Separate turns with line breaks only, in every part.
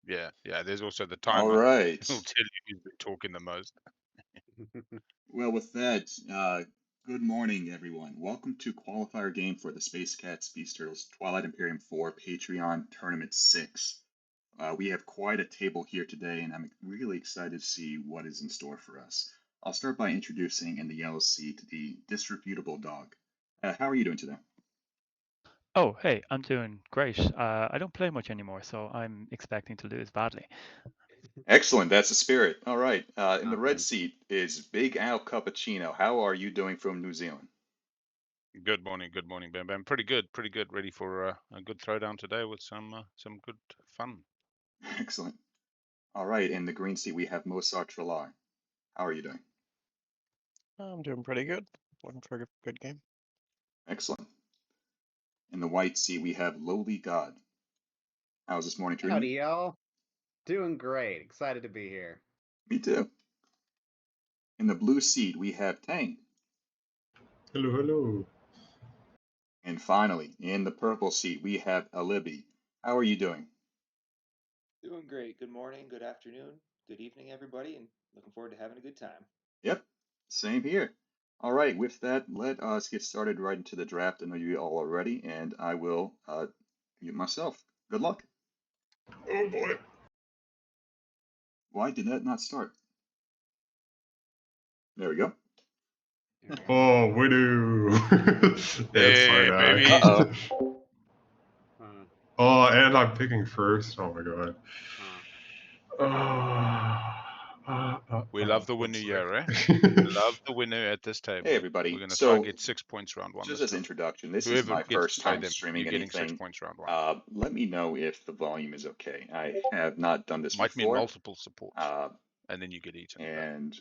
Yeah, yeah. There's also the
All
timer.
right.
It'll tell you who's been talking the most.
Well, with that, good morning, everyone. Welcome to Qualifier game for the Space Cats Beast Turtles Twilight Imperium 4 Patreon Tournament 6. We have quite a table here today, and I'm really excited to see what is in store for us. I'll start by introducing in the yellow seat the disreputable dog. How are you doing today?
Oh, hey, I'm doing great. I don't play much anymore, so I'm expecting to lose badly.
Excellent, that's the spirit. All right. In the red
Um,
seat is Big Al Cappuccino. How are you doing from New Zealand?
Good morning, Bam Bam. Pretty good, pretty good. Ready for a good throwdown today with some good fun.
Excellent. All right. In the green seat, we have Mozart Trilar. How are you doing?
I'm doing pretty good. Looking for a good game.
Excellent. In the white seat, we have Lowly God. How's this morning treating
Howdy,
you?
y'all. Doing great. Excited to be here.
Me too. In the blue seat, we have Tang.
Hello, hello.
And finally, in the purple seat, we have Alibi. How are you doing?
Doing great. Good morning, good afternoon, good evening, everybody, and looking forward to having a good time.
Yep, same here. All right, with that, let us get started right into the draft. I know you all are ready, and I will mute myself. Good luck.
Oh boy.
Why did that not start? There we go.
Oh, Widow. That's
Hey,
my
baby.
guy.
Uh-oh.
Oh, and I'm picking first. Oh my god.
We love the winner
Let's
here, eh?
see.
Love the winner at this table.
Hey,
We're
everybody.
going to try and
So,
get 6 points round one
just
this
as
time.
introduction, this is
Whoever
my
gets to
first
play
time
them,
streaming
you're getting six
anything.
points round one.
Let me know if the volume is okay. I have not done this
Might mean
before,
multiple supports, and then you get eaten.
and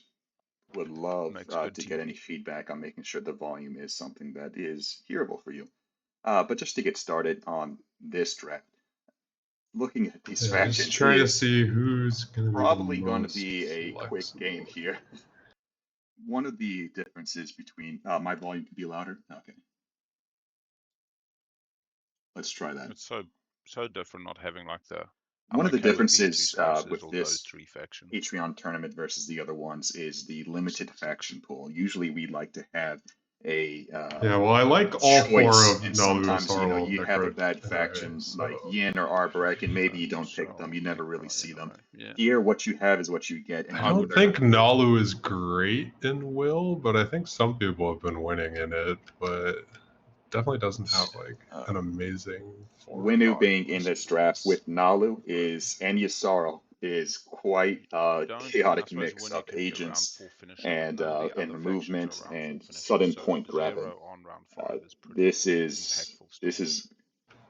would love
Makes good
to get any
TV.
feedback on making sure the volume is something that is hearable for you. But just to get started on this draft, looking at these
Yeah, just
factions
trying to
is
see who's going to be the
probably going to
most
be a quick game
flexible.
here. One of the differences between my volume could be louder. Okay, let's try that.
It's so different not having like the
One
I'm
of the
okay with these two
differences
spaces
with
or those
this
three factions.
Patreon tournament versus the other ones is the limited faction pool. Usually we like to have a
Yeah, well, I like all four
choice,
of
and
Nalu,
sometimes
Sarl,
you have a
Necro,
bad
NRA,
faction like
so
Yin or Arborek, and maybe you don't pick them.
So,
You never really
Necro,
see them.
anyway. Yeah.
Here, what you have is what you get, and
I
I
you
don't
would
either
think
agree.
Nalu is great in Will, but I think some people have been winning in it, but definitely doesn't have like an amazing form
Winu being in
values.
this draft with Nalu is and Yasarl is quite a
Don't. I mean, I
chaotic
suppose
mix
Winnie
of
can be a round
agents
four finisher, but none of the
and
other factions are
movement
round four
and
finishers.
sudden
So
point grabbing.
zero on round
Uh,
five is pretty
this is
impactful
this
still.
is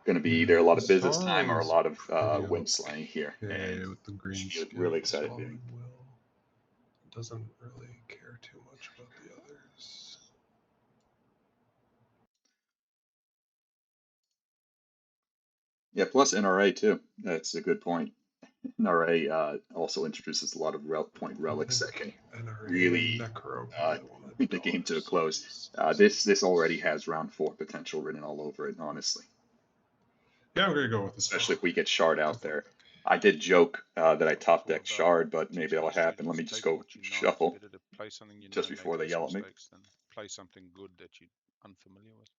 going to be
Yeah,
either a lot of business time or a
Sarl's
lot of
pretty
win slaying here, and
okay with the green
should be
skin
really
as
excited
well
viewing.
in Will. Doesn't really care too much about the others.
Yeah, plus NRA too. That's a good point. NRA also introduces a lot of point
I
relics that
think
can
NRA and
really
Necro probably want to
bring the game to a
dodge
close.
some of these
This already has round four potential written all over it, honestly.
Yeah, I'm gonna go with the
Especially
Sarl.
if we get Shard out
Definitely
there.
think.
I did joke that I top
Cool.
decked Shard, but maybe that'll
TTS
happen. Let
students,
me just
take
go
what you know. It's
shuffle
better to play something you know
just
and
before
make
they
less
yell at me.
mistakes than play something good that you're unfamiliar with.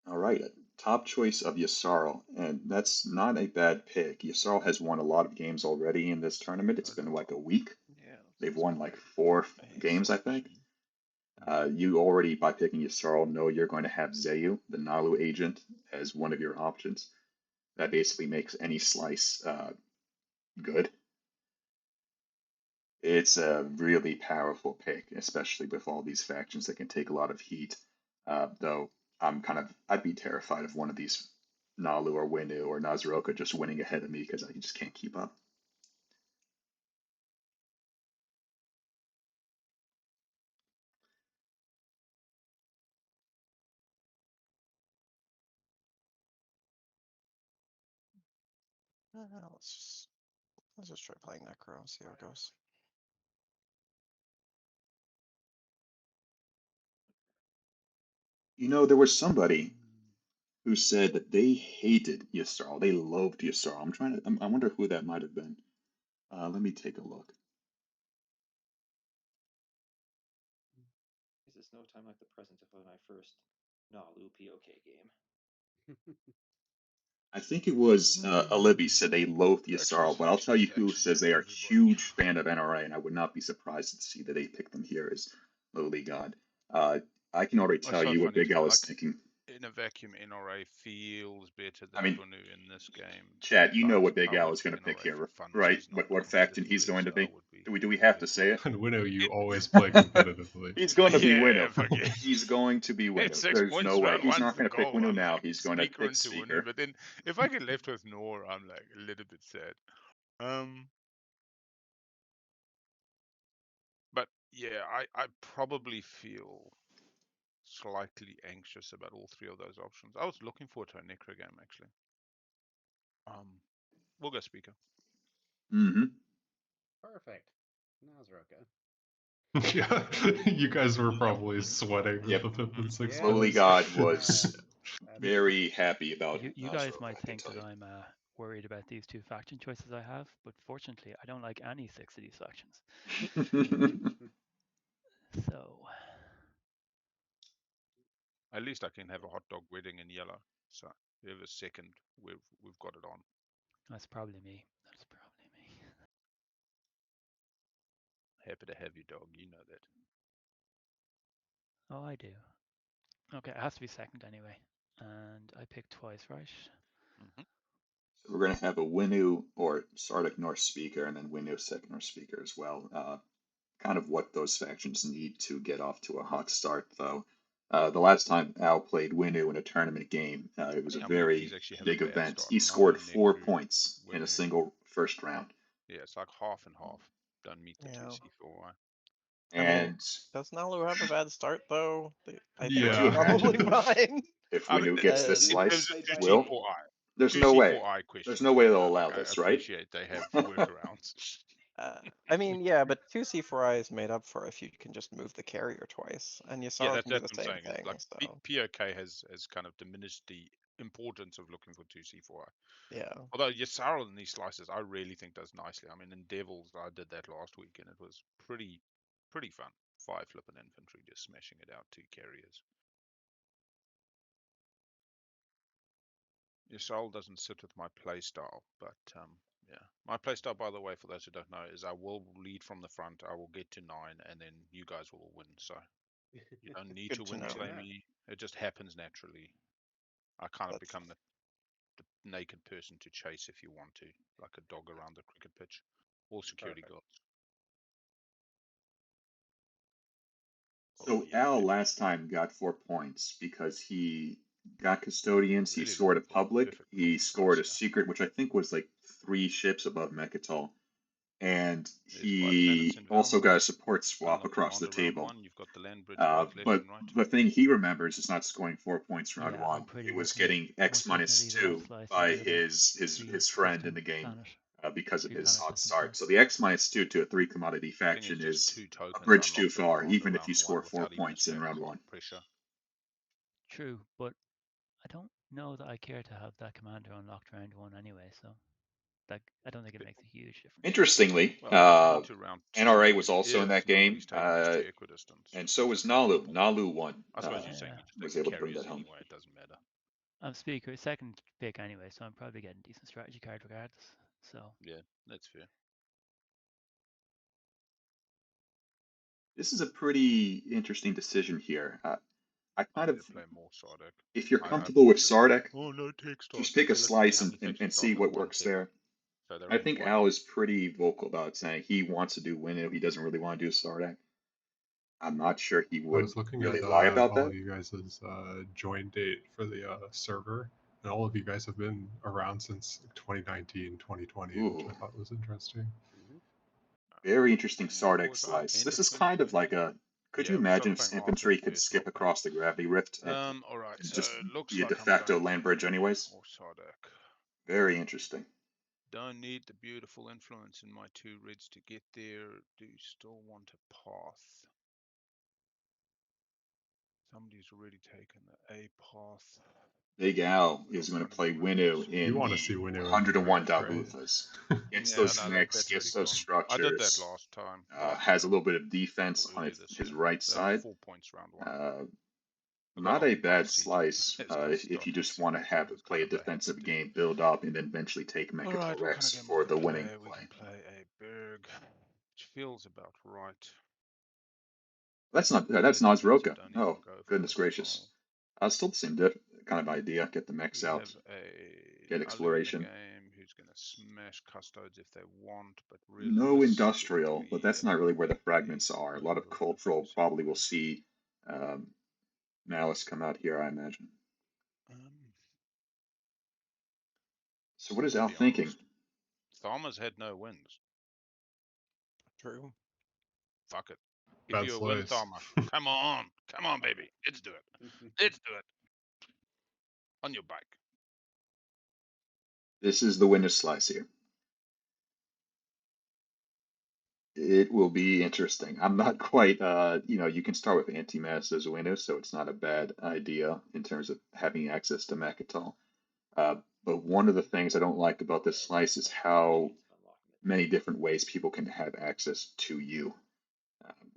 All right, top choice of Yasarl, and that's not a bad pick. Yasarl has won a lot of games already in this tournament. It's been like a week.
Yeah,
They've
that's
won
not
like
bad.
4
Hey,
games, I think. You already, by picking Yasarl, know you're going to have Zayu, the Nalu agent, as one of your options. That basically makes any slice good. It's a really powerful pick, especially with all these factions that can take a lot of heat. Though I'd be terrified of one of these Nalu or Winu or Nazuroka just winning ahead of me because I just can't keep up.
Let's just try playing Necro, see how it goes.
You know, there was somebody who said that they hated Yssarl. They loathed Yssarl. I wonder who that might have been. Let me take a look.
Is this no time like the present of my first Nalu POK game?
I think it was Alibi said they loathed Yssarl, but I'll tell you who says they are a huge fan of NRA, and I would not be surprised to see that they picked them here as Lowly God. I can already
It's
tell
so
you what
funny
Big
to me,
Al is
like,
thinking.
in a vacuum, NRA feels better
I
than
mean,
Bunu in this game.
Chad, you know
But
what Big
I
Al
would
is
say
going to pick
NRA for
here,
funsies,
right?
not
What faction he's
competitively,
going to
so I
be?
would be
Do we have to
very
say it?
And Winnow, you
It-
always play competitively.
He's going to be
Yeah,
Winnow.
fuck yeah.
He's going to be Winnow.
It's 6
There's
points
no way.
round
He's
one's
not
the
going to pick
goal.
Winnow
I'm
now.
like
He's going to
speaker
pick
into
Speaker.
Winu, but then if I get left with Nor, I'm like a little bit sad. But yeah, I probably feel slightly anxious about all three of those options. I was looking forward to a Necro game actually. We'll go Speaker.
Mm-hmm.
Perfect. Nazroka.
Yeah, you guys were probably sweating
Yep.
with the 5th and 6th
Yeah,
Lowly
guys.
God
Yeah.
was
That's
very happy about
You guys
Nazroka,
might
I can
think
tell
that
you.
I'm worried about these two faction choices I have, but fortunately, I don't like any 6 of these factions. So,
At least I can have a hot dog wedding in yellow. So whoever's second, we've got it on.
that's probably me. That's probably me.
Happy to have you, dog. You know that.
Oh, I do. Okay, it has to be second anyway. And I picked twice, right?
We're going to have a Winnu or Sardic North speaker, and then Winnu second North speaker as well. Kind of what those factions need to get off to a hot start, though. The last time Al played Winnu in a tournament game, it was a
I mean,
very
he's actually had
big
a bad
event.
start.
He
Nalu,
scored 4
Necru,
points in a
Winu.
single first round.
Yeah, it's like half and half. Don't meet the
Yeah.
2C4Y.
I mean,
And
does Nalu have a bad start though? I think
Yeah.
it's probably fine.
if
I mean,
Winnu gets this
in terms
slice,
of
Will,
2C4I,
there's no way.
2C4I question.
There's no way they'll
Like,
allow
I
this, right?
appreciate they have workarounds.
I mean, yeah, but 2C4I is made up for if you can just move the carrier twice, and
Yeah,
Yssarl can do
that's
the
what I'm
same
saying. It's
thing.
like
So
POK has kind of diminished the importance of looking for 2C4I.
yeah,
Although Yssarl in these slices, I really think does nicely. I mean, in Devils, I did that last week, and it was pretty fun. 5 flipping infantry, just smashing it out, 2 carriers. Yssarl doesn't sit with my playstyle, but yeah. My playstyle, by the way, for those who don't know, is I will lead from the front, I will get to 9, and then you guys will all win. So you don't need
Good
to
to
win
know.
slay me. It just happens naturally. I kind of
That's
become the naked person to chase if you want to, like a dog around the cricket pitch. All security
Perfect.
guards.
So
Oh, yeah,
Al
baby.
last time got 4 points because he got custodians, he
Really
scored a
looking for a
public,
perfect
he
slice
scored a
here.
secret, which I think was like 3 ships above Mechatol, and
There's 5 planets
he
in
also
Valmont.
got a support swap
Unlock
across the
commander round
table.
1. You've got the land bridge both left
But
and right.
the thing he remembers is not scoring 4 points round
Yeah, I'm
one.
pretty
It was
definitely,
getting X
most
minus
definitely the
2
last slice in
by
the other
his friend in the game
planet.
because of his
3-planet
hot
system,
start.
sorry.
So the X minus 2 to a 3 commodity
Thing is
faction
just
is
2
a
tokens
bridge too
unlock your
far,
commander
even if you
round
score
1
4
without even
points in round
establishing
one.
pressure.
True, but I don't know that I care to have that commander unlocked round 1 anyway, so I don't think it makes a huge difference.
Interestingly,
Well, into round 2
NRA was also in
if
that game,
nobody's taking us to equidistance.
and so was
That's the only
Nalu.
important
Nalu
thing.
won.
I suppose you're saying
Yeah.
you just
Was
take the
able to bring
carriers
that home.
anyway, it doesn't matter.
I'm speaker, second pick anyway, so I'm probably getting decent strategy card regardless. So
Yeah, that's fair.
This is a pretty interesting decision here. I
I
kind
need
of,
to play more Sardak.
if you're
I
comfortable with
understand.
Sardak,
Oh, no text
just
start.
pick a
Okay, let's see
slice
how many
and
texts
see
start with
what
1
works
second.
there.
So they're
I
on
think
Twilight.
Al is pretty vocal about saying he wants to do Winnow. He doesn't really want to do Sardak. I'm not sure he
I
would
was looking
really
at
lie about
all
that.
you guys' join date for the server, and all of you guys have been around since 2019, 2020, which
Ooh,
I thought was interesting.
very interesting
What
Sardak
was I?
slice.
End
This
of
is kind of
2020?
like a. Could you
Yeah, we
imagine
started
if
playing after
infantry
the
could
US
skip
lockdown.
across the gravity rift and
Alright, so
just
it looks
be a
like
de
I'm
facto
going
land bridge,
Winnow
anyways?
or Sardak.
Very interesting.
Don't need the beautiful influence in my 2 reds to get there. Do still want a path. Somebody's already taken the A path.
Big Al is going to play Winu
You
in
want
the
to see Winu in
101
mech, right?
Dabuthas. Gets
Yeah,
those
no,
mechs,
that's
gets
already
those
gone. I did that
structures,
last time.
has a little bit of defense on
Early this
his
year.
right
That was
side.
4 points round one. I got
Not a
on by
bad
seat.
slice
It's got
if you just
stars.
want to have
It's
play
kind
a
of a hectic
defensive
deal.
game, build up, and then eventually take
All
Mechato
right, what kind of
Rex
game
for
are we
the
gonna
winning
play? We
play.
can play a Berg, which feels about right.
That's not
The
that's
other dudes
Nazroka.
don't even
Oh,
go for
goodness gracious. Still the same kind of idea. Get the mechs
We
out,
have a
get
Nalu in the
exploration.
game who's gonna smash custodes if they want, but
No industrial, but
realistically,
that's not really where the fragments are. A lot of
over
cultural probably will
50%.
see Malice come out here, I imagine. So what is
To
Al
be
thinking?
honest, Tharma's had no wins.
True.
Fuck it. Give
Bad
you a win,
slice.
Tharma. Come on, baby. Let's do it. Let's do it. On your bike.
This is the winner's slice here. It will be interesting. I'm not quite, you can start with anti-mass as a winner, so it's not a bad idea in terms of having access to Mechatol. But one of the things I don't like about this slice is how many different ways people can have access to you,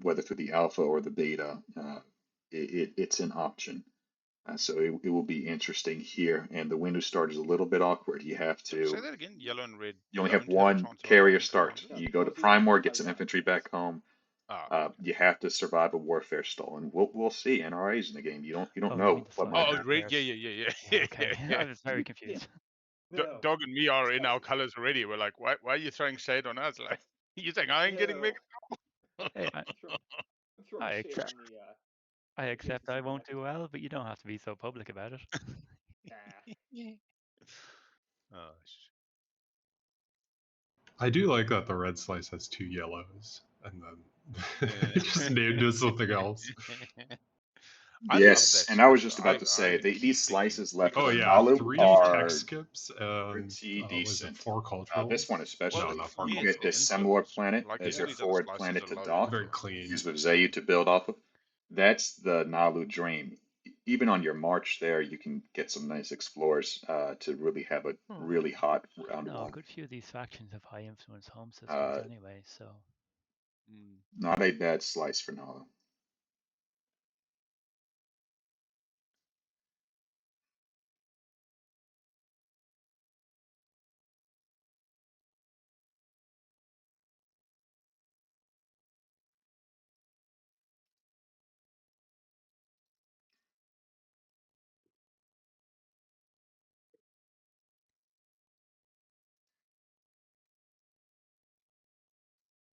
whether through the alpha or the beta. It's an option. So it will be interesting here. And the window start is a little bit awkward. You have
Say
to,
that again. Yellow and red
you only have
don't have a
one
chance of
carrier
attacking
start.
commanders.
You go to Primor, get some infantry back home.
Okay.
You have to survive a warfare stall, and we'll see NRAs in the game. You don't
Oh, you
know
mean the
what
slice
might
Oh,
happen.
red.
pairs.
Yeah.
Yeah, okay. I was very confused.
No.
Dog and me are in our colors already. We're like, why are you throwing shade on us? Like, you think I ain't getting
No.
big?
Hey,
I'm throwing
I
shade
accept.
on the
I
the
accept I
infantry
won't do
Mechatol.
well, but you don't have to be so public about it.
Oh,
I do like that the red slice has 2 yellows, and then they just named it something else.
I love
Yes,
that
and I was
slice.
just
I
about to say
keep
these
thinking
slices left
Oh
for
because
yeah,
Nalu
3 tech
are
skips and
pretty
was it
decent.
4
This one
culturals?
well,
No,
especially,
not 4
you
yeah,
get
it's
this
culturals.
similar
influence.
planet
Like
as
all
your
these other
forward
slices
planet
are
to
low
dock.
Very
influence.
clean.
Use with Zayu to build off of. That's the Nalu dream. Even on your march there, you can get some nice explorers to really have a really hot round
No, a
one.
good few of these factions have high influence home systems
Uh,
anyway, so
Not a bad slice for Nalu.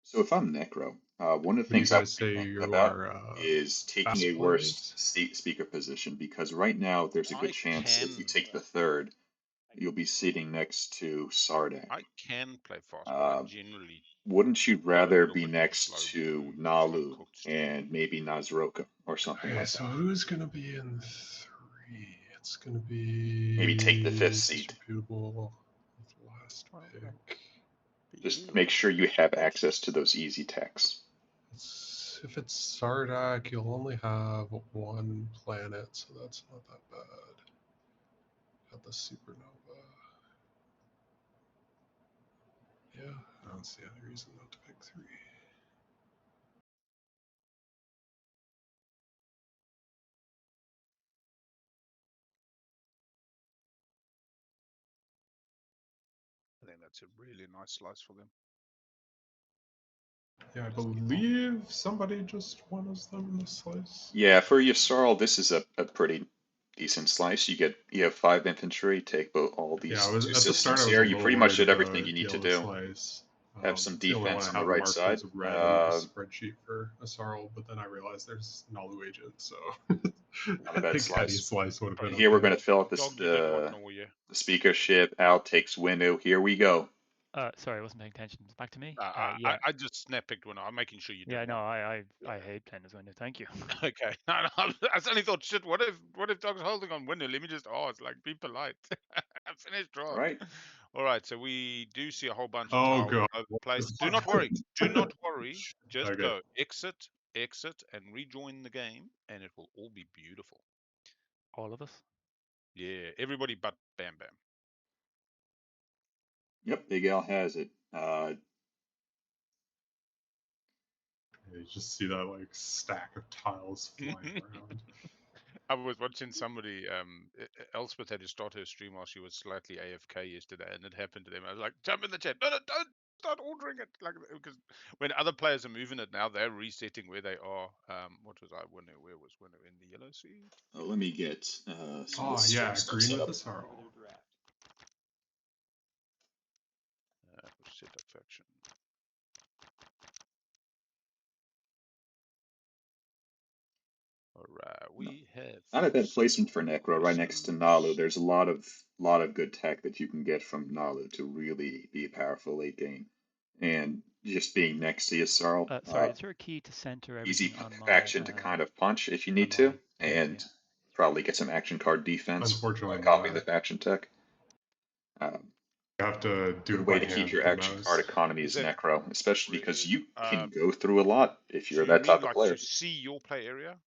So if I'm Necro, one of the
Would you
things I would
guys
be
say
thinking
you
about
are
is taking a
fast
worst
plays?
speaker position, because right now there's a good
I
chance if you
can
take the third, you'll be sitting next to Sardak.
play fast, but I
Uh,
generally
wouldn't you
play a
rather
little
be
bit more
next
slow
to
blue, slow
Nalu
cooked stew.
and maybe Nazroka or something
Okay,
like
so
that?
who's gonna be in 3? It's gonna be
Maybe take the fifth seat.
distributable with last
well,
pick.
Just make sure you have access to those easy techs.
If it's Sardak, you'll only have 1 planet, so that's not that bad. Got the supernova. Yeah, I don't see any reason not to pick 3.
I think that's a really nice slice for them.
Yeah, I
Just keep on.
believe somebody just won as them in this slice.
Yeah, for your Sorrel, this is a pretty decent slice. You have 5 infantry, take all
Yeah,
these
I was
2
at the start.
systems
I was
here.
a
You
little
pretty much
worried
did everything you
about
need to
yellow
do.
slice.
Have some
It's the only one
defense
I
on the
have
right
marked
side.
as red in this spreadsheet for a Sarl, but then I realized there's Nalu agent, so
Not a
I
bad
think Caddy
slice.
slice would have been
Here we're
okay.
going to fill up
Dog, you did what? No, yeah.
the speakership. Al takes window. Here we go.
sorry, I wasn't paying attention. Back to me.
I just snap picked one. I'm making sure you did.
Yeah, no,
one.
I hate playing this window. Thank you.
Okay. No, I suddenly thought, shit. What if Dog's holding on window? Let me just ask. Like, be polite. Finished draft.
All right.
All right. So we do see a whole bunch of
Oh
tiles
god.
all over the place. Do not worry. Do not worry. Just
Okay.
go exit, and rejoin the game, and it will all be beautiful.
All of us.
Yeah, everybody but Bam Bam.
Yep, Big Al has it.
You just see that like stack of tiles flying around.
I was watching somebody, Elspeth had to start her stream while she was slightly AFK yesterday, and it happened to them. I was like, jump in the chat. No, don't start ordering it. Like, because when other players are moving it now, they're resetting where they are. What was I winning? Where was winning in the yellow sea?
Let me get some of the
Oh
stream
yeah,
stuff
green
set
with
up.
the sorrow.
Set up faction. Alright, we have.
Not a bad placement for
several
Necro, right next to
vessels.
Nalu. There's a lot of good tech that you can get from Nalu to really be a powerful late game. And just being next to Yasarl,
Sorry, is there a key to center
easy
everything on my
faction to kind of punch if you need
on
to,
my table?
and
Yeah.
probably get some action card defense
Unfortunately
by copying the
not.
faction tech.
You have to do
Good
it
way
by
to keep
hand
your
with the
action card
mouse.
economy
Is
is
that
Necro, especially because you can
Um,
go through a lot if
do
you're
you
that
mean
type of
like
player.
to see your play area?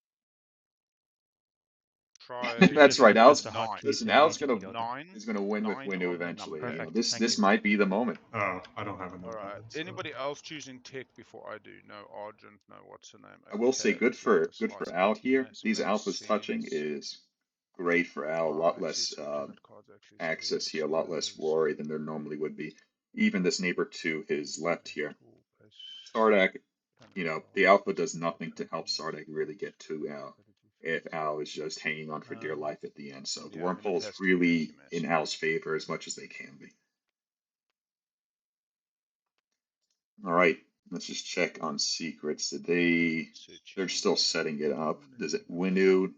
Try
So you
That's
just
right.
press
Al's
the
9.
hotkeys
listen,
and
Al's
immediately go there.
is gonna win with
9
Windu
on the
eventually.
numbers.
You know,
Perfect.
this
Thank you.
might be the moment.
Oh, I don't have a
Alright.
notepad. So.
Anybody else choosing tech before I do? No Argent, no what's her name?
I will say
Okay, let's look at this
good for Al here.
SCPT.
These
Makes
alphas touching
sense.
is great for Al. A lot
It
less
says limit cards actually, so there
access
it
here, a lot less
says.
worry than there normally would be. Even this neighbor to his left here,
Tool base,
Sardak.
limit
You know, the
cards,
alpha does nothing to help
companies,
Sardak really get to Al
strategy
if
phase.
Al is just hanging on for dear life at the end. So the
Yeah, I mean it
wormhole is
has to be
really
anti-mass.
in Al's favor as much as they can be. All right, let's just check on secrets. They're still setting it up. Does it Windu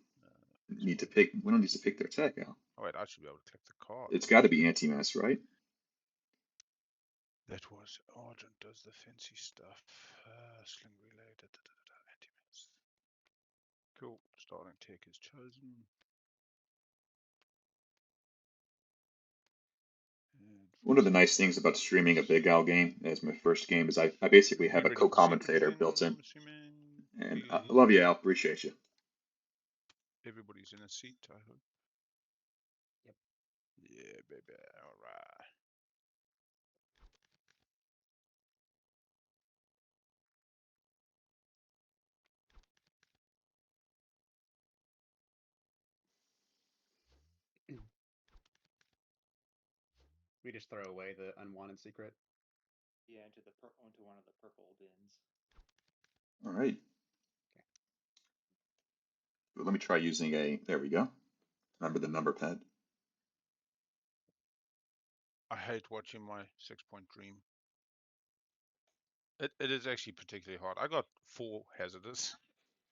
need to pick? Windu needs to pick their tech out.
Oh wait, I should be able to click the card.
It's got to be anti-mass, right?
That was Argent does the fancy stuff. Sling relay, anti-mass. Cool. Starting tech is chosen.
One of the nice things about streaming a Big Al game as my first game is I basically have a
You ready for secret
co-commentator
then,
built in.
I'm assuming.
And I love you, Al. Appreciate you.
Everybody's in a seat, I hope.
Yep.
Yeah, baby. Alright.
We just throw away the unwanted secret.
Yeah, into one of the purple bins.
All right. Let me try using there we go. Remember the number pad?
I hate watching my 6-point dream. It is actually particularly hard. I got 4 hazardous.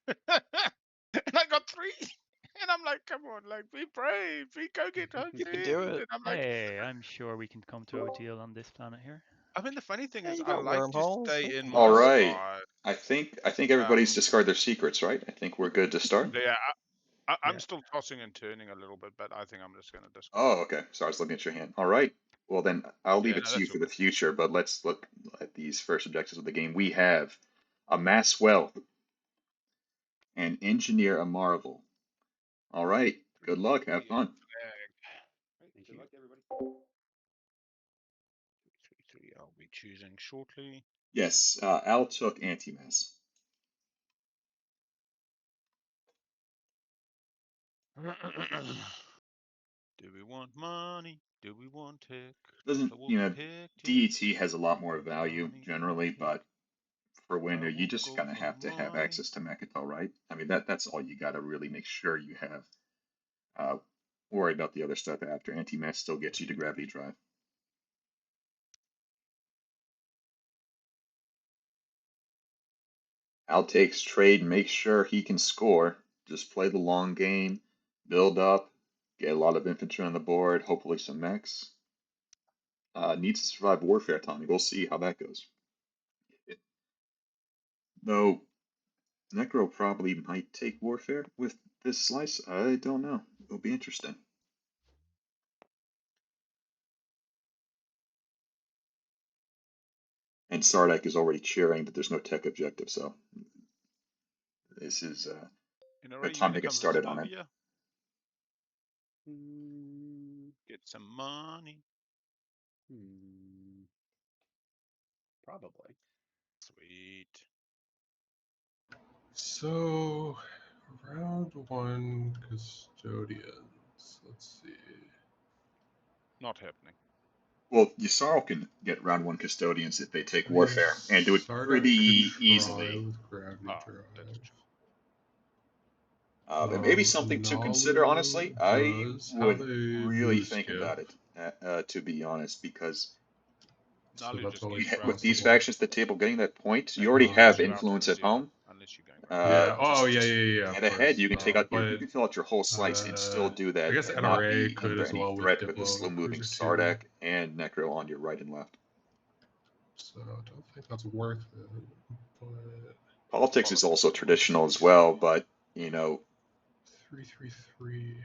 And I got 3. And I'm like, come on, like, be brave. Go get
You can
in.
do it.
And I'm like,
Hey, I'm sure we can come to a deal on this planet here.
I mean, the funny thing
Yeah,
is,
you
I
got
like to
wormholes.
stay in
All
my
right.
spot.
I think everybody's discarded their secrets, right? I think we're good to start.
Yeah, I'm
Yeah.
still tossing and turning a little bit, but I think I'm just going to discard.
Oh, okay. Sorry, I was looking at your hand. All right. Well, then I'll leave
Yeah,
it
no,
to you
that's
for
all
the
good.
future, but let's look at these first objectives of the game. We have amass wealth and engineer a marvel. All right. Good luck. Have fun.
Right, good luck, everybody.
3, I'll be choosing shortly.
Yes, Al took anti-mass.
Do we want money? Do we want tech?
Doesn't,
I will
you know,
pick
DET has a
Do
lot
we
more
want
value
money?
generally, but for
I
Windu, you
will
just
go
kind of
for
have
the
to have
money.
access to Mekito, right? I mean, that's all you got to really make sure you have. Worry about the other stuff after. Anti-mass still gets you to gravity drive. Al takes trade and makes sure he can score. Just play the long game, build up, get a lot of infantry on the board, hopefully some mechs. Needs to survive warfare, Tommy. We'll see how that goes. Though Necro probably might take warfare with this slice. I don't know. It'll be interesting. And Sardak is already cheering that there's no tech objective, so this is
You know,
the
Ray, you
time
want
to
to
get
come visit
started on
over
it.
here? Get some money.
Probably.
Sweet.
So, round 1 custodians. Let's see.
Not happening.
Well, Yssarl can get round 1 custodians if they take warfare and do it pretty easily.
With gravity drive.
That's true.
It may be something to consider, honestly. I would really
boost
think
you?
about it, to be honest, because
So
Nalu
that's
just
only
needs round
with these
possible.
factions at the table getting that point, you already have
round
influence
1
at
0,
home.
unless you're going round
Yeah. Oh,
Just
yeah.
head
Of
ahead.
course.
You can take out you
But
can fill out your whole slice and still do that,
I guess
and not
NRA
be
could
under
as
any
well with
threat with a
Diplo
slow-moving
Cruiser 2.
Sardak and Necro on your right and left.
So I don't think that's worth it. But
Politics is also
Politics.
traditional as well, but you know,
333.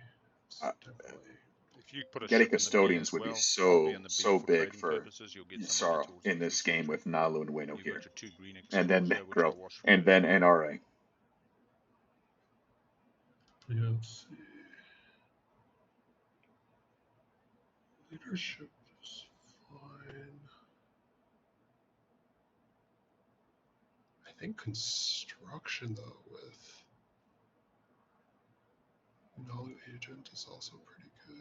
Uh,
Definitely.
If you put a
getting
ship in the B
custodians
as
would be
well, probably in the B
so
for
big
trading
for
purposes, you'll get some money
Yssarl
towards
in
the
this
fleet
game
as well.
with Nalu and Wayno
You've
here,
got your 2 green
and then
explorers here, which
Necro,
I'll wash
and then NRA.
Yeah, let's see. Leadership is fine. I think construction, though, with Nalu Agent is also pretty good.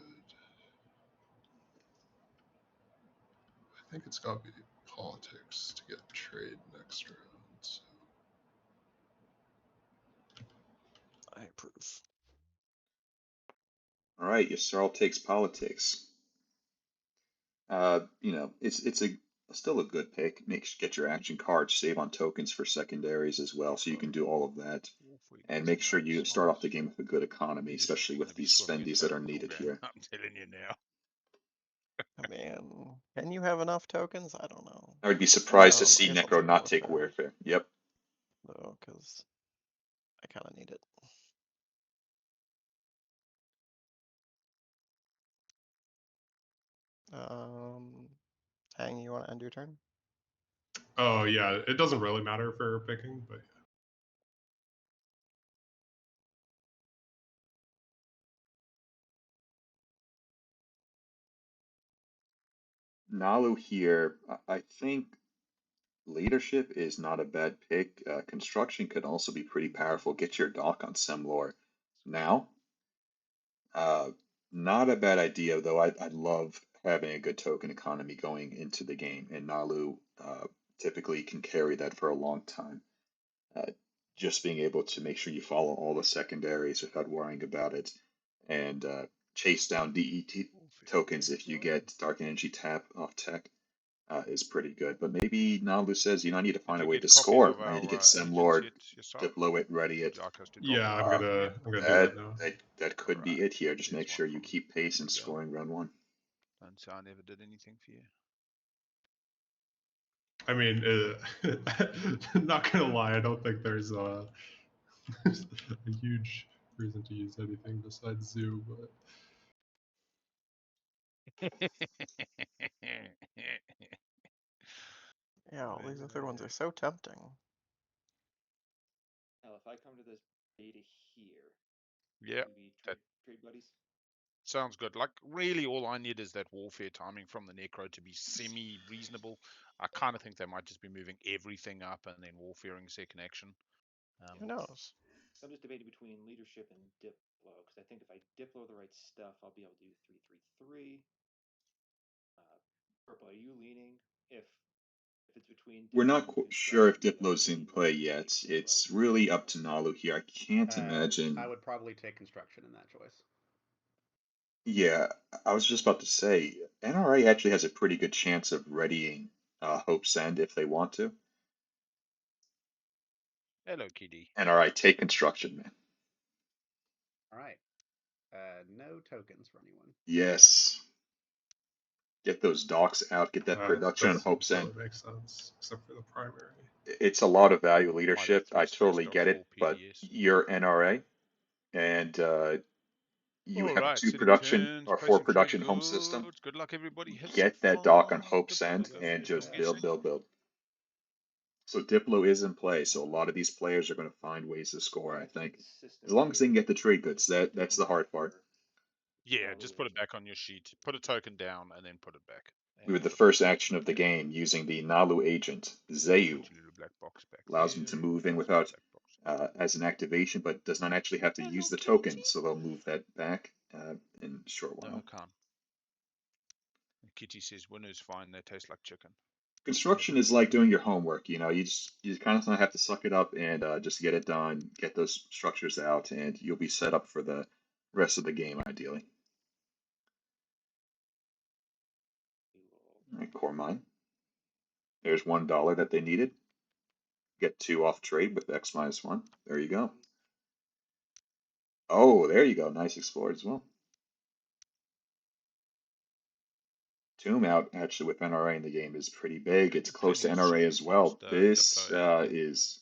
I think it's got to be politics to get trade next round. So.
I approve.
All right, Yssarl takes politics. You know, it's still a good pick. Get your action cards, save on tokens for secondaries as well, so you can do all of that. And make sure you start off the game with a good economy, especially with these spendies that are needed here.
I'm telling you now.
I mean, can you have enough tokens? I don't know.
I would be surprised to
I
see
guess I'll
Necro
take
not take
warfare.
warfare. Yep.
Though, because I kind of need it. Hang, you want to end your turn?
Oh yeah, it doesn't really matter for picking, but yeah.
Nalu here, I think leadership is not a bad pick. Construction could also be pretty powerful. Get your dock on Semlor now. Not a bad idea, though. I love having a good token economy going into the game, and Nalu typically can carry that for a long time. Just being able to make sure you follow all the secondaries without worrying about it, and chase down DET tokens if you get Dark Energy tap off tech is pretty good. But maybe Nalu says, you know, I need to find a way to score. I need to get Semlord, deploy it, ready it.
Yeah, I'm gonna do that now.
That could be it here. Just make sure you keep pace and scoring round 1.
Don't say I never did anything for you.
I mean, not gonna lie, I don't think there's a huge reason to use anything besides Zoo, but
Yeah, all these other ones are so tempting.
Now, if I come to this beta here,
Yeah,
we
that
trade buddies.
sounds good. Like, really, all I need is that warfare timing from the Necro to be semi-reasonable. I kind of think they might just be moving everything up and then warfaring second action.
Who knows?
So I'm just debating between leadership and Diplo, because I think if I Diplo the right stuff, I'll be able to do 333. Purple, are you leaning if it's between
We're
Diplo
not
and
sure if
construction,
Diplo's in play yet. It's really up to Nalu here. I can't imagine.
I would probably take construction in that choice.
Yeah, I was just about to say, NRA actually has a pretty good chance of readying Hope's End if they want to.
Hello, Kitty.
NRA, take construction, man.
All right. No tokens for anyone.
Yes. Get those docks out, get that production on Hope's End.
That makes sense, except for the primary.
It's a lot of value
Might
leadership.
have 3
I totally
space
get
dogs,
it,
4
but
PDS.
you're NRA, and you
All
have
right,
2
setting
production
turns,
or 4
placing trade
production home system.
goods. Good luck, everybody. Have some
Get that dock on
fun.
Hope's End and just build. So Diplo is in play, so a lot of these players are going to find ways to score, I think. As long as they can get the trade goods, that's the hard part.
Yeah,
Nalu
just put it
agent.
back on your sheet. Put a token down and then put it back.
We with the
put
first action of the game using the Nalu agent, Zayu.
your little black box back
Allows
there.
them to move in
Close the
without
black box.
as an activation, but does not actually have to
Hello,
use the
kitty.
token, so they'll move that back in a short
No,
while.
I can't. And Kitty says winner's fine. They taste like chicken.
Construction is like doing your homework. You know, you kind of have to suck it up and just get it done, get those structures out, and you'll be set up for the rest of the game, ideally. All right, core mine. There's $1 that they needed. Get 2 off trade with X minus 1. There you go. Oh, there you go. Nice explorer as well. Tomb out actually with NRA in the game is pretty big. It's close to NRA as well. This is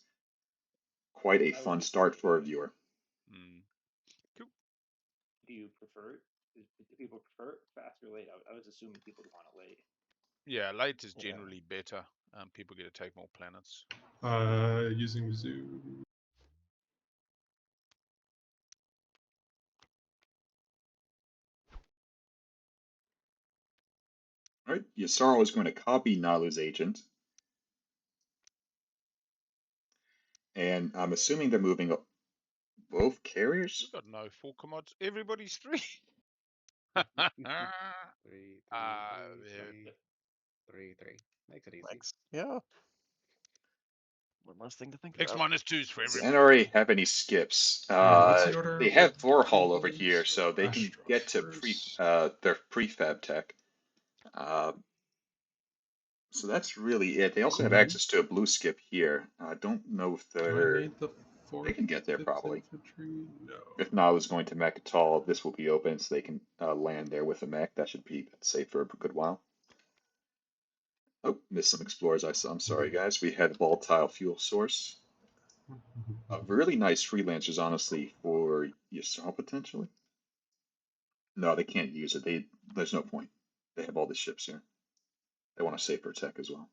quite a fun start for a viewer.
Cool.
Do you prefer it? Do people prefer it fast or late? I was assuming people would want it late.
Yeah, late is generally better. People get to take more planets.
Using zoo.
All right, Yasaro is going to copy Nalu's agent. And I'm assuming they're moving up both carriers?
We've got no 4 commods. Everybody's 3.
3, 3,
Yeah.
3, 3. Makes it easy.
Thanks. Yeah. One less thing to think
X
about.
minus 2s for
Does
everybody.
NRA have any skips?
What's the order
They have
with
Vorhall over
tools?
here, so they can
Astra
get to
first.
their prefab tech. So that's really it. They also have
Mhm.
access to a blue skip here. I don't know if
Do I
they're...
need the 4th?
They can get there
5th
probably.
infantry? No.
If Nalu's going to mech at all, this will be open so they can land there with a mech. That should be safe for a good while. Oh, missed some explorers I saw. I'm sorry, guys. We had volatile fuel source. Really nice freelancers, honestly, for Yasar potentially. No, they can't use it. There's no point. They have all the ships here. They want a safer tech as well.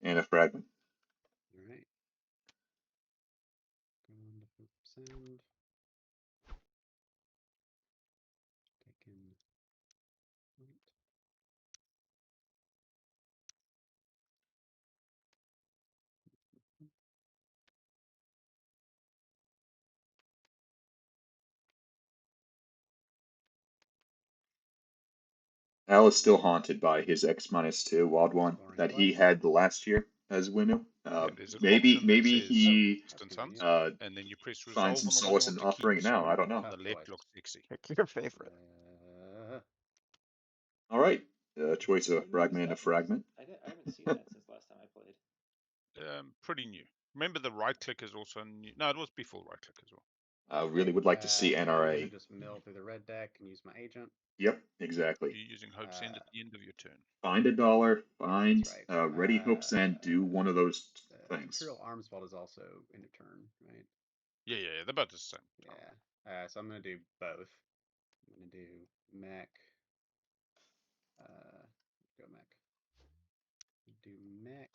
And a fragment.
All right. Going to send. Taking point.
Al is still haunted by his X minus 2 wild one
Exploring
that he
twice.
had the last year as Winu.
There's an
Maybe
option that says
he
Distant Suns, and then you press
finds
resolve
some
on the one you
solace in
want to keep.
offering it now. I don't know.
On the left
Twice.
looks sexy.
Pick your favorite.
All right. Choice of a
When was
fragment and a
that released?
fragment.
I haven't seen that since last time I played.
Pretty new. Remember the right click is also new. No, it was before right click as well.
I really would like to see
I'm gonna
NRA.
just mill through the red deck and use my agent.
Yep, exactly.
You're using Hope Send at the end of your turn.
Find $1, find
That's right.
Ready Hope Send, do one of those things.
Imperial Arms Vault is also in a turn, right?
Yeah, they're about the same.
Yeah. So I'm gonna do both. I'm gonna do mech. Go mech. Do mech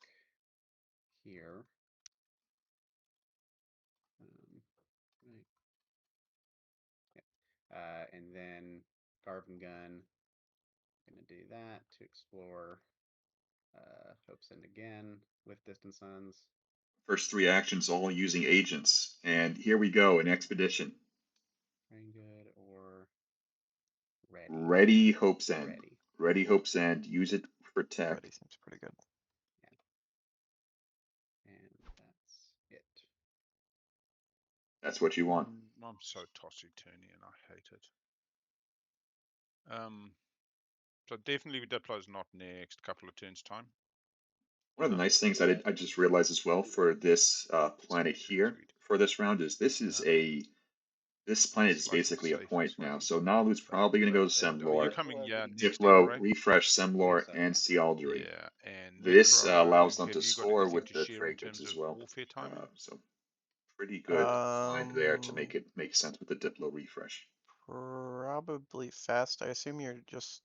here. Right. Yeah. And then Garvin Gun. Gonna do that to explore. Hope Send again with Distant Suns.
First 3 actions all using agents. And here we go, an expedition.
Very good or ready.
Ready Hope Send.
Ready.
Ready Hope Send. Use it for tech.
Ready seems pretty good.
Yeah. And that's it.
That's what you want.
I'm so tossy-turny and I hate it. So definitely Diplo's not next couple of turns time.
One of the nice things I just realized as well for this planet here for this round is this planet is basically a point now. So Nalu's probably going to go to
You're
Semlor.
coming, next
Diplo,
NRA.
refresh Semlor and see Aldry.
Yeah, and
This
Necro,
allows them
have
to
you got
score
anything
with
to
the
share in
trade goods
terms
as
of
well.
warfare timing?
So pretty good find there to make it make sense with the Diplo refresh.
Probably fast. I assume you're just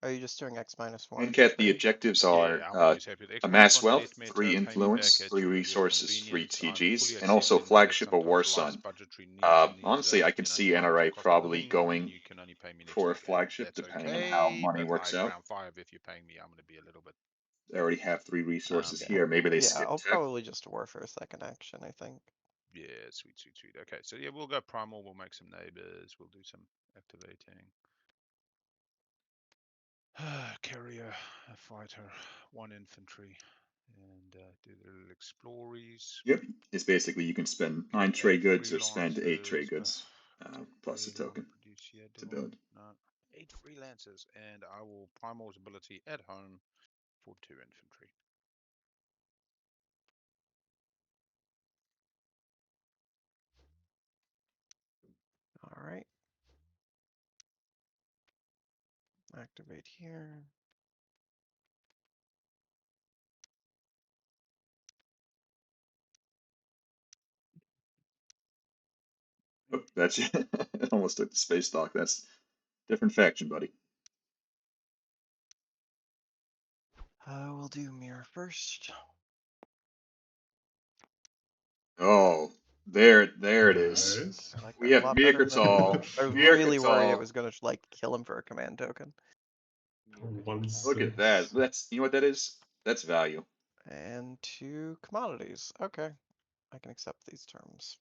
Are you just doing X minus 1
And
for
Cat, the
free?
objectives
Yeah,
are
I'm always happy with X
amass
-1
wealth,
test meta,
3
pay me back
influence,
as
3
per your
resources, 3
convenience. I fully
TGs, and
accept
also
in that if
flagship or
sometimes
War
life
Sun.
budgetary needs
Honestly, I
you
could
can only
see
pay me for
NRA
cost of
probably
living, then
going
you can only pay me next
for a
week, and
flagship,
that's
depending on how
okay.
money
But
works
like
out.
round 5, if you're paying me, I'm going to be a little bit.
They already have 3 resources
Okay.
here. Maybe they
Yeah,
skip
I'll
tech.
probably just Warfare second action, I think.
Yeah, sweet. Okay, so yeah, we'll go primal. We'll make some neighbors. We'll do some activating. Carrier, a fighter, 1 infantry, and do the little explorers.
Yep, it's basically you can spend 9
Get 8
trade goods or spend 8 trade
freelancers.
goods plus a
Where do I
token
produce here?
to build.
No. 8 freelancers, and I will primal's ability at home for 2 infantry.
All right. Activate here.
Oh, that's it almost took the space dock. That's different faction, buddy.
We'll do mirror first.
Oh, there it is.
Nice.
I like
We
that a
have
lot better than.
Mirkatal.
I was really worried it
Mirkatal.
was gonna like kill him for a command token.
One
Look at that.
six.
That's, you know what that is? That's value.
And 2 commodities. Okay, I can accept these terms.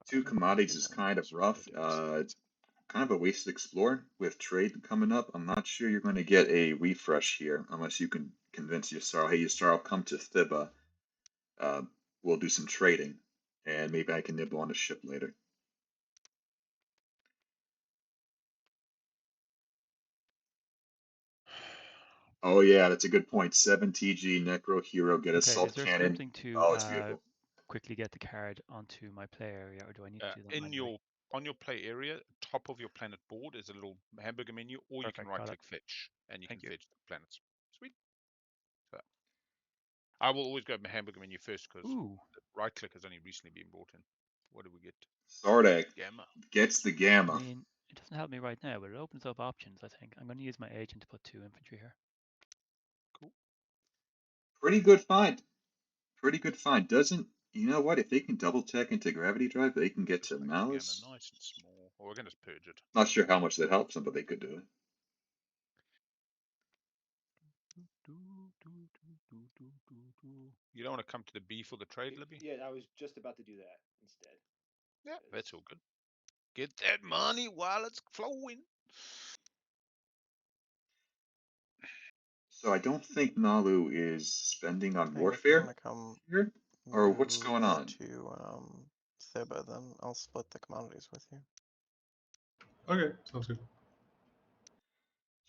2 commodities is kind of rough. It's kind of a wasted explore with trade coming up. I'm not sure you're going to get a refresh here unless you can convince Yusaro, hey Yusaro, come to Thiba. We'll do some trading, and maybe I can nibble on the ship later. Oh yeah, that's a good point. 7 TG Necro Hero, get
Okay,
assault
is there
cannon.
something to
Oh, it's beautiful.
quickly get the card onto my play area, or do I need to do that manually?
On your play area, top of your planet board is a little hamburger menu, or you can
Perfect,
right
got it.
click fetch, and you
Thank
can
you.
fetch the planets. Sweet. So I will always go hamburger menu first because
Ooh,
right click has only recently been brought in. What do we get?
Sardak
Gamma.
gets the
I
Gamma.
mean, it doesn't help me right now, but it opens up options, I think. I'm going to use my agent to put 2 infantry here.
Cool.
Pretty good find. Pretty good find. Doesn't, you know what? If they can double tech into gravity drive, they can get
Just
to
make the gamma
Malice.
nice and small. Or we're going to purge it.
Not sure how much that helps them, but they could do it.
You don't want to come to the B for the trade, Libby?
Yeah, I was just about to do that instead.
Yeah, that's all good. Get that money while it's flowing.
So I don't think Nalu is spending on
I think if you want
warfare
to come
here, or what's
move
going on?
to Thiba, then I'll split the commodities with you.
Okay, sounds good.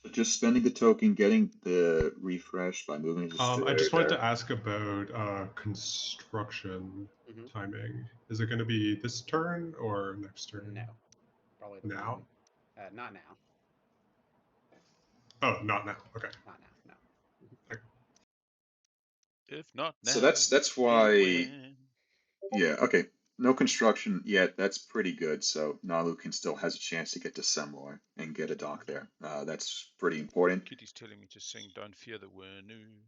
So just spending the token, getting the refresh by moving to
I just wanted
there.
to ask about construction
Mhm.
timing. Is it going to be this turn or next turn?
No, probably the
Now?
one. Not now.
Oh, not now. Okay.
Not now. No.
If not now,
So that's why, yeah, okay. No construction yet. That's pretty good. So Nalu can still has a chance to get to Semlor and get a dock there. That's pretty important.
Kitty's telling me to sing "Don't Fear the Wenu."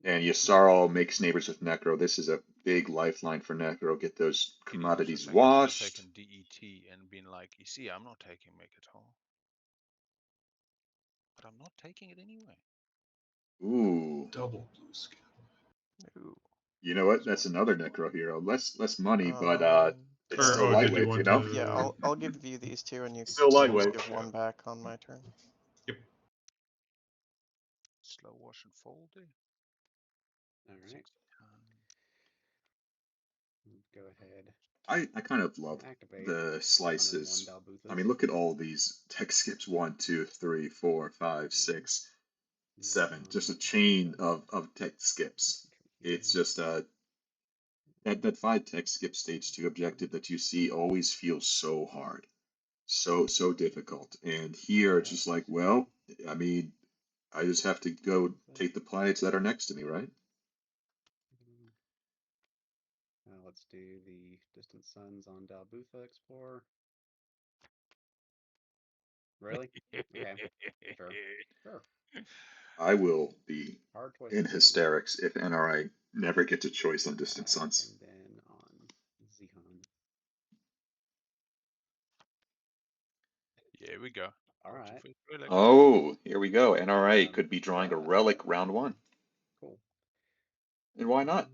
And Yasarl makes neighbors with Necro. This is a big lifeline for Necro. Get those
Kitty's also
commodities
saying I should have
washed.
taken DET and been like, you see, I'm not taking Mechatol. But I'm not taking it anyway.
Ooh.
Double blue skin.
Ooh.
You know what? That's another Necro hero. Less money, but it's
Or,
still
oh, did you
lightweight, you
want
know?
Yeah,
to...
I'll give you these 2, and you
Still
can just
lightweight.
give
Yeah.
1 back on my turn.
Yep.
Slow wash and fold there.
All right. Go ahead.
I kind of love
Activate
the
101
slices. I
Dalbuthas.
mean, look at all these tech skips 1, 2, 3, 4, 5, 6, 7. Just a chain of tech skips. It's just that 5 tech skip stage 2 objective that you see always feels so hard. So difficult. And here it's just like, well, I mean, I just have to go take the planets that are next to me, right?
Let's do the distant suns on Dalbutha Explorer. Really? Okay. Sure. Sure.
I will be
Hard choice
in
to make.
hysterics if NRI never gets a choice on Distant Suns.
And then on Zihan.
Here we go.
All
Got your
right.
first relic.
Oh, here we go. NRA could be drawing a
Yeah.
relic round 1.
Cool.
And why not?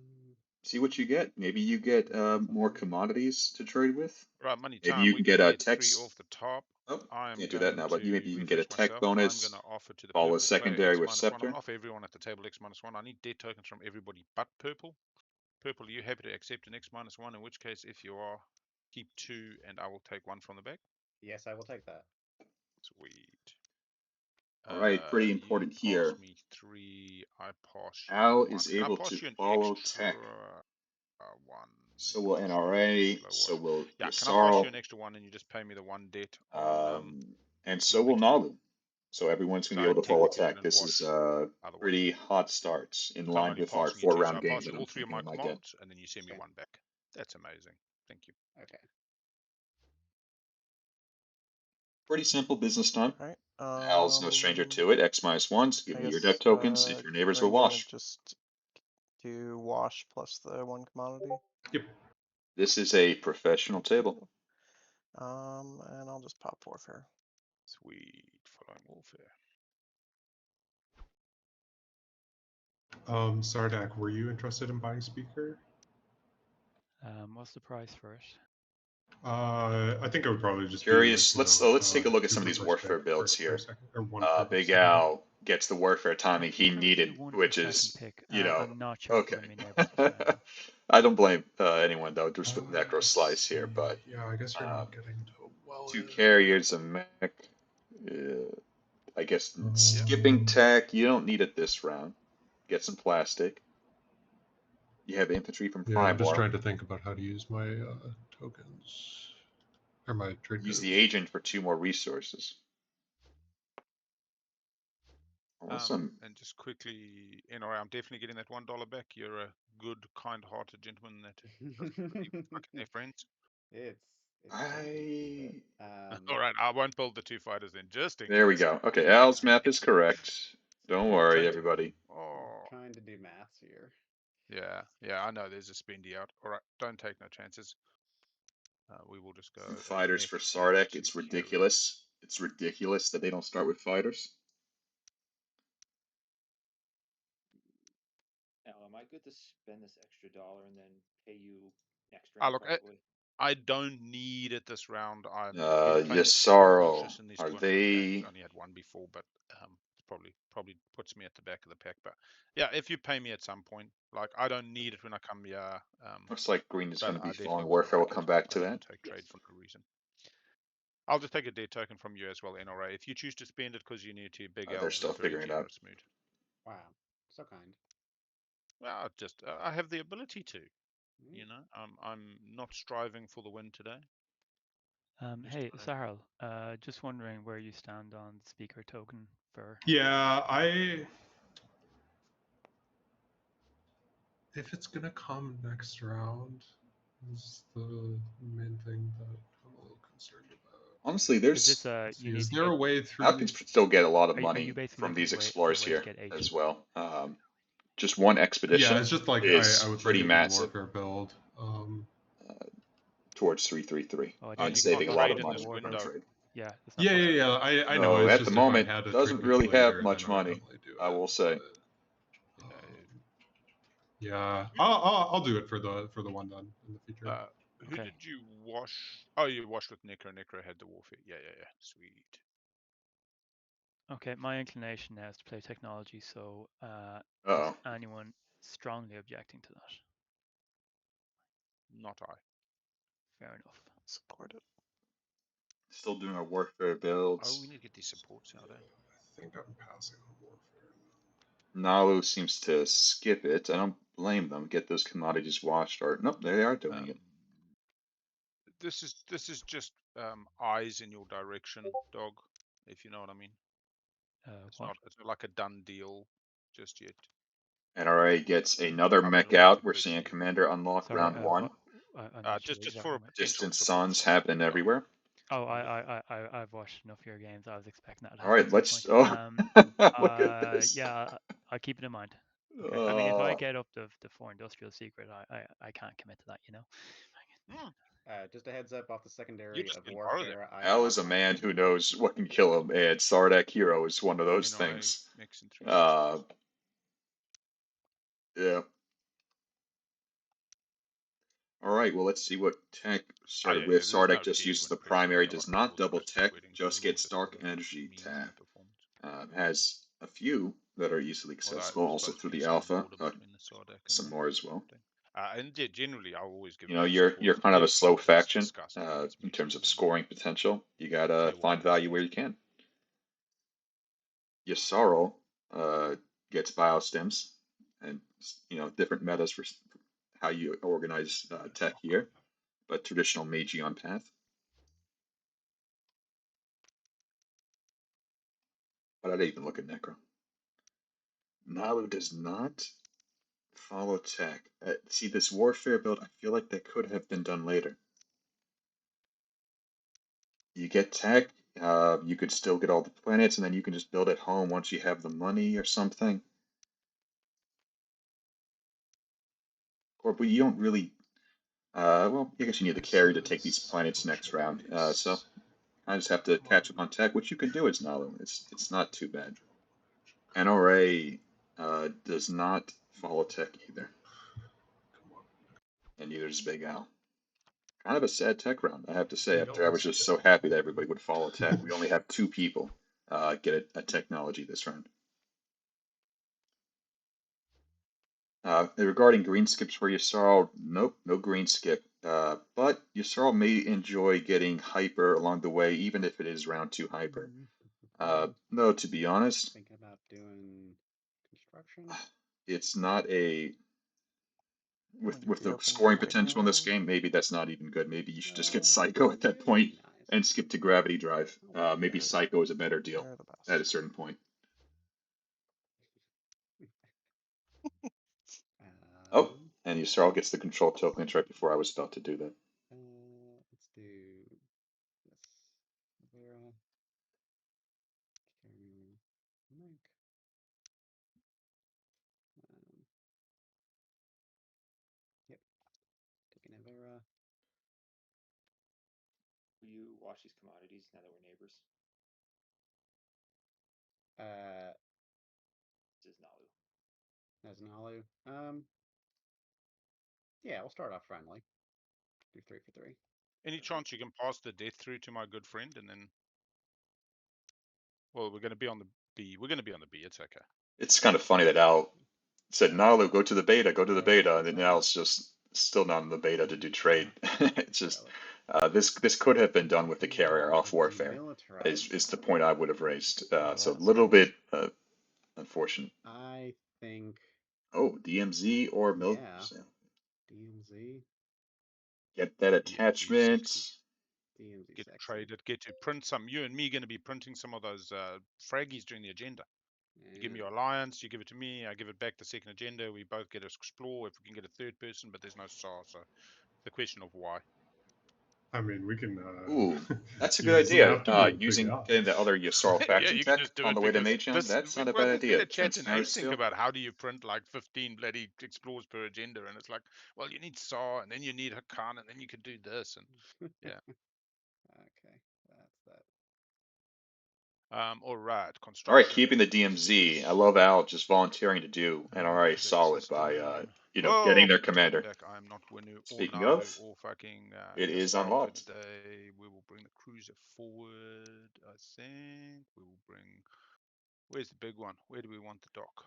See what you get. Maybe you get more commodities to trade with.
Right, money
Maybe
time.
you
We're
can
gonna
get a
get
tech.
3 off the top.
Oh,
I am
can't do that
going
now, but
to
maybe you can get a
refresh
tech
myself.
bonus.
I'm going to offer to the
Follow
purple player
secondary
X
with
-1.
Scepter.
I'm off everyone at the table X -1. I need dead tokens from everybody but purple. Purple, are you happy to accept an X -1? In which case, if you are, keep 2 and I will take 1 from the back.
Yes, I will take that.
Sweet.
All right, pretty
You
important
pass
here.
me 3, I pass you
Al
1.
is
Can I
able
pass
to
you an
follow
extra
tech.
1?
So
You
will
slow
NRA,
wash.
so will
Yeah, can I pass you
Yasarl,
an extra 1 and you just pay me the 1 debt on
and so will Nalu. So everyone's going to be
I
able to follow
technically
tech.
didn't
This is
wash
a
otherwise.
pretty hot start in
Because I'm
line
only
with our
passing you 2, so
4-round
I
game
pass
that
you
I'm
all 3 of
thinking
my
I might get.
commands, and then you send me
Okay.
1 back. That's amazing. Thank you.
Okay.
Pretty simple business time.
All right.
Al's no stranger to it. X -1s. Give
I
me your
guess,
deck tokens if your neighbors will
are you gonna
wash.
just do wash plus the 1 commodity?
Yep.
This is a professional table.
And I'll just pop Warfare.
Sweet. Following warfare.
Sardak, were you interested in buying Speaker?
What's the price for it?
I think it would probably just
Curious.
be like,
Let's take a look at
2
some of
for
these
first
warfare
pick,
builds
1 for
here.
second, or 1 for
Big
second pick.
Al gets the warfare timing he
I would do
needed,
1 for
which
second
is,
pick.
you know,
I'm not sure
okay.
when my neighbors are spending.
I don't blame anyone though, just with Necro
Let's
Slice here,
see.
but
Yeah, I guess you're not getting to well.
2 carriers, a mech. I guess skipping tech. You don't need it this round. Get some plastic. You have infantry from
Yeah, I'm just
Primor.
trying to think about how to use my tokens or my trade
Use
goods.
the agent for 2 more resources. Awesome.
And just quickly, NRA, I'm definitely getting that $1 back. You're a good, kind-hearted gentleman that fucking their friends.
It's
I.
All right, I won't build the 2 fighters then, just in
There we
case.
go. Okay, Al's map is correct. Don't
Oh,
worry,
change.
everybody.
Oh,
trying to do maths here.
yeah, I know there's a spendy out. All right, don't take no chances. We will just go.
Fighters for
mech
Sardek.
into
It's
carry.
ridiculous. It's ridiculous that they don't start with fighters.
Now, am I good to spend this extra dollar and then pay you next round?
Look,
Probably.
I don't need it this round. I'm playing
Yasarl.
cautious in these
Are
tournament games.
they?
I only had 1 before, but it's probably puts me at the back of the pack. But yeah, if you pay me at some point, like I don't need it when I come here.
Looks like green is
But
going to
I
be
definitely
falling
will
warfare. We'll
like it.
come back
I
to
don't
that.
take trade for no reason. I'll just take a dead token from you as well, NRA. If you choose to spend it because you need to, Big
They're
Al's
still
very
figuring it out.
generous mood.
Wow, so kind.
Well, just I have the ability to. You know, I'm not striving for the win today.
Hey, Sahil, just wondering where you stand on the speaker token for.
Yeah, if it's gonna come next round, is the main thing that I'm a little concerned about.
Honestly,
Is
there a way through?
Al can still get a lot of
Are
money
you basically
from these
looking
explorers
for a way
here
to get H?
as well. Just 1 expedition.
Yeah, it's just like
is
I would
pretty
like a good
massive
warfare build.
towards 333
Oh, I
Well,
and
didn't
you
saving a
can't
lot
trade
of
in
money
this
on
window.
trade.
Yeah, it's not
Yeah,
possible.
I know.
No,
It's
at
just
the
if I
moment
had a
doesn't
trade goods
really have
later,
much
then I would
money.
definitely do
I
it,
will say.
but, yeah, I'll do it for the 1 done in the future.
Who
Okay.
did you wash? Oh, you washed with Necro. Necro had the warfare. Yeah. Sweet.
Okay, my inclination now is to play technology, so is
Uh-oh.
anyone strongly objecting to that?
Not I.
Fair enough.
Support it.
Still doing our warfare builds.
Oh, we need to get these supports out there.
I think I'm passing on warfare.
Nalu seems to skip it. I don't blame them. Get those commodities washed. Or nope, they are doing it.
This is just eyes in your direction, dog. If you know what I mean. It's not like a done deal just yet.
NRA gets another
I'm
mech
gonna wait
out.
to
We're seeing a
quickly.
commander unlock
Sorry,
round 1.
I'm not sure
Just for a
exactly.
potential
Distant
support
suns
from
happening
Dog.
everywhere.
Oh, I've watched enough of your games. I was expecting that.
All right,
At some
let's.
point.
Oh, look at this.
Yeah, I'll keep it in mind. Okay. I mean, if I
Oh,
get up the 4 industrial secret, I can't commit to that, you know.
Just a heads up off the
You
secondary
just
of
can borrow them.
warfare. I
Al
bought
is a
my
man who knows what can kill him, and Sardak Hero is one of those
NI
things.
Mix and 360.
Yeah. All right, well, let's see what tech started with.
There's
Sardak
no
just uses
genuine
the
pressure on
primary,
Dark
does not
Lord's
double
Christmas
tech,
wedding,
just
more
gets
just for
dark
the
energy
memes and
tap.
the performance.
Has a few that are easily
Although
accessible,
there's
also
supposed to
through
be
the
some
alpha.
border between the Sardak and
Some
the
more as well.
thing. And generally, I'll always give
You know,
full
you're
support.
kind of a
Dip
slow
is
faction
disgusting. It's
in terms
meaty
of
and
scoring potential. You gotta
clear
find
water
value
is
where you
meaty.
can. Yasaro gets biostims and different metas for how you organize tech here, but traditional Magion path. But I didn't even look at Necro. Nalu does not follow tech. See, this warfare build, I feel like that could have been done later. You get tech, you could still get all the planets, and then you can just build at home once you have the money or something. But you don't really. Well, I guess you need the carry to take these planets next round. So I just have to catch up on tech, which you can do as Nalu. It's not too bad. NRA does not follow tech either, and neither does Big Al. Kind of a sad tech round, I have to say. After I was just so happy that everybody would follow tech, we only have 2 people get a technology this round. Regarding green skips for Yusarl, nope, no green skip. But Yusarl may enjoy getting hyper along the way, even if it is round 2 hyper. No, to be honest,
thinking about doing construction.
it's not a with
Wouldn't
the
be open to
scoring
waiting
potential in this
round.
game. Maybe that's not even good. Maybe you should just get Psycho at that point
Nice.
and skip to Gravity Drive. Maybe
They're,
Psycho is a better deal
they're the
at a
best.
certain point. Oh, and Yusarl gets the control tokens right before I was about to do that.
Let's do this. Vera. Carry Mike. Yep. Taking a Vera.
Will you watch these commodities now that we're neighbors? This is Nalu.
As Nalu. Yeah, we'll start off friendly. Do 3 for 3.
Any chance you can pass the death through to my good friend, and then? Well, we're going to be on the B. We're going to be on the B. It's okay.
It's kind of funny that Al said, Nalu, go to the beta, go to the beta,
Yeah,
and then
right.
Al's just still not in the beta to do trade. It's just this could have been done with the carrier off warfare. Is the point I would have raised. So a little bit unfortunate.
I think.
Oh, DMZ or milk.
Yeah. DMZ.
Get that attachment.
DMZ
Get
sexy.
traded. Get to print some. You and me going to be printing some of those fraggies during the agenda. You give me your alliance, you give it to me, I give it back the second agenda, we both get to explore if we can get a third person, but there's no SAR, so the question of why.
I mean, we can.
Ooh, that's a good
use
idea.
afternoon
Using
Big Al.
getting the other Yusarl
Yeah,
faction
you can
tech
just do
on
it
the way to
because
Magion. That's not a
well,
bad
we
idea.
had a chat in
Transparent
async
steel.
about how do you print like 15 bloody explores per agenda, and it's like, well, you need SAR, and then you need Hakan, and then you can do this, and yeah.
Okay, that's that.
All right,
All right,
construction.
keeping the DMZ. I love Al just volunteering to do NRA solid by getting their commander.
I'm not Winu or
Speaking
Nalu
of,
or fucking
it is
Yusarl
unlocked.
today. We will bring the cruiser forward, I think. We will bring. Where's the big one? Where do we want the dock?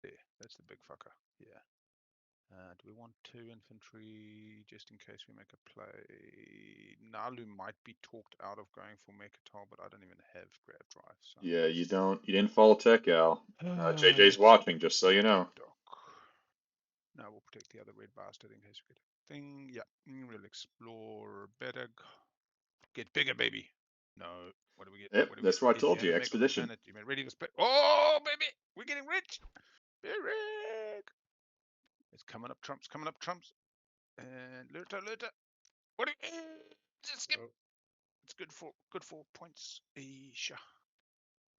There, that's the big fucker. Yeah. Do we want 2 infantry just in case we make a play? Nalu might be talked out of going for Mekatal, but I don't even have Grav Drive. So.
Yeah, you didn't follow tech, Al. JJ's watching, just so you know.
Dock. Now we'll protect the other red bastard in case we get a thing. Yeah, we'll explore better. Get bigger, baby. No. What do we get?
Yep,
What do we
that's
get?
what I
If
told
had
you.
to make on the
Expedition.
planet, you mean ready to split? Oh, baby, we're getting rich. Big. It's coming up, Trump's coming up, Trump's. And Lurta. What do you? Just skip. It's good for points. Isha.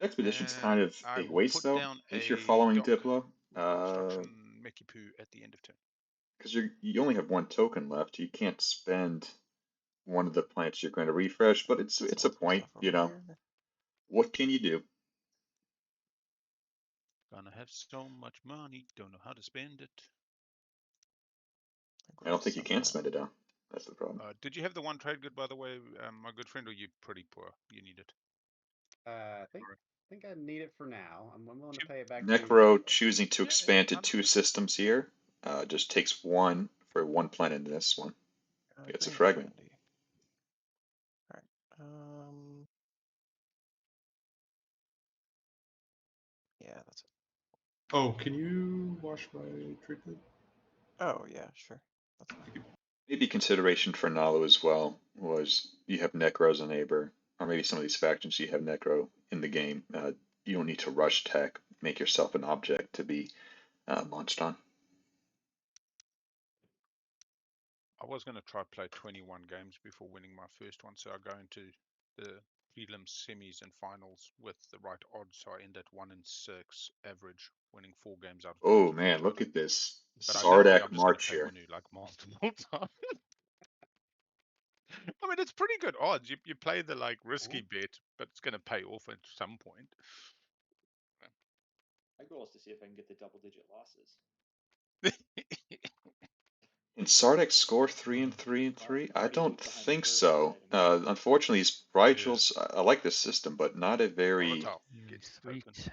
Expedition's kind of
I
a
will
waste
put
though
down
if you're
a
following
dock
Diplo,
with construction Mekipu at the end of turn.
because you only have one token left. You can't spend one of the plants you're going to refresh, but it's a point,
Stuff
you
over
know.
here.
What can you do?
Gonna have so much money, don't know how to spend it.
I don't think you can spend it down. That's the problem.
Did you have the one trade good, by the way, my good friend, or you pretty poor? You need it.
I think I need it for now. I'm willing to pay it back to you.
Necro choosing to
Yeah,
expand to
100%.
2 systems here just takes 1 for 1 planet in this one. It's a
Green
fragment.
candy. Alright. Yeah, that's it.
Oh, can you wash my treatment?
Oh yeah, sure. That's fine.
Maybe consideration for Nalo as well was you have Necro as a neighbor, or maybe some of these factions you have Necro in the game. You don't need to rush tech, make yourself an object to be launched on.
I was going to try play 21 games before winning my first one, so I go into the prelims, semis, and finals with the right odds, so I end at 1-6 average, winning 4 games out of
Oh
24
man, look
total.
at this
But I don't think
Sardak
I'm just going to
March
play
here.
Winu like multiple times. I mean, it's pretty good odds. You play the like risky bet, but it's going to pay off at some point.
My goal is to see if I can get the double-digit losses.
Can Sardak score 3 and 3 and 3? I don't think so. Unfortunately, these Rigels, I like this system, but not a very,
Volatile gets the
Sweet.
token.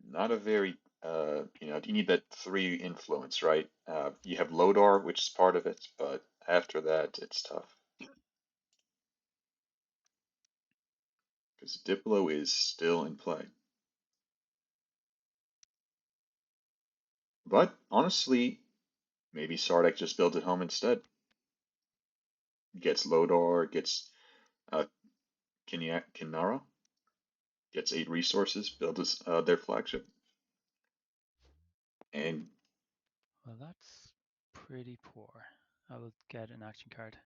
not a very, you need that 3 influence, right? You have Lodar, which is part of it, but after that, it's tough. Because Diplo is still in play. But honestly, maybe Sardak just builds it home instead. Gets Lodar, gets Kinara, gets 8 resources, builds their flagship. And
Well, that's pretty poor. I will get an action card.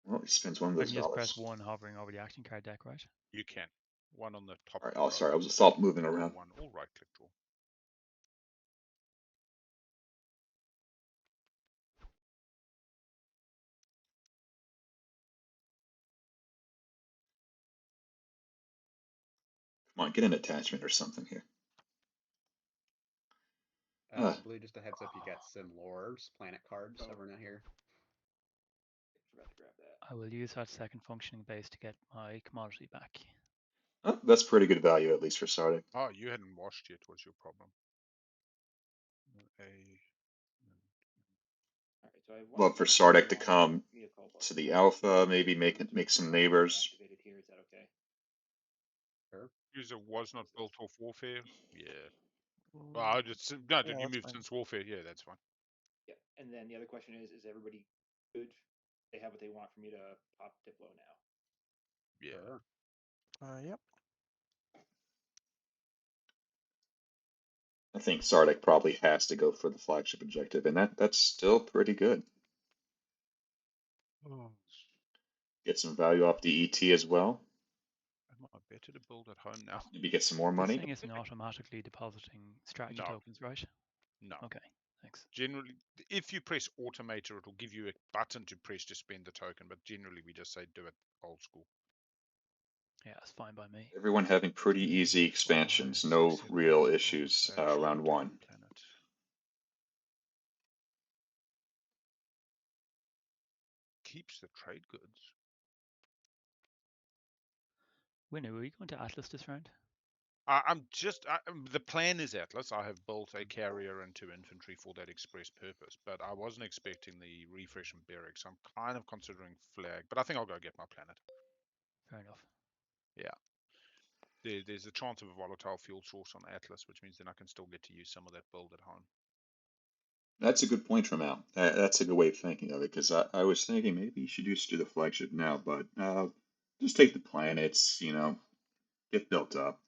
well, he spends one of
I
those
can just press
dollars.
1 hovering over the action card deck, right?
You can. 1 on the top.
All right, oh, sorry, I was just moving around.
1 or right click draw.
Come on, get an attachment or something here.
Blue, just a heads up, you got Sim Lords, planet cards over now here.
Forgot to grab that.
I will use that second functioning base to get my commodity back.
Oh, that's pretty good value, at least for Sardak.
Oh, you hadn't washed yet. What's your problem?
Alright, so I have
Love for Sardak to come to the alpha, maybe make some neighbors.
Activated here, is that okay?
Sure.
User was not built off warfare. Yeah.
Mm,
Well, I just no. Did
yeah,
you
that's
move
fine.
since warfare? Yeah, that's fine.
Yeah, and then the other question is everybody good? They have what they want for me to pop Diplo now.
Yeah.
Sure.
Yep.
I think Sardak probably has to go for the flagship objective, and that's still pretty good.
Oh.
Get some value off the ET as well.
Am I better to build at home now?
Maybe get some more
This
money.
thing isn't automatically depositing strategy
No.
tokens, right?
No.
Okay, thanks.
Generally, if you press Automator, it will give you a button to press to spend the token, but generally we just say do it old school.
Yeah, it's fine by me.
Everyone having pretty easy expansions, no real issues round 1.
Planet. Keeps the trade goods.
Winner, are you going to Atlas this round?
The plan is Atlas. I have built a carrier and 2 infantry for that express purpose, but I wasn't expecting the refresh and barracks. I'm kind of considering flag, but I think I'll go get my planet.
Fair enough.
Yeah. There's a chance of a volatile fuel source on Atlas, which means then I can still get to use some of that build at home.
That's a good point from Al. That's a good way of thinking of it, because I was thinking maybe you should just do the flagship now, but just take the planets, get built up.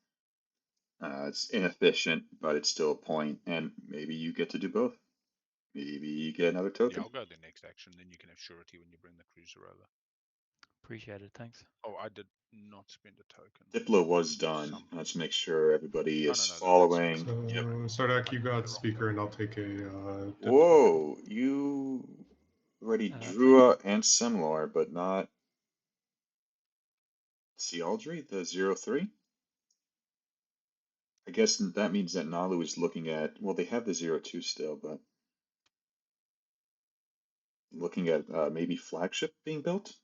It's inefficient, but it's still a point, and maybe you get to do both. Maybe you get another
Yeah,
token.
I'll go the next action, then you can have surety when you bring the cruiser over.
Appreciate it. Thanks.
Oh, I did not spend a token.
Diplo was done.
Some-
Let's make sure everybody
Oh,
is
no,
following.
So,
Yep.
Sardak, you
I
got
did the
speaker,
wrong
and I'll take a.
Whoa, you already drew and Simlar, but not Cialdry, the 03? I guess that means that Nalu is looking at, well, they have the 02 still, but looking at maybe flagship being built.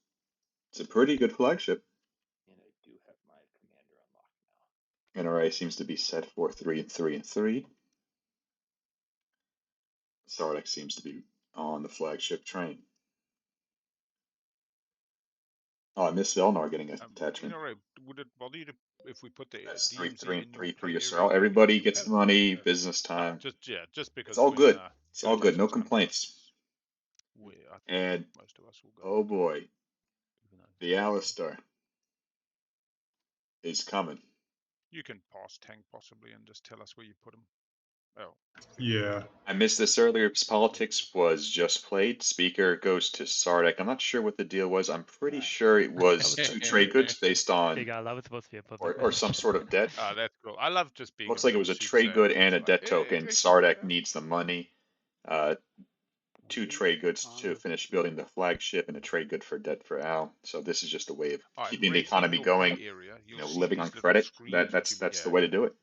It's a pretty good flagship.
And I do have my commander unlocked now.
NRA seems to be set for 3 and 3 and 3. Sardak seems to be on the flagship train. Oh, I missed Velnar getting an attachment.
NRA, would it bother you if we put the
That's 3,
DMZ
3 and
in
3
your
for
play
your
area
Sarl.
on
Everybody
your
gets
pad?
money, business
No,
time.
just
It's
because
all
when
good. It's all good. No
delegations come to
complaints.
us, I
And
think most of us will go.
oh boy,
even though
the Alistar is coming.
you can pass tank possibly and just tell us where you put him. Oh,
Yeah.
I missed this earlier. Politics was just played. Speaker goes to Sardak. I'm not sure what the deal was. I'm pretty
Alright.
sure it was
was
two
the-
trade goods based on,
Big Al, that was supposed to be a public
or some
message.
sort of debt.
Ah, that's cool. I love just being
Looks
a
like
bit
it
of
was a
soothsayer
trade good
and
and a
just like,
debt token.
it's actually
Sardak
better.
needs the money. Two trade goods to finish building the flagship and a trade good for debt for Al. So this is just a way of
All right,
keeping the
Red, in
economy
your play
going.
area,
You
you'll
know,
see
living on
these little
credit.
screens
That's
yeah,
the way to do it.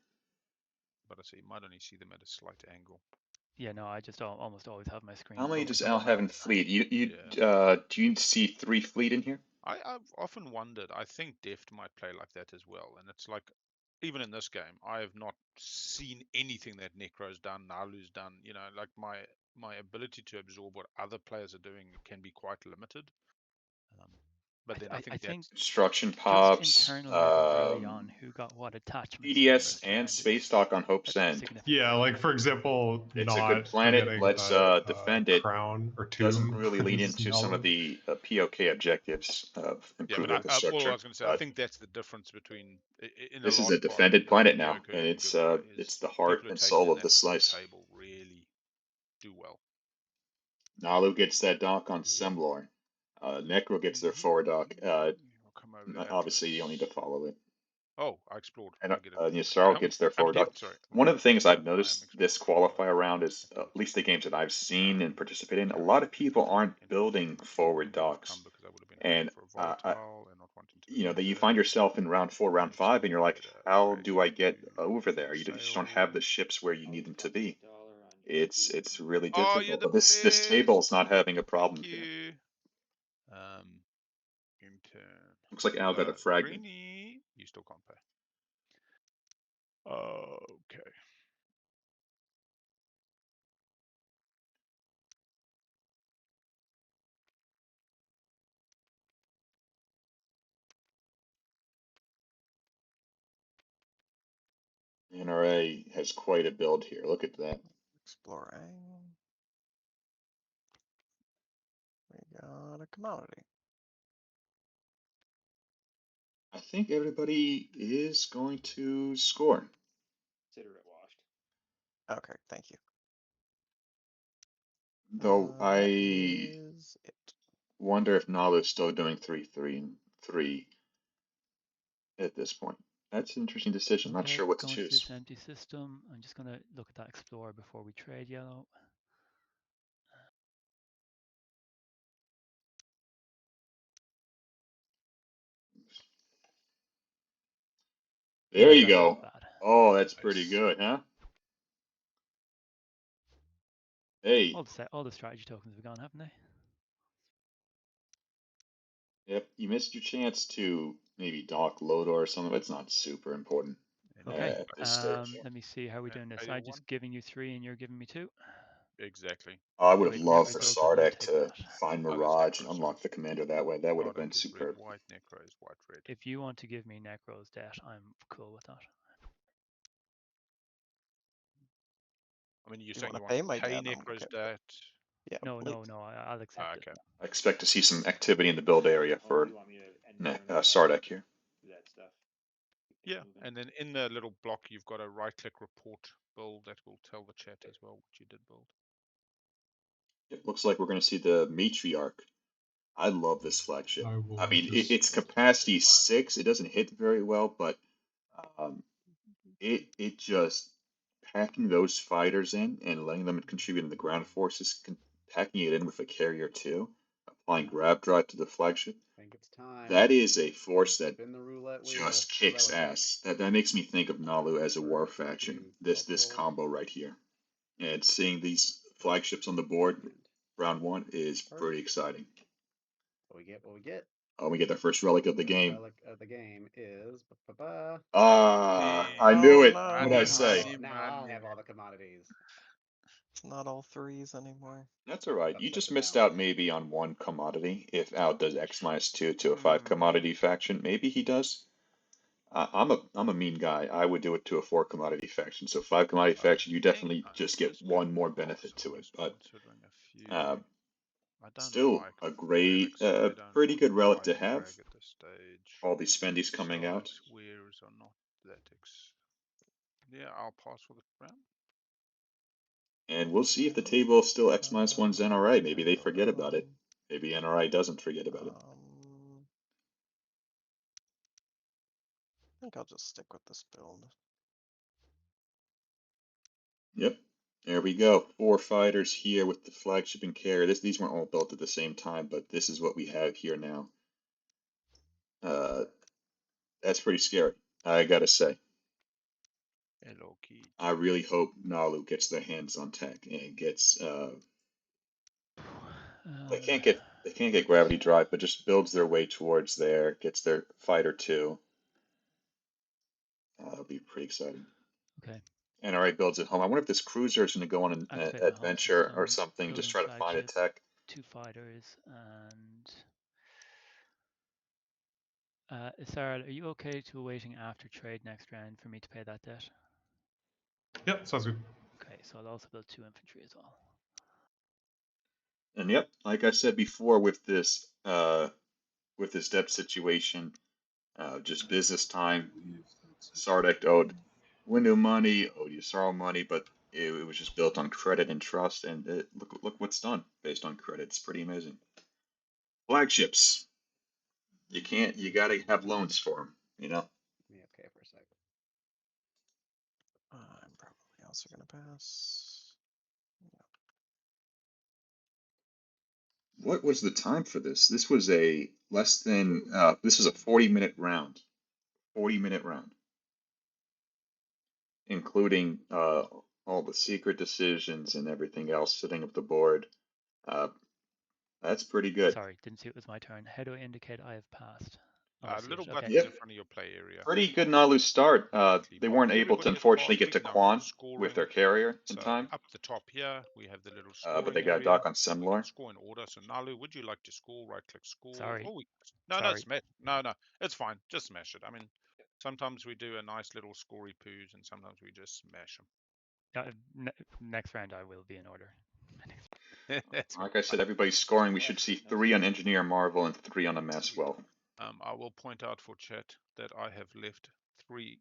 But I say you might only see them at a slight angle.
Yeah, no, I just almost always have my screen.
How many
forward
does
to
Al
the
have in
map.
fleet?
Yeah.
Do you see 3 fleet in here?
I've often wondered. I think Deft might play like that as well, and it's like, even in this game, I have not seen anything that Necro's done, Nalu's done. You know, like my ability to absorb what other players are doing can be quite limited. But then I think that's
Construction
just
pops,
internal movement early on. Who got what attachments? in the
PDS
first
and
round
space
is-
dock on Hope's
that's
End.
significant.
Yeah, like for example,
It's a good
not
planet.
forgetting
Let's
that
defend it.
crown or
Doesn't
tomb
really lean
is
into some of
Nalu.
the POK objectives of
yeah. But
improving
all I
infrastructure.
was going to say, I think that's the difference between in a
This is
large
a
part
defended planet now,
mediocre
and
and
it's
good play is
the heart
people who
and
take it
soul
in
of the
that core
slice.
table really do well.
Nalu gets that dock on Semlor. Necro gets their forward dock.
I'll come over to that.
Obviously, you don't need to follow it.
Oh, I explored.
And
I get it.
Yisrael gets their forward dock.
Sorry.
One of the things I've
I am
noticed
explored.
this qualifier round is, at least the games that I've seen and participated in, a lot of people aren't building forward docks.
Because I would have been
And
for a volatile and not wanting to
you know, that you
leave
find
it.
yourself in round 4, round 5, and you're like, how do I get over there? You just don't have the
Sail.
ships where you
I'll
need them to
drop
be.
$1 on your
It's really
Oh, you're
difficult.
the
But this table is
best.
not having a problem
Thank
here.
you. Intern.
Looks like Al got a fragment.
Greenie. You still can't pay. Okay.
NRA has quite a build here. Look at that.
Exploring. We got a commodity.
I think everybody is going to score.
Consider it washed.
Okay, thank you.
Though
That
I
is it.
wonder if Nalu's still doing 3, 3, and 3 at this point. That's an interesting decision. Not sure what to
Going to
choose.
this empty system. I'm just going to look at that explorer before we trade yellow.
There
Yeah,
you
that's
go.
not bad.
Oh, that's pretty
Nice.
good, huh? Hey.
All the strategy tokens have gone, haven't they?
Yep, you missed your chance to maybe dock Lodor or something, but it's not super important
Okay.
at this stage.
Let me see how we're doing this. I'm just giving you 3 and you're giving me 2.
Exactly.
I would have
Red
loved for
necro gold, we'll
Sardak
take
to
that.
find
Oh, that's
Mirage and
necro,
unlock
sorry.
the commander that way. That would have been
Sardak is
superb.
red, white, necro is white, red.
If you want to give me necro's debt, I'm cool with that.
I mean, you're
You
saying
wanna
you
pay
want
my
to pay
debt, I'm
necros
okay with it.
that?
Yeah,
No,
please.
I'll accept
Okay.
it.
I expect to see some activity in the build area
Oh,
for
you want me to end turn
Sardak here.
do that stuff?
Yeah, and then in the little block, you've got a right-click report build that will tell the chat as well what you did build.
It looks like we're going to see the Matriarch. I love this flagship. I mean, its capacity 6. It doesn't hit very well, but it just packing those fighters in and letting them contribute in the ground forces, packing it in with a carrier too, applying grab drive to the flagship.
I think it's time.
That is a force that
Spin the roulette wheel.
just kicks ass. That makes me think of Nalu as a war faction. This combo right here, and seeing these flagships on the board round 1 is pretty exciting.
What we get.
Oh, we get the first relic of the game.
Relic of the game is.
I knew it.
no.
What did I say?
Now I'll have all the commodities.
It's not all 3s anymore.
That's all right. You
Upset
just
the
missed
balance.
out maybe on 1 commodity. If Out does X-2 to a 5 commodity faction, maybe he does. I'm a mean guy. I would do it to a 4 commodity faction. So 5 commodity faction, you definitely just get 1 more benefit to it. But still a great, pretty good relic to have. All these spendies coming out.
Wares are not that Yeah, I'll pass for the round.
And we'll see if the table is still X-1's NRI. Maybe they forget about it. Maybe NRI doesn't forget about it.
I think I'll just stick with this build.
Yep. There we go. 4 fighters here with the flagship and carrier. These weren't all built at the same time, but this is what we have here now. That's pretty scary, I gotta say.
Hello, Keith.
I really hope Nalu gets their hands on tech and gets they can't get gravity drive, but just builds their way towards there, gets their fighter 2. That'll be pretty exciting.
Okay.
NRA builds at home. I wonder if this cruiser is going to go on an
Activate the home
adventure
system,
or something, just try to
building
find a
flagship,
tech.
2 fighters, and Sarah, are you okay to waiting after trade next round for me to pay that debt?
Yep, sounds good.
Okay, so I'll also build 2 infantry as well.
And yep, like I said before, with this debt situation, just business time. Sardek owed Window money, owed Yusarl money, but it was just built on credit and trust, and look what's done based on credit. It's pretty amazing. Flagships. You gotta have loans for them, you know?
Yeah, okay, for a sec.
I'm probably also going to pass.
What was the time for this? This was a this was a 40-minute round. 40-minute round. Including all the secret decisions and everything else sitting up the board. That's pretty good.
Sorry, didn't see it was my turn. How do I indicate I have passed?
Little
Okay.
buttons in front of your play area.
Pretty good Nalu start. They weren't able to unfortunately get to Quan with their carrier in time.
Up the top here, we have the little scoring
but they got a dock on Semlor.
Score in order. So Nalu, would you like to score? Right click score.
Sorry.
Oh, no, it's fine. Just smash it. I mean, sometimes we do a nice little scorey poos, and sometimes we just smash them.
Next round I will be in order.
Like I said, everybody's scoring. We should see 3 on Engineer Marvel and 3 on the Masswell.
I will point out for chat that I have left 3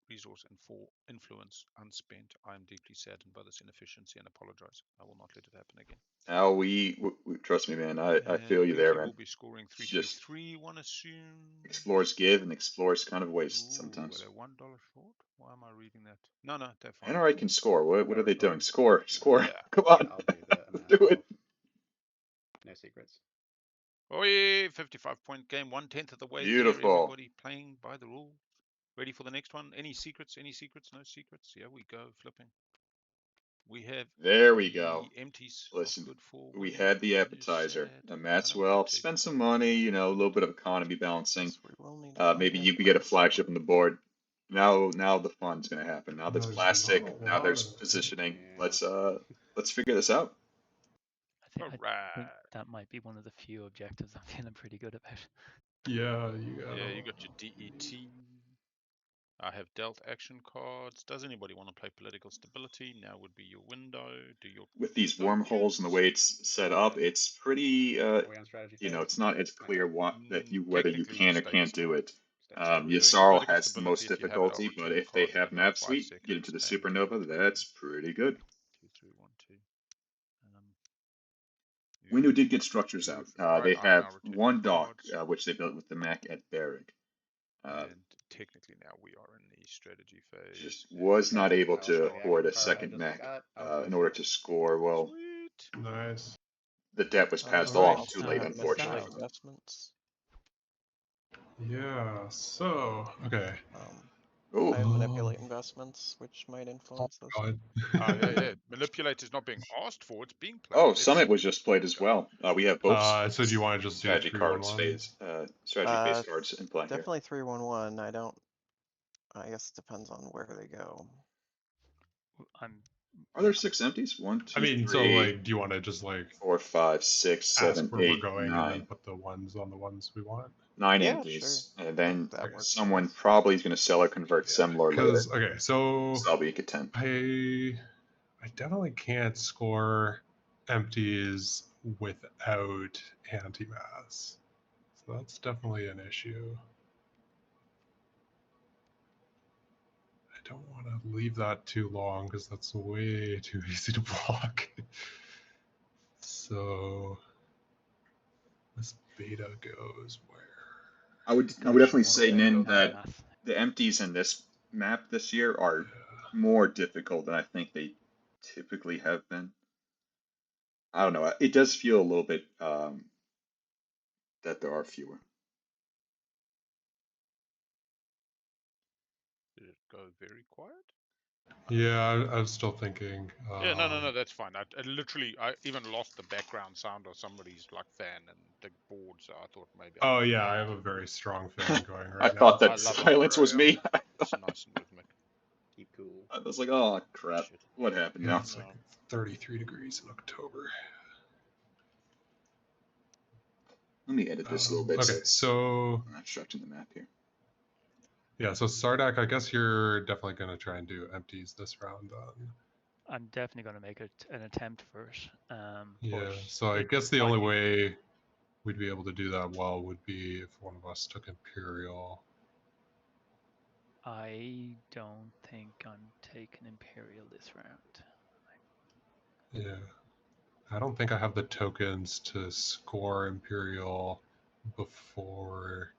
resource and 4 influence unspent. I am deeply saddened by this inefficiency and apologize. I will not let it happen again.
Al, we trust me, man. I feel you there, man.
We'll be scoring 3-3. One assume.
Explorers give and explorers kind of waste sometimes.
Are they $1 short? Why am I reading that? No, they're fine.
NRA can score. What are they doing? Score. Yeah. Come on.
I'll do that.
Do it.
No secrets.
Oh yeah, 55-point game, 1/10 of the way.
Beautiful.
There, everybody playing by the rules. Ready for the next one? Any secrets? No secrets. Here we go, flipping. We have
There we go.
Empties.
Listen,
Good for
we had the appetizer. And Maxwell, spend some money, a little bit of economy balancing. Maybe you could get a flagship on the board. Now the fun's gonna happen. Now there's plastic. Now there's positioning. Let's figure this out.
I think that might be one of the few objectives I'm feeling pretty good about.
Yeah, you
got your DET. I have dealt action cards. Does anybody want to play political stability? Now would be your window.
With these wormholes and the way it's set up, it's pretty it's not as clear whether you can or can't do it. Yusarl has the most difficulty, but if they have Nav Suite, get into the Supernova, that's pretty good.
2, 3, 1, 2.
Windu did get structures
You
out.
with right
They
eye
have
now returning
one dock,
cards.
which they built with the Mac at Berrig.
And technically now we are in the strategy phase.
Just was not able
I
to
also
afford a
action card I
second
just
Mac
got, I was
in order
gonna
to score. Well,
Sweet.
Nice.
the debt was passed
Alright,
along too late, unfortunately.
Masao.
Investments.
Yeah. So okay.
Oh,
I have manipulate investments, which might influence this.
God.
Yeah. Manipulate is not being asked for; it's being played.
oh,
Let's
Summit
see.
was just played as well. We have both
So do you want to just do
strategy
3-1-1?
cards phase, strategy phase cards in play here.
Definitely 3-1-1. I guess it depends on where they go.
Are there 6 empties? 1, 2,
I mean,
3,
so like, do you want to just like
4, 5, 6,
ask
7,
where we're
8,
going and
9.
then put the ones on the ones we want?
9
Yeah,
empties,
sure.
and then
That works for
someone
us.
probably is going to sell or convert
Yeah,
similar later.
because okay, so
So that'll be a 10.
I definitely can't score empties without anti-mass. So that's definitely an issue. I don't want to leave that too long because that's way too easy to block. So this beta goes where?
I would definitely say, Nin, that
math.
the empties in this map this year are more difficult than I think they typically have been. I don't know. It does feel a little bit that there are fewer.
Did it go very quiet?
Yeah, I was still thinking.
Yeah, no, that's fine. I literally, I even lost the background sound of somebody's like fan and the board, so I thought maybe.
Oh yeah, I have a very strong fan going right now.
I thought that
I love it
silence
where
was
I am.
me.
It's nice and rhythmic.
keep cool.
I was like, oh crap,
Shit.
what happened
Yeah,
now?
it's like 33 degrees in October.
Let me edit this a little bit.
Okay, so
I'm not stretching the map here.
yeah, so Sardak, I guess you're definitely going to try and do empties this round then.
I'm definitely going to make an attempt for it.
Yeah,
but
so I
it
guess the
might
only
be-
way we'd be able to do that well would be if one of us took Imperial.
I don't think I'm taking Imperial this round.
Yeah. I don't think I have the tokens to score Imperial before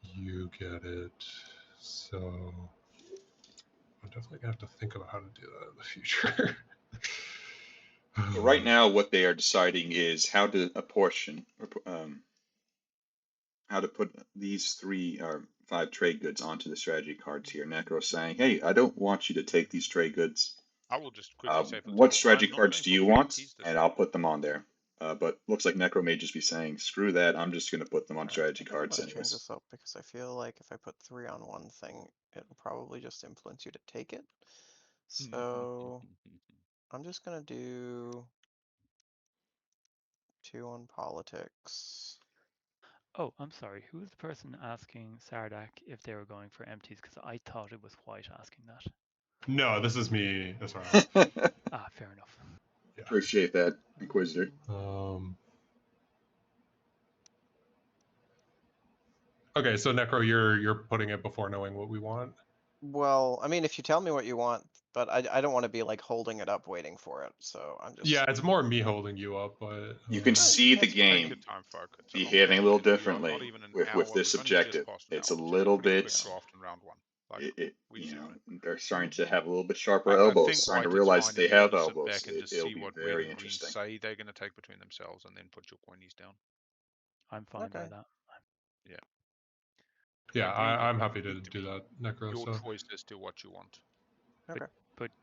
you get it. So I'm definitely gonna have to think about how to do that in the future.
So right now, what they are deciding is how to apportion, how to put these 3 or 5 trade goods onto the strategy cards here. Necro saying, hey, I don't want you to take these trade goods.
I will just quickly say for the
What
table,
strategy
I'm not
cards
going
do
for
you
free
want?
empties this
And
round.
I'll put them on there. But looks like Necro may just be saying, screw that, I'm just going to put them on strategy
I
cards
want to change
anyways.
this up because I feel like if I put 3 on one thing, it'll probably just influence you to take it. So I'm just gonna do 2 on politics.
Oh, I'm sorry. Who was the person asking Sardak if they were going for empties? Because I thought it was White asking that.
No, this is me. That's right.
Fair enough.
Yeah.
Appreciate that, Inquisitor.
Okay, so Necro, you're putting it before knowing what we want.
Well, I mean, if you tell me what you want, but I don't want to be like holding it up waiting for it. So I'm just.
Yeah, it's more me holding you up, but
You can see the
Take
game
your time, focus.
behaving a little
We are
differently
not even an
with
hour.
this
We've only just
objective.
passed an
It's a
hour.
little
Pretty
bit.
quick draft in round 1. Like, we
You know,
zoom in.
they're starting to have a little bit sharper
I
elbows,
think
starting to
White,
realize
it's
they
fine if you
have
want to sit
elbows.
back and just
It'll
see
be
what red
very
and green
interesting.
say they're going to take between themselves, and then put your coinies down.
I'm fine by that.
Yeah.
yeah,
Green,
I'm
you
happy to
need
do
be
that, Necro.
your
So
choice as to what you want.
Okay.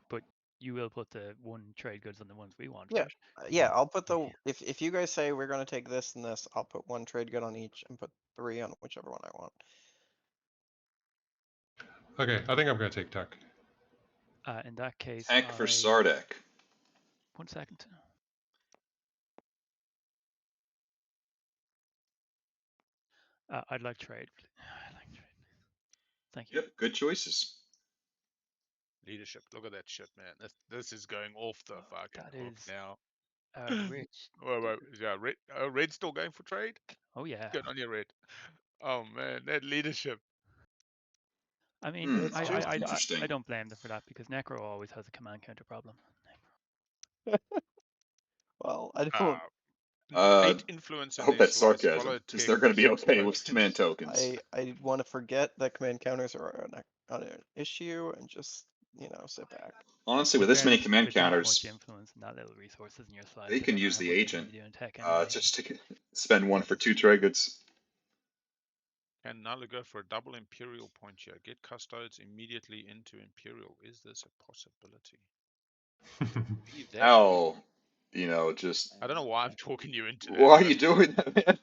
But you will put the 1 trade goods on the ones we want,
Yeah.
right?
Yeah, I'll put the if you guys say we're gonna take this and this, I'll put 1 trade good on each and put 3 on whichever one I want.
okay, I think I'm gonna take tech.
In that case,
Tech for Sardak.
1 second. I'd like trade. Thank you.
Yep, good choices.
Leadership. Look at that shit, man. This is going off the fucking
That
hook
is
now.
rich.
Wait, yeah, Red. Red's still going for trade.
Oh yeah.
Good on you, Red. Oh man, that leadership.
I mean,
Interesting.
I don't blame them for that because Necro always has a command counter problem.
Well, I don't.
Uh, 8 influence
I
and
hope
their
that's
slice,
sarcasm,
follow
because
tech,
they're going to be
6
okay with
tokens.
command tokens.
I want to forget that command counters are an issue and just sit back.
Honestly,
In
with this many
fairness,
command
there's not much
counters,
influence in that little resources in your slides.
they
They
can
don't
use
have
the
much they're going
agent
to be doing tech anyway.
just to spend 1 for 2 trade goods.
And now go for a double Imperial point here. Get custodes immediately into Imperial. Is this a possibility? Be that
Al,
greedy.
just
I don't know why I'm talking you into that.
why are
But
you doing that, man?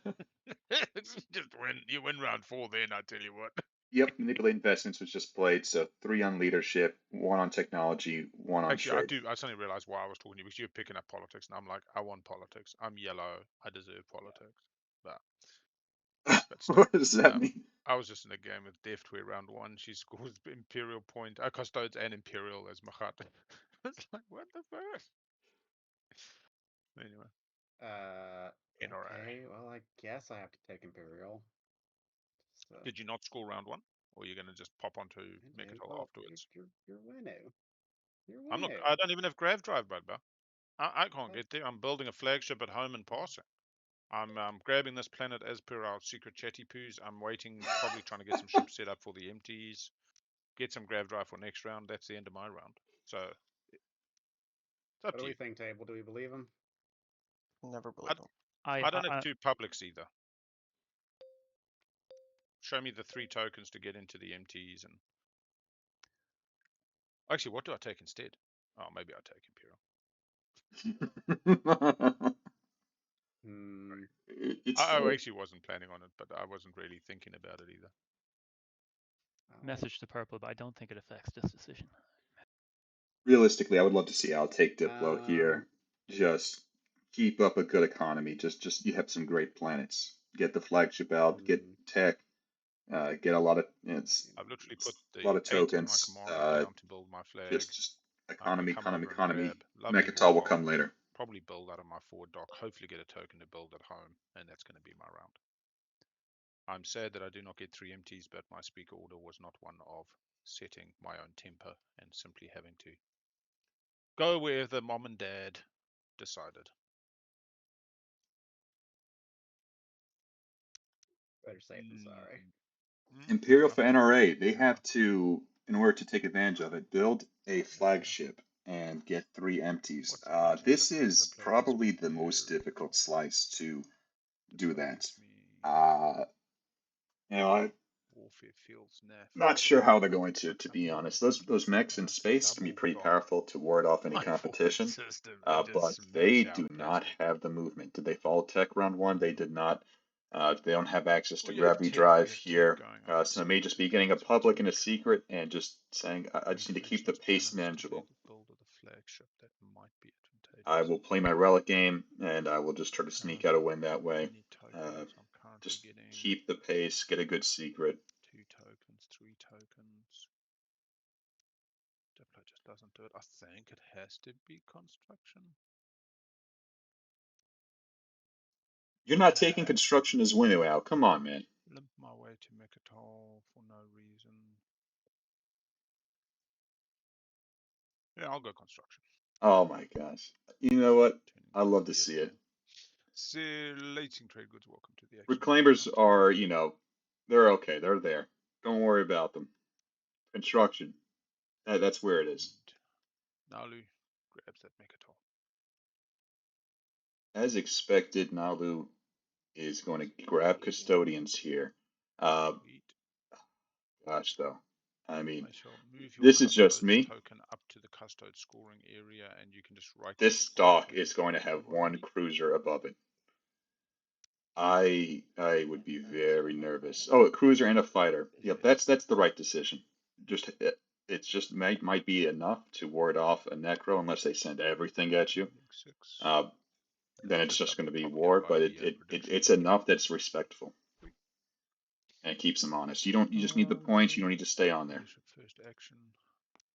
just win. You win round 4 then, I tell you what.
Yep, manipulate investments was just played, so 3 on leadership, 1 on technology, 1 on
Actually,
trade.
I suddenly realized why I was talking to you, because you're picking up politics, and I'm like, I want politics. I'm yellow. I deserve politics. But still,
What does that mean?
I was just in a game with Deft where round 1 she scores Imperial point, custodes and Imperial as Machat. It's like, what the fuck? Anyway, NRA.
Okay, well, I guess I have to take Imperial. So,
Did you not score round 1, or are you going to just pop onto Mechatol
well,
afterwards?
You're winning. You're
I'm not.
winning.
I don't even have Grav Drive, bud. I can't get there. I'm building a flagship at home and passing. I'm grabbing this planet as per our secret chatty poos. I'm waiting, probably trying to get some ships set up for the empties. Get some Grav Drive for next round. That's the end of my round. So it's up
What
to
do
you.
we think, Table? Do we believe him?
Never believe them.
I don't have 2 publics either. Show me the 3 tokens to get into the MTs, and actually, what do I take instead? Oh, maybe I take Imperial. I actually wasn't planning on it, but I wasn't really thinking about it either.
Message to purple, but I don't think it affects this decision.
Realistically, I would love to see Al take Diplo here. Just keep up a good economy. Just you have some great planets. Get the flagship out. Get tech. Get a lot of
I've literally put the
a lot of
8 in my
tokens.
commander account to build my flag.
Just economy.
Economy.
Mechatol will come later.
Probably build out of my forward dock. Hopefully get a token to build at home, and that's going to be my round. I'm sad that I do not get 3 empties, but my speaker order was not one of setting my own temper and simply having to go where the mom and dad decided.
Better safe than sorry.
Imperial for NRA, they have to, in order to take advantage of it, build a flagship and get 3 empties. This is probably the most difficult slice to do that.
Warfare Fields Nav.
Not sure how they're going to be honest. Those mechs in space can be pretty powerful to ward off any competition, but they do not have the movement. Did they follow tech round 1? They did not. They don't have access to gravity drive here, so it may just be getting a public and a secret and just saying, I just need to keep the pace manageable. I will play my relic game, and I will just try to sneak out a win that way. Just keep the pace, get a good secret.
2 tokens, 3 tokens. Diplo just doesn't do it. I think it has to be construction.
You're not taking construction as Winnow out. Come on, man.
Limp my way to Mechatol for no reason. Yeah, I'll go construction.
Oh my gosh. You know what? I love to see it.
Slating trade goods, welcome to the action.
Reclaimers are, they're okay. They're there. Don't worry about them. Construction. That's where it is.
Nalu grabs that Mechatol.
As expected, Nalu is going to grab custodians here. Gosh, though. I mean, this is just me.
Token up to the custode scoring area, and you can just write
this dock is going to have 1 cruiser above it. I would be very nervous. Oh, a cruiser and a fighter. Yep, that's the right decision. It's just might be enough to ward off a necro unless they send everything at you. Then it's just going to be war, but it's enough that's respectful and it keeps them honest. You just need the points. You don't need to stay on there.
First action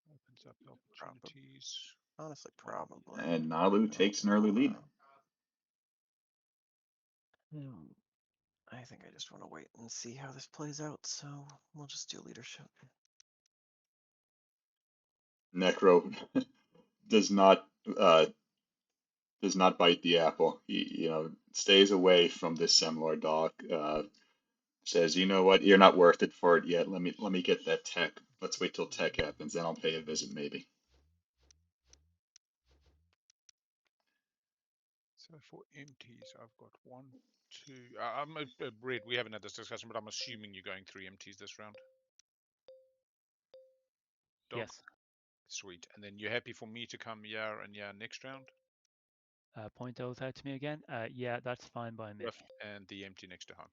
opens up opportunities.
Honestly, probably.
And Nalu takes an early lead.
I think I just want to wait and see how this plays out, so we'll just do leadership.
Necro does not does not bite the apple. He, stays away from this Semlor dock. Says, you know what, you're not worth it for it yet. Let me get that tech. Let's wait till tech happens, then I'll pay a visit maybe.
So for empties, I've got 1, 2. I'm Red. We haven't had this discussion, but I'm assuming you're going 3 empties this round. Doc?
Yes.
Sweet. And then you're happy for me to come here and here next round?
Point those out to me again. Yeah, that's fine by me.
And the empty next to home.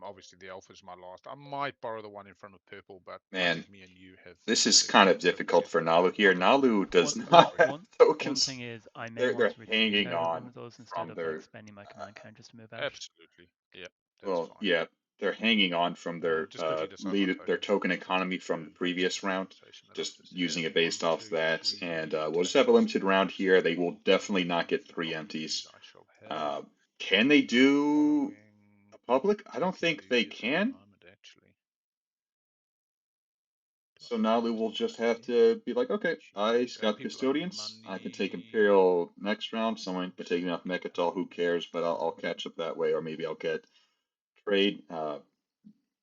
Obviously the alpha's my last. I might borrow the one in front of purple, but I
Man,
think me and you have.
this is
had
kind of
enough
difficult for
together.
Nalu here. Nalu does
One-
not have
One
tokens.
thing is, I may
They're
want to retreat
hanging
out of one
on
of those instead
from
of
their.
like spending my command count just to move out.
Absolutely. Yeah, that's
Well,
fine.
yeah, they're hanging on from their
Just quickly decide my
their
tokens.
token economy from the previous round, just using it based off that. And we'll just have a limited round here. They will definitely not get 3 empties. Can they do a public? I don't think they can. So Nalu will just have to be like, okay, I got custodians. I can take Imperial next round. Someone can take enough Mechatol, who cares? But I'll catch up that way, or maybe I'll get trade.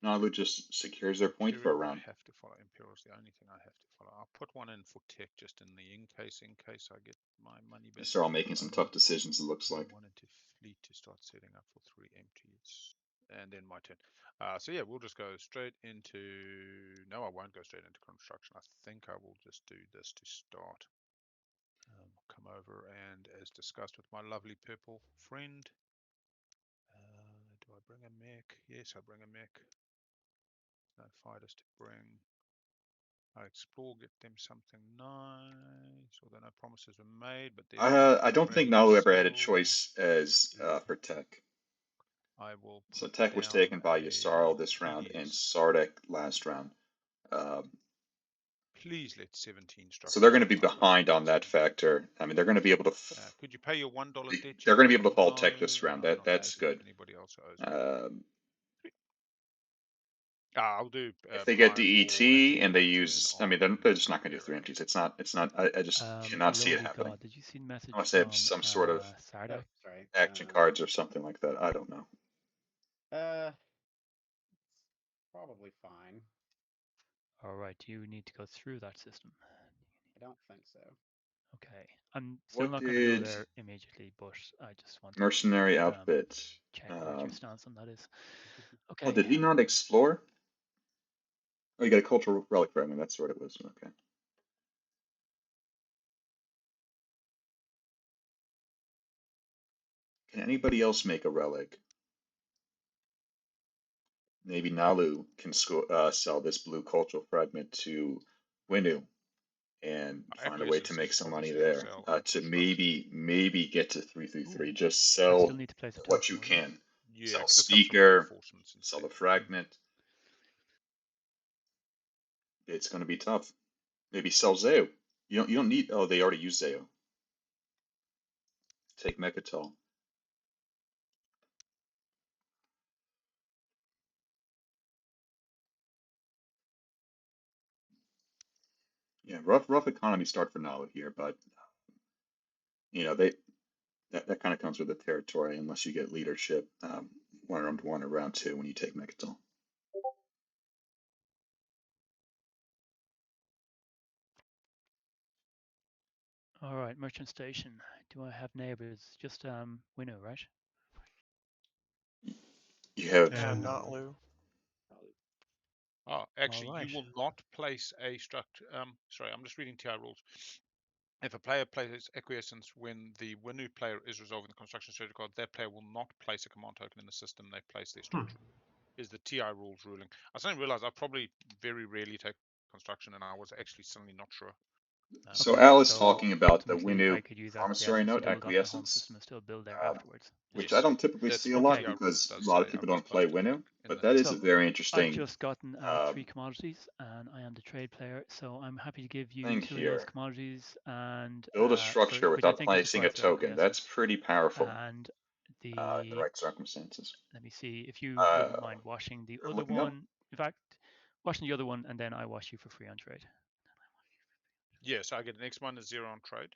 Nalu just secures their point for a round.
I have to follow Imperial's the only thing I have to follow. I'll put one in for tech just in case I get my money back.
They're all making some tough decisions, it looks like.
One into fleet to start setting up for 3 empties. And then my turn. So yeah, we'll just go straight into. No, I won't go straight into construction. I think I will just do this to start. Come over and, as discussed with my lovely purple friend, do I bring a mech? Yes, I bring a mech. No fighters to bring. I explore, get them something nice. Although no promises were made, but there's
I don't think Nalu ever had a choice as for tech.
I will.
So tech was taken by Yssaril this round and Sardek last round.
Please let 17
so they're going to be behind on that factor. I mean, they're going to be able to.
Could you pay your $1 debt?
They're going to be able to fall tech this round. That's good.
Anybody else owes I'll do.
If they get DET and they use, I mean, they're just not going to do 3 empties. It's not. I just cannot see it happening.
God, did you see the message
Unless they have
from
some sort of
Sardek?
Sorry.
action cards or something like that. I don't know.
It's probably fine.
All right, you need to go through that system.
I don't think so.
Okay, I'm still not going to go there immediately, but I just want to
mercenary outfit.
check what your stance on that is. Okay.
Oh, did he not explore? Oh, you got a cultural relic fragment. That's what it was. Okay. Can anybody else make a relic? Maybe Nalu can sell this blue cultural fragment to Winu and find a way to make some money there. To maybe get to 333. Just
I
sell
still need to place a
what
token,
you can.
Yeah,
sell speaker, sell the fragment. It's going to be tough. Maybe sell Zeo. You don't need. Oh, they already used Zeo. Take Mechatol. Yeah, rough economy start for Nalu here, but that kind of comes with the territory unless you get leadership 1 or round 2 when you take Mechatol.
All right, merchant station. Do I have neighbors? Just Winu, right?
You have
not Lou.
Oh, actually,
right.
you will not place a structure. Sorry, I'm just reading TI rules. If a player plays acquiescence when the Winu player is resolving the construction strategy card, that player will not place a command token in the system they place their structure. Is the TI rules ruling? I suddenly realized I probably very rarely take construction, and I was actually suddenly not sure.
So Alice talking about the Winu promissory note acquiescence,
system and still build there afterwards.
which I don't typically see a lot because a lot of people don't play Winu, but that is a very interesting.
I've just gotten 3 commodities, and I am the trade player, so I'm happy to give you 2 of those commodities and
build a structure without placing a token. That's pretty powerful.
And
in the right circumstances.
Let me see if you wouldn't mind washing the other one. In fact, washing the other one, and then I wash you for free on trade.
Yeah, so I get the next one is 0 on trade.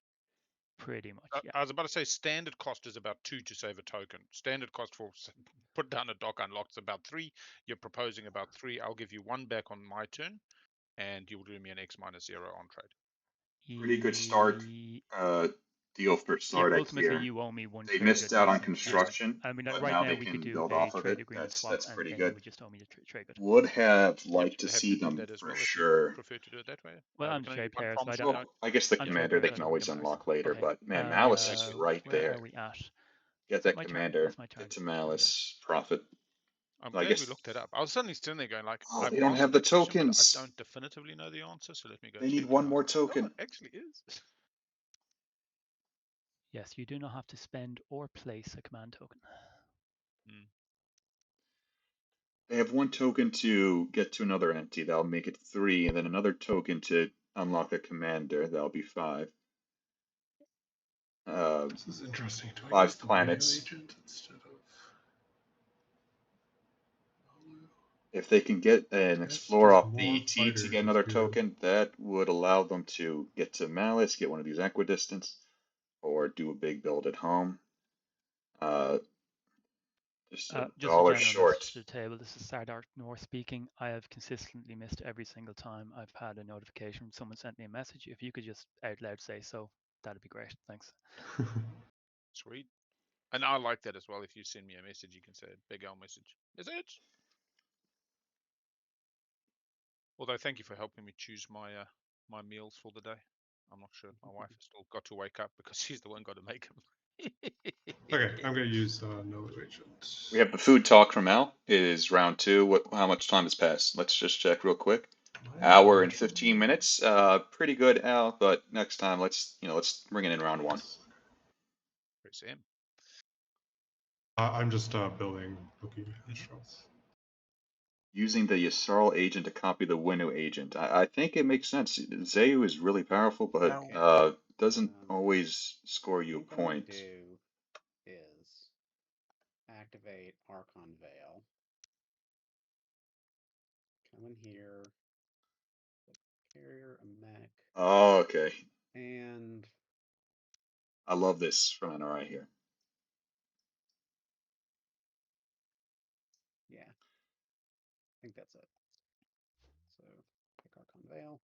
Pretty much, yeah.
I was about to say standard cost is about 2 to save a token. Standard cost for put down a dock unlocked is about 3. You're proposing about 3. I'll give you 1 back on my turn, and you'll do me an X minus 0 on trade.
Pretty good start. Deal for Sardak
ultimately
here.
you owe me 1
They
trade
missed
good.
out on
Yeah.
construction,
I mean,
but
right
now
now
they
we
can
could do
build
a
off of
trade
it.
agreement
That's
swap, and
pretty
then
good.
you would just owe me the trade good.
Would have
Yep,
liked to
happy
see
do
them
that as
for
well if you
sure.
prefer to do it that way.
Well, I'm the
Can I
trade
get one
player, so I
promise?
don't.
Well, I guess the
I'm the trade
commander they
player,
can
so I
always
don't get
unlock
myself.
later,
Okay.
but man, Malice is
Exactly.
right
Where
there.
are we at?
Get
Is
that
my turn?
commander.
That's my turn.
Get to
There we go.
Malice. Profit.
I'm
I
glad
guess
we looked it up. I was suddenly sitting there going like,
oh,
I've
they don't have
answered
the
that question, but I
tokens.
don't definitively know the answer. So let me go
They
check.
need
And
one
I was
more
like,
token.
oh, it actually is.
Yes, you do not have to spend or place a command token.
They have 1 token to get to another entity. That'll make it 3, and then another token to unlock a commander. That'll be 5.
This is interesting. Do I
5
use the
planets.
Winnow agent instead of Alu?
If they can get an
Yes,
Explorer
just
off
more
BET to
fighters
get
is
another
good.
token, that would allow them to get to Malice, get one of these Equidistance, or do a big build at home. Just a
Just a
dollar
general
short.
message to the table. This is Sardark North speaking. I have consistently missed every single time I've had a notification. Someone sent me a message. If you could just out loud say so, that'd be great. Thanks.
Sweet. And I like that as well. If you send me a message, you can say big L message. Is it? Although, thank you for helping me choose my my meals for the day. I'm not sure. My wife has still got to wake up because she's the one got to make them.
Okay, I'm gonna use no agent.
We have the food talk from Al. It is round 2. How much time has passed? Let's just check real quick. Hour and 15 minutes. Pretty good, Al. But next time, let's bring it in round 1.
Press M.
I'm just building Bookie Astros.
Using the Yssarl agent to copy the Winnow agent. I think it makes sense. Zayu is really powerful, but doesn't always score you a
I think what I'm
point.
gonna do is activate Archon Veil. Come in here, put carrier, a mech,
Oh, okay.
and
I love this from NRI here.
yeah, I think that's it. So pick Archon Veil.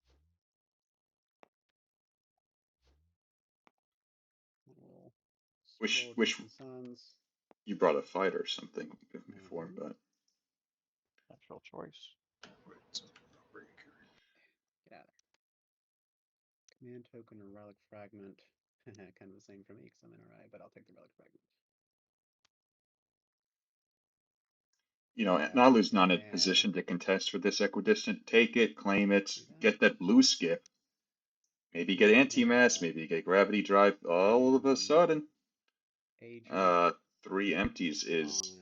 We'll
Wish
explore Distant Suns.
you brought a fighter or something before, but
Natural choice.
Get out of there. Command token or relic fragment. Kind of the same for me because I'm NRI, but I'll take the relic fragment.
Nalu's not in a position to contest for this Equidistant. Take it, claim it, get that blue skip. Maybe get anti-mass, maybe get gravity drive. All of a sudden,
agent
3 empties is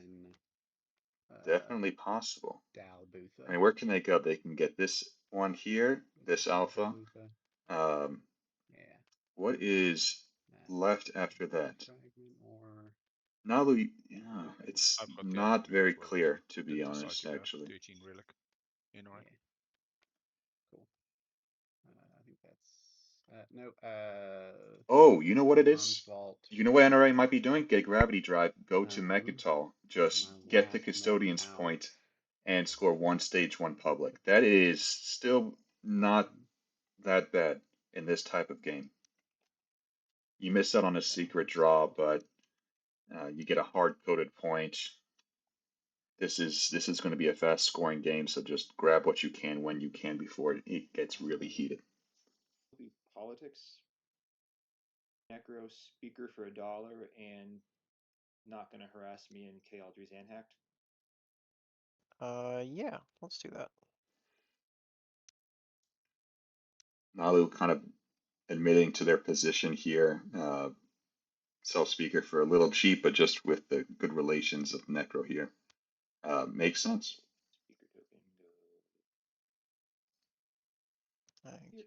definitely possible.
Dalbutha.
I mean, where can they go? They can get this one here, this alpha.
Yeah.
What is left after that?
Fragment or
Nalu, it's
I've got the
not
alpha
very
as well.
clear, to be
Didn't decide
honest,
to go
actually.
13 relic. Anyway.
Yeah. Cool. I think that's no.
Oh, you know what it is?
Vault.
You know what NRA might be doing? Get gravity drive, go to
My
Mechatol, just get the
last
custodian's
mech out.
point, and score 1 stage 1 public. That is still not that bad in this type of game. You miss out on a secret draw, but you get a hard-coded point. This is going to be a fast-scoring game, so just grab what you can when you can before it gets really heated.
Politics. Necro speaker for $1 and not going to harass me in K. Aldry's Anhacked.
Yeah, let's do that.
Nalu kind of admitting to their position here. Self-speaker for a little cheap, but just with the good relations of Necro here. Makes sense.
Speaker token.
Thank you.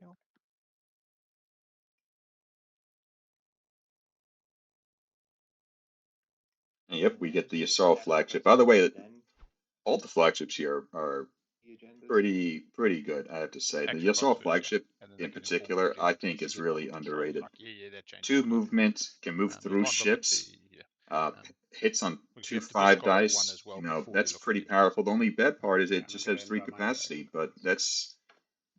And yep, we get the Yssarl flagship. By the way, all the flagships here are
the agendas.
Pretty good, I have to say. The
Action
Yasol
cards first, yeah.
flagship
And then they
in
can inform
particular,
the
I
agendas.
think
So
is
you get
really
more control.
underrated.
Like, yeah, that changes.
2
What I do.
movement, can move
You
through
can't limit
ships.
the.
Hits on
Because
2
you have to
5
discard one
dice.
as well
You know,
before you
that's
look at
pretty
the
powerful. The only bad part is
Yeah,
it
I'm
just
looking
has
at
3
my deck.
capacity, but this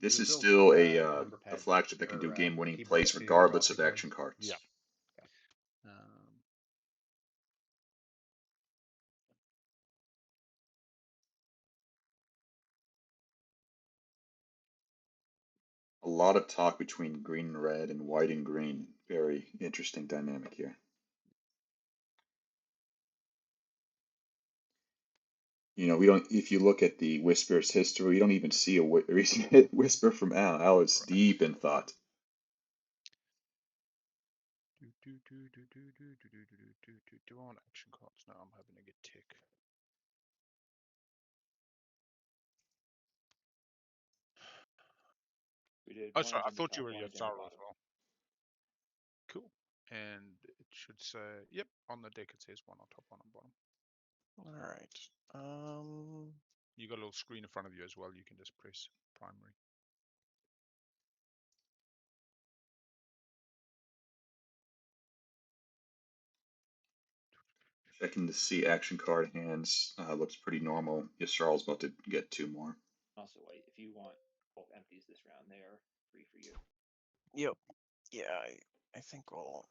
You
is
build
still a
number pad
flagship that can
or
do game-winning
keyboard
plays
to draw
regardless
2
of
cards.
action cards.
Yeah.
Okay.
A lot of talk between green and red and white and green. Very interesting dynamic here. You know, we don't. If you look at the Whisper's history, we don't even see a recent whisper from Al. Al is
Right.
deep in thought.
Do I want action cards? No, I'm hoping to get tick.
We did.
Oh,
One
sorry. I
agenda
thought you
top,
were
one
your
agenda
Zara as
bottom.
well. Cool. And it should say, yep, on the deck it says 1 on top, 1 on bottom.
All right.
You got a little screen in front of you as well. You can just press primary.
Checking to see action card hands. Looks pretty normal. Yasral's about to get 2 more.
Also, if you want both empties this round, they are free for you.
Yep. Yeah, I think we'll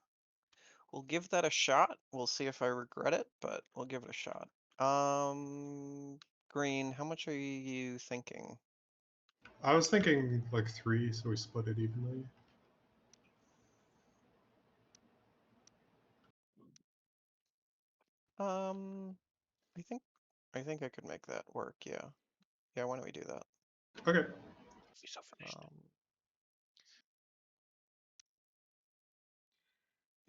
give that a shot. We'll see if I regret it, but we'll give it a shot. Green, how much are you thinking?
I was thinking like 3, so we split it evenly.
I think I could make that work. Yeah. Yeah. Why don't we do that?
Okay.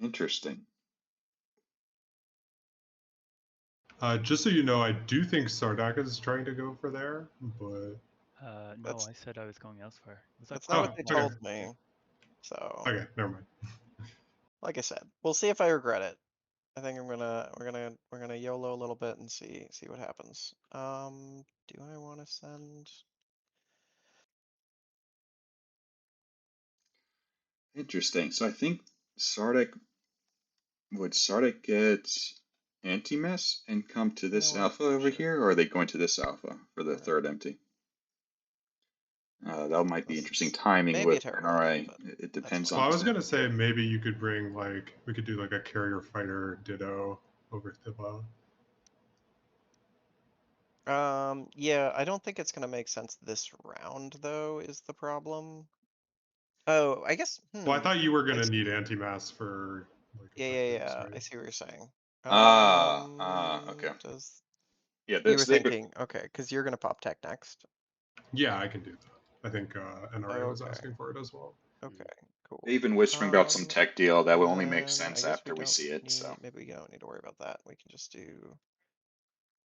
Interesting.
Just so you know, I do think Sardak is trying to go for there, but
No, I said I was going elsewhere. Was that
That's not
Oh,
what they
okay.
told me. So,
Okay, never mind.
like I said, we'll see if I regret it. I think we're gonna YOLO a little bit and see what happens. Do I want to send?
Interesting. So I think Sardak would Sardak get anti-mess and come to
You
this
know what?
alpha over
Sure.
here, or are they going to this alpha for the
Alright.
third empty? That might be
This
interesting
is
timing
maybe a
with
terrible
NRA.
idea, but
It depends
fine.
Well,
on
I
the
was gonna
setting
say
here.
maybe you could bring we could do like a carrier fighter ditto over Thibba.
Yeah, I don't think it's gonna make sense this round though, is the problem. Oh, I guess.
Well, I thought you were
I
gonna need
see.
anti-mass for like
Yeah,
effectiveness,
I
right?
see what you're saying.
Okay.
Does
Yeah,
you were
they
thinking, okay, because you're gonna pop tech next.
Yeah, I can do that. I think NRA was
Okay.
asking for it as well.
Okay, cool.
They've been whispering about some tech deal that will only make
Then I
sense
guess we
after we
don't
see it.
need,
So
maybe we don't need to worry about that. We can just do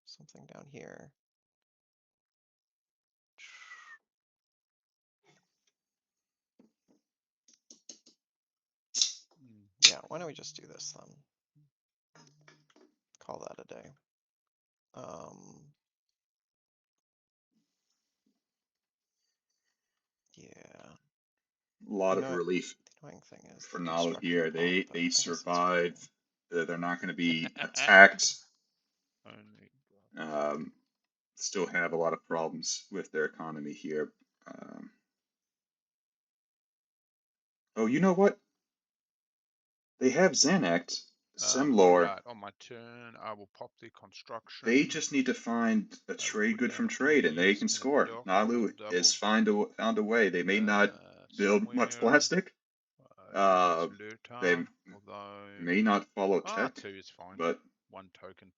something down here. Yeah, why don't we just do this then? Call that a day. Yeah.
a lot
You
of
know what?
relief
The annoying thing is
for
the
Nalo
construction
here.
pop,
They
but I guess it's
survive.
fine.
They're not going to be attacked.
Only.
Still have a lot of problems with their economy here. Oh, you know what? They have Xanact, Semlore.
Alright, on my turn, I will pop the construction.
They just need to find a trade good from trade, and they can score. Nalu has found a way. They may not build much plastic. They may not follow tech,
2 is fine.
but
1 token.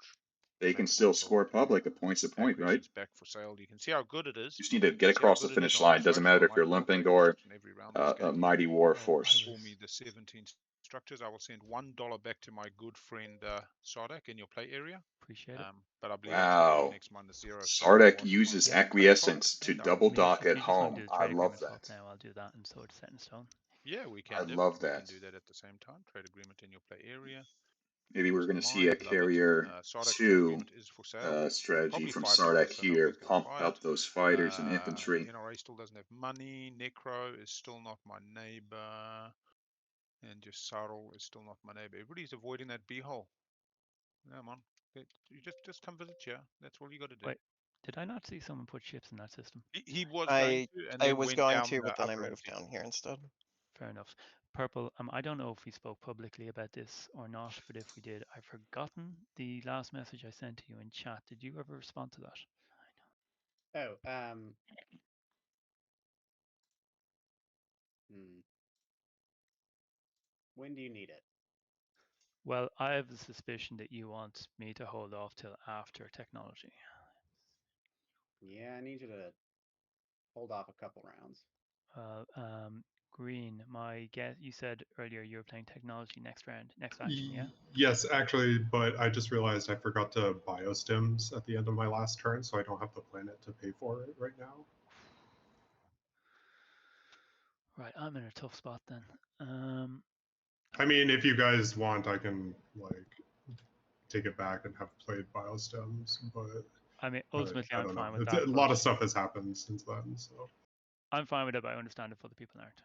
they can still score public. The point's the point, right?
Acquisitions back for sale. You can see how good it is.
You just need to get
See how
across the
good it is
finish
on
line.
this
Doesn't
road.
matter
I
if you're
might
limping
take
or
construction every round this
a
game.
mighty war force.
For me, the 17 structures. I will send $1 back to my good friend Sardak in your play area.
Appreciate it.
But I believe
Wow.
next minus 0.
Sardak uses acquiescence to double
I mean,
dock
if
at
you just want to
home.
do the
I
trade
love
agreement swap
that.
now, I'll do that, and so it's set in stone.
Yeah, we
I
can
love
we
that.
can do that at the same time. Trade agreement in your play area.
Maybe we're going to see a
Mine, love it.
Carrier
Sardak
2
agreement is for sale.
strategy
Probably
from
$5,
Sardak
so
here.
nobody's going to
Pump
buy it.
up those fighters and infantry.
NRA still doesn't have money. Necro is still not my neighbor. And just Sarl is still not my neighbor. Everybody's avoiding that B-hole. Come on. You just come visit here. That's all you got to do.
Wait, did I not see someone put ships in that system?
He was going to, and
I
then
was
went
going
down
to,
the
but then I
upper
moved
empty.
down here instead.
Fair enough. Purple, I don't know if we spoke publicly about this or not, but if we did, I've forgotten the last message I sent to you in chat. Did you ever respond to that?
Oh, when do you need it?
Well, I have the suspicion that you want me to hold off till after technology.
Yeah, I need you to hold off a couple rounds.
Green, my guess, you said earlier you were playing technology next round, next action, yeah?
Yes, actually, but I just realized I forgot to biostims at the end of my last turn, so I don't have the planet to pay for it right now.
Right, I'm in a tough spot then.
I mean, if you guys want, I can like take it back and have played biostims, but
I mean, ultimately,
I
I'm
don't know.
fine with that.
A lot of stuff has happened since then, so.
I'm fine with it, but I understand if other people aren't.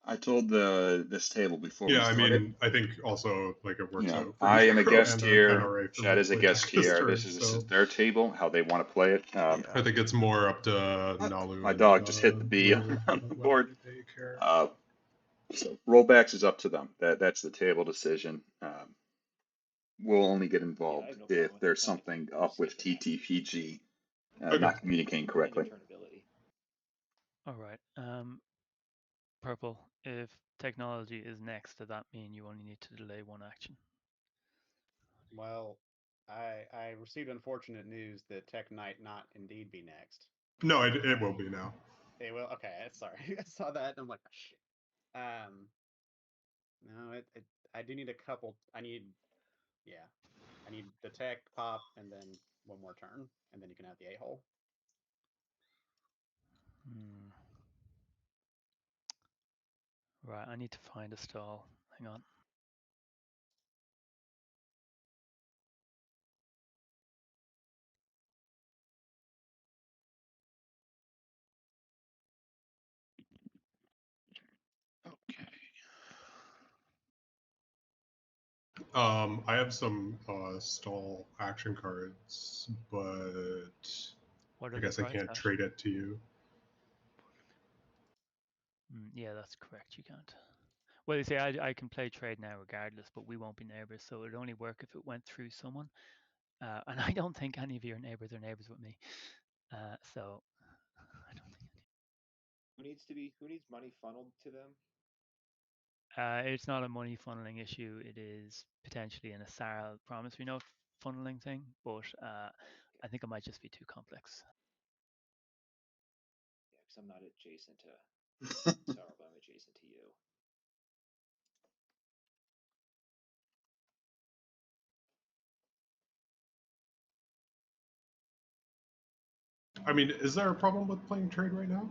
I'm fine with it, but I understand.
I told this table before we
Yeah, I
started.
mean, I think also like it works out for
I am a
Necro
guest
and
here.
NRA for
Chad
me
is a
to play
guest
deck this
here.
turn,
This is
so
their table, how they want to play it.
Yeah.
I think it's more up to Nalu.
My
and,
dog just hit the bee
Blue
on the
whether
board.
they care.
So rollbacks is up to them. That's the table decision. We'll only get involved
no problem
if
with
there's
playing
something
for the
up with
sake of having
TTPG
Okay.
not communicating correctly.
turn ability.
All right. Purple, if technology is next, does that mean you only need to delay one action?
Well, I received unfortunate news that Tech Knight not indeed be next.
No, it will be now.
It will. Okay, sorry. I saw that and I'm like, oh, shit. No, I do need a couple. I need the tech pop and then one more turn, and then you can have the a-hole.
Right, I need to find a stall. Hang on.
Okay.
I have some stall action cards, but
What
I
are they
guess I
priced
can't
at?
trade it to you.
Yeah, that's correct. You can't. Well, you see, I can play trade now regardless, but we won't be neighbors, so it'd only work if it went through someone. And I don't think any of your neighbors are neighbors with me. So I don't think.
Who needs money funneled to them?
It's not a money funneling issue. It is potentially an ASAR promissory note funneling thing, but I think it might just be too complex.
Yeah, because I'm not adjacent to Sorrow, but I'm adjacent to you.
I mean, is there a problem with playing trade right now?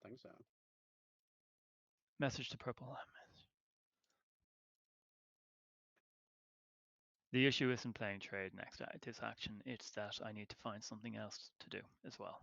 I don't think so.
Message to purple. The issue isn't playing trade next this action, it's that I need to find something else to do as well.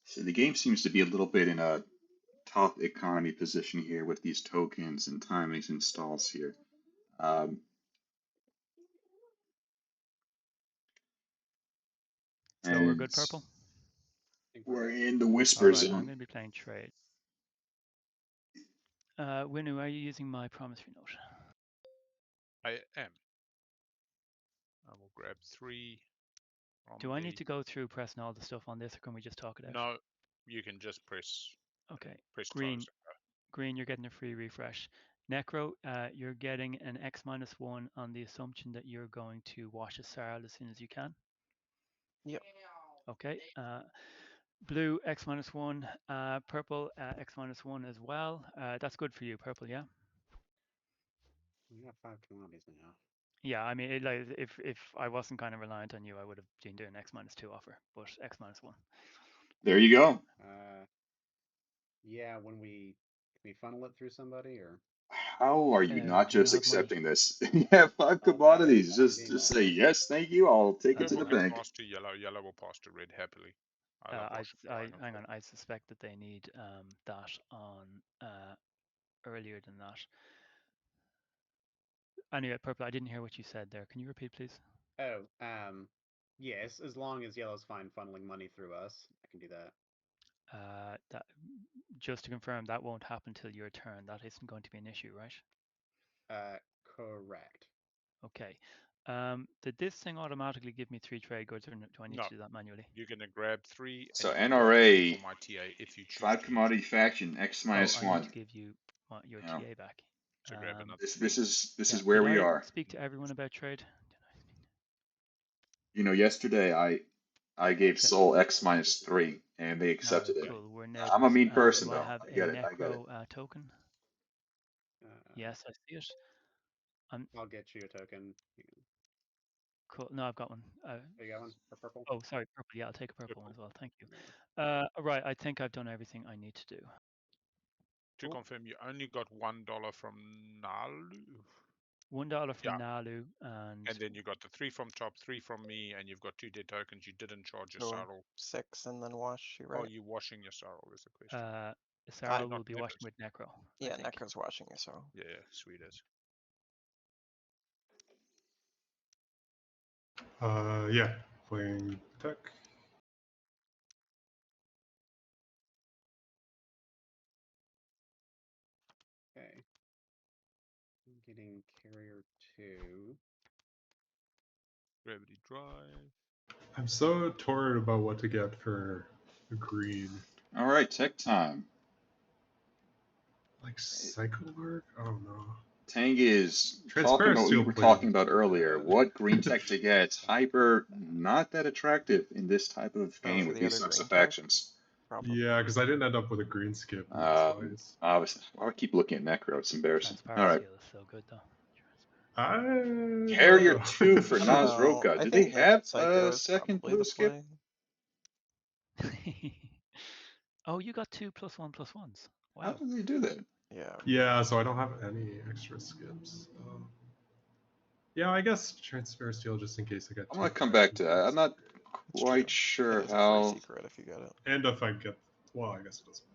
So the game seems to be a little bit in a top economy position here with these tokens and timings and stalls here.
So we're good, purple?
We're in the whisper
All right,
zone.
I'm going to be playing trade. Winu, are you using my promissory note?
I am. I will grab 3.
Do I need to go through pressing all the stuff on this, or can we just talk it out?
No, you can just press.
Okay.
Press
Green.
close.
Green, you're getting a free refresh. Necro, you're getting an X-1 on the assumption that you're going to wash a Sarl as soon as you can.
Yep.
Okay. Blue X-1, purple X-1 as well. That's good for you, purple, yeah?
We got 5 commodities now.
Yeah, I mean, like if I wasn't kind of reliant on you, I would have been doing X-2 offer, but X-1.
There you go.
Yeah, can we funnel it through somebody or?
How are you not
Do you
just
have money?
accepting this? You have 5
I'll take it.
commodities.
I'm
Just
game
say
over.
yes, thank you. I'll take it
Red
to
will
the
get
bank.
passed to yellow. Yellow will pass to red happily. I love washing drying
Hang
off
on. I suspect that they need that on earlier than that. Anyway, purple. I didn't hear what you said there. Can you repeat, please?
Oh, yes, as long as yellow's fine funneling money through us, I can do that.
That just to confirm, that won't happen till your turn. That isn't going to be an issue, right?
Correct.
Okay. Did this thing automatically give me 3 trade goods, or do I need
No.
to do that manually?
You're going to grab 3,
So
and you grab 3
NRA,
for my TA if you choose
5
to use
commodity
it.
faction, X
Oh,
minus
I need
1.
to give you your
Yeah.
TA back.
So grab another
This
3.
is
Yeah.
where
Did
we
I
are.
speak to everyone about trade?
You know, yesterday I gave
Okay.
Soul X minus 3 and they
No,
accepted it.
cool. We're
I'm a
neighbors.
mean person
Do I
though.
have
I
a
get it. I get it.
necro token? Yes, I see it.
I'll get you a token.
Cool. No, I've got one.
You got one for purple?
Oh, sorry, purple. Yeah, I'll take a purple one
Purple.
as well. Thank you.
Yeah.
Right. I think I've done everything I need to do.
To
Cool.
confirm, you only got $1 from Nalu.
$1 from
Yeah.
Nalu
And then you got the 3 from top, 3 from me, and you've got 2 dead tokens. You didn't charge your
So
saddle.
6 and then wash. You
Are
right?
you washing your saddle is the question.
Sarah
Not
will be
necros.
washing with necro.
Yeah,
I think.
Necro's washing you, so.
Yeah, sweet as.
Yeah, playing tech.
Okay. I'm getting carrier 2.
Gravity drive.
I'm so torn about what to get for green.
All right, tech time.
Like cycle work? I don't know.
Tang is talking
Transparent
about what we
steel
were
plating
talking about
isn't
earlier.
bad.
What green tech to get? It's hyper not that attractive in this type of
Oh,
game
for
with
the
these
other
types
green
of
tech?
factions.
Probably.
Yeah, because I didn't end up with a green skip in this place.
Obviously, why do I keep looking at Necro? It's embarrassing. All
Transparent
right.
steel is so good though.
I don't
Carrier
know.
2 for
I don't know.
Nazroka.
I
Do they
think
have
Psycho
a
is
second
probably
blue
the
skip?
play.
Oh, you got 2 +1/+1s.
How
Wow.
do they do that?
Yeah.
Yeah, so I don't have any extra skips. Yeah, I guess transparent steel just in case I get
I'm
two
gonna come back to
factions.
that. I'm not
It's true.
quite sure
It is a free
how.
secret if you get it.
And if I get, well, I guess it doesn't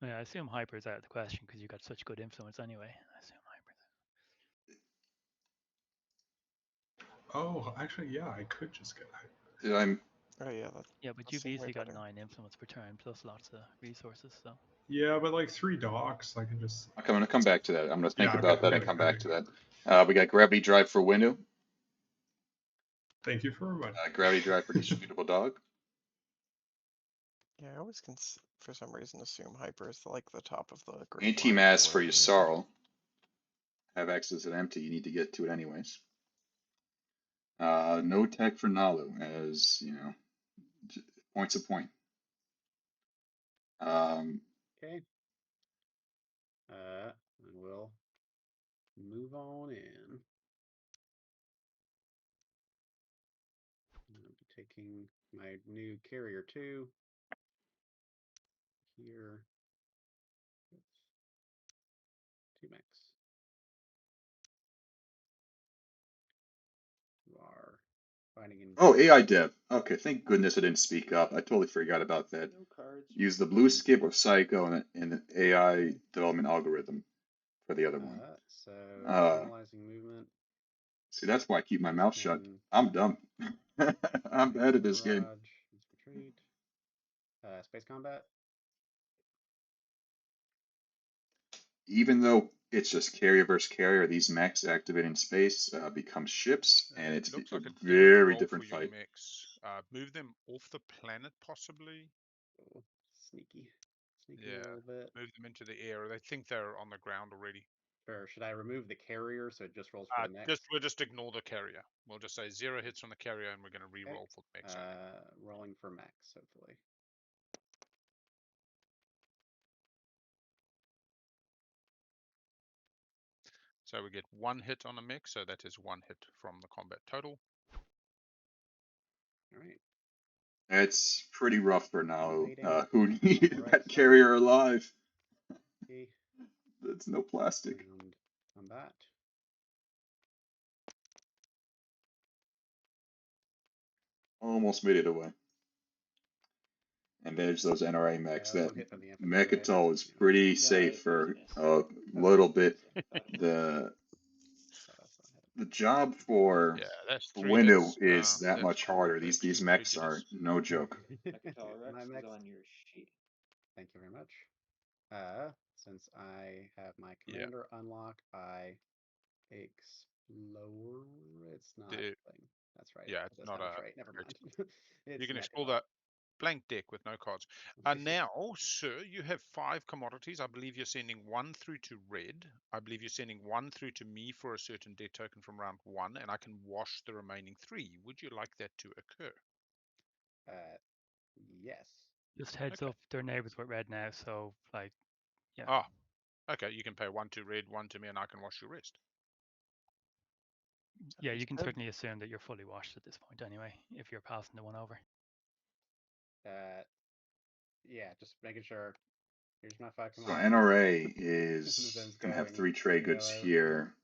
matter.
Yeah, I assume hyper's out of the question because you got such good influence anyway. I assume hyper's
Oh, actually, yeah, I could just get hyper.
Did I?
Oh yeah, that
Yeah, but
does
you've
seem way
easily got
better.
9 influence per turn plus lots of resources, so.
Yeah, but like 3 docks, I can just.
I'm gonna come back to that. I'm gonna think
Yeah, okay,
about that and
okay,
come
okay.
back to that. We got gravity drive for Windu.
Thank you for reminding.
Gravity drive for distributable dog.
Yeah, I always can, for some reason, assume hyper is like the top of the green
Anti
line
mass for
whatever
your
reason.
sorrel. Have access at empty. You need to get to it anyways. No tech for Nalu, as you know, point's a point.
Okay. And we'll move on in. I'll be taking my new carrier 2 here with 2 max. You are fighting in.
Oh, AI dev. Okay, thank goodness I didn't speak up. I totally forgot about that.
No cards.
Use the blue skip of Psycho and the AI development algorithm for the other one.
So
Uh,
analyzing movement.
See, that's why I keep my mouth shut.
Can
I'm dumb. I'm bad at this game.
barrage, retreat. Space combat.
Even though it's just carrier versus carrier, these mechs activate in space become ships, and it's
Looks
a
like a different
very
role for
different
your
fight.
mechs. Move them off the planet, possibly.
Oh, sneaky a
Yeah,
little bit.
move them into the air. They think they're on the ground already.
Sure. Should I remove the carrier so it just rolls for the mix?
We'll just ignore the carrier. We'll just say 0 hits on the carrier, and we're going to re-roll for the mix.
Rolling for max, hopefully.
So we get 1 hit on a mix, so that is 1 hit from the combat total.
All right.
It's pretty rough for now.
Waiting.
Who needed
All right,
that
so-
carrier alive?
Okay,
That's no plastic.
and combat.
Almost made it away. And there's those NRA mechs. That
1 hit from the infantry, right?
Mechatol is
Yeah.
pretty
Yeah,
safe
it
for
was
a little bit.
I thought it was.
The
Thought I saw him.
the job for
Yeah, that's 3
Windu
hits.
is that
That's
much
cool.
harder.
Thanks,
These
you
mechs are
prejudice.
no joke.
Mechatol Rex
My
is
mechs.
on your sheet.
Thank you very much. Since I have my
Yeah.
commander unlock, I explore. It's not
The-
thing. That's right.
yeah, it's
That's
not
how
a-
it's right. Never mind.
You can
Mechatol.
explore the blank deck with no cards. Now, sir, you have 5 commodities. I believe you're sending 1 through to red. I believe you're sending 1 through to me for a certain dead token from round 1, and I can wash the remaining 3. Would you like that to occur?
Yes.
Just heads
Okay.
up, they're neighbors with red now, so like, yeah.
Ah, okay. You can pay 1 to red, 1 to me, and I can wash your rest.
Yeah, you can
Understood.
certainly assume that you're fully washed at this point anyway, if you're passing the one over.
Yeah, just making sure. Here's my 5
So
commodities.
NRA is
Zen's
gonna have
going
3 trade
in
goods
yellow.
here.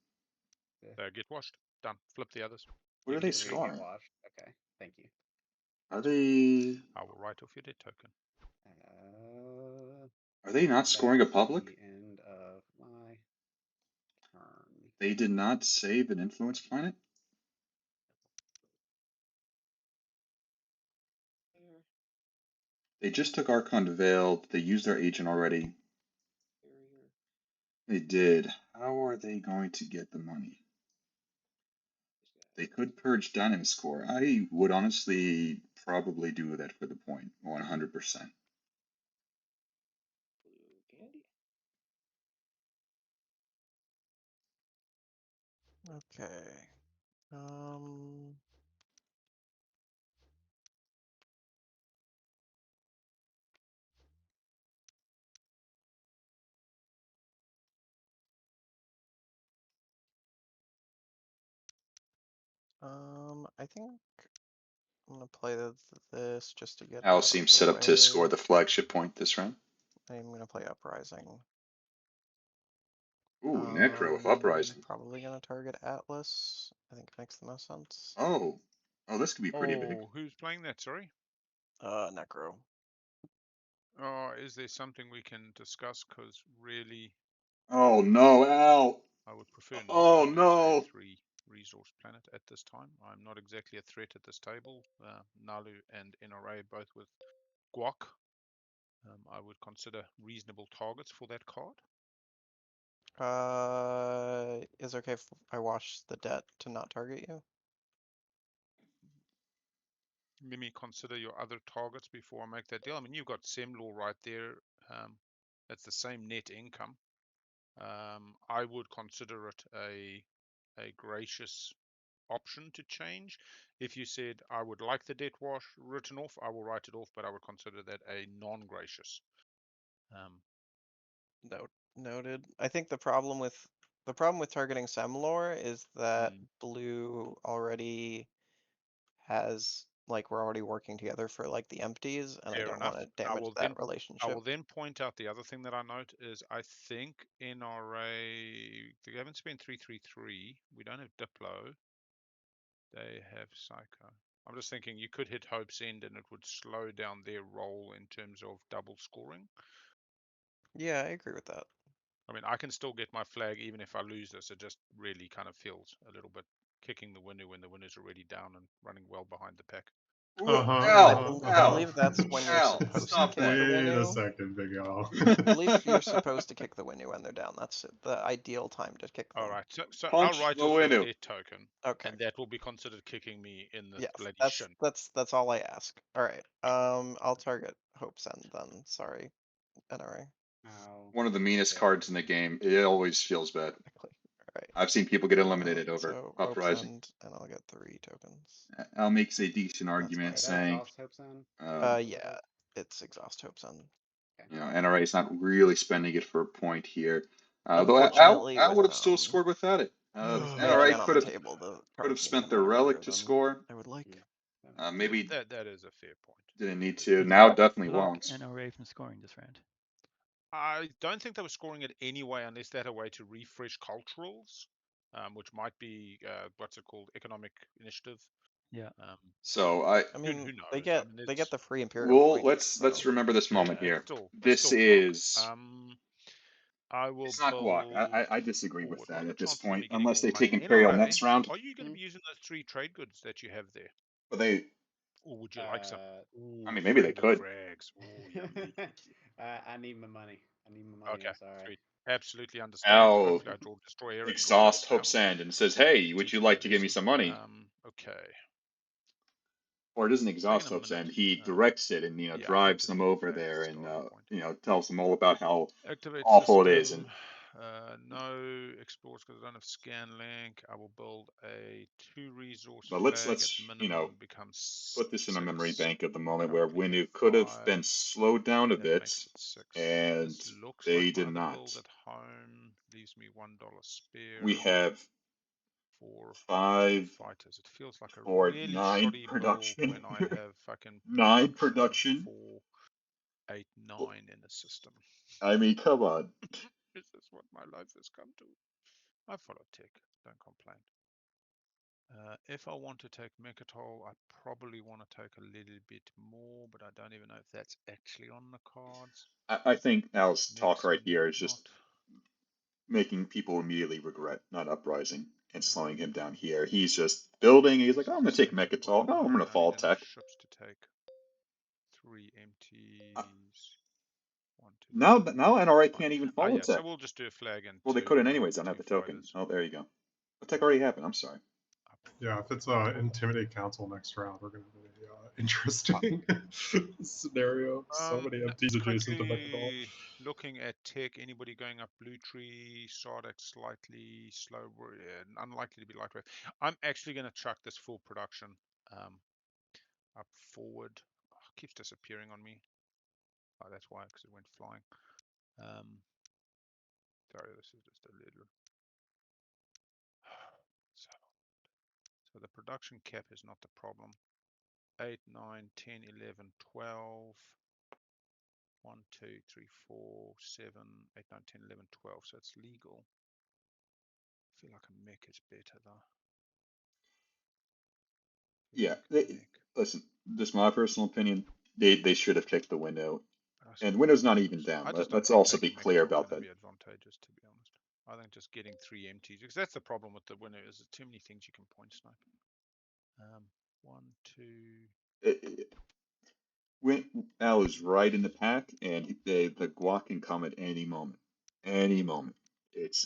Get washed. Done. Flip the others.
What
You
are
can
they
get rid-
Three get
scoring?
washed. Okay, thank you.
Are they
I will write off your dead token.
are they not scoring a
That's
public?
the end of my turn.
They did not save an influence planet?
There,
They just took Archon Veiled. They used their agent already.
barrier.
They did. How are they going to get the money? They could purge Dynamis Core. I would honestly probably do that for the point, 100%.
Blue candy.
Okay. I think I'm gonna play this just to get
Al
out of
seems
the
set up to score
way.
the flagship point this round.
I'm gonna play Uprising.
Ooh, Necro with Uprising.
Probably gonna target Atlas. I think it makes the most sense.
Oh, this could be pretty big.
Who's playing that? Sorry.
Necro.
Is there something we can discuss? Because really,
Oh no, Al!
I would prefer not
Oh
to lose
no!
a 3 resource planet at this time. I'm not exactly a threat at this table. Nalu and NRA both with Guac. I would consider reasonable targets for that card.
Is it okay if I wash the debt to not target you?
Let me consider your other targets before I make that deal. I mean, you've got Semlor right there. That's the same net income. I would consider it a gracious option to change. If you said I would like the debt wash written off, I will write it off, but I would consider that a non-gracious.
Noted. I think the problem with targeting Semlor is that blue already has, like, we're already working together for like the empties, and I
Fair
don't
enough.
want to damage that
I
relationship.
will then point out the other thing that I note is I think NRA, they haven't spent 333. We don't have Diplo. They have Psycho. I'm just thinking you could hit Hope's End and it would slow down their role in terms of double scoring.
Yeah, I agree with that.
I mean, I can still get my flag even if I lose this. It just really kind of feels a little bit kicking the winner when the winner's already down and running well behind the pack.
I believe that's when you're
Al,
supposed to
stop
kick
that.
the
Wait a
Winnu.
second, Big Al.
I believe you're supposed to kick the Winnu when they're down. That's the ideal time to kick them.
All right, so I'll
Punch
write
the
off your
Winnu.
debt token,
Okay.
and that will be considered kicking me in the
Yes,
bloody
that's
shin.
that's all I ask. All right. I'll target Hope's End then. Sorry, NRA.
How?
One of the meanest
Okay.
cards in the game. It always feels bad.
Exactly. Alright.
I've seen people get eliminated over
So Hope
Uprising.
Send, and I'll get 3 tokens.
Al makes a decent
That's
argument
Is
fine.
that
saying,
exhaust Hope Send?
Yeah, it's Exhaust Hope Send.
Okay.
you know, NRA is not really spending it for a point here. Though
Unfortunately,
Al
with
would have still scored without it.
with
NRA
Magian on
could
the
have
table, the
could have
card came
spent
in
their relic
earlier
to
than
score.
I would like.
That makes
Maybe
That is a fair point.
didn't need to. Now definitely
Block
won't.
NRA from scoring this round.
I don't think they were scoring it anyway, unless they had a way to refresh culturals, which might be what's it called, economic initiative.
Yeah.
So
I
Who
mean,
knows?
they
I
get
mean,
they get
it's
the free Imperium points.
let's
So
remember this moment
yeah,
here.
it's
This
still
is
I will
it's not guac.
build
I disagree with
forward.
that
What are
at
the
this
chances of
point,
me getting
unless
more
they take
money?
Imperial
NRA,
next round.
are you going to
Hmm?
be using those 3 trade goods that you have there,
But they,
or would you like some?
I
Ooh,
mean, maybe they
friendly
could.
frags. Ooh, yummy.
I need my money. I need my money.
Okay,
I'm sorry.
sweet. Absolutely understand.
Al
Hopefully, I draw destroyer and draw
exhaust
this. Yeah.
Hope Sand and says, "Hey, would you like to give me
TTS.
some money?"
Okay.
Or it doesn't
Taking
exhaust
a
Hope
minute.
Sand. He directs it and
Yeah, I think
drives
this
them
will be
over
flag as
there
a
and
starting point.
tells them all about how
Activate
awful it is. And
system. No explorers because I don't have scan link. I will build a 2 resource
but
flag
let's
at minimum. Becomes
put this in a memory
6.
bank of the moment where
Currently have
Winu could have
5.
been slowed down a
That
bit,
makes it 6.
and
This looks like
they
my
did
other
not.
build at home. Leaves me $1 spare.
We have
for
5
fighters. It feels like a
or
really
9
shoddy build
production
when I
here.
have fucking
9
production
production.
4, 8, 9 in the system.
I mean, come on.
Is this what my life has come to? I follow tech, don't complain. If I want to take Mechatol, I probably want to take a little bit more, but I don't even know if that's actually on the cards.
I think Al's talk
Mix
right
and
here is just
whatnot.
making people immediately regret not uprising and slowing him down here. He's just building. He's like, oh, I'm going to take Mechatol. Oh, I'm going to fall tech.
Ships to take 3 empties.
Uh,
1, 2, 3,
now
4,
NRA
5.
can't even
Oh
follow
yeah, so
tech.
we'll just do a flag and
Well, they
2,
couldn't anyways. I don't
2
have the token.
fighters.
Oh, there you go. But tech already happened. I'm sorry.
Yeah, if it's Intimidate Council next round, we're going to have a interesting scenario. So many MTs
Just
adjacent to Mechatol.
quickly looking at tech, anybody going up blue tree, Sardak slightly slow, unlikely to be lightweight. I'm actually going to chuck this full production up forward. Oh, it keeps disappearing on me. Oh, that's why, because it went flying. Sorry, this is just a little. So the production cap is not the problem. 8, 9, 10, 11, 12. 1, 2, 3, 4, 7, 8, 9, 10, 11, 12. So it's legal. I feel like a mech is better though.
Yeah, listen, this is my personal opinion. They should have kicked the window. And window's not even down.
I just don't
Let's
think
also be
taking
clear
Mechatol is
about
going to
that.
be advantageous, to be honest. I think just getting 3 empties, because that's the problem with the winner, is there's too many things you can point snipe. 1, 2.
Al is right in the pack, and the guac can come at any moment. Any moment. It's.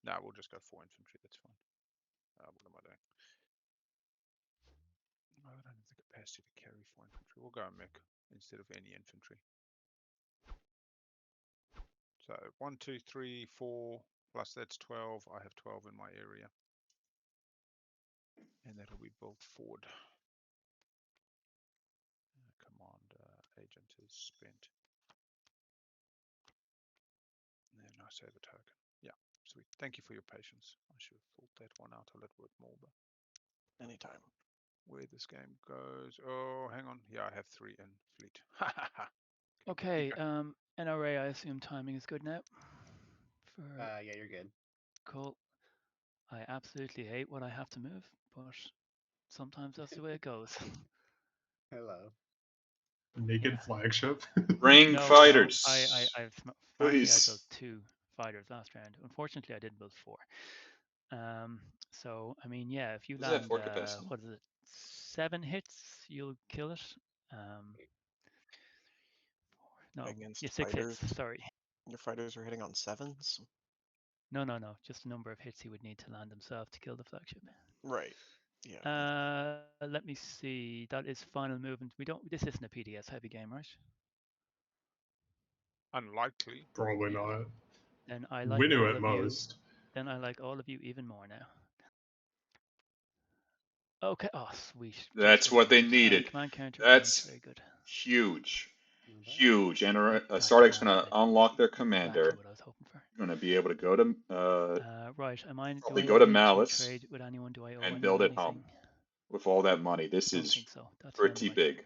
No, we'll just go 4 infantry. That's fine. What am I doing? I don't have the capacity to carry 4 infantry. We'll go mech instead of any infantry. So 1, 2, 3, 4, plus that's 12. I have 12 in my area. And that'll be built forward. Command agent is spent. And I save a token. Yeah, sweet. Thank you for your patience. I should have thought that one out a little bit more, but
anytime.
where this game goes. Oh, hang on. Yeah, I have 3 in fleet.
Okay, NRA, I assume timing is good now.
Yeah, you're good.
Cool. I absolutely hate when I have to move, but sometimes that's the way it goes.
Hello.
Naked flagship.
Bring
No,
fighters.
frankly, I built
Please.
2 fighters last round. Unfortunately, I didn't build 4. So I mean, yeah, if you
Does it have
land,
4 capacity?
what is it, 7 hits, you'll kill it. No,
Against
yeah, 6
fighters.
hits. Sorry.
Your fighters are hitting on 7s.
No, just the number of hits he would need to land himself to kill the flagship.
Right. Yeah.
Let me see. That is final movement. We don't. This isn't a PDS heavy game, right?
Unlikely.
Probably not.
Then I like
Winnow
all
at
of
most.
you. Then I like all of you even more now. Okay. Oh, sweet.
That's what they needed.
Command counter
That's
very good.
huge.
Not bad.
Huge. And
That's
Stardick's going to
exactly
unlock their commander.
what I was hoping for.
Going to be able to go to
Right.
probably
Do
go
I
to
need
Malice
to trade with anyone? Do I owe
and
anyone
build at
anything?
home with all that money. This
Don't
is
think so. That's
pretty big.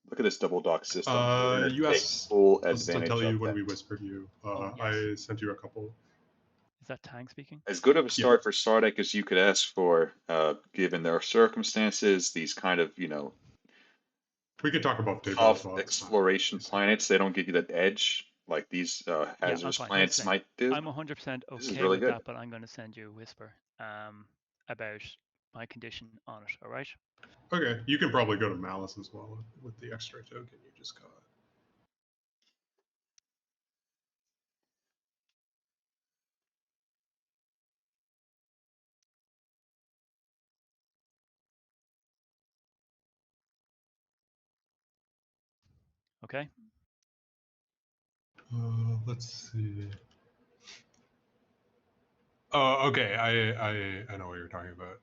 Look at this double dock system. We're going to
You
take
asked
full
us to
advantage
tell you
of
when
that.
we whispered you.
Yes.
I sent you a couple.
Is that Tang speaking?
As good of a start for Stardick as you could ask for, given their circumstances, these kind of,
We could talk about table as
tough
well.
exploration planets. They don't give you that edge like these hazardous planets might do.
I'm 100%
okay
really
with good.
that, but I'm going to send you a whisper about my condition on it. All right.
Okay, you can probably go to Malice as well with the extra token you just got.
Okay.
Let's see. Okay, I know what you're talking about.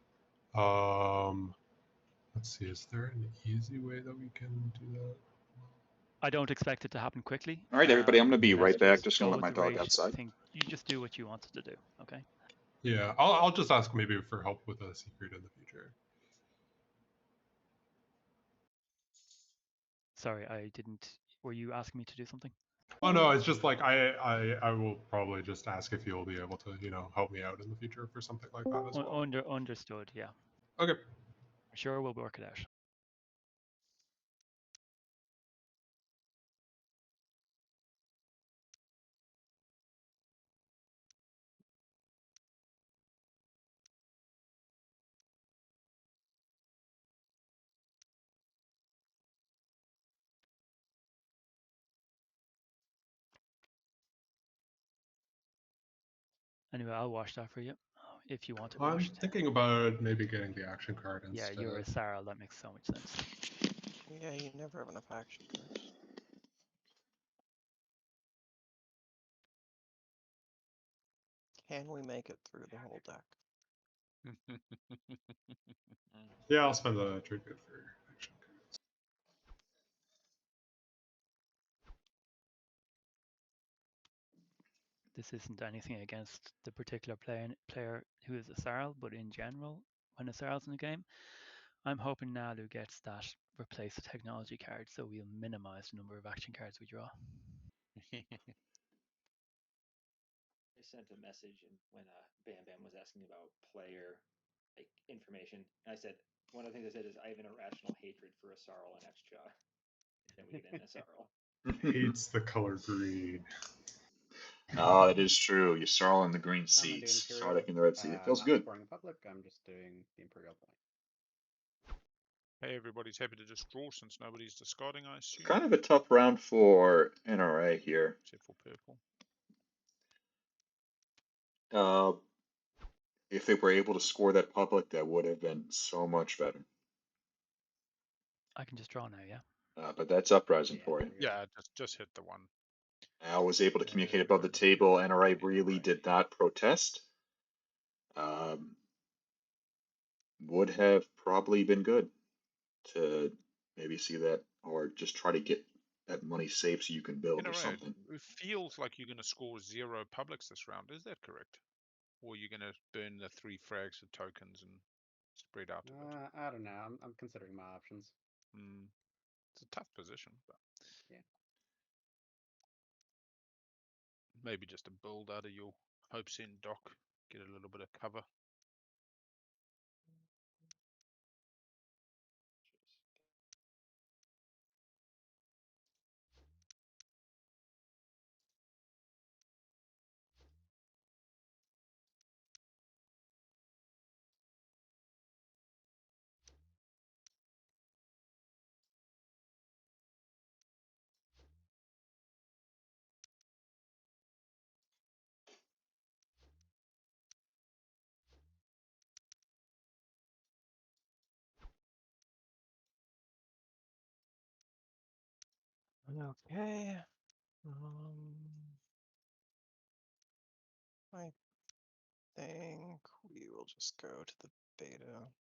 Let's see. Is there an easy way that we can do that?
I don't expect it to happen quickly.
All right, everybody, I'm going to be right back.
Just
Just going to
go
let
with
my
the
dog
rate.
outside.
You just do what you wanted to do. Okay.
Yeah, I'll just ask maybe for help with a secret in the future.
Sorry, I didn't. Were you asking me to do something?
Oh no, it's just like I will probably just ask if you'll be able to help me out in the future for something like that as well.
Understood. Yeah.
Okay.
Sure, we'll work it out. Anyway, I'll wash that for you if you want it washed.
I'm thinking about maybe getting the action card instead.
Yeah, you're a Sarl. That makes so much sense.
Yeah, you never have enough action cards. Can we make it through the whole deck?
Yeah, I'll spend the tribute for action cards.
This isn't anything against the particular player who is a Sarl, but in general, when a Sarl's in the game, I'm hoping Nalu gets that replace the technology card, so we'll minimize the number of action cards we draw.
I sent a message and when Bam Bam was asking about player information, and I said one of the things I said is I have an irrational hatred for a Sarl and Xjaw. Then we get in a Sarl.
Hates the color green.
Oh, that is true. You saw in the green
I'm gonna do
seats.
Imperial.
Stardick in the red seat. It feels
not
good.
scoring the public. I'm just doing the Imperial point.
Hey, everybody's happy to just draw since nobody's discarding, I assume.
Kind of a tough round for NRA here.
Except for purple.
If they were able to score that public, that would have been so much better.
I can just draw now, yeah?
But that's uprising for you.
Yeah, just hit the one.
Al was able to communicate above the table. NRA really did not protest. Would have probably been good to maybe see that, or just try to get that money saved so you can build or something.
It feels like you're going to score 0 publics this round. Is that correct? Or you're going to burn the 3 frags of tokens and spread out a bit?
I don't know. I'm considering my options.
It's a tough position, but
yeah.
Maybe just a build out of your hopes in dock. Get a little bit of cover.
Okay. I think we will just go to the beta.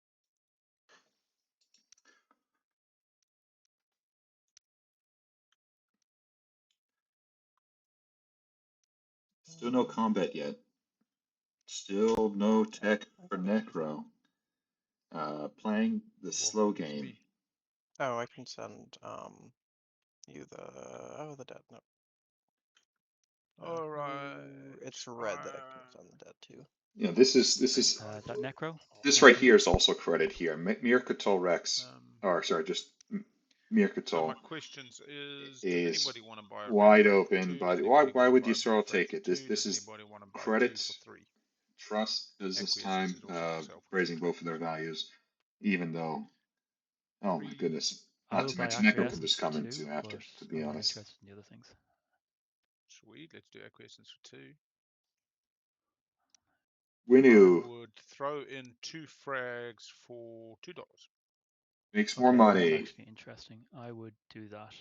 Still no combat yet. Still no tech for Necro. Playing the slow game.
Oh, I can send you the dead note.
All right.
It's red that I can send the dead to.
Yeah, this is
that necro.
this
Necro.
right here is also credit here. Mirkatul Rex, or sorry, just
So
Mirkatul
my questions
is
is: does anybody want to buy a
wide
red frag
open,
for 2?
but
Does
why
anybody want to
would
buy
you
a blue
Sorrel
frag
take
for
it?
2?
This
Does
is
anybody want to buy 2
credit,
for 3?
trust, business
Acquiescence
time,
is also myself.
raising both of their values, even though, oh my goodness,
I
not
will
to
buy
mention Necro can
acquiescence
just
for
come
2,
into after,
but
to be
I'm more
honest.
interested in the other things.
Sweet, let's do acquiescence for 2.
Winu
I would throw in 2 frags for $2.
makes more
Okay,
money.
that's actually interesting. I would do that.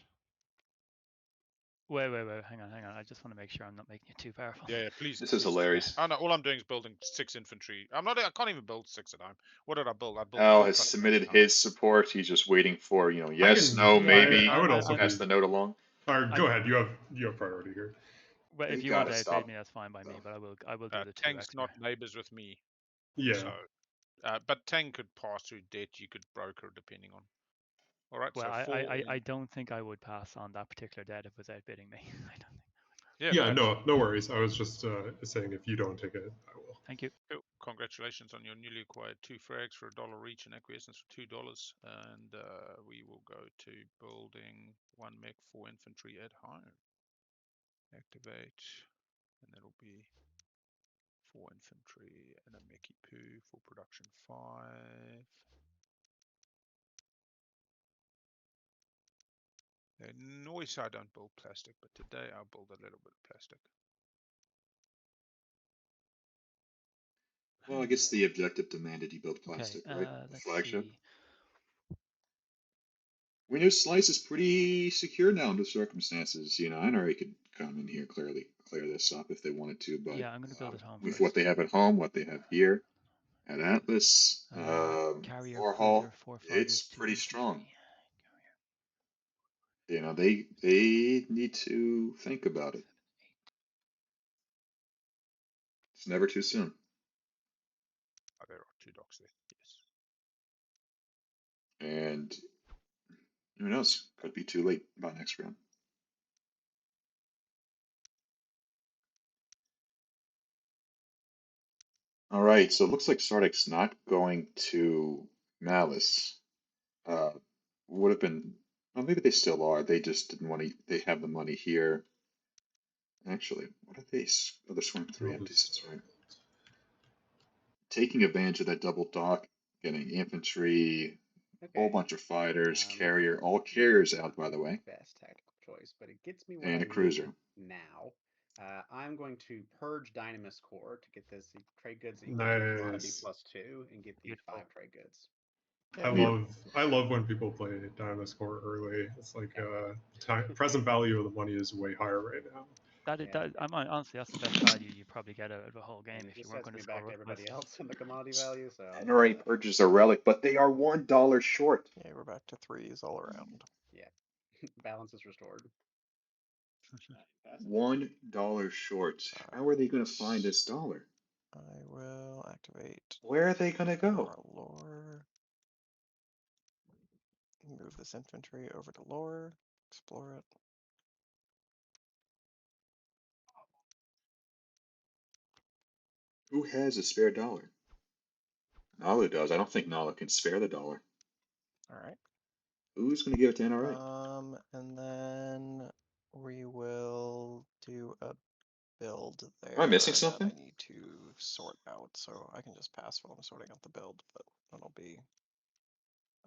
Wait, hang on. I just want to make sure I'm not making it too powerful.
Yeah, please.
This is
please.
hilarious.
Oh no, all I'm doing is building 6 infantry. I can't even build 6 at a time. What did I build? I built
Al
4
has
plus
submitted
29.
his support. He's just waiting for, yes,
can-
no,
Yeah,
maybe.
I would also
Pass
do.
the note along.
Or go ahead. You have priority here.
Well, if
You
you want
gotta
to
stop.
outbid me, that's fine by me. But I will do the 2
Tank's
extra.
not neighbors with me.
Yeah.
So, but Tank could pass through debt. You could broker depending on. All right.
Well,
so
I don't think I would pass on that particular debt if it was outbidding me. I don't think.
Yeah. No worries. I was just saying if you don't take it, I will.
Thank you.
Cool. Congratulations on your newly acquired 2 frags for $1 each and acquiescence for $2. And we will go to building 1 mech 4 infantry at home. Activate, and that'll be 4 infantry and a mechie poo for production 5. Noise, I don't build plastic, but today I'll build a little bit of plastic.
Well, I guess the objective demanded you build plastic, right? The
Let's
flagship.
see.
Windows Slice is pretty secure now under circumstances. NRA could come in here, clear this up if they wanted to, but
Yeah, I'm going to build at home
with
first.
what they have at home, what they have here at Atlas,
Carrier
Warhol,
cruiser 4-5
it's
is 2
pretty
infantry.
strong. They need to think about it. It's never too soon.
Oh, there are 2 docks there. Yes.
And who knows? Could be too late by next round. All right, so it looks like Sardac's not going to Malice. Would have been, well, maybe they still are. They just didn't want to. They have the money here. Actually, what are they? Oh, they're swimming 3 empties. That's right. Taking advantage of that double dock, getting infantry, whole bunch of fighters, carrier, all carriers out, by the way.
Best tactical choice, but it gets me what
And
I
a cruiser.
need now. I'm going to purge Dynamis Core to get this trade goods equal
Nice.
to commodity +2 and get the
Beautiful.
5 trade goods.
I love when people play Dynamis Core early. It's like present value of the money is way higher right now.
Honestly, that's the best value you probably get out of a whole game
And
if
it
you
just
weren't
sets
going
me
to score
back to everybody
with.
else on the commodity value. So
NRA purchased a relic, but they are $1 short.
Yeah, we're back to 3s all around.
Yeah, balance is restored.
$1 short. How are they going to find this dollar?
I will activate.
Where are they going to go?
Lore. Move this infantry over to lore. Explore it.
Who has a spare dollar? Nala does. I don't think Nala can spare the dollar.
All right.
Who's going to give it to NRA?
And then we will do a build there.
Am I missing something?
I need to sort out, so I can just pass while I'm sorting out the build, but that'll be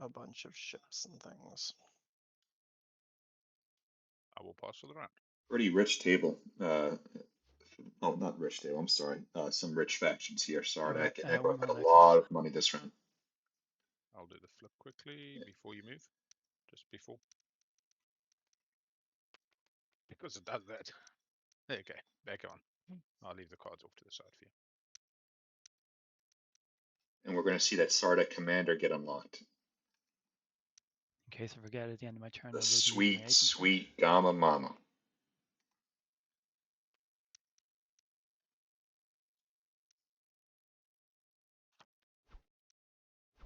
a bunch of ships and things.
I will pass for the round.
Pretty rich table. Oh, not rich table. I'm sorry. Some rich factions here. Sardak and Echo have a lot of money this round.
I'll do the flip quickly before you move. Just before. Because it does that. Okay, back on. I'll leave the cards off to the side for you.
And we're going to see that Sardak Commander get unlocked.
In case I forget at the end of my turn, I
The
will be using my
sweet,
agency.
sweet Gamma Mama.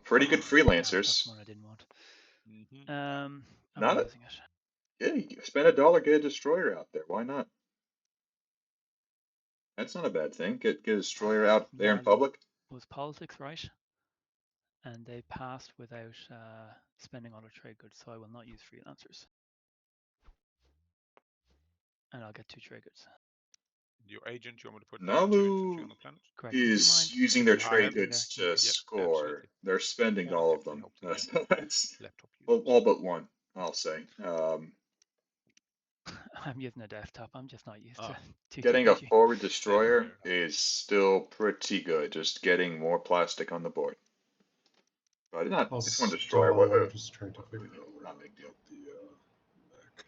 Pretty good
Damn, that's
freelancers.
one I didn't want.
Mm-hmm.
I'm
Not a,
using it.
yeah, you spend $1, get a destroyer out there. Why not? That's not a bad thing. Get a destroyer out there in
Well,
public.
it was politics, right? And they passed without spending all their trade goods, so I will not use freelancers. And I'll get 2 trade goods.
Your agent, you want me to put
Nalu
2 infantry on the planet?
Correct. Would you
is
mind
using their
putting
I
trade
have-
goods to
there?
score.
absolutely.
They're spending
Can
all of
definitely
them.
help the
That's
laptop
all
users.
but one, I'll say.
I'm using a desktop. I'm just not used to
Getting a
TTRPG.
forward
Fair
destroyer
enough.
is still pretty good. Just getting more plastic on the board. But not
I'll
it's one destroyer. What?
stall, just trying to figure out where
Not
to
a big deal.
get the mech.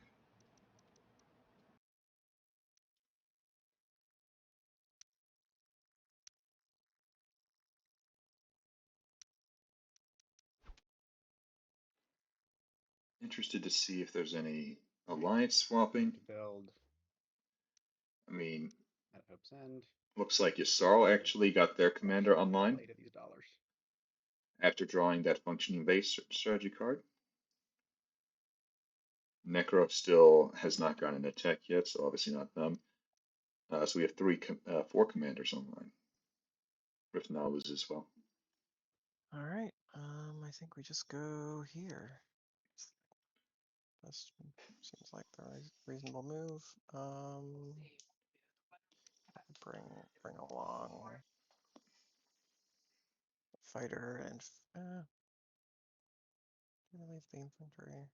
Interested to see if there's any alliance swapping.
To build
I mean,
at Hope's End.
looks like Yssarl actually got their commander online
Play to these dollars.
after drawing that functioning base strategy card. Necro still has not gotten an attack yet, so obviously not them. So we have 4 commanders online. With Nalu's as well.
All right. I think we just go here. That seems like the reasonable move. Bring along fighter and leave the infantry.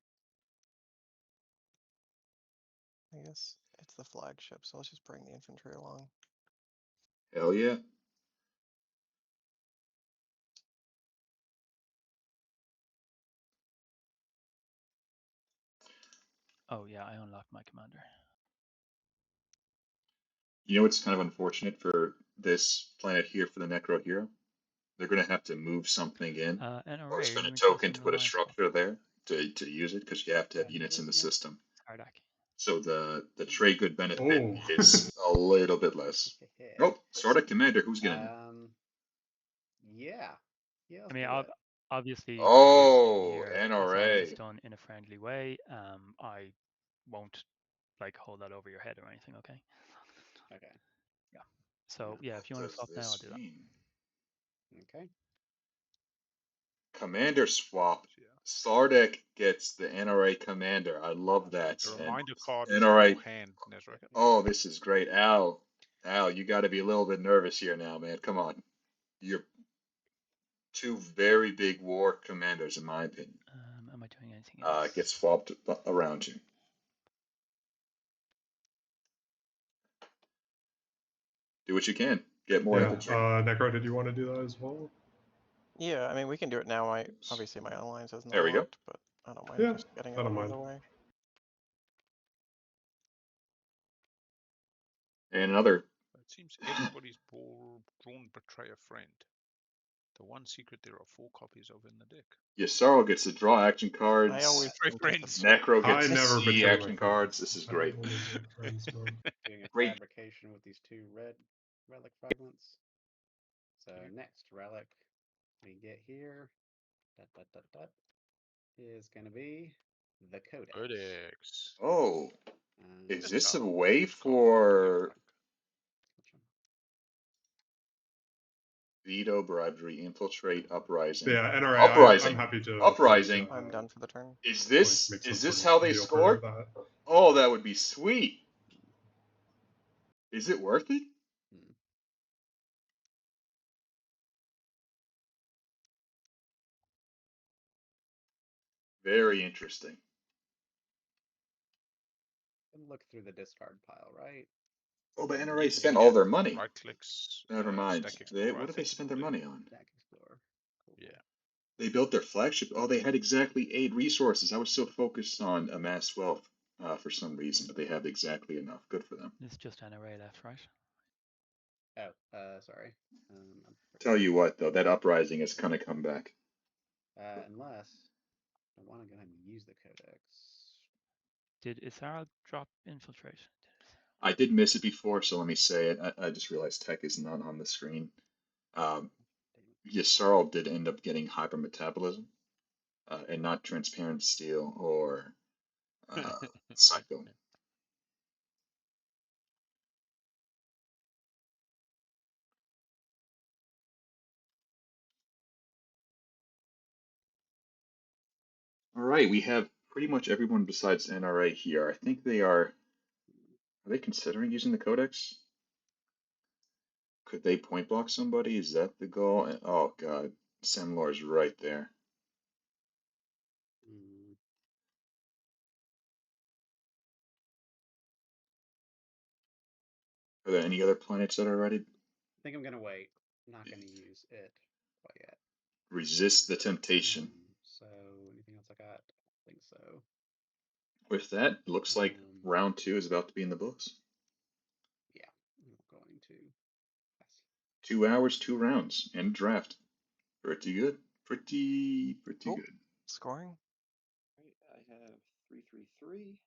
I guess it's the flagship, so let's just bring the infantry along.
Hell yeah.
Oh yeah, I unlocked my commander.
You know what's kind of unfortunate for this planet here for the Necro Hero? They're going to have to move something in
NRA,
or
are
spend a
you
token
interested
to
in
put a
alliance swap?
structure there to use it because you have to have units in the system.
Sardak.
So the trade good benefit is a little bit less.
Yeah.
Oh, start a commander. Who's getting it?
Yeah. Yeah.
I mean, obviously,
Oh,
here, as long as it's
NRA.
done in a friendly way, I won't like hold that over your head or anything. Okay.
Okay.
Yeah. So yeah, if you want to swap now, I'll do that.
Okay.
Commander swap.
Yeah.
Sardak gets the NRA commander. I love that.
The
And
reminder card is
NRA.
in your hand, Nazareth.
Oh, this is great. Al, you got to be a little bit nervous here now, man. Come on. You're 2 very big war commanders, in my opinion.
Am I doing anything else?
Get swapped around you. Do what you can. Get more infantry.
Necro, did you want to do that as well?
Yeah, I mean we can do it now. Obviously my alliance isn't
There we go.
unlocked, but I don't mind
Yeah,
just getting it
I don't
out of
mind.
the way.
And another.
It seems everybody's drawn Betray a Friend. The one secret, there are 4 copies of in the deck.
Yssarl gets to draw action cards.
I always
Betray
think
friends.
Necro
I
gets to
never
see
betray my
action
friends.
cards. This is
I
great.
only make friends, man.
Doing a
Great.
fabrication with these 2 red relic fragments. So next relic we get here is going to be the Codex.
Codex.
Oh, is this a
Oh,
way
this card really
for
like.
veto, bribery, infiltrate, uprising?
Yeah, NRA.
Uprising.
I'm happy to.
Uprising.
I'm done for the turn.
Is
Like,
this
make some
is this
sort
how
of
they
deal for
score?
that.
Oh, that would be sweet. Is it worth it? Very interesting.
Look through the discard pile, right?
Oh, but NRA spent all their money.
Right clicks.
Never mind.
Stack Explorer,
What did they spend their money on?
Stack Explorer. Cool.
Yeah.
They built their flagship. Oh, they had exactly 8 resources. I was so focused on amass wealth. for some reason, but they have exactly enough. Good for them.
It's just NRA left, right?
Oh, sorry.
Tell you what, though, that uprising has kind of come back.
Unless I want to go ahead and use the codex.
Did Isara drop infiltrate?
I did miss it before, so let me say it. I just realized tech is not on the screen. Yssarl did end up getting hypermetabolism, and not transparent steel or psycho. All right, we have pretty much everyone besides NRA here. I think they are they considering using the codex? Could they point block somebody? Is that the goal? Oh god, Semlor's right there. Are there any other planets that are ready?
I think I'm gonna wait. I'm not gonna use it quite yet.
Resist the temptation.
So anything else I got? I think so.
With that, it looks like round 2 is about to be in the books.
Yeah, I'm going to pass.
2 hours, 2 rounds, and draft. Pretty good. Pretty
Oh,
good.
Scoring?
I have 333.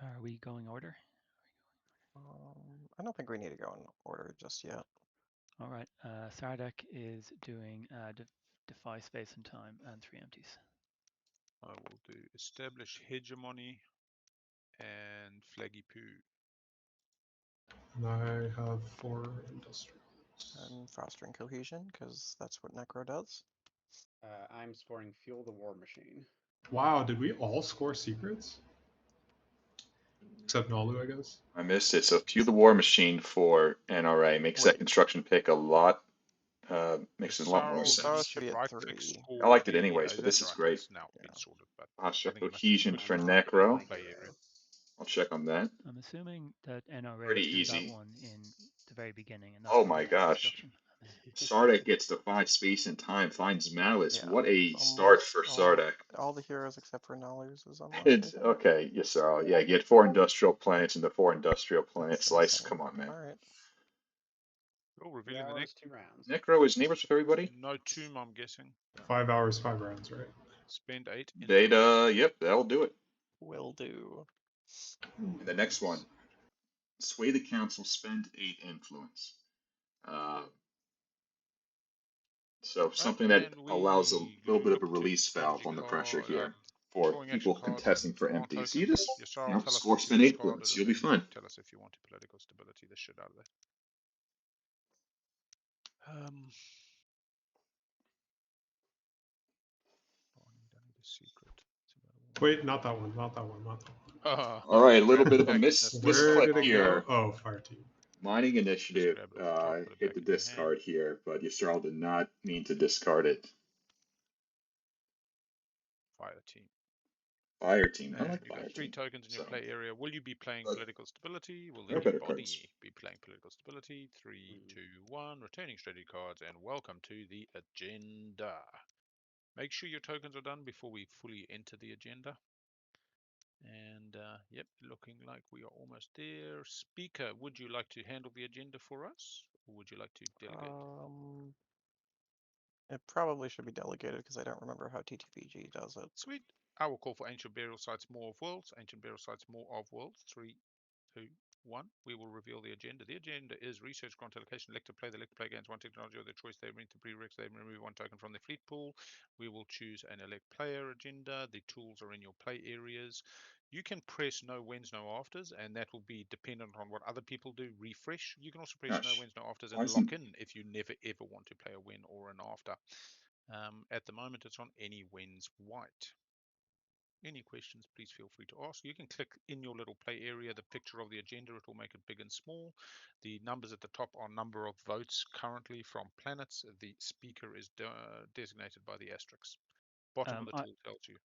Are we going order?
I don't think we need to go in order just yet.
All right. Sardek is doing defy space and time and 3 empties.
I will do establish hegemony and flaggy poo.
And I have 4 industrials.
And fostering cohesion, because that's what Necro does.
I'm scoring fuel the war machine.
Wow, did we all score secrets? Except Nalu, I guess.
I missed it. So Fuel the War Machine for NRA makes that construction pick a lot makes it a lot more
Yssarl
sense.
should be at
right
3.
click
I
score
liked it
the
anyways, but
that's
this is
right,
great.
it's now been sorted, but
Posture
I think it must
cohesion
be
for
not
Necro.
like
play area.
I'll check on that.
I'm assuming that NRA
Pretty
threw that
easy.
one in the very beginning, and that's
Oh
why
my
we have
gosh.
construction.
Sardak gets to 5 space and time, finds Malice.
Yeah,
What a start for Sardak.
All the heroes except for Nalus is unlocked.
It's okay, Yssarl. Yeah, get 4 industrial planets and the 4 industrial planet
That's
slice.
insane.
Come on, man.
Alright.
Oh, revealing the next
2 rounds.
Necro is neighbors with everybody?
no tomb, I'm guessing.
5 hours, 5 rounds, right?
Spend 8
Beta, yep, that'll do it.
Will do.
And the next one. Sway the council, spend 8 influence. So something that allows a little bit of a release valve on the pressure here for people contesting for empty. So you just, score, spend 8 influence. You'll be fine.
Tell us if you want political stability, the shit out of that. Secret.
Wait, not that one, not that one, not that one.
All right, a little bit of a
Where
misclick
did it
here.
go? Oh, fire team.
Mining initiative hit the discard here, but Yssarl did not mean to discard it.
Fire team.
Fire team. I
And
like
you got
fire
3
team.
tokens in your play area. Will you be playing political stability? Will
There are
the
better
body
cards.
be playing political stability? 3, 2, 1. Returning strategy cards, and welcome to the agenda. Make sure your tokens are done before we fully enter the agenda. And yep, looking like we are almost there. Speaker, would you like to handle the agenda for us, or would you like to delegate?
It probably should be delegated because I don't remember how TTPG does it.
Sweet. I will call for Ancient Burial Sites, More of Worlds. Ancient Burial Sites, More of Worlds. 3, 2, 1. We will reveal the agenda. The agenda is research, grant allocation, elect to play. The elect to play gains 1 technology of their choice. They bring the prereqs. They remove 1 token from their fleet pool. We will choose an elect player agenda. The tools are in your play areas. You can press no wins, no afters, and that will be dependent on what other people do. Refresh. You can also press no wins, no afters, and lock in if you never ever want to play a win or an after. At the moment, it's on any wins white. Any questions, please feel free to ask. You can click in your little play area the picture of the agenda. It will make it big and small. The numbers at the top are number of votes currently from planets. The speaker is designated by the asterisks. Bottom of the tool tells you.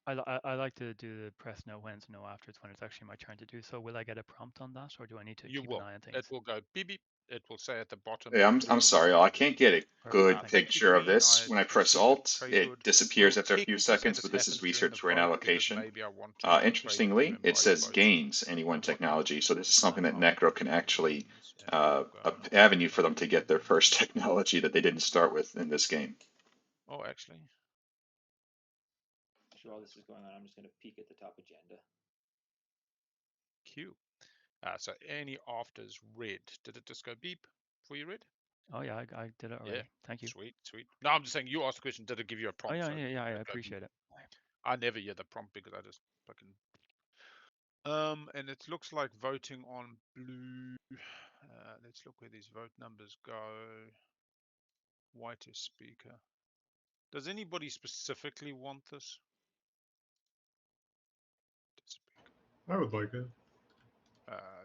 I like to do the press no wins, no afters when it's actually my turn to do so. Will I get a prompt on that, or do I need to keep an eye on things?
It will go beep beep. it will say at the bottom.
Hey, I'm
Imperium
sorry, I can't get a
Perfect,
good
thank you.
Thank you,
picture of
Green.
this. When I press
assumed it
Alt,
trade
it
would.
disappears
Will
after a few
technically say
seconds,
this
but this is
happens during the
research for an
vote because
allocation.
maybe I want to trade with
Interestingly,
them
it
while you're
says
voting.
gains anyone
I'm not
technology, so this is something that
half
Necro can actually,
Greens and we'll go
an avenue for them to get their first technology that they didn't start with in this game.
Oh, actually,
Actually, while this is going on, I'm just going to peek at the top agenda.
Q. So any afters red. Did it just go beep for you, red?
Oh yeah, I did it already.
Yeah.
Thank you.
Sweet, sweet. No, I'm just saying you asked the question. Did it give you a
Oh
prompt?
yeah,
So
yeah, I
did it go beep?
appreciate it.
I never hear the prompt because I just fucking. And it looks like voting on blue. Let's look where these vote numbers go. White is speaker. Does anybody specifically want this?
I would like it.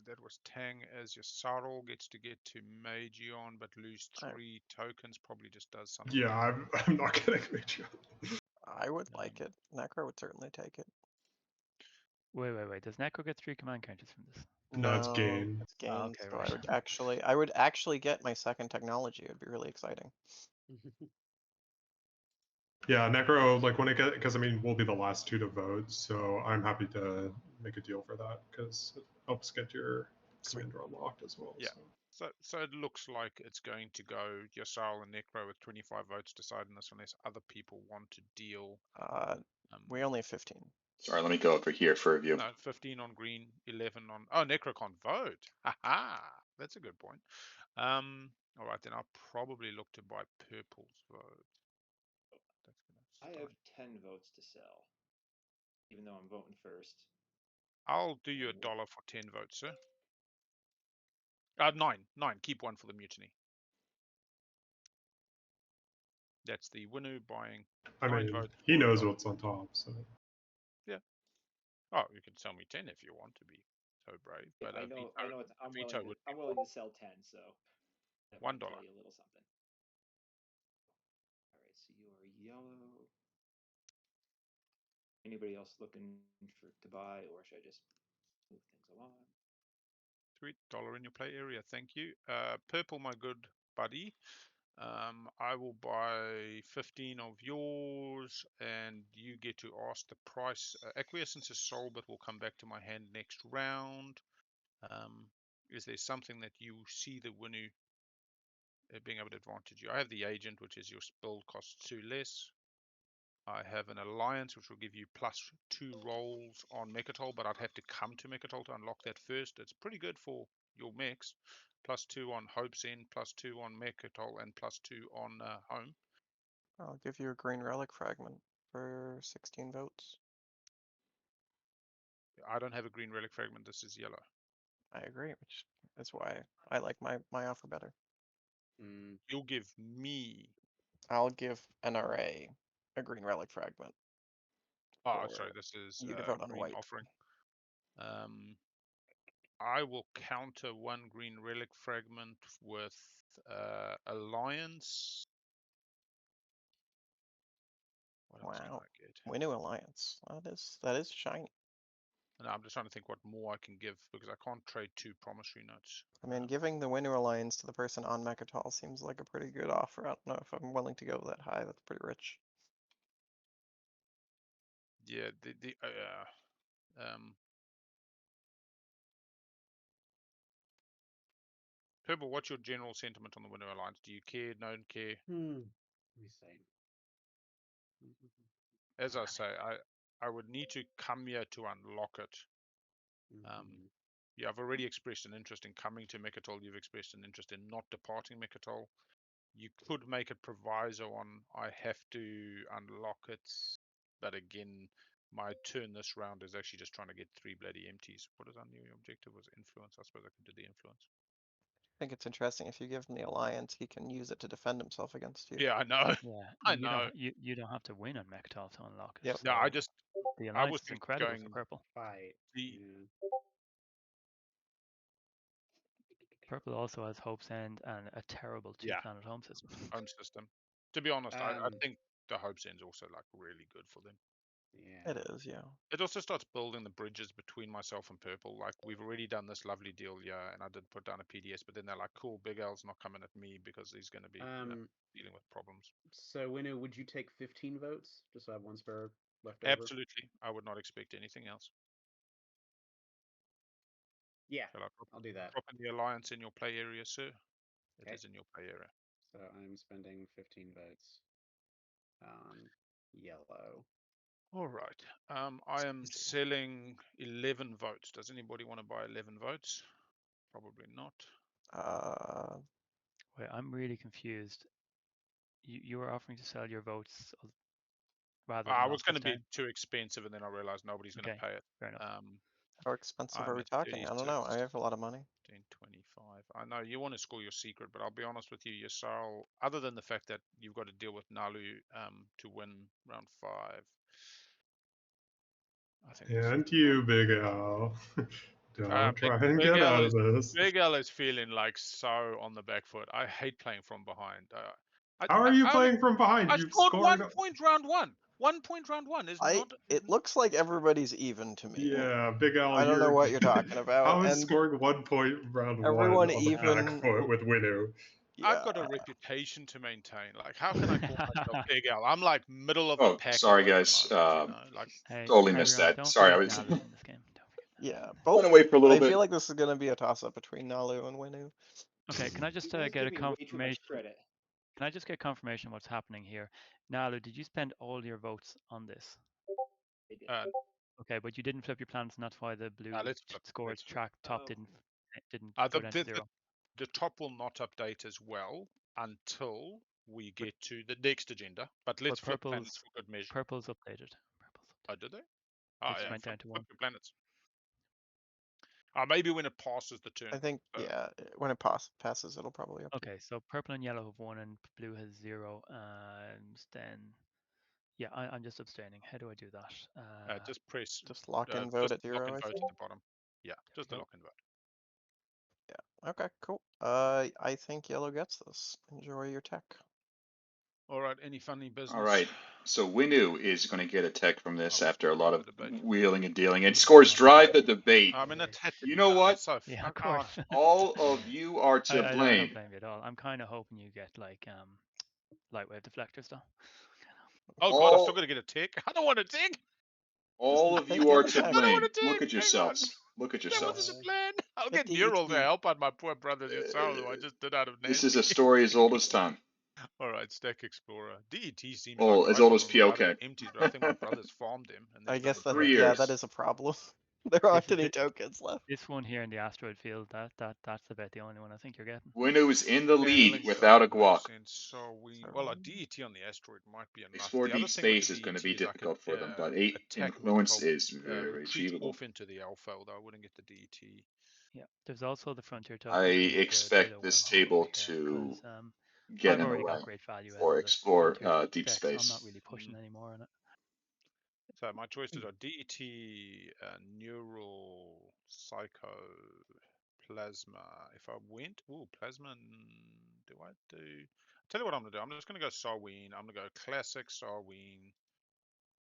That was Tang as your Sarl gets to get to Magion, but lose 3 tokens. Probably just does something.
Yeah, I'm not getting Magion.
I would like it. Necro would certainly take it.
Wait. Does Necro get 3 command counters from this?
No, it's gain.
It's gain.
Oh, okay,
so
right.
I would actually get my second technology. It would be really exciting.
Yeah, Necro, like when it gets, because I mean, we'll be the last 2 to vote, so I'm happy to make a deal for that because it helps get your commander unlocked as well.
Yeah. So it looks like it's going to go Yasal and Necro with 25 votes deciding this unless other people want to deal.
We only have 15.
Sorry, let me go over here for a view.
No, 15 on green, 11 on. Oh, Necro can't vote. Haha, that's a good point. All right, then I'll probably look to buy purple's vote.
I have 10 votes to sell, even though I'm voting first.
I'll do you $1 for 10 votes, sir. 9. Keep 1 for the mutiny. That's the winner buying.
I
9
mean,
votes.
he knows
$1.
what's on top, so.
Yeah. Oh, you can sell me 10 if you want to be so brave. But
I know. I'm willing to sell 10, so that
$1.
might tell you a little something. All right, so you are yellow. Anybody else looking to buy, or should I just move things along?
Sweet. $1 in your play area. Thank you. Purple, my good buddy. I will buy 15 of yours, and you get to ask the price. Acquiescence is sold, but will come back to my hand next round. Is there something that you see the winner being able to advantage you? I have the agent, which is your build costs 2 less. I have an alliance, which will give you +2 rolls on Mechatol, but I'd have to come to Mechatol to unlock that first. It's pretty good for your mechs. +2 on Hope's End, +2 on Mechatol, and +2 on Home.
I'll give you a green relic fragment for 16 votes.
I don't have a green relic fragment. This is yellow.
I agree, which is why I like my offer better.
You'll give me.
I'll give NRA a green relic fragment.
Oh, sorry. This is
you to vote on
green
white.
offering. I will counter 1 green relic fragment with alliance. What else can I get?
Winnow Alliance. That is shiny.
No, I'm just trying to think what more I can give because I can't trade 2 promissory notes.
I mean, giving the Winnow Alliance to the person on Mechatol seems like a pretty good offer. I don't know if I'm willing to go that high. That's pretty rich.
Yeah, Purple, what's your general sentiment on the Winnow Alliance? Do you care? Don't care?
Let me see.
As I say, I would need to come here to unlock it. Yeah, I've already expressed an interest in coming to Mechatol. You've expressed an interest in not departing Mechatol. You could make a proviso on I have to unlock it, but again, my turn this round is actually just trying to get 3 bloody empties. What is our new objective? Was influence. I suppose I can do the influence.
I think it's interesting. If you give him the Alliance, he can use it to defend himself against you.
Yeah, I know.
Yeah,
I know.
You don't have to win on Mechatol to unlock it.
Yep.
So
No, I was
Alliance is
thinking
incredible
going
for purple.
Fight.
Purple also has Hope's End and a terrible 2-planet home system.
Home system. To be honest, I think the Hope's End's also like really good for them.
Yeah.
It is, yeah.
It also starts building the bridges between myself and purple. Like, we've already done this lovely deal, yeah, and I did put down a PDS, but then they're like, cool, Big L's not coming at me because he's going to be dealing with problems.
So, Winnu, would you take 15 votes just so I have one spare left over?
Absolutely. I would not expect anything else.
Yeah, I'll do that.
Drop in the alliance in your play area, sir. It
Okay.
is in your play area.
So I'm spending 15 votes on yellow.
All right. I am selling 11 votes. Does anybody want to buy 11 votes? Probably not.
Wait, I'm really confused. You were offering to sell your votes rather than
I
knock
was going to
this
be
down?
too expensive, and then I realized nobody's going to
Okay,
pay it.
fair enough.
How expensive
I'm
are we
at
talking? I don't know. I have a lot of money.
10.25. I know you want to score your secret, but I'll be honest with you, Yasal, other than the fact that you've got to deal with Nalu to win round 5. I think this
And
is
you, Big Al. Don't try and
Big
get
L
out
is,
of this.
Big L is feeling like so on the back foot. I hate playing from behind.
How are you playing from behind?
I
You've
scored
scored.
1 point round 1. 1 point round 1 is not.
It looks like everybody's even to me.
Yeah, Big Al,
I don't know what you're talking about.
How is
and
scoring 1 point round
everyone
1 on the
even-
back foot with Winnu?
I've
Yeah.
got a reputation to maintain. Like, how can I call myself Big L? I'm like middle of
Oh,
the pack.
sorry,
at the
guys.
moment, you know? Like,
Hey,
Totally missed
everyone,
that.
don't
Sorry, I
forget
was
Nalu's in this game. Don't forget
Yeah,
going
both.
to wait for a little
I
bit.
feel like this is going to be a toss-up between Nalu and Winnu.
Okay, can I just
You guys
get a
give me way too
confirmation?
much credit.
Can I just get confirmation of what's happening here? Nalu, did you spend all your votes on this?
I did.
Okay, but you didn't flip your plans, and that's why the blue
let's flip.
scores
Let's flip.
track top
Oh.
didn't
The,
go down to
the,
0.
the top will not update as well until we get to the next agenda. But let's flip planets for good measure.
Purple's updated.
Oh, did they? Oh,
It just
yeah.
went down
Flip,
to
flip
1.
your planets. Maybe when it passes the turn.
I think,
So,
yeah, when it passes, it'll probably update.
Okay, so purple and yellow have 1 and blue has 0, and then yeah, I'm just abstaining. How do I do that?
just press.
Just lock in vote
just
at 0,
lock and
I
vote
think.
at the bottom. Yeah, just the
go.
lock and vote.
Yeah. Okay, cool. I think yellow gets this. Enjoy your tech.
All right. Any funny business?
All right. So Winnu is going to get a tech from this
Oh,
after a lot of
the debate.
wheeling and dealing. And scores drive the debate.
I mean, it's had to
You
be
know
done.
what?
It's so
Yeah, of
oh,
course.
All of you are to
I
blame.
don't blame you at all. I'm kind of hoping you get like light wave deflectors though.
Oh God, I
All,
still got to get a tick. I don't want a tick.
all
I
of
think
you are
every
to
time-
I don't
blame.
want a tick.
Look at
Hang on.
yourselves. Look at
That wasn't
yourselves.
the plan. I'll
Get
get Neural to
DET.
help out my poor brother Yasal, who I just did out of Nancy.
This is a story as old as time.
All right, Stack Explorer. DET seems
Oh,
like
as
right
old
on
as
the right
POK.
of empties, but I think my brother's farmed him. And
I
then
guess that,
3
yeah,
years.
that is a problem. There aren't
This is
any
it.
tokens left.
This one here in the asteroid field, that's about the only one I think you're getting.
Winnu is in the lead
Channeling
without a
Star
guac.
makes sense. So well, a DET on the asteroid might be enough.
Explore
The other
deep
thing with
space
the
is going to
DET
be
is like
difficult for them, but 8
attack
influence
multiple,
is very
retreat
achievable.
off into the alpha, although I wouldn't get the DET.
Yeah, there's also the frontier token.
I
the
expect
data
this
wormhole
table
over here,
to
'cause,
get
I've
in the
already
way
got great value out
or
of the
explore
frontier
deep
deck, so I'm not
space.
really pushing anymore on it.
So my choices are DET, neural, psycho, plasma. If I went, plasma. Do I do? Tell you what I'm gonna do. I'm just gonna go Sarween. I'm gonna go classic Sarween.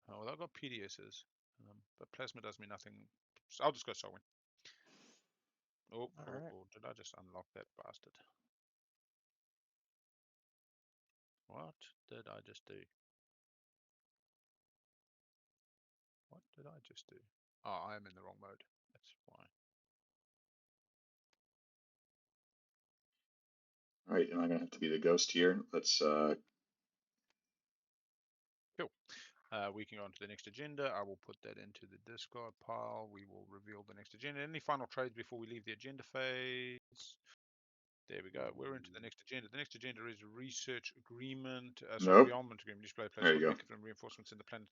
Oh, well, I've got PDSs, but plasma does me nothing. So I'll just go Sarween. Oh,
Alright.
did I just unlock that bastard? What did I just do? What did I just do? Oh, I am in the wrong mode. That's why.
All right, am I going to have to be the ghost here? Let's
Cool. We can go on to the next agenda. I will put that into the discard pile. We will reveal the next agenda. Any final trades before we leave the agenda phase? There we go. We're into the next agenda. The next agenda is research agreement. Sorry,
Nope.
rearmament agreement. Each player
There
places
you
one
go.
mech and reinforcements in the planet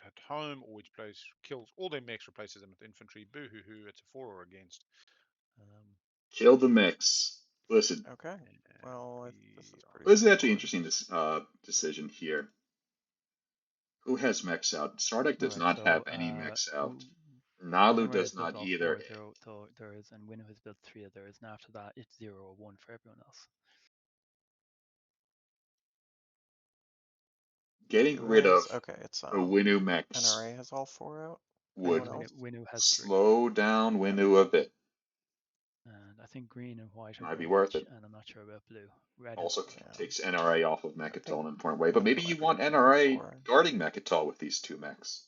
at home, or each player kills all their mechs, replaces them with infantry. Boo hoo hoo. It's a for or against.
Kill the mix. Listen,
Okay. Well, this is pretty
this is actually
straightforward.
interesting decision here. Who has mechs out? Sardek does
Alright,
not
so
have any mechs out.
Winner
Nalu
has
does
built
not
all
either.
4 theirs, and Winner has built 3 of theirs, and after that it's 0 or 1 for everyone else.
getting
Who
rid of
has? Okay, it's
the Winu mechs
NRA has all 4 out.
would
Anyone else?
Winu has 3.
slow down Winu a bit.
And I think green and white are
Might be
going
worth
each,
it.
and I'm not sure about blue. Red
Also
is
Yeah.
takes NRA off of Mechatol
think
in an important way, but maybe you want
Qualifier is
NRA
4.
guarding Mechatol with these 2 mechs.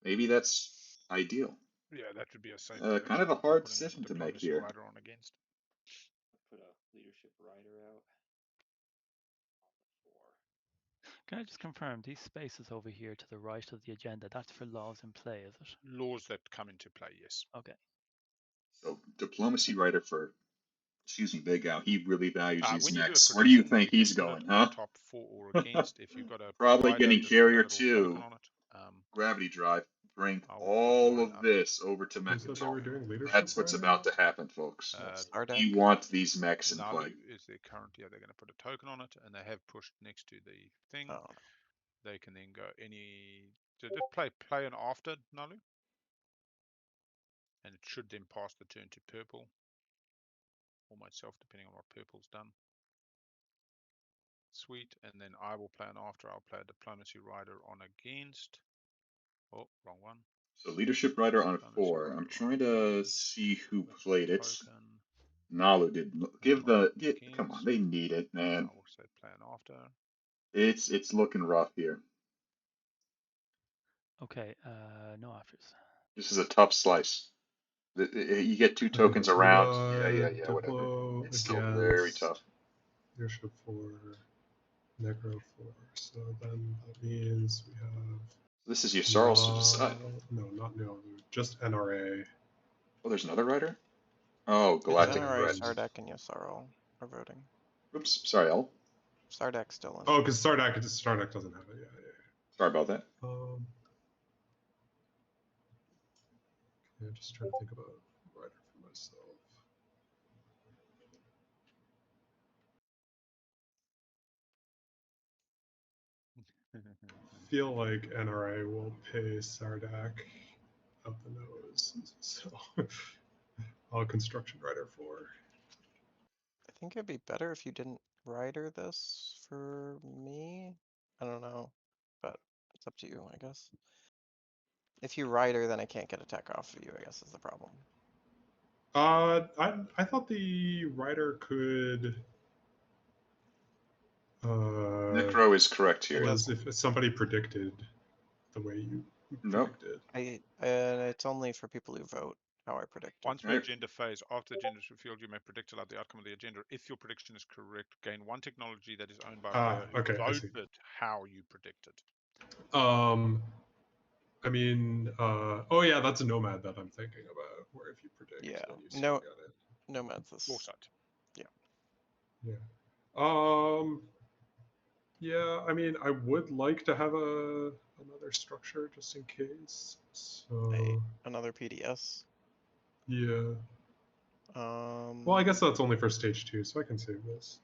Maybe that's ideal.
Yeah, that would be a safe
Kind
prediction.
of a hard
Putting
decision to make
diplomacy
here.
rider on against.
Put a leadership rider out. On the 4.
Can I just confirm these spaces over here to the right of the agenda? That's for laws in play, is it?
Laws that come into play, yes.
Okay.
So diplomacy writer for, excuse me, Big Al. He really values these
When you do a
mechs. Where do you
prediction,
think
can
he's
put
going,
it on
huh?
top for or against. If you've got a
Probably
rider,
getting
just put a
carrier
little token
2.
on it.
Gravity drive. Bring
I will put
all
mine
of
up.
this over to
Who said they were
Mechatol.
doing leadership?
That's what's
right
about
now?
to happen, folks.
Stardeck.
We want these mechs in
Nalu
play.
is their current. Yeah, they're going to put a token on it, and they have pushed next to the thing.
Oh.
They can then go any. So just play an after Nalu, and it should then pass the turn to purple or myself, depending on what purple's done. Sweet, and then I will play an after. I'll play a diplomacy rider on against. Oh, wrong one.
So leadership rider on 4. I'm trying to see who played it. Nalu did. Come on, they need it, man.
I will say play an after.
It's looking rough here.
Okay. No afters.
This is a tough slice. You get 2 tokens
Okay, so
around.
we got
Yeah, whatever.
Diplo
It's still very
against
tough.
Leadership 4, Necro 4. So then that means we have.
This is your Sarls to decide.
No, not Nalu. Just NRA.
Oh, there's another rider? Oh, Galactic
NRA,
Threat.
Stardeck, and Yasarl are voting.
Oops, sorry, Al.
Stardeck's still in.
Oh, because Stardeck doesn't have it. Yeah.
Sorry about that.
Yeah, just trying to think about a rider for myself. Feel like NRA will pay Sardak up the nose, so I'll construction rider 4.
I think it'd be better if you didn't rider this for me. I don't know, but it's up to you, I guess. If you rider, then I can't get a tech off of you, I guess is the problem.
I thought the rider could.
Necro is correct here.
Was if somebody predicted the way you predicted.
It's only for people who vote how I predict.
Once per agenda phase, after the agenda is revealed, you may predict about the outcome of the agenda. If your prediction is correct, gain 1 technology that is owned by a player who voted how you predicted.
I mean, oh yeah, that's a nomad that I'm thinking about, where if you predict,
yeah,
then you still get it.
Nomad's this.
Foresight.
Yeah.
Yeah. Yeah, I mean, I would like to have another structure just in case. So
another PDS.
Yeah. Well, I guess that's only for stage 2, so I can save this.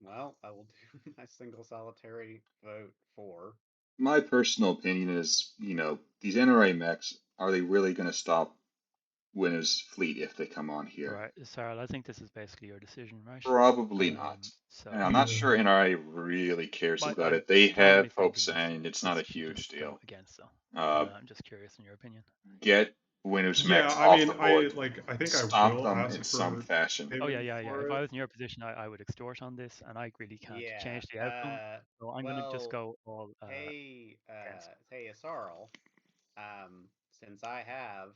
Well, I will do my single solitary vote for.
My personal opinion is, these NRA mechs, are they really going to stop Winu's fleet if they come on here?
Right, Sarl, I think this is basically your decision, right?
Probably not.
So
And I'm not sure NRA really cares about it. They
generally
have hopes,
thinking
and it's not a huge
go
deal.
against though. I'm just curious in your opinion.
Get Winu's mechs
I
off
mean,
the board.
I think
Stop
I will
them
ask
in
for
some fashion.
Oh yeah. If I was in your position, I would extort on this, and I really can't change the outcome. So I'm gonna just go all.
Hey, Asarl, since I have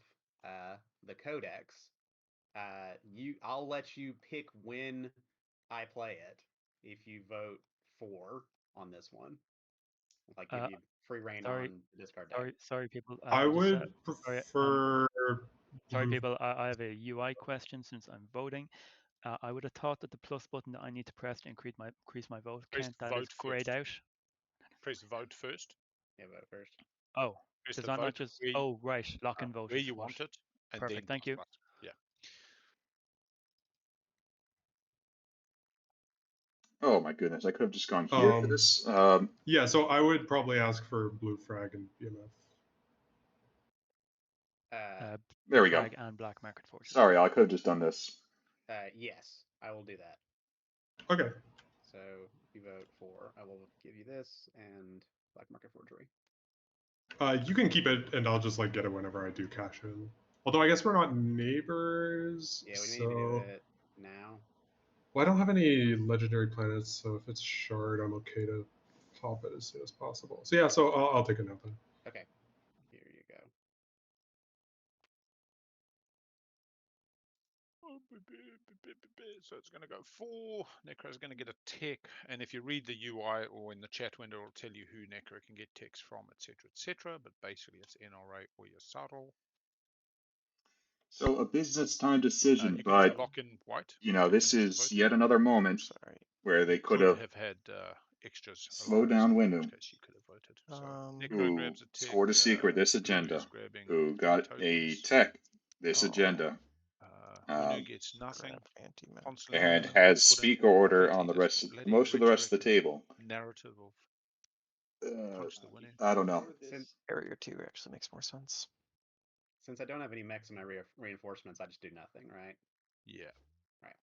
the codex, I'll let you pick when I play it if you vote for on this one. Like give you free reign on the discard deck.
Sorry, people.
I would prefer.
Sorry, people. I have a UI question since I'm voting. I would have thought that the plus button that I need to press to increase my vote count that is grayed out.
Press vote first.
Yeah, vote first.
Oh, does that not just? Oh, right. Lock and vote.
Where you want it, and
perfect.
then
Thank you.
Yeah.
Oh my goodness, I could have just gone here for this.
Yeah, so I would probably ask for blue frag and BMF.
There we go.
Frag and black market fortress.
Sorry, I could have just done this.
Yes, I will do that.
Okay.
So if you vote for, I will give you this and black market forgery.
You can keep it, and I'll just like get it whenever I do cash in. Although I guess we're not neighbors.
Yeah, we
so...
need to do it now.
Well, I don't have any legendary planets, so if it's shard, I'm okay to pop it as soon as possible. So yeah, so I'll take it now then.
Okay, here you go.
So it's going to go 4. Necro's going to get a tech, and if you read the UI or in the chat window, it'll tell you who Necro can get techs from, etc., etc. But basically, it's NRA or your subtle.
So a business time decision,
You can also
but
lock in white.
you know, this
finish the
is
vote.
yet another moment
Sorry.
where they
You
could have
had extras.
slowed
allowed, so
down
in
window.
which case you could have voted. So
Who
Necro grabs a tech.
scored a secret this
Blue
agenda?
is grabbing
Who
3
got a
tokens.
tech this agenda?
Winner gets nothing.
Grab
Consular
And
Winner
has
put in
speaker order
completely
on the
this
rest,
bloody
most of the rest of the
rhetoric
table.
narrative of punch the winner.
I don't know.
Barrier 2 actually makes more sense.
Since I don't have any mechs in my reinforcements, I just do nothing, right?
Yeah.
Right.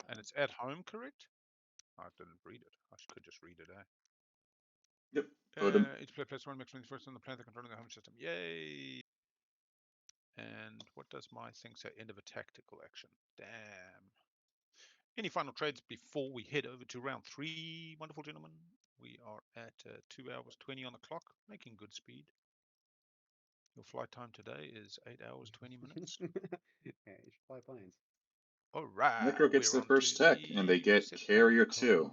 And it's at home, correct? I didn't read it. I could just read it, eh?
Yep. Voted.
Each player places 1 mech first on the planet controlling the home system. Yay! And what does my thing say? End of a tactical action. Damn. Any final trades before we head over to round 3, wonderful gentlemen? We are at 2 hours 20 on the clock, making good speed. Your flight time today is 8 hours 20 minutes.
Yeah, you should fly planes.
All right.
Necro gets
we're
their first tech, and they get Carrier 2.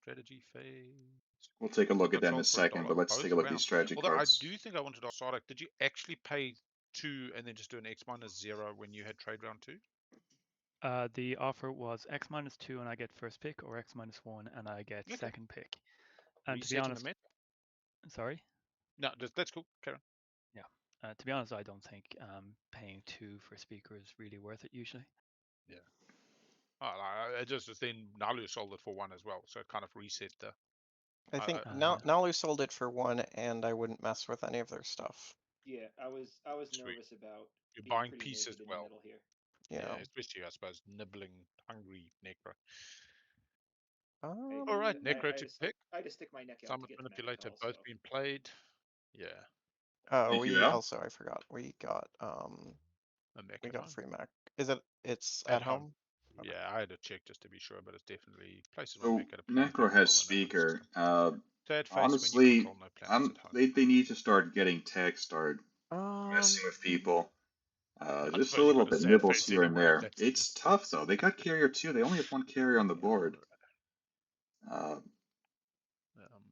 Strategy phase.
We'll take a look at
Got
that in a
sold for
second,
$1
but let's
both
take a look at these
rounds.
strategy
Although
cards.
I do think I wanted to ask Sardak, did you actually pay 2 and then just do an X minus 0 when you had trade round 2?
The offer was X minus 2 and I get first pick, or X minus 1 and I get second pick. And to be honest,
the meta?
sorry?
No, that's cool, Karen.
Yeah. To be honest, I don't think paying 2 for speaker is really worth it usually.
Yeah. I just then Nalu sold it for 1 as well, so it kind of reset the.
I think Nalu sold it for 1, and I wouldn't mess with any of their stuff.
Yeah, I was nervous about
You're
being
buying
pretty
pieces
naked in
well.
the middle here.
Yeah.
Especially I suppose nibbling hungry Necro.
Um,
All right, Necro to pick.
I had to stick my neck out
Summit
to get to
Manipulator
Macatol,
both
so.
being played. Yeah.
Oh,
Thank you,
we
Al.
also, I forgot, we got
A mech
we
at
got a
home.
free Mac. It's
At
at
home.
home?
Okay. Yeah, I had to check just to be sure, but it's definitely places
So
one mech at a planet
Necro has
control and a home
speaker.
system. Sad face
Honestly,
when you control no planets at home.
they need to start getting tech, start messing with people.
I
Just a
suppose you
little
got a
bit
sad
nibbles
face
here and
anyway.
there. It's tough though. They got carrier 2. They only have 1 carrier on the board.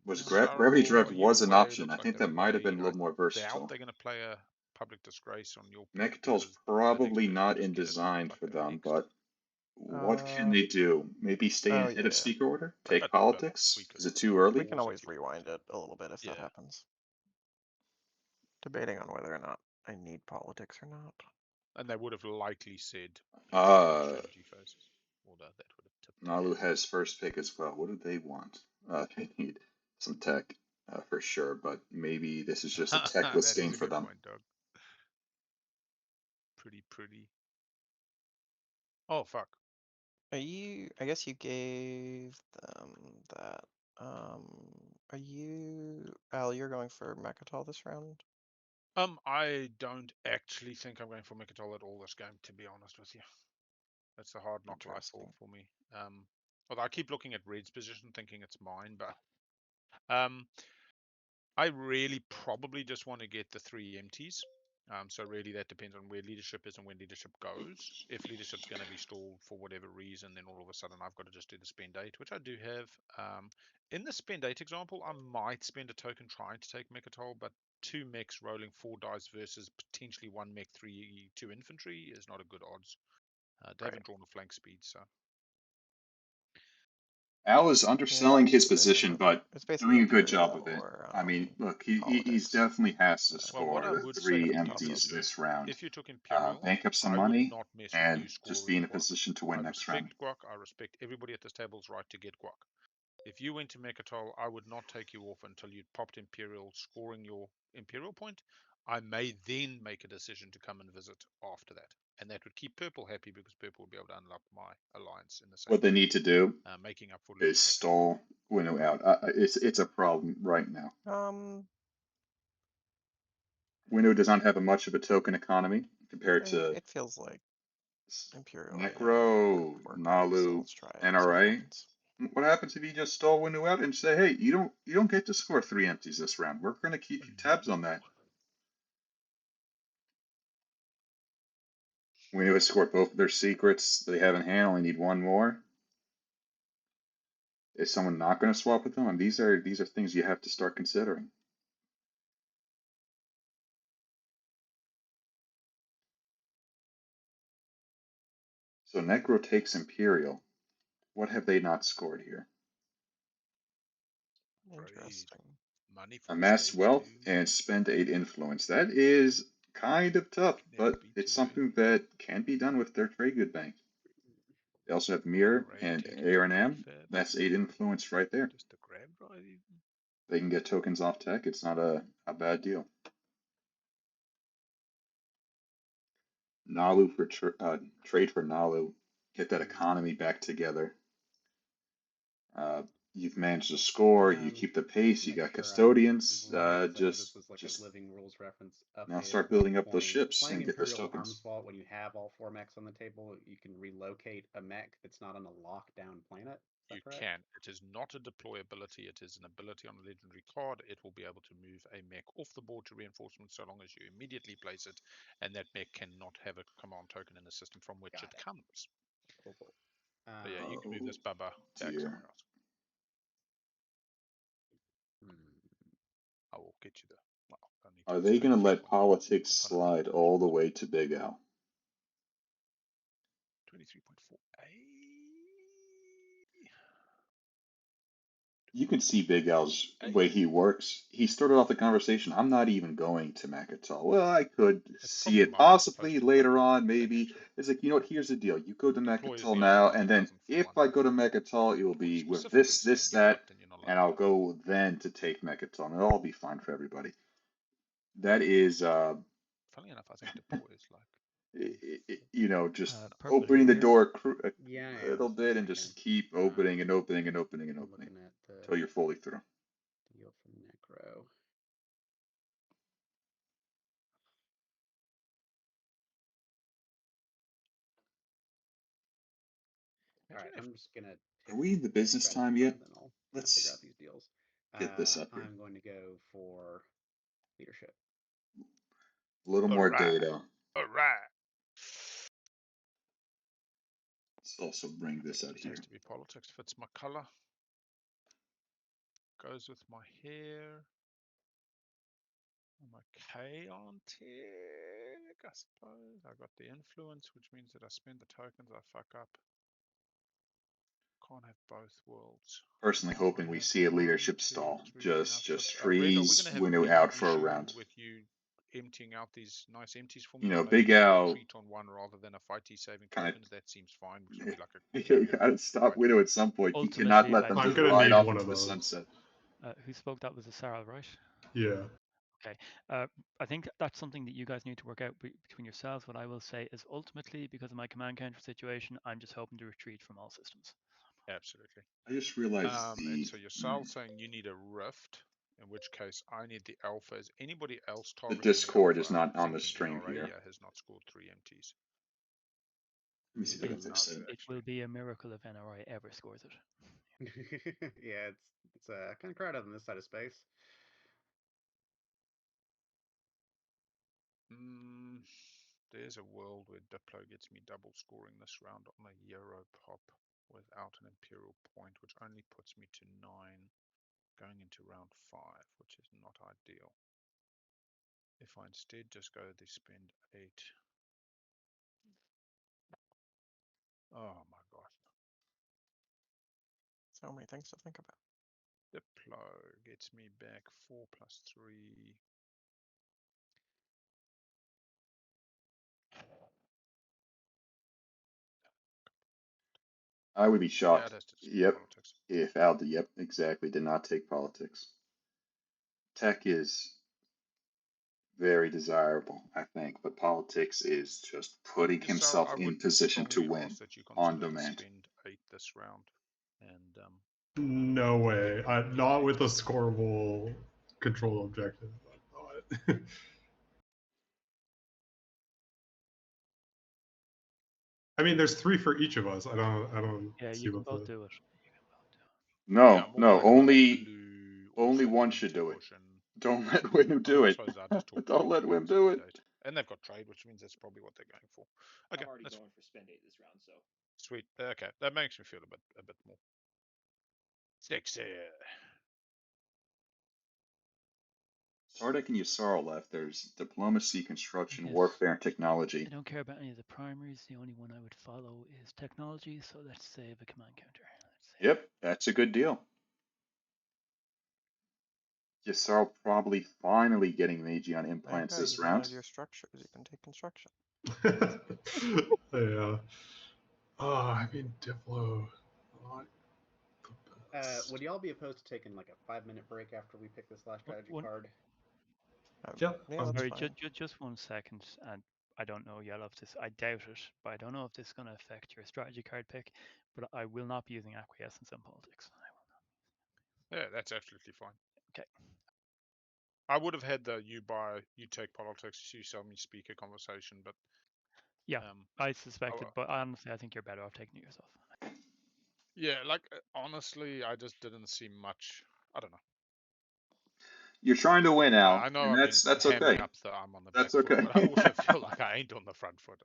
Was Gravity Drift was an option. I think that might have been a little more
Doubt
versatile.
they're going to play a public disgrace on your
Macatol's probably not in design for them, but what can they do? Maybe stay ahead of speaker order? Take politics? Is it too early?
We can always rewind it a little bit if that happens. Debating on whether or not I need politics or not.
And they would have likely said strategy phases. Although that would have tipped.
Nalu has first pick as well. What do they want? They need some tech for sure, but maybe this is just a techless game for them.
Point, Doug. Pretty. Oh fuck.
I guess you gave them that. Are you Al? You're going for Macatol this round?
I don't actually think I'm going for Mechatol at all this game, to be honest with you. That's a hard knock life for me. Although I keep looking at Red's position, thinking it's mine, but I really probably just want to get the 3 empties. So really that depends on where leadership is and when leadership goes. If leadership's going to be stalled for whatever reason, then all of a sudden I've got to just do the spend 8, which I do have. In the spend 8 example, I might spend a token trying to take Mechatol, but 2 mechs rolling 4 dice versus potentially 1 mech 2 infantry is not a good odds. They haven't drawn a flank speed, so
Al is underselling his position, but
It's basically
doing a good job of it.
Imperial or
I mean, look, he's
politics.
definitely has to
Well, what I
score
would say
3
for you
empties
is,
this round.
if you took Imperial,
Bank up some
I would
money
not mess with
and
you
just be
scoring
in a
guac.
position to win
I
next round.
respect guac. I respect everybody at this table's right to get guac. If you went to Mechatol, I would not take you off until you'd popped Imperial, scoring your Imperial point. I may then make a decision to come and visit after that. And that would keep Purple happy because Purple would be able to unlock my alliance in the same
What they need to do
making up for
is
losing
stall Winnow out. It's a problem right now. Winnow does not have much of a token economy compared to
It feels like Imperial.
Necro, Nalu,
Let's try it.
NRA. What happens if you just stall Winnow out and say, hey, you don't get to score 3 empties this round. We're going to keep tabs on that. Winnow has scored both of their secrets they have in hand, only need one more. Is someone not going to swap with them? And these are things you have to start considering. So Necro takes Imperial. What have they not scored here?
Interesting.
Money for
Amass wealth and spend 8 influence. That is kind of tough, but it's something that can be done with their trade good bank. They also have Mirror and A&M. That's 8 influence right there.
Just a grab drive even.
They can get tokens off tech. It's not a bad deal. Nalu for trade for Nalu. Get that economy back together. You've managed to score. You keep the pace. You got custodians.
This was like a living rules reference.
Now start building up those ships
Playing
and get those
Imperial
tokens.
Arms Vault when you have all 4 mechs on the table, you can relocate a mech that's not on a lockdown planet.
You can. It is not a deploy ability. It is an ability on a legendary card. It will be able to move a mech off the board to reinforcement so long as you immediately place it, and that mech cannot have a command token in the system from which it comes.
Cool.
But yeah, you can move this Bubba back somewhere else. I will get you the. Well, I need to
Are they going to let politics slide all the way to Big Al?
23.4A.
You can see Big Al's way he works. He started off the conversation, I'm not even going to Mechatol. Well, I could see it possibly later on, maybe. It's like, you know what, here's the deal. You go to Mechatol now, and then if I go to Mechatol, it will be with this, that, and I'll go then to take Mechatol, and it'll all be fine for everybody. That is,
funny enough, I think deploy is like,
you know, just opening the door a little bit and just keep opening and opening and opening and opening until you're fully through.
Deal from Necro. All right, I'm just gonna.
Are we in the business time yet?
Let's figure out these deals.
Get this up here.
I'm going to go for leadership.
A little more data.
All right.
Let's also bring this out here.
Has to be politics. Fits my color. Goes with my hair. I'm okay on tick, I suppose. I got the influence, which means that I spend the tokens, I fuck up. Can't have both worlds.
Personally hoping we see a leadership stall. Just freeze Winnow out for a round.
With you emptying out these nice empties for me.
You know, Big Al
treat on one rather than a fighty saving tokens. That seems fine. Which would be like
you gotta stop Winnow at some point. You cannot let them just ride off into the sunset.
Who spoke? That was a Sarl, right?
Yeah.
Okay. I think that's something that you guys need to work out between yourselves. What I will say is ultimately, because of my command counter situation, I'm just hoping to retreat from all systems.
Absolutely.
I just realized
and so you're saying you need a rift, in which case I need the alpha. Is anybody else targeting
the Discord is not on the stream
NRA
here.
Has not scored 3 MTs.
Let me see if I can fix it.
It will be a miracle if NRA ever scores it.
Yeah, it's kind of crowded on this side of space.
There's a world where Diplo gets me double scoring this round on a Euro pop without an Imperial point, which only puts me to 9 going into round 5, which is not ideal. If I instead just go to spend 8. Oh my god.
So many things to think about.
Diplo gets me back 4 plus 3.
I would be
Yeah,
shocked.
it has to just be
Yep.
politics.
If Al did, yep, exactly, did not take politics. Tech is very desirable, I think, but politics is just putting
So I
himself in
would
position to
strongly
win
ask that you
on
consider to
demand.
spend 8 this round. And
No way. Not with a scoreable control objective. I'm not. I mean, there's 3 for each of us. I don't
Yeah,
see
you can
what
both
the.
do it. You can both do it.
No,
yeah, more
no,
like a blue
only
also
one
need
should
to
do it.
push in.
Don't let Wim do
I
it.
suppose I just talk
Don't let Wim do it.
8. And they've got trade, which means that's probably what they're going for. Okay,
I'm already
that's
going for spend 8 this round, so
sweet. Okay, that makes me feel a bit more sexy.
Sardek and Yasar left. There's diplomacy, construction,
Yes.
warfare, and technology.
I don't care about any of the primaries. The only one I would follow is technology, so let's save a command counter.
Yep, that's a good deal. Yasar probably finally getting Meiji on implants
Okay,
this
you
round.
wanted your structures, you can take construction.
Yeah. Oh, I mean, Diplo. Not the best.
Would y'all be opposed to taking like a 5-minute break after we pick this last strategy card?
Yeah,
Yeah, that's
Sorry,
fine.
just 1 second, and I don't know, Yellow, if this, I doubt it, but I don't know if this is going to affect your strategy card pick, but I will not be using acquiescence in politics. I will not.
Yeah, that's absolutely fine.
Okay.
I would have had the you take politics, you sell me speaker conversation, but
Yeah, I suspected,
oh,
but honestly, I think you're better off taking it yourself.
yeah, like honestly, I just didn't see much. I don't know.
You're trying to win, Al,
I know
and
I've been
that's
hammering
okay.
up the I'm on the
That's
back foot,
okay.
but I also feel like I ain't on the front foot.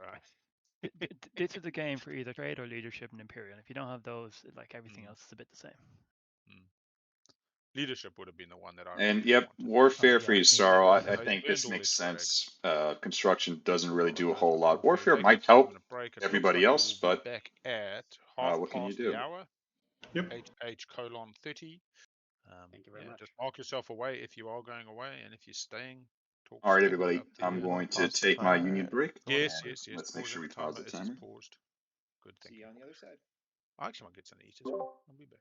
This is a game for either trade or leadership and Imperium. If you don't have those, like everything else is a bit the same.
Leadership would have been the one that I
And
really
yep,
wanted.
warfare
yeah,
for
me
Yasaro.
too.
I
They
think
burned
this
all
makes
his frags.
sense. Construction doesn't really
Charlotte
do a
goes
whole
with
lot.
warfare.
Warfare
They
might
get 5
help
minute break. It looks
everybody
like we
else,
will be
but
back at half
what can you
past the
do?
hour.
Yep.
H:30.
Thank you very much.
Just mark yourself away if you are going away, and if you're staying, talk
All right,
smack
everybody.
about the.
I'm
You want
going
to
to
pause the
take my
timer?
union break.
Yes.
Let's make sure
Pausing
we
the
pause
timer.
the
It is
timer.
paused. Good. Thank
see
you.
you on the other side.
I actually might get something to eat as well. I'll be back.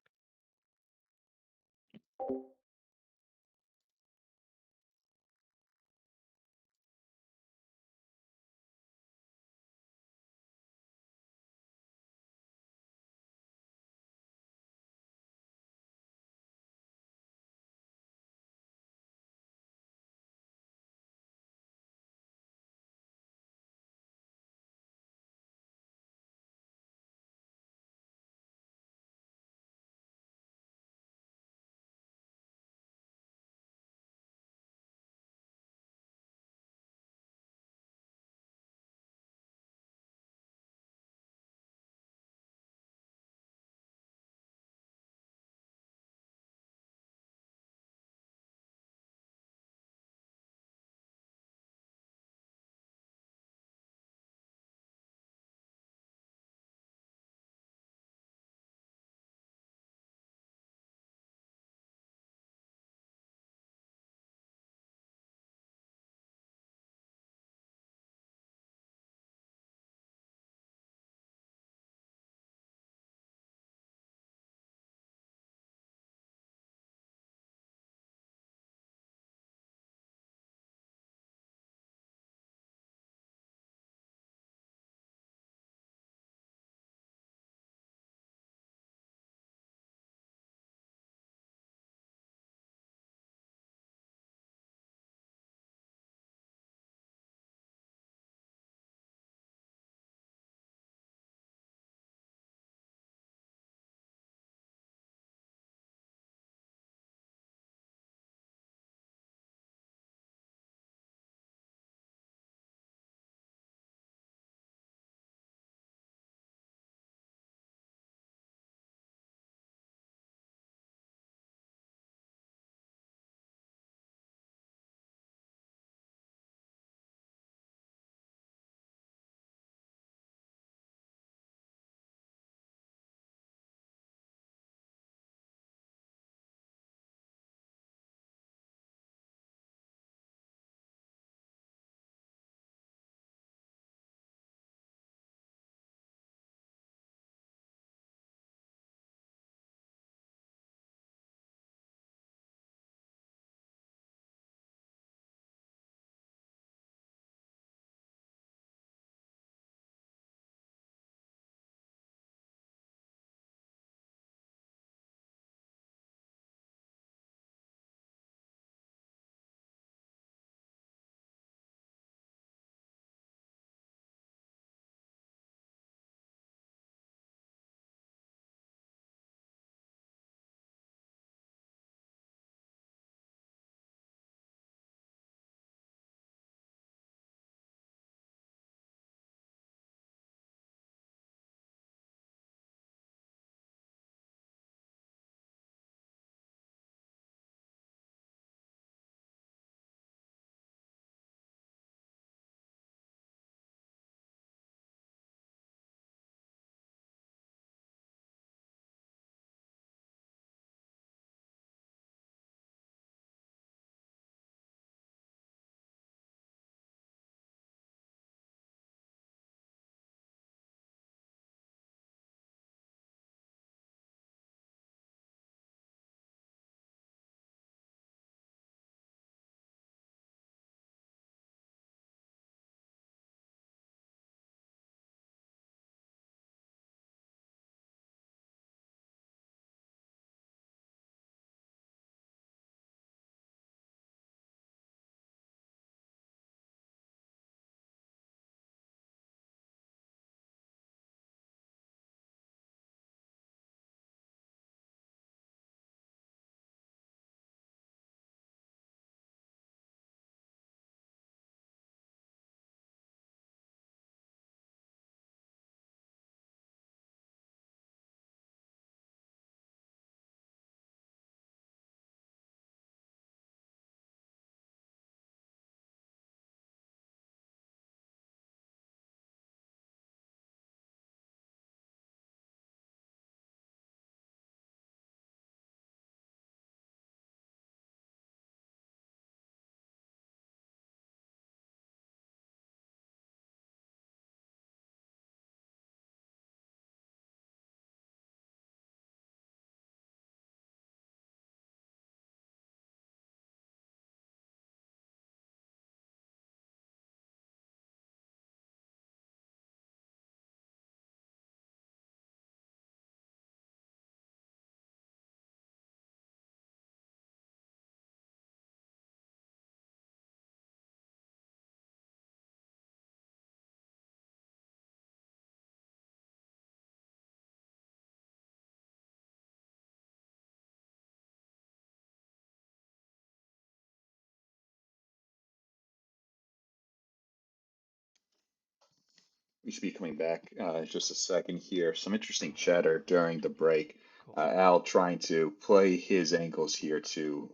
We should be coming back in just a second here. Some interesting chatter during the break.
Cool.
Al trying to play his angles here to,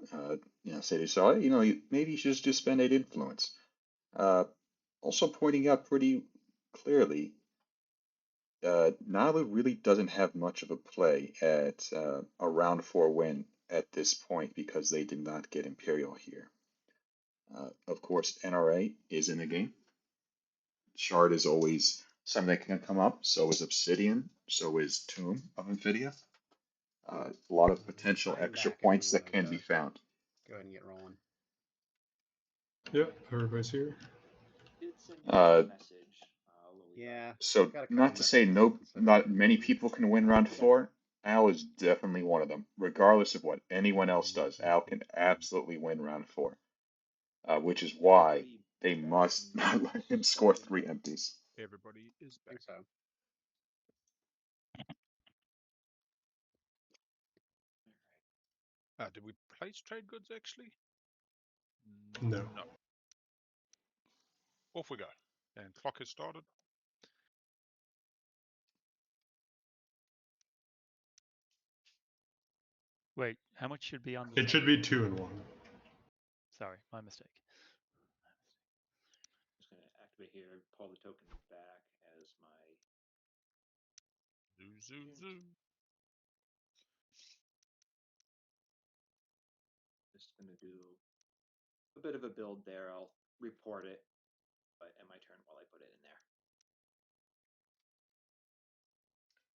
say to Saw, maybe you should just spend 8 influence. Also pointing out pretty clearly, Nalu really doesn't have much of a play at a round 4 win at this point because they did not get Imperial here. Of course, NRA is in the game. Shard is always something that can come up. So is Obsidian. So is Tomb of Infidia. A lot of potential
I'm
extra
back if
points
we
that
wanna
can be found.
Go ahead and get rolling.
Yep, everybody's here.
Did send you a message, Louis.
Yeah.
So
Got a couple
not to say
messages
no,
considering
not many people can win round
Yeah.
4. Al is definitely one of them. Regardless of what anyone else does, Al can absolutely win round 4. Which is why they must not let him score 3 empties.
Everybody is
I
back.
think so.
Did we place trade goods actually?
No.
Off we go. And clock has started.
Wait, how much should be on the
It should be 2 and 1.
Sorry, my mistake.
Just gonna activate here, pull the token back as my
Zoo.
just gonna do a bit of a build there. I'll report it, but at my turn while I put it in there.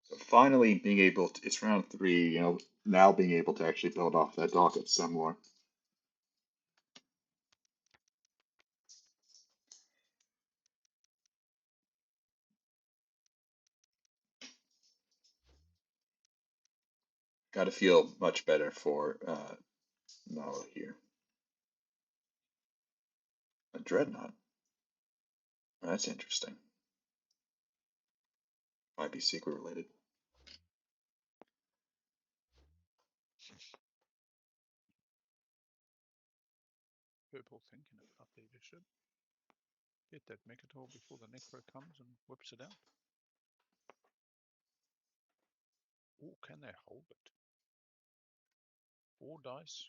So finally being able to, it's round 3, now being able to actually build off that docket some more. Got to feel much better for Nala here. A Dreadnought. That's interesting. Might be secret related.
Purple thinking about leadership. Get that Mechatol before the Necro comes and whips it out. Oh, can they hold it? 4 dice.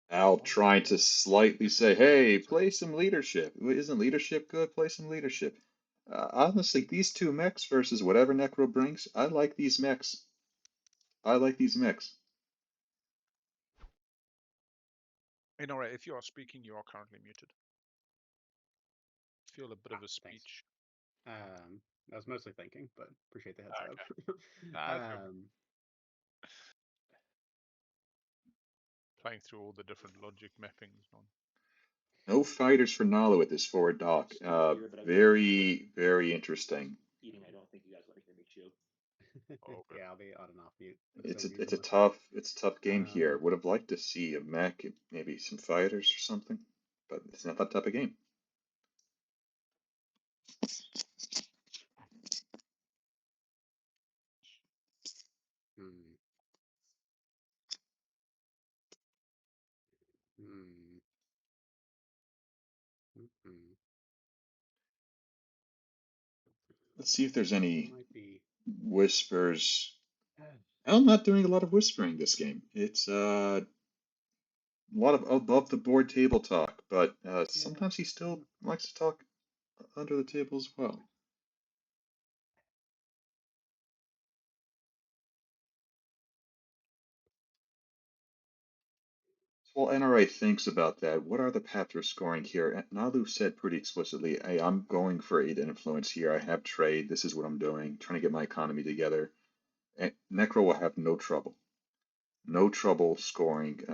Al trying to slightly say, hey, play some leadership. Isn't leadership good? Play some leadership. Honestly, these 2 mechs versus whatever Necro brings, I like these mechs.
NRA, if you are speaking, you are currently muted. Feel a bit of a speech.
Thanks. I was mostly thinking, but appreciate the heads
up.
up.
Playing through all the different logic mappings on.
No fighters for Nala with this forward dock. Very, very interesting.
Eating, I don't think you guys let me hear me chew.
Yeah, I'll be on and off mute.
It's a tough game here. Would have liked to see a mech, maybe some fighters or something, but it's not that type of game. Let's see if there's any whispers. I'm not doing a lot of whispering this game. It's a lot of above the board table talk, but sometimes he still likes to talk under the table as well. While NRA thinks about that, what are the paths we're scoring here? Nalu said pretty explicitly, hey, I'm going for 8 influence here. I have trade. This is what I'm doing, trying to get my economy together. And Necro will have no trouble. No trouble scoring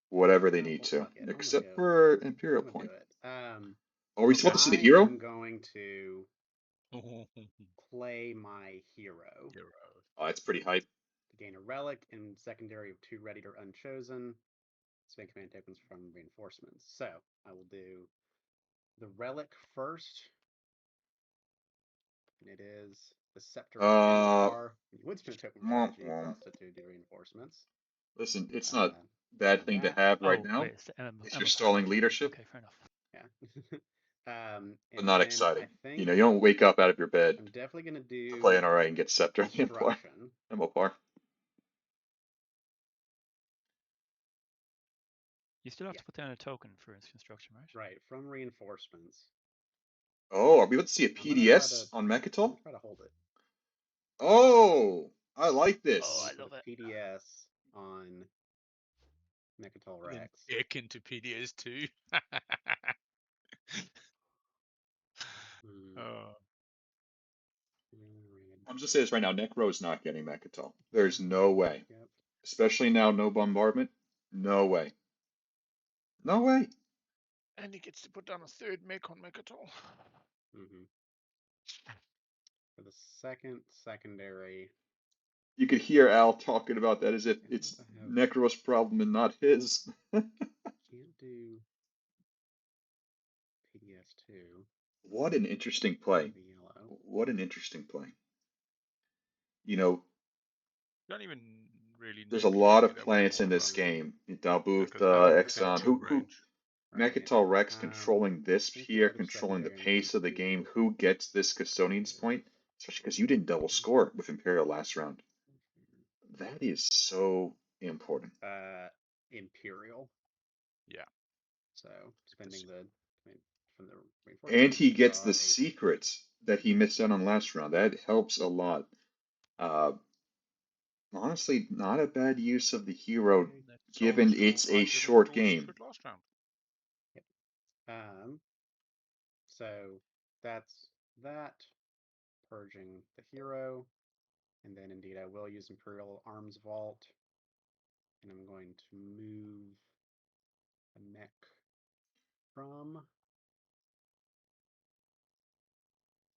whatever they need to, except for Imperial Point. Are we supposed to see the hero?
I'm going to play my hero.
Oh, it's pretty hype.
To gain a relic and secondary of 2 ready or unchosen. Spend command tokens from reinforcements. So I will do the relic first. And it is the Scepter of Anwar. You would spend a token for energy, cost it to do reinforcements.
Listen, it's not a bad thing to have right now.
Wait,
if you're stalling leadership.
Okay, fair enough.
Yeah.
but
and
not
then
exciting.
I think
You know, you don't wake up out of your bed
I'm definitely gonna do
to play NRA and get Scepter and
construction.
Mopar.
You still have
Yeah.
to put down a token for its construction, right?
Right, from reinforcements.
Oh, are we about to see a
I'm gonna try
PDS
to-
on
I'm
Mechatol?
gonna try to hold it.
Oh, I like
Oh,
this.
I love it.
PDS on Mechatol
And then
Rex.
Dick into PDS too.
Hmm.
Oh,
I'm just saying this right now. Necro's not getting Mechatol. There's no way.
Yep.
Especially now, no bombardment. No way. No way.
and he gets to put down a third mech on Mechatol.
Mm-hmm. For the second secondary,
You could hear Al talking about that as if
I don't know
it's
if I have.
Necro's problem and not his.
Can't do PDS 2.
What an interesting play.
The yellow.
What an interesting play. You know,
You don't even really
there's
need
a lot
PDS
of
to get
planets in
one
this
run.
game.
Because
Dalbooth,
Dalbooth had
Exxon.
two
Who
range.
Right.
Mechatol Rex
I
controlling this
think
here,
other
controlling the
secondary
pace of the
might
game.
be-
Who gets this custodian's point? Especially because you didn't double score with Imperial last round. That is so important.
Imperial.
Yeah.
So spending from the
And
reinforcements
he
to
gets
draw
the
a
secrets that he missed out on last round. That helps a lot. Honestly, not a bad use of the hero,
That
given
solves your
it's a
I didn't
short
draw a
game.
secret last round.
So that's that. Purging the hero. And then indeed I will use Imperial Arms Vault. And I'm going to move a mech from,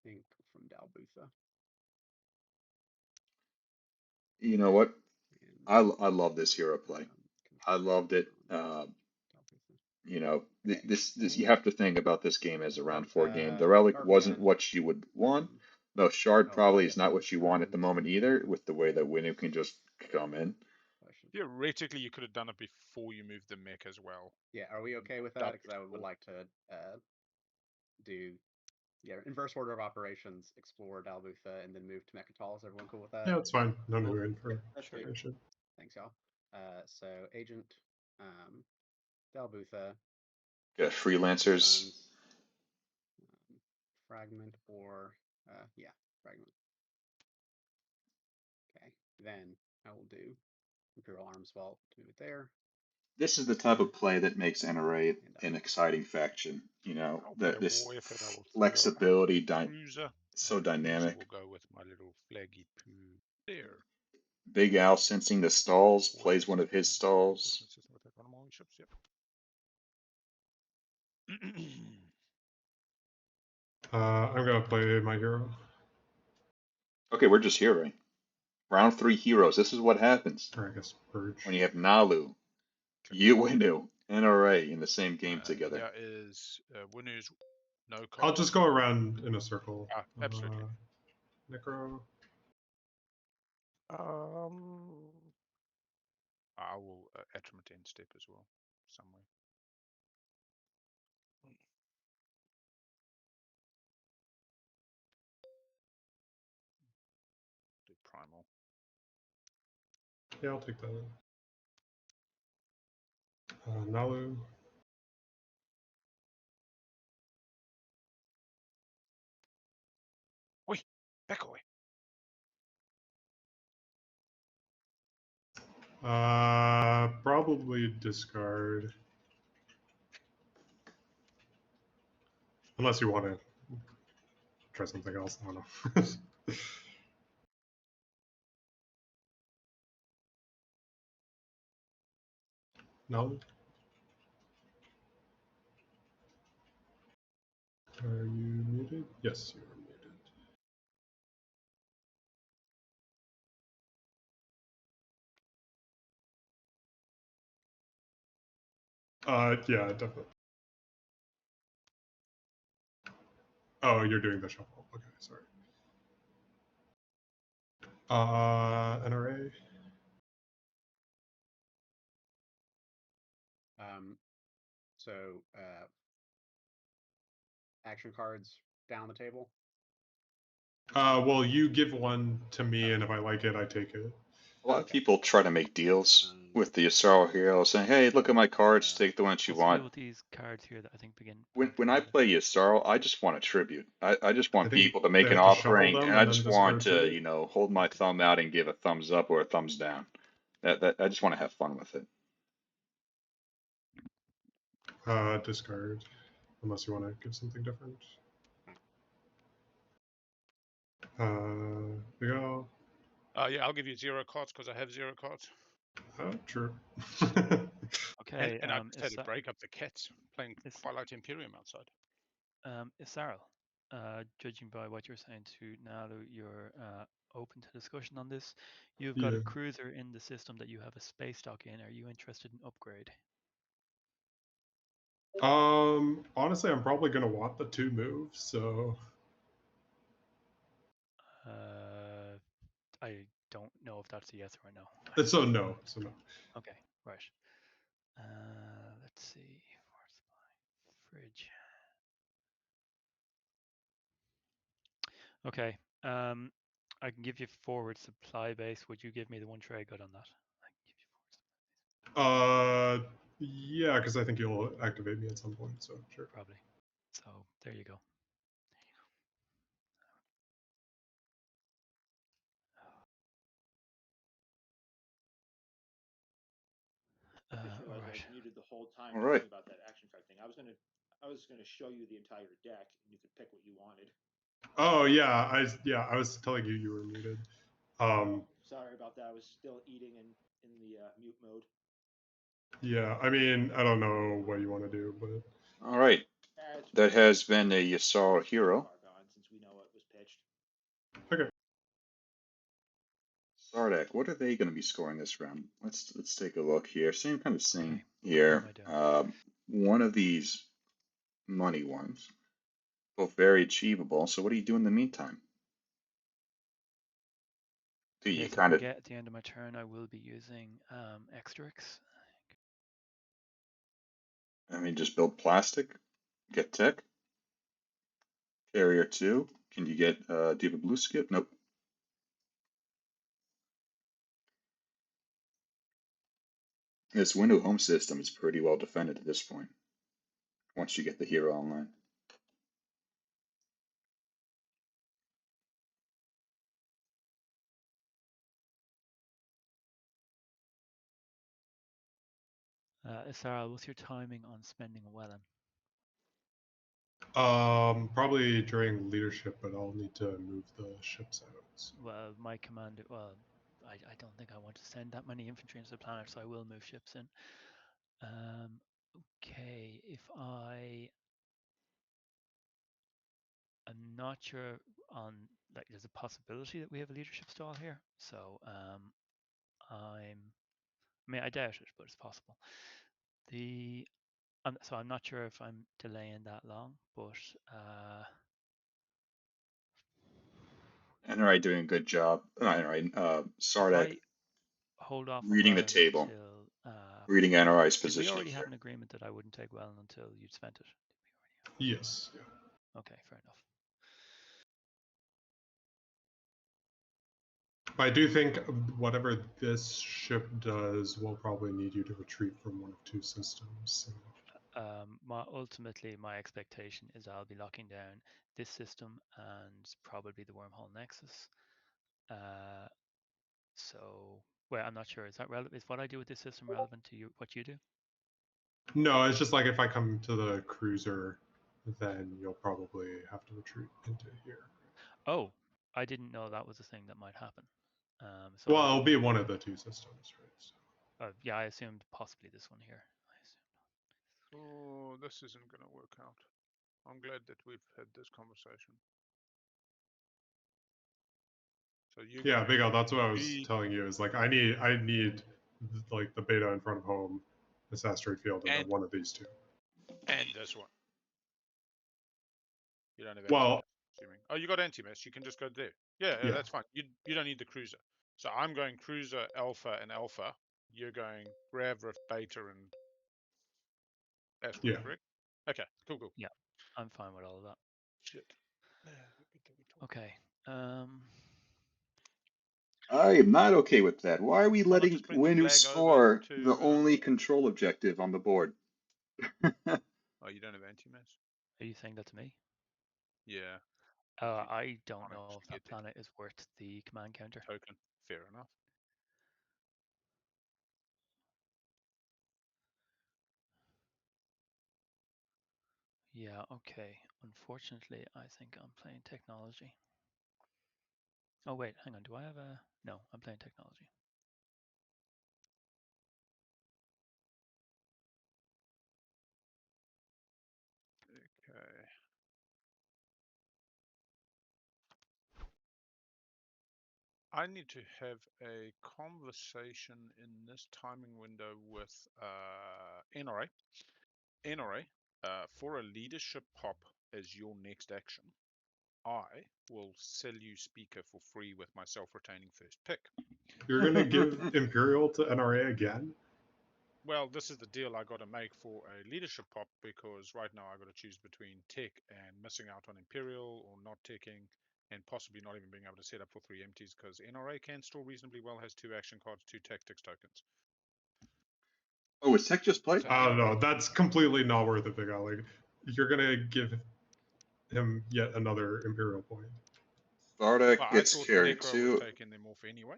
I think, from Dalbutha.
You know what?
And,
I love this hero play. I loved it. You know,
Okay.
this you have to think about this game as a round 4 game. The
I think
relic wasn't
RBN,
what you would want. No, shard probably is
yes,
not what you want at the moment either, with the way that Winnu can just come in.
Theoretically, you could have done it before you moved the mech as well.
Yeah, are we okay with that? Because I would like to do inverse order of operations, explore Dalbutha, and then move to Mechatol. Is everyone cool with that?
Yeah, it's fine. No moving for
That's great.
sure.
Thanks, y'all. So agent Dalbutha,
Got freelancers.
Sons, fragment or fragment. Okay, then I will do Imperial Arms Vault to move it there.
This is the type of play that makes NRA an exciting faction. You know, this flexibility, so dynamic.
We'll go with my little flaggy poo there.
Big Al sensing the stalls, plays one of his stalls.
I'm gonna play my hero.
Okay, we're just heroing. Round 3 heroes. This is what happens
Or I guess Purge.
when you have Nalu, Winnu, NRA in the same game together.
Yeah, is Winnu's no cards.
I'll just go around in a circle.
Absolutely.
Necro.
I will attribute end step as well, somewhere. Do primal.
Yeah, I'll take that. Nalu.
Wait, back away.
Probably discard. Unless you want to try something else. I don't know. No. Are you muted? Yes, you are muted. Yeah, definitely. Oh, you're doing the shuffle. Okay, sorry. NRA.
So action cards down the table?
Well, you give one to me, and if I like it, I take it.
A lot of
Okay.
people try to make deals with the Yasaro Hero, saying, "Hey, look at my cards. Take the ones you
What's the deal
want."
with these cards here that I think begin?
When I play Yasaro, I just want a tribute. I just
I
want
think
people to
they
make an
have to shuffle
offering,
them
and I
and then
just want
discard
to,
two.
hold my thumb out and give a thumbs up or a thumbs down. That I just want to have fun with it.
Discard, unless you want to give something different. We go.
Yeah, I'll give you 0 cards because I have 0 cards.
True.
Okay.
And I just had to break up the cats playing Twilight Imperium outside.
Isarl, judging by what you're saying to now that you're open to discussion on this, you've got a
Yeah.
cruiser in the system that you have a space dock in. Are you interested in upgrade?
Honestly, I'm probably gonna want the 2 moves, so
I don't know if that's a yes or a no.
so no.
Okay, right. Let's see. Where's my fridge? Okay. I can give you forward supply base. Would you give me the 1 tray good on that? I can give you forward supply base.
Yeah, because I think you'll activate me at some point, so sure.
Probably. So there you go.
I just realized I
Alright.
was muted the whole time
All right.
talking about that action card thing. I was gonna show you the entire deck, and you could pick what you wanted.
Oh yeah, I was telling you you were muted.
Sorry about that. I was still eating in the mute mode.
Yeah, I mean, I don't know what you want to do, but
All right. That has been a Yasaro Hero.
Since we know it was pitched.
okay.
Sardak, what are they going to be scoring this round? Let's take a look here. Same kind of thing
Okay.
here.
What am I doing?
One of these money ones, both very achievable. So what do you do in the meantime? Do you
So
kind of?
at the end of my turn, I will be using Extrix.
I mean, just build plastic, get tech. Carrier 2. Can you get do you have a blue skip? Nope. This window home system is pretty well defended at this point. Once you get the hero online.
Sarah, what's your timing on spending a Wellen?
Probably during leadership, but I'll need to move the ships out. So.
Well, my commander. Well, I don't think I want to send that many infantry into the planet, so I will move ships in. Okay, if I'm not sure on there's a possibility that we have a leadership stall here. So I mean I doubt it, but it's possible. So I'm not sure if I'm delaying that long, but
NRI doing a good job. NRI, Sardak
hold off on
reading the
Welland
table.
until
Reading NRI's
did we
positioning
already have
here.
an agreement that I wouldn't take Welland until you'd spent it?
Yes. Yeah.
Okay, fair enough.
But I do think whatever this ship does will probably need you to retreat from one of 2 systems. So.
Ultimately, my expectation is I'll be locking down this system and probably the Wormhole Nexus. Well, I'm not sure. Is that relevant? Is what I do with this system relevant to you? What you do?
No, it's just like if I come to the cruiser, then you'll probably have to retreat into here.
Oh, I didn't know that was a thing that might happen.
Well, it'll be one of the 2 systems, right? So.
Yeah, I assumed possibly this one here.
Oh, this isn't going to work out. I'm glad that we've had this conversation. So you
Yeah, Big Al, that's what I was telling you. Is like I need like the beta in front of home, this asteroid field, and then one of these 2.
And this one. You don't have
well,
assuming. Oh, you got anti-mess. You can just go there. Yeah, that's fine. You don't need the cruiser. So I'm going cruiser, alpha, and alpha. You're going grav, rift, beta, and asteroid, correct? Okay, cool.
Yeah. I'm fine with all of that.
Shit.
Okay.
I am not okay with that. Why are we
Why not
letting
just bring the
Winu
flag over
score
to,
the only control objective on the board?
Oh, you don't have anti-mass?
Are you saying that to me?
Yeah.
I don't
can't
know
actually
if that
get the
planet is worth the command counter.
token. Fair enough.
Yeah, okay. Unfortunately, I think I'm playing technology. Oh, wait, hang on. Do I have a... No, I'm playing technology.
Okay. I need to have a conversation in this timing window with NRA. NRA, for a leadership pop as your next action, I will sell you speaker for free with myself retaining first pick.
You're gonna give Imperial to NRA again?
Well, this is the deal I got to make for a leadership pop, because right now I got to choose between tech and missing out on Imperial, or not teching, and possibly not even being able to set up for 3 empties, because NRA can still reasonably well has 2 action cards, 2 tactics tokens.
Oh, is Tech just played?
So,
I don't know. That's completely not worth it, Big Al. Like, you're gonna give him yet another Imperial point.
Spartak
well, I
gets
thought
carried
Necro was
too.
taking them off anyway.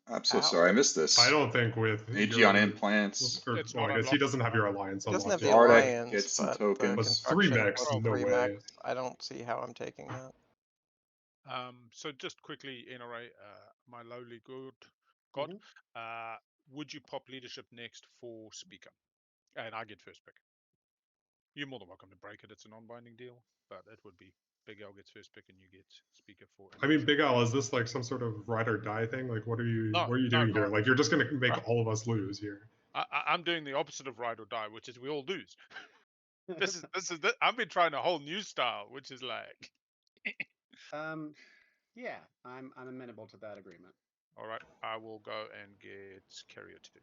I'm so
How?
sorry, I missed this.
I don't think with
AG on
your
implants.
or,
It's
well,
not
I guess he
unlocked.
doesn't have your alliance
He doesn't have
unlocked
the
yet.
Spartak
alliance,
gets some
but the
tokens.
But 3
construction
mechs,
plus
no
3
way.
mechs, I don't see how I'm taking that.
So just quickly, NRA, my lowly god, would you pop leadership next for speaker? And I get first pick. You're more than welcome to break it. It's a non-binding deal, but it would be Big L gets first pick and you get speaker for.
I mean, Big Al, is this like some sort of ride or die thing? Like, what are you
No,
doing here?
no.
Like, you're just gonna make
Right.
all of us lose here.
I'm doing the opposite of ride or die, which is we all lose. I've been trying a whole new style, which is like.
Yeah, I'm amenable to that agreement.
All right, I will go and get carrier 2.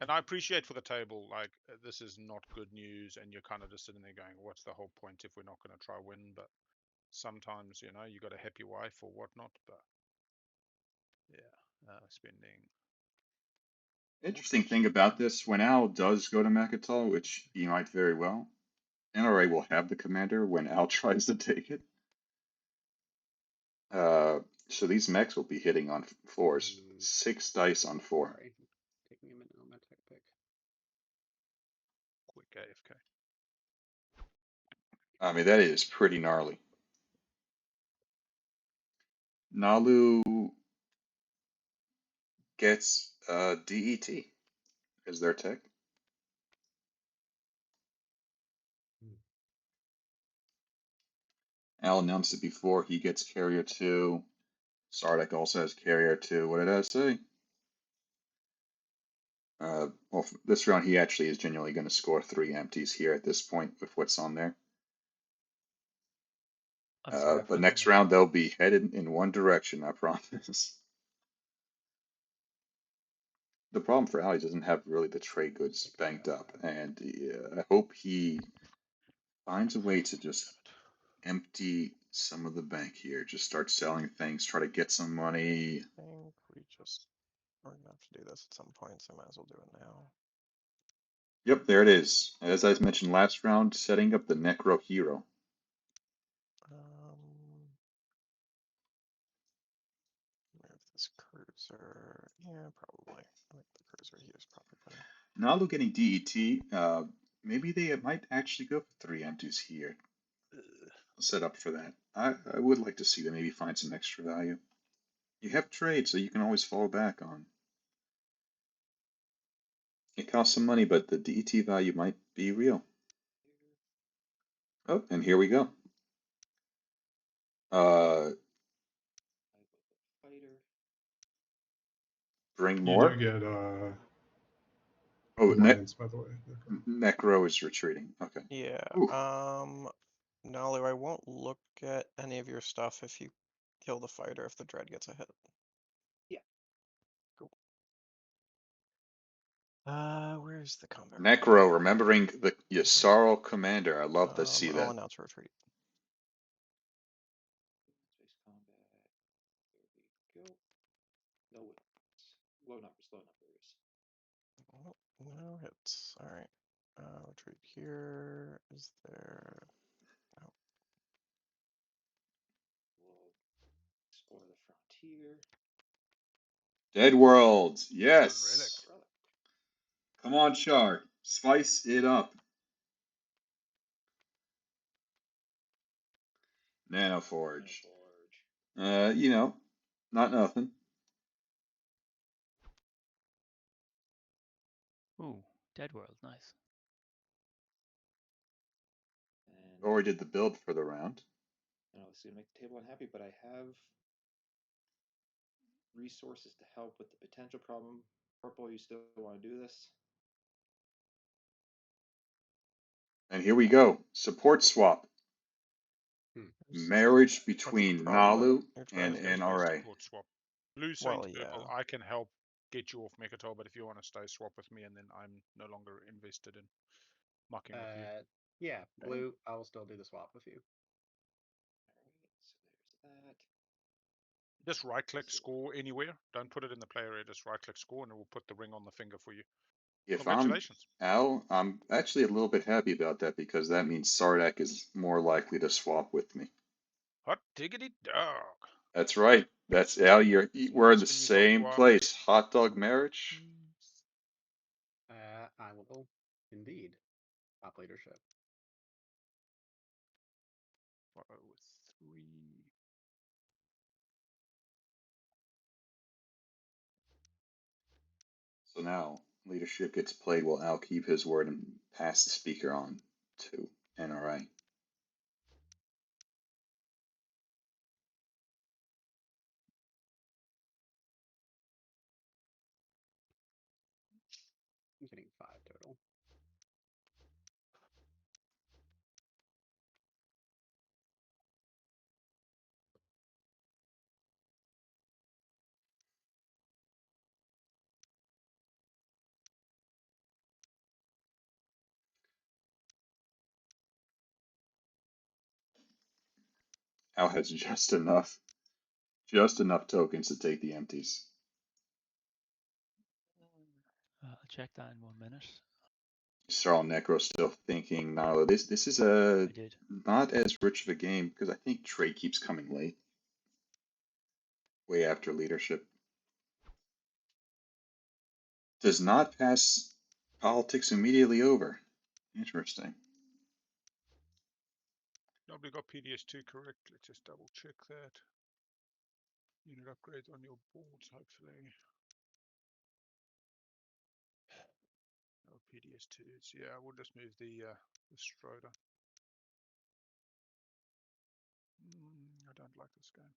And I appreciate for the table, like, this is not good news, and you're kind of just sitting there going, what's the whole point if we're not going to try win? But sometimes, you know, you got a happy wife or whatnot. But yeah, spending.
Interesting thing about this, when Al does go to Makatal, which he might very well, NRA will have the commander when Al tries to take it. So these mechs will be hitting on 4s. 6 dice on 4.
Sorry, taking a minute on my tech pick.
Quick AFK.
I mean, that is pretty gnarly. Nalu gets DET as their tech. Al announced it before. He gets carrier 2. Sardek also has carrier 2. What did I say? Well, this round he actually is genuinely going to score 3 empties here at this point with what's on there. But next round they'll be headed in one direction, I promise. The problem for Al, he doesn't have really the trade goods banked up, and I hope he finds a way to just empty some of the bank here. Just start selling things, try to get some money.
I think we're gonna have to do this at some point, so I might as well do it now.
Yep, there it is. As I mentioned last round, setting up the Necro Hero.
Move this cruiser. Yeah, probably. I think the cruiser here is probably better.
Nalu getting DET. Maybe they might actually go for 3 empties here. Set up for that. I would like to see them maybe find some extra value. You have trade, so you can always fall back on. It costs some money, but the DET value might be real. Oh, and here we go. Bring more.
You do get
Oh,
alliance, by the way.
Necro is retreating. Okay.
Yeah.
Ooh.
Nalu, I won't look at any of your stuff if you kill the fighter if the dread gets a hit.
Yeah.
Cool. Where's the combat?
Necro, remembering the Yssarl commander. I love to see
I'll
that.
announce retreat.
Space combat. There we go. No hits. Low numbers, low numbers.
Oh, no hits. All right. Retreat here. Is there? Oh.
We'll explore the frontier.
Dead Worlds,
Relic.
yes.
Relic.
Come on, Char, spice it up. Nanoforge.
Forge.
You know, not nothing.
Ooh, Dead World, nice.
And
Or we did the build for the round.
I know this is gonna make the table unhappy, but I have resources to help with the potential problem. Purple, you still want to do this?
And here we go. Support swap. Marriage between Nalu and NRA.
Support swap. Blue
Well,
Saint Purple.
yeah.
I can help get you off Mechatol, but if you want to stay, swap with me, and then I'm no longer invested in mucking with you.
Yeah, blue. I will still do the swap with you.
Alright, so there's that.
Just right click, score anywhere. Don't put it in the player area. Just right click, score, and it will put the ring on the finger for you.
If
Congratulations.
Al, I'm actually a little bit happy about that because that means Sardak is more likely to swap with me.
Hot diggity dog.
That's right. That's Al. We're in the same place. Hot dog marriage.
I will indeed top leadership.
403.
So now leadership gets played while Al keep his word and pass the speaker on to NRA.
I'm getting 5 total.
Al has just enough tokens to take the empties.
I'll check that in 1 minute.
Sarl Necro still thinking, no, this is
I did.
not as rich of a game because I think trade keeps coming late, way after leadership. Does not pass politics immediately over. Interesting.
Nobody got PDS2 correct. Let's just double check that. Unit upgrades on your boards, hopefully. No PDS2s. Yeah, we'll just move the Stroder. I don't like this game.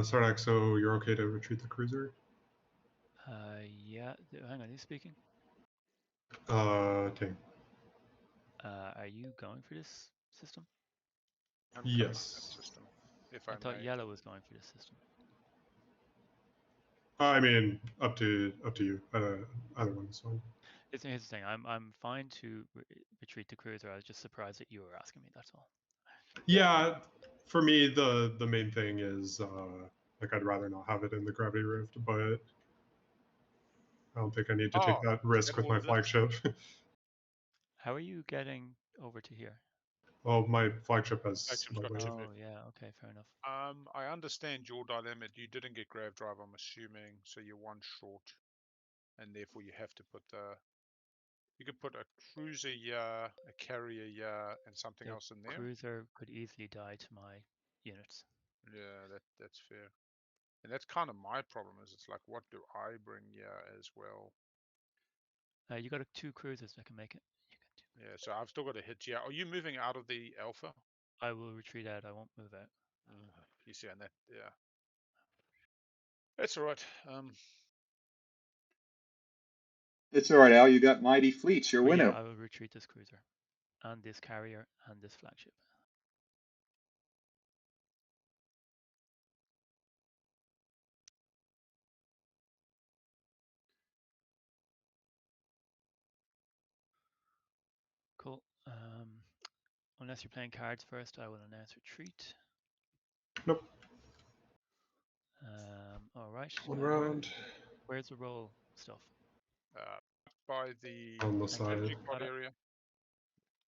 Sardak, so you're okay to retreat the cruiser?
Yeah. Hang on, who's speaking?
Ting.
Are you going for this system?
I'm coming
Yes.
for that system, if
I
I
thought
may.
yellow was going for this system.
I mean, up to you. Either one is fine.
Here's the thing. I'm fine to retreat the cruiser. I was just surprised that you were asking me. That's all.
Yeah, for me, the main thing is like I'd rather not have it in the gravity rift, but I don't think I need to take that risk with my flagship.
How are you getting over to here?
Well, my flagship has.
Oh yeah, okay, fair enough.
I understand your dilemma. You didn't get Grave Drive, I'm assuming, so you're one short, and therefore you have to put the. You could put a cruiser, yeah, a carrier, yeah, and something
The
else in there.
Cruiser could easily die to my units.
Yeah, that's fair. And that's kind of my problem. Is it's like, what do I bring? Yeah, as well.
You got 2 cruisers that can make it. You can do.
Yeah, so I've still got a hit. Yeah, are you moving out of the alpha?
I will retreat out. I won't move out.
You see, and that, yeah, that's all right.
It's all right, Al. You got mighty fleets. You're winning.
Yeah, I will retreat this cruiser, and this carrier, and this flagship. Unless you're playing cards first, I will announce retreat.
Nope.
All right.
One round.
Where's the roll stuff?
By the
On the
Thank you.
side.
strategy pod
Got it.
area.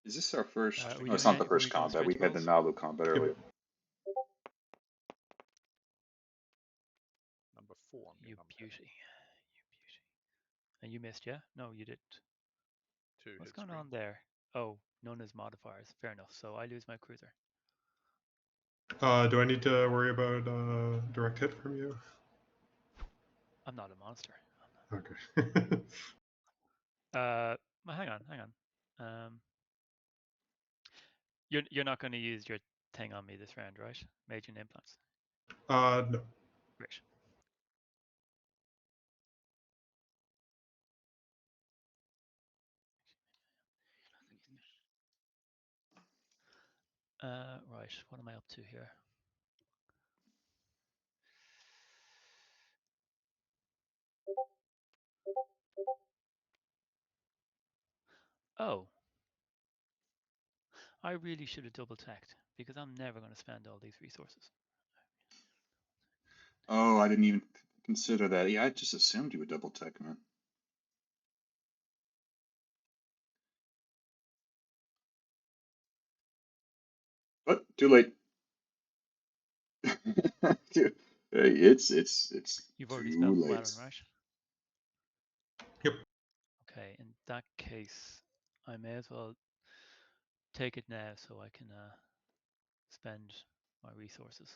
Is this our first?
Are we
No, it's
doing
not the
are we
first
doing
combat. We
strength
had the
rolls?
Nalu combat earlier.
Number 4. On
You
your number.
beauty. You beauty. And you missed, yeah? No, you didn't.
2
What's
hit
going
screen.
on there? Oh, none is modifiers. Fair enough. So I lose my cruiser.
Do I need to worry about direct hit from you?
I'm not a monster.
Okay.
Hang on. You're not going to use your thing on me this round, right? Major implants.
No.
Great. Right. What am I up to here? Oh. I really should have double tacked because I'm never going to spend all these resources.
Oh, I didn't even consider that. Yeah, I just assumed you would double tech, man. But too late. Dude, it's
You've already
too
spent
late.
Llewellyn, right?
Yep.
Okay, in that case, I may as well take it now so I can spend my resources.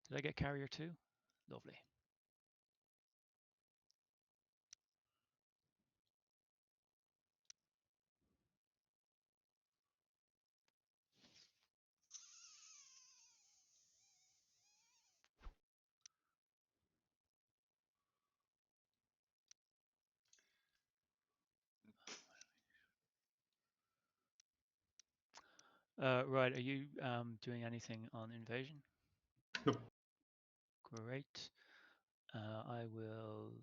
Did I get carrier too? Lovely. Right, are you doing anything on invasion?
Nope.
Great. I will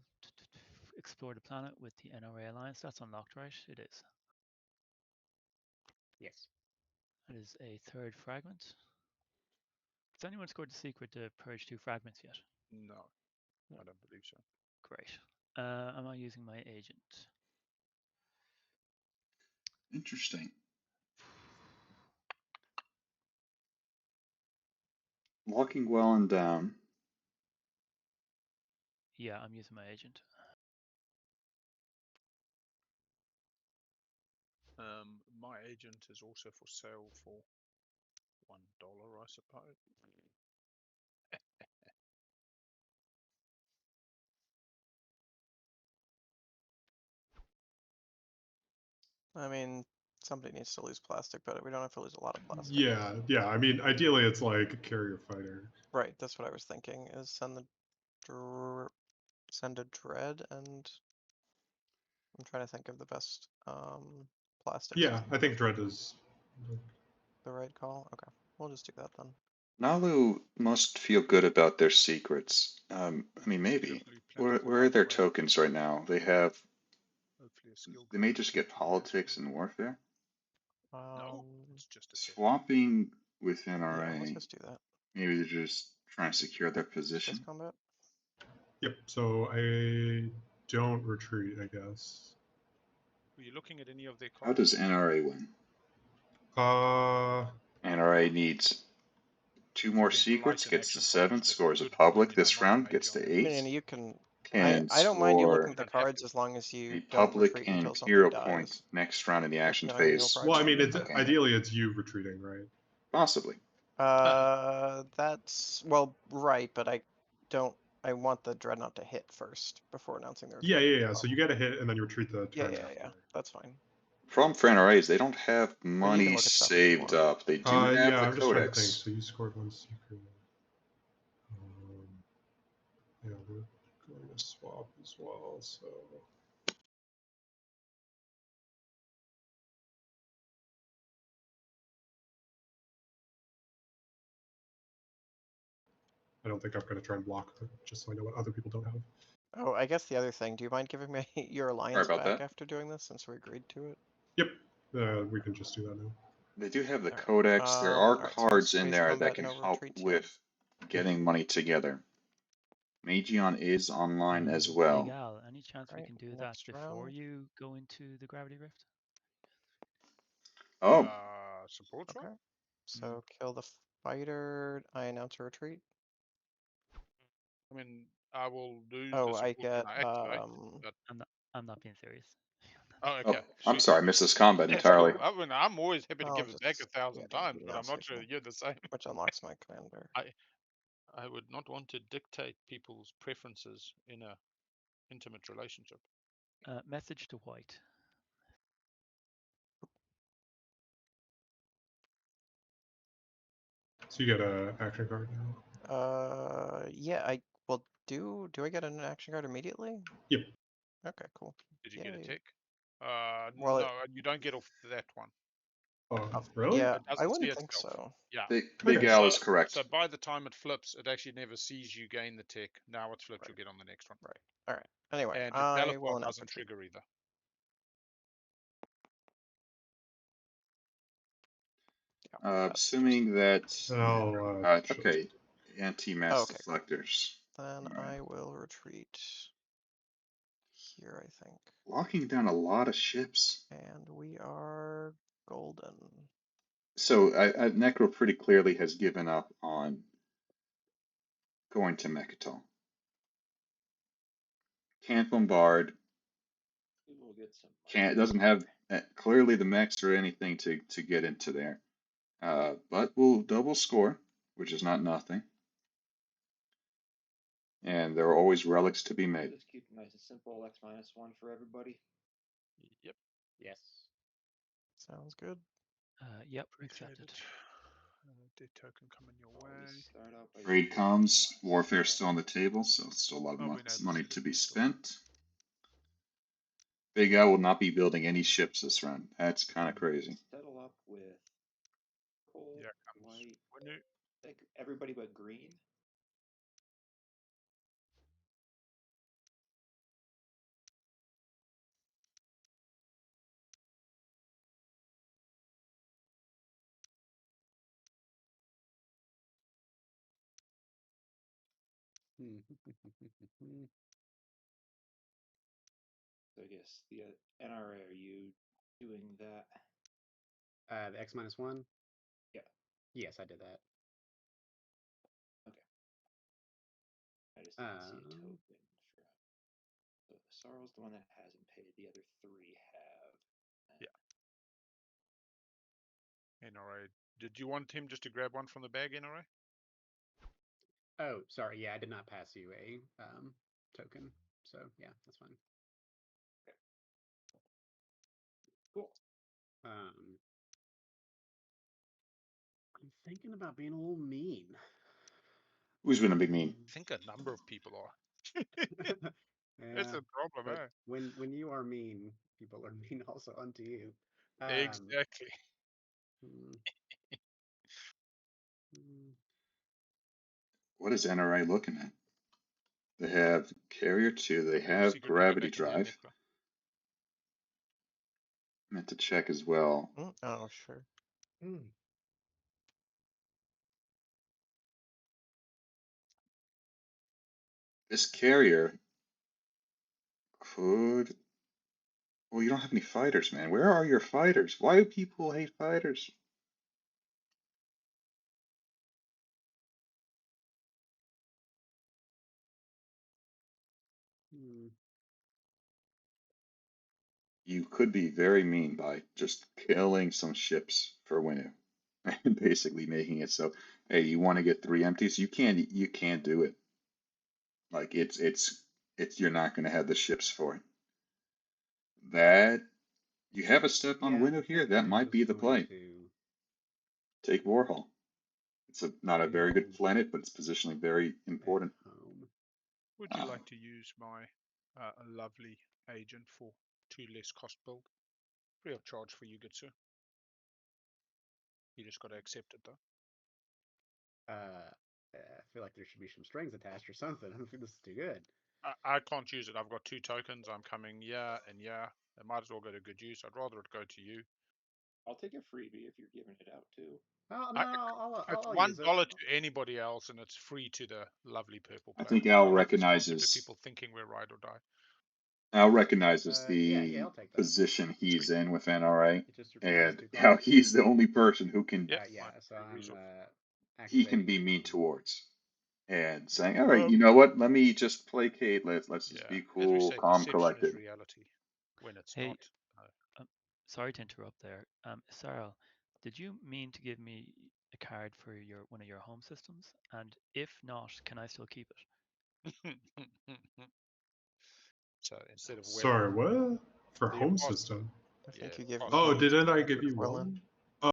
explore the planet with the NRA Alliance. That's unlocked, right? It is.
Yes.
That is a 3rd fragment. Has anyone scored the secret to purge 2 fragments yet?
No, I don't believe so.
Great. Am I using my agent?
Interesting. Locking well and down.
Yeah, I'm using my agent.
My agent is also for sale for $1, I suppose.
I mean, somebody needs to lose plastic, but we don't have to lose a lot of plastic.
Yeah. I mean, ideally, it's like a carrier fighter.
Right. That's what I was thinking. Is send a dread, and I'm trying to think of the best plastic.
Yeah, I think dread is
the right call. Okay, we'll just do that then.
Nalu must feel good about their secrets. I mean, maybe. Where are their tokens right now? They have. They may just get politics and warfare.
No, it's just a
Swapping with
Yeah,
NRA.
let's just do that.
Maybe they're just trying to secure their position.
Space combat.
Yep. So I don't retreat, I guess.
Were you looking at any of their cards?
How does NRA win?
Uh,
NRA needs 2 more secrets, gets to 7, scores a public this round, gets to 8.
I mean, you can.
Can
I don't mind you
score
looking at the cards as long as
a
you don't
public
retreat
and
until something
Imperial
dies.
point next round in the action
Like, you know,
phase.
well, I mean, it's
Okay.
ideally it's you retreating, right?
Possibly.
That's well, right, but I don't. I want the dreadnought to hit first before announcing the retreat.
Yeah. So you get a hit and then you retreat the turn
Yeah.
after.
That's fine.
Problem for NRA is they don't have
But you
money
can look at stuff if you
saved
want.
up. They do have
Yeah,
the
I'm just trying to think.
codex.
So you scored 1 secret. Yeah, we're going to swap as well. So I don't think I'm going to try and block them, just so I know what other people don't have.
Oh, I guess the other thing, do you mind giving me your alliance
about
back
that.
after doing this, since we agreed to it?
Yep, we can just do that now.
They do have the
Alright,
codex. There are
alright, so
cards in
space
there
combat
that can
and no
help
retreats,
with getting money together. Magion is online as
Big
well.
Al, any chance we
Alright,
can do that
next
before
round.
you go into the gravity rift?
Oh,
Support
Okay.
one?
So kill the fighter. I announce a retreat.
I mean, I will lose
Oh,
the
I
support
get
when I activate. But...
I'm not being serious.
Oh, okay.
I'm
Sweet.
sorry, I missed this combat
That's
entirely.
cool. I mean, I'm always happy to
I'll
give it back
just
1,000
get
times,
an
but I'm not sure
signal,
you're the same.
which unlocks my commander.
I would not want to dictate people's preferences in a intimate relationship.
Message to White.
So you get an action card now.
Yeah, I will do I get an action card immediately?
Yep.
Okay, cool.
Did you get a
Yay.
tick?
Well,
no, you don't get off that one.
Oh, really?
Yeah,
It
I
doesn't see
wouldn't think
itself.
so.
Yeah.
Big
Okay.
Al is correct.
So by the time it flips, it actually never sees you gain the tick. Now it's flipped,
Right.
you'll get on the next one.
Right. Alright. Anyway,
And
I will
teleport
announce
doesn't
retreat.
trigger either.
Yeah, that's
Assuming that
I'll
okay, anti-mass
Oh, okay.
deflectors.
Then
Alright.
I will retreat here, I think.
Locking down a lot of ships.
And we are golden.
So Necro pretty clearly has given up on going to Mechatol. Can't bombard.
We will get some.
Doesn't have clearly the mechs or anything to get into there. But we'll double score, which is not nothing. And there are always relics to be made.
Just keep it nice and simple. X-1 for everybody.
Yep.
Yes.
Sounds good.
Yep,
Appreciate
accepted.
it. Dead token coming your way.
Always start out by
Raid
using
comes.
the
Warfare still on the table, so still a lot
Oh, we
of
know
money
this
to
is
be
the
spent. Big Al will not be building any ships this round. That's kind of crazy.
Settle up with cold,
Yeah, comes
white,
when it,
like everybody but green. So I guess the NRA, are you doing that?
The X-1?
Yeah.
Yes, I did that.
Okay. I just didn't see a token for. So Sorrel's the one that hasn't paid. The other three have.
Yeah. NRA. Did you want him just to grab one from the bag, NRA?
Oh, sorry. Yeah, I did not pass you a token. So yeah, that's fine.
Okay. Cool.
I'm thinking about being a little mean.
Who's been a big mean?
I think a number of people are.
Yeah,
That's a problem,
but
eh?
when you are mean, people are mean also unto you.
Exactly.
Hmm, hmm.
What is NRA looking at? They have Carrier 2, they have
Secret
Gravity
back in here,
Drive.
Necro.
Meant to check as well.
Oh, sure.
This Carrier could... Well, you don't have any fighters, man. Where are your fighters? Why do people hate fighters?
Hmm.
You could be very mean by just killing some ships for Winu. And basically making it so, hey, you want to get 3 empties? You can't do it. Like it's you're not going to have the ships for it. That you have a step on
Yeah,
Winu here.
I
That
think I'm
might
just
be the
going
play.
to
Take Warhol. It's not a very good
build
planet, but it's positionally very important.
at home.
Would you like to use my lovely agent for 2 less cost build? Free of charge for you, good sir. You just got to accept it though.
feel like there should be some strings attached or something. I don't think this is too good.
I can't use it. I've got 2 tokens. I'm coming yeah and yeah. It might as well go to good use. I'd rather it go to you.
I'll take a freebie if you're giving it out too.
Oh no,
It's
I'll use it.
$1 to anybody else, and it's free to the lovely purple
I
player.
think Al
I like this concept of
recognizes
people thinking we're ride or die.
Al recognizes
Yeah,
the
I'll take that.
position he's in with NRA,
It just
and
2
how
cards.
he's the only person who can
Yeah,
Yeah,
fine.
so I'm
he can
activating
be
it.
mean towards. And saying, all right,
Oh.
you know what? Let me just placate. Let's just
Yeah,
be
as we
cool,
say,
calm,
perception is
collected.
reality when it's
Hey,
not.
sorry to interrupt there. Sarah, did you mean to give me a card for one of your home systems? And if not, can I still keep it?
So instead of
Sorry, what? For
So
home system?
I think
Yeah,
you gave
pass
me.
Oh,
on.
didn't I
Would
give you
Welland.
one? Oh,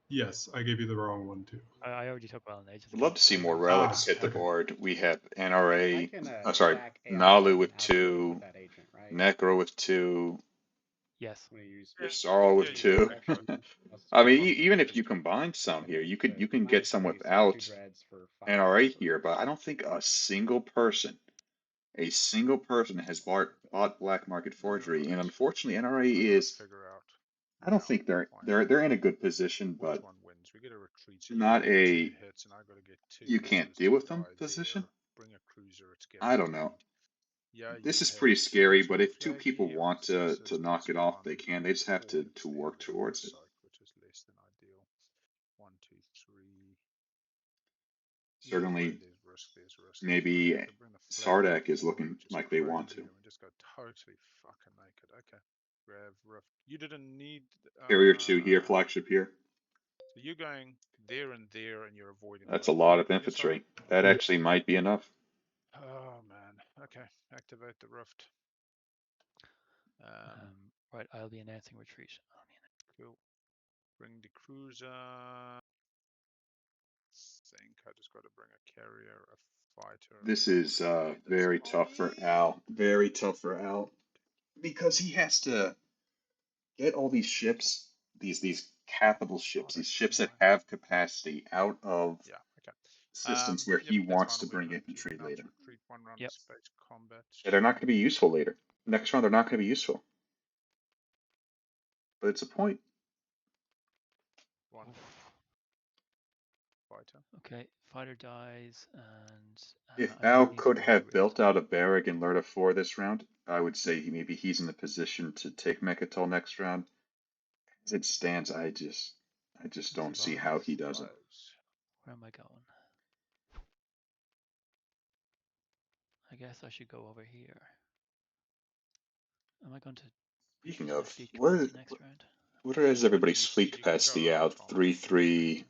yes, I gave you the wrong one too.
I already took Welland ages
I'd
ago.
love to see
I
more
meant
relics
to
hit the
okay.
board. We have
I
NRA,
can
sorry,
stack AI
Nalu with
alchemy
2,
with that agent, right?
Necro with 2,
Yes.
I'm gonna use
Yasarl with
Yeah, you
2.
can take both.
I mean,
Well,
even if you combine some
and
here,
then
you
put
can get
-3,
some
so
without
2 dreads for 5
NRA
silver.
here, but I don't think a single person has bought black market forgery, and unfortunately, NRA
I gotta
is.
figure out.
I don't
Yeah,
think they're
fine.
they're in a good position,
Which
but
one wins? We get a retreat, so
not
you get 2
a
hits, and I gotta get 2.
you
So
can't
there's
deal
2
with them
die
position.
there. Bring a cruiser, it's
I
guaranteed.
don't know.
Yeah,
This
you
is
have
pretty
2
scary, but
twin
if 2
flag
people
here.
want
This
to
is
knock it off, they
+1.
can. They just have
4
to
hits
work
there,
towards it.
psych, which is less than ideal. 1, 2, 3. Either way,
Certainly,
there's risk.
maybe
So bring the flag
Sardak is
forward,
looking
which is
like they want
crazy,
to.
and we just go totally fucking naked. Okay. Grab rift. You didn't need.
Carrier 2 here, flagship here.
So you're going there, and you're avoiding.
That's
the
a
rift.
lot of
Yes, sir.
infantry. That actually might be enough.
Oh man. Okay. Activate the rift.
Right, I'll be announcing retreat.
Cool. Bring the cruiser. Think I just got to bring a carrier, a fighter.
This is very tough for Al. Very tough for Al because he has to get all these ships, these capital ships, these ships that have capacity out of systems where he wants to bring infantry later.
Retreat 1 round
Yep.
space combat.
That are not going to be useful later. Next round, they're not going to be useful. But it's a point.
1 fighter.
Okay, fighter dies, and
If
I
Al
might need to
could
go
have
rift.
built out a barrack and lured a 4 this round, I would say maybe he's in the position to take Mechatol next round. As it stands, I just don't see how he doesn't.
Where am I going? I guess I should go over here. Am I going to
Speaking
push my
of,
fleet capacity next round?
what is everybody's
you
fleet
said you can go
capacity
over,
out?
Tom.
3-3.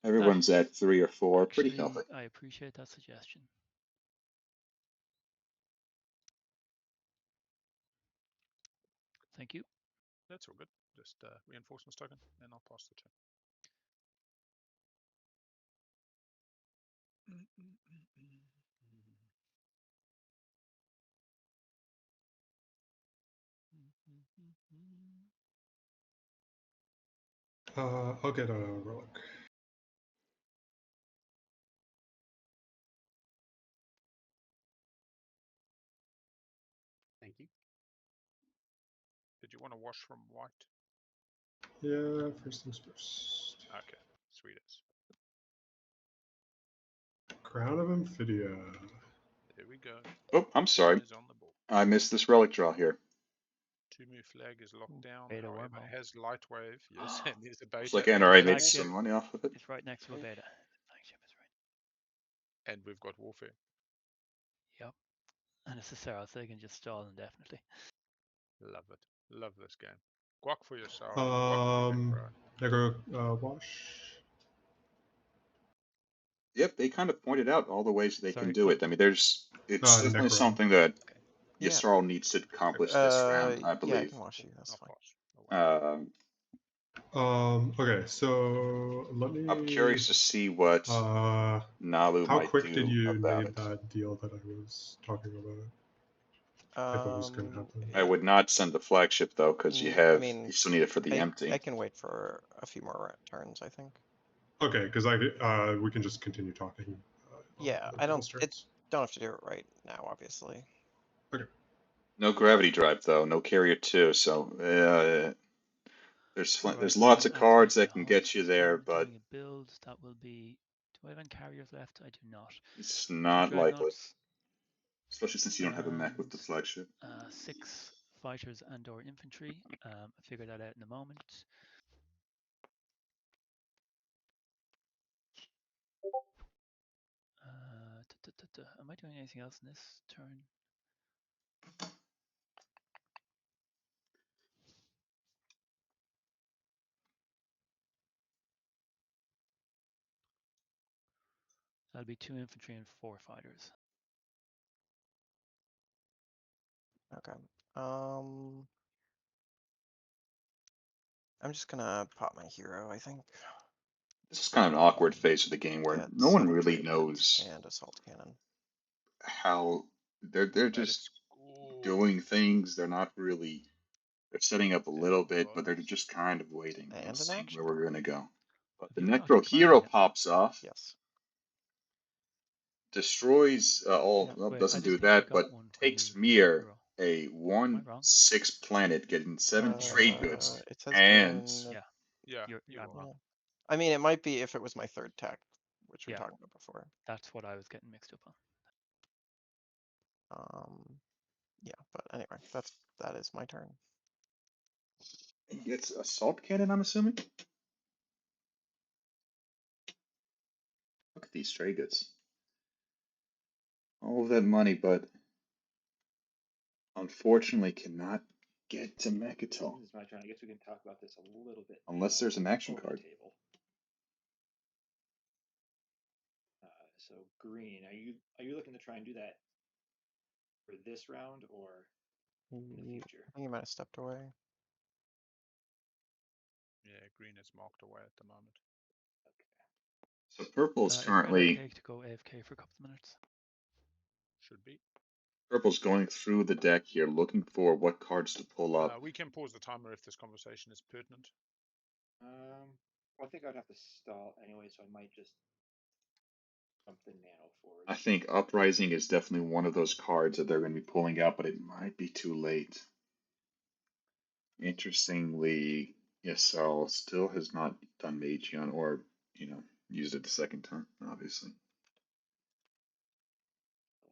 Everyone's at 3 or 4. Pretty healthy.
I appreciate that suggestion. Thank you.
That's all good. Just reinforcements token, and I'll pass the turn.
I'll get a relic.
Thank you.
Did you want to wash from white?
Yeah, first things first.
Okay, sweet as.
Crown of Amphidia.
There we go.
Oh, I'm sorry. I missed this relic draw here.
2-move flag is locked down.
Beta
However,
wormhole.
it has light wave. Yes, and there's a beta.
It's like NRA made some money off of it.
It's right next to a beta. The flagship is right.
And we've got warfare.
Yep. And it's a Sarah, so they can just stall indefinitely.
Love it. Love this game. Guac for yourself.
Negro wash.
Yep, they kind of pointed out all the ways they can do it. I mean, it's definitely
Necro.
something that
Yeah.
Yisrael needs to accomplish this round, I believe.
Yeah, I can wash you. That's fine.
Okay, so let me.
I'm curious to see what Nalu
how
might
quick
do
did you
about
name
it.
that deal that I was talking about? If it was going to happen.
I would not send the flagship though, because you still need it for the empty.
I can wait for a few more turns, I think.
Okay, because we can just continue talking.
Yeah, I don't have to do it right now, obviously.
Okay.
No gravity drive though, no carrier 2, so there's lots of cards that can get you there, but
doing a build that will be. Do I have any carriers left? I do not.
it's not likely,
Dreadnoughts,
especially since you don't have a mech with the flagship.
6 fighters and/or infantry. I'll figure that out in a moment. Am I doing anything else in this turn? That'll be 2 infantry and 4 fighters.
Okay. I'm just gonna pop my hero, I think.
This is kind of an awkward phase of the game where no one really
trade
knows
winds and assault cannon.
how they're just doing things. They're not really. They're setting up a little bit, but they're just kind of waiting
And
and
an
see
action
where we're
point.
gonna go. But
Have
the
you got
Necro Hero
planning?
pops off,
Yes.
destroys all.
No,
Well,
wait, I
doesn't
just
do
think you
that,
got
but
one for
takes
new
Mir,
hero.
a
Am I wrong?
1/6 planet, getting 7 trade goods,
It says
and
Yeah.
Yeah,
You're
you are.
wrong.
I mean, it might be if it was my 3rd tech, which we
Yeah.
talked about before.
That's what I was getting mixed up on.
Yeah, but anyway, that is my turn.
he gets assault cannon, I'm assuming. Look at these trade goods. All of that money, but unfortunately cannot get to Mechatol.
This is my turn. I guess we can talk about this a little bit.
Unless there's an action
over
card.
the table. So green, are you looking to try and do that for this round or in the future?
I think you might have stepped away.
Yeah, green is marked away at the moment.
Okay.
So purple's
Is
currently
red okay to go AFK for a couple of minutes?
Should be.
purple's going through the deck here, looking for what cards to pull up.
We can pause the timer if this conversation is pertinent.
Well, I think I'd have to stall anyway, so I might just jump the nano forward.
I think Uprising is definitely one of those cards that they're going to be pulling out, but it might be too late. Interestingly, Yasal still has not done Magion or, used it the second time, obviously.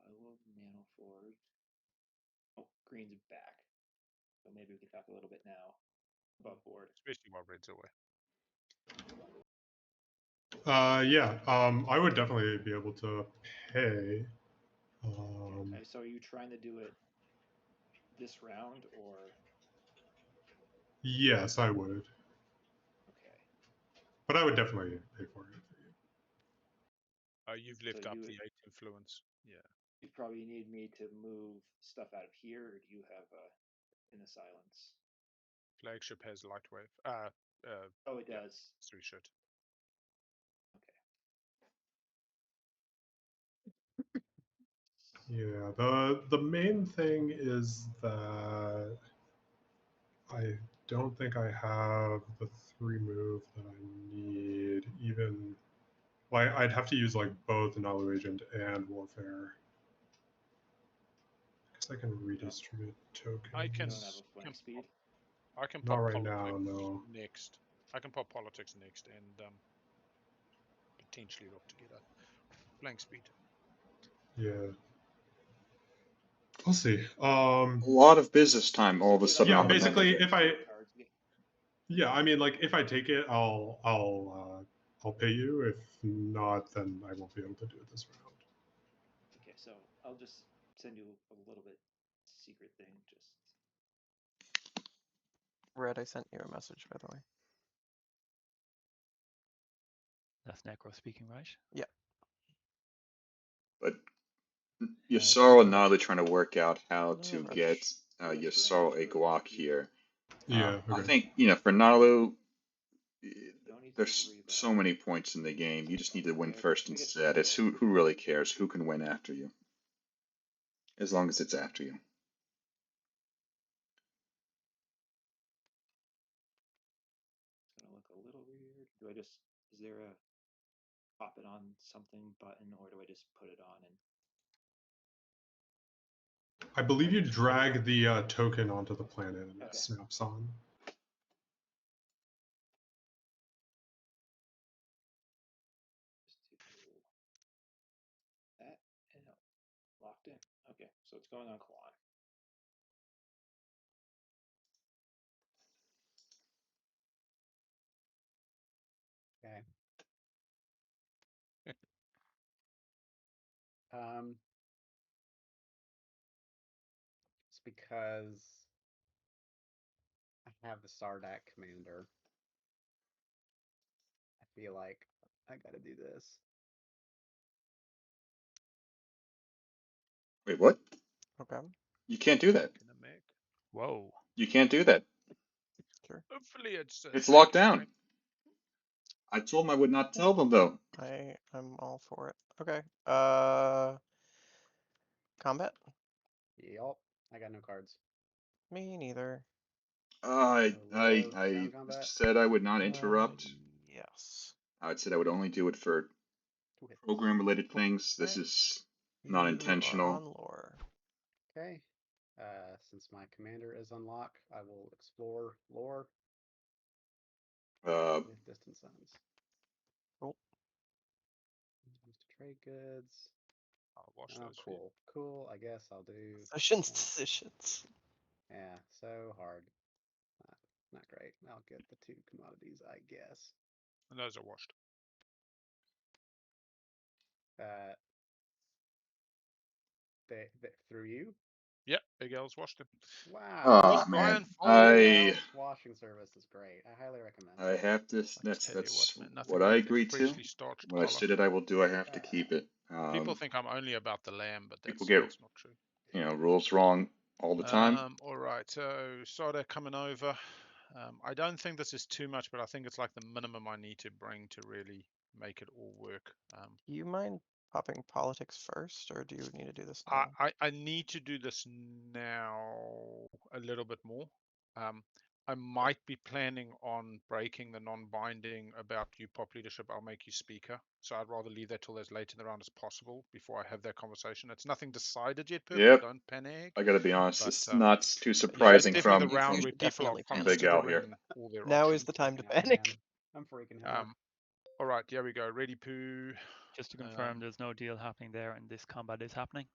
I will nano forward. Oh, green's back. So maybe we can talk a little bit now about board.
Especially while red's away.
Yeah, I would definitely be able to pay.
Okay, so are you trying to do it this round or?
Yes, I would.
Okay.
But I would definitely pay for it for you.
You've left up the 8 influence. Yeah.
You probably need me to move stuff out of here, or do you have in the silence?
Flagship has light wave.
Oh, it does.
3 shit.
Okay.
Yeah, the main thing is that I don't think I have the 3 move that I need. Even I'd have to use like both Nalu Agent and Warfare. I guess I can redistribute tokens.
I can.
You don't have a flank speed.
I can
Not
pop
right
politics
now, no.
next. I can pop politics next and potentially look to get a flank speed.
Yeah. We'll see.
A lot of business time all of a sudden.
Yeah,
on the
basically,
menu.
if I, yeah, I mean, like if I take it, I'll pay you. If not, then I won't be able to do it this round.
Okay, so I'll just send you a little bit secret thing. Just
Red, I sent you a message, by the way.
That's Necro speaking, right?
Yeah.
But Yasaro and Nalu trying to work out how to get Yasaro a Guak here.
Yeah, okay.
I think, for Nalu, there's so many points in the game. You just need to win first instead. It's who really cares? Who can win after you? As long as it's after you.
it's gonna look a little weird. Do I just? Is there a pop it on something button, or do I just put it on and?
I believe you drag the token onto the planet and it snaps on.
That and locked in. Okay, so it's going on Quad.
Okay. It's because I have the Sardak commander. I feel like I gotta do this.
Wait, what?
Okay,
You can't do that.
Gonna make.
Whoa.
You can't do that.
sure.
Hopefully it's.
It's locked down. I told them I would not tell them though.
I'm all for it. Okay. Combat?
Yup. I got no cards.
Me neither.
I
Ground combat?
said I would not interrupt.
Yes.
I said I would only do it for
Two hits.
program-related things. This
Alright.
is not
You are
intentional.
on lore.
Okay. Since my commander is unlocked, I will explore lore with distant suns.
Cool.
Use to trade goods.
I'll wash
Oh,
those for you.
cool. Cool. I guess I'll do.
Decisions, decisions.
Yeah, so hard. Not great. I'll get the two commodities, I guess.
And those are washed.
They through you?
Yep, Big L's washed them.
Wow.
Oh
Brian
man,
Al's washing service is great. I highly recommend it.
I have to.
I tell you
That's
man, nothing
what
like
I
a
agreed to.
freshly starched
What I
collar.
stated I will do, I have to keep it.
People think I'm only about the lamb, but
people
that's
get
not true.
rules wrong all the time.
All right, so Sada coming over. I don't think this is too much, but I think it's like the minimum I need to bring to really make it all work.
Do you mind popping politics first, or do you need to do this now?
I need to do this now a little bit more. I might be planning on breaking the non-binding about you pop leadership. I'll make you speaker. So I'd rather leave that till as late in the round as possible before I have that conversation. It's nothing decided yet, Purple.
Yep.
Don't panic.
I gotta be honest,
But,
it's not too
yeah, it's
surprising
definitely
from
the round
You
where
should
people are
definitely panic.
Big Al here.
considering all their
Now
options.
is the time to
Freaking out,
panic.
man. I'm freaking out.
All right, here we go. Ready, Pooh.
Just to confirm, there's no deal happening there, and this combat is happening.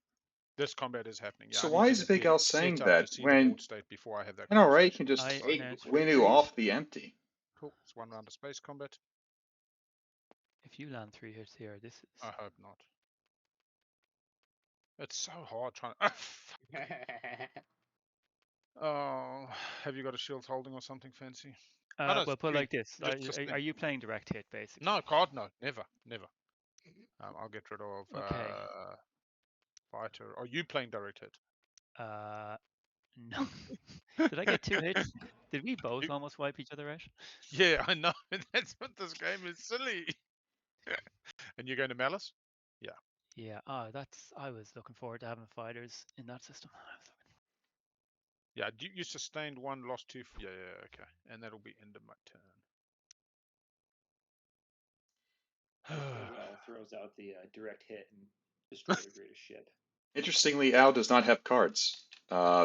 This combat is happening. Yeah,
So
I
why
need
is
to
Big
get
Al
set
saying
up
that
to see the
when
board state before I have that
NRA
conversation.
can just
I
take
announced
Winu
retreat.
off the empty?
Cool. It's one round of space combat.
If you land 3 hits here, this is.
I hope not. It's so hard trying to. Oh, have you got a shield holding or something fancy? No,
Well, put it like this:
just sustain.
are you playing direct hit, basically?
No, card, no, never. I'll get rid of
Okay.
fighter. Are you playing direct hit?
No. Did I get 2 hits? Did we both almost wipe each other out?
Yeah, I know. That's what this game is silly. And you're going to Malice? Yeah.
Yeah. Oh, I was looking forward to having fighters in that system.
Yeah, you sustained 1, lost 2. Yeah, okay. And that'll be end of my turn.
Al throws out the direct hit and destroy the greatest ship.
Interestingly, Al does not have cards.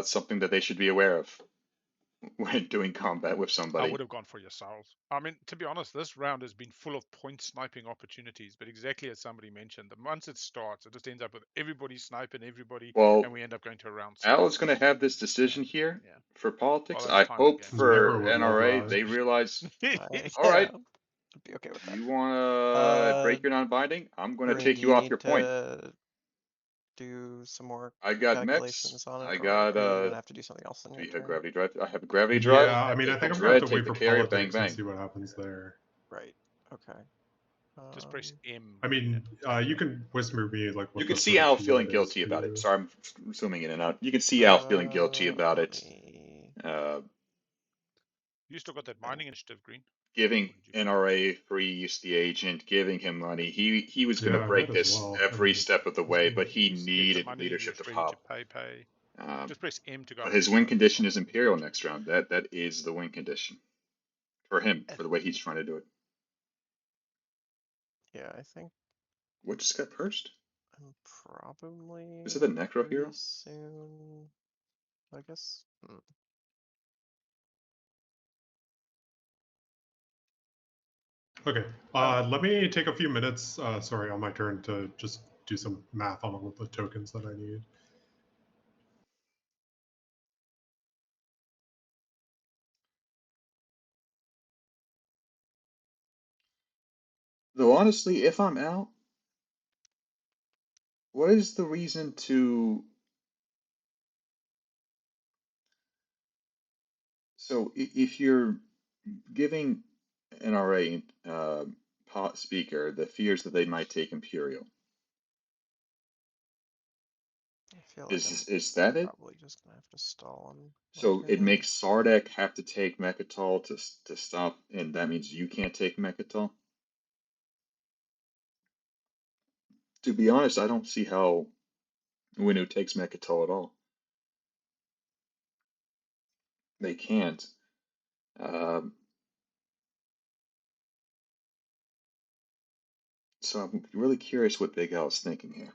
Something that they should be aware of when doing combat with somebody.
I would have gone for yourselves. I mean, to be honest, this round has been full of point sniping opportunities, but exactly as somebody mentioned, once it starts, it just ends up with everybody sniping everybody, and we end up going to a round 6.
Al is going to have this decision here for politics.
Well,
I
time
hope
again.
for
Never would
NRA
love
they realize,
Yeah,
all right,
I'd be okay with that.
you want to break your non-binding? I'm going to
Green,
take
do
you off
need
your point.
to do some more
I got
calculations
Mets.
on it,
I
or
got
are you gonna have to do something else in your turn?
gravity drive. I have a gravity drive.
Yeah, I mean, I think I'm gonna have to wait for politics and see what happens there.
Right. Okay.
Just press M.
I mean, you can whisper me like.
You can see Al feeling guilty about it. Sorry, I'm zooming in and out. You can see Al feeling guilty about it.
You still got that mining initiative, Green?
Giving NRA free use the agent, giving him money. He was going to break this every step of the way, but he needed leadership to pop.
Pay. Just press M to go.
But his win condition is Imperial next round. That is the win condition for him, for the way he's trying to do it.
Yeah, I think
What just got purged?
I'm probably
Is it the Necro
pretty
Hero?
soon. I guess.
Okay, let me take a few minutes, sorry, on my turn to just do some math on all of the tokens that I need.
Though honestly, if I'm out, what is the reason to... So if you're giving NRA speaker the fears that they might take Imperial,
I feel like I'm
is that it?
probably just gonna have to stall on my
So
turn
it
here.
makes Sardek have to take Mechatol to stop, and that means you can't take Mechatol? To be honest, I don't see how Winnu takes Mechatol at all. They can't. Um, so I'm really curious what Big Al is thinking here.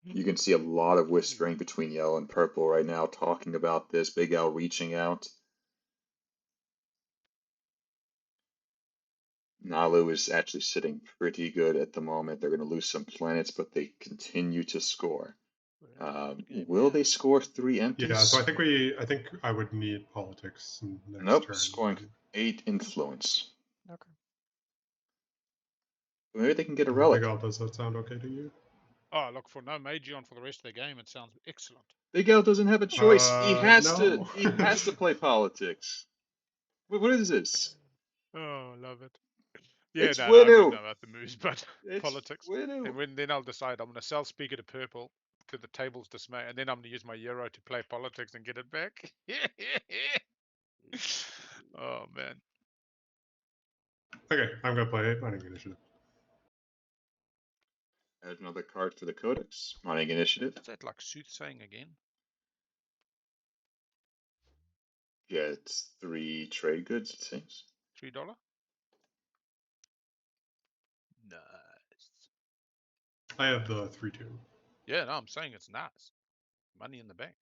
You can see a lot of whispering between yellow and purple right now, talking about this. Big Al reaching out. Nalu is actually sitting pretty good at the moment. They're going to lose some planets, but they continue to score. Will they score 3 empties?
Yeah, so I think I would need politics next
Nope,
turn.
scoring 8 influence.
Okay.
Maybe they can get a relic.
Big Al, does that sound okay to you?
Oh, look, for no Magion for the rest of the game, it sounds excellent.
Big Al doesn't have a choice. He has
No.
to play politics. What is this?
Oh, love it. Yeah,
It's
no, I don't
Winnu.
know about the moves, but
It's
politics.
Winnu.
And then I'll decide I'm going to sell Speaker to purple to the table's dismay, and then I'm going to use my euro to play politics and get it back. Oh man.
Okay, I'm gonna play Mining Initiative.
Add another card for the Codex. Mining Initiative.
Is that like soothsaying again?
Get 3 trade goods, it seems.
$3? Nice.
I have the 3/2.
Yeah, no, I'm saying it's nice. Money in the bank.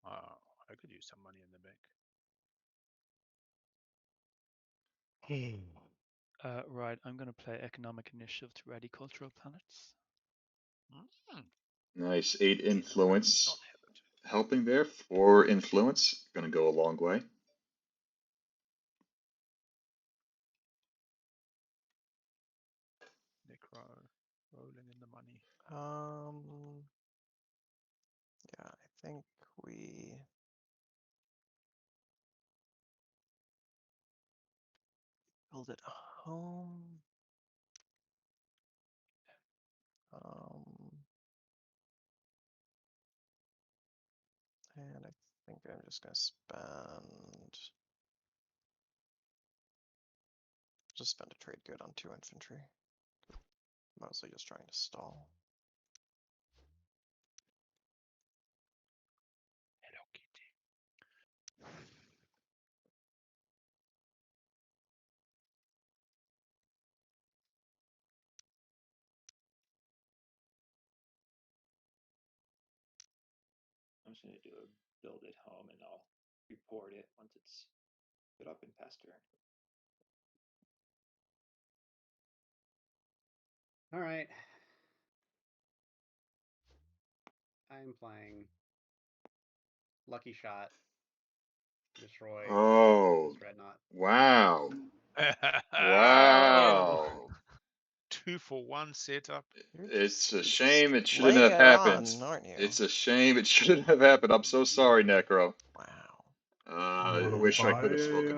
Oh, I could use some money in the bank.
Right, I'm going to play Economic Initiative to ready cultural planets.
Nice. 8 influence.
Not have it.
Helping there. 4 influence. Gonna go a long way.
Necro rolling in the money.
Yeah, I think we build it home. And I think I'm just gonna spend a trade good on 2 infantry. Mostly just trying to stall.
Hello Kitty.
I'm just gonna do a build at home, and I'll report it once it's put up in pasture.
All right. I'm playing Lucky Shot. Destroy
Oh.
this Dreadnought.
Wow. Wow.
2-for-1 setup.
It's a shame it shouldn't
laying
have
it
happened.
on, aren't you?
It's a shame it shouldn't have happened. I'm so sorry, Necro.
Wow.
I
Wanna
wish I
buy
could have spoken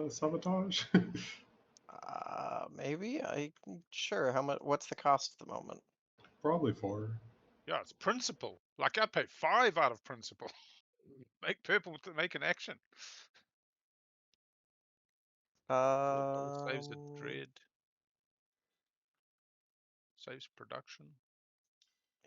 up.
sabotage?
Maybe. Sure. How much? What's the cost at the moment?
Probably 4.
Yeah, it's principle. Like I pay 5 out of principle. Make purple to make an action. Saves the dread. Saves production.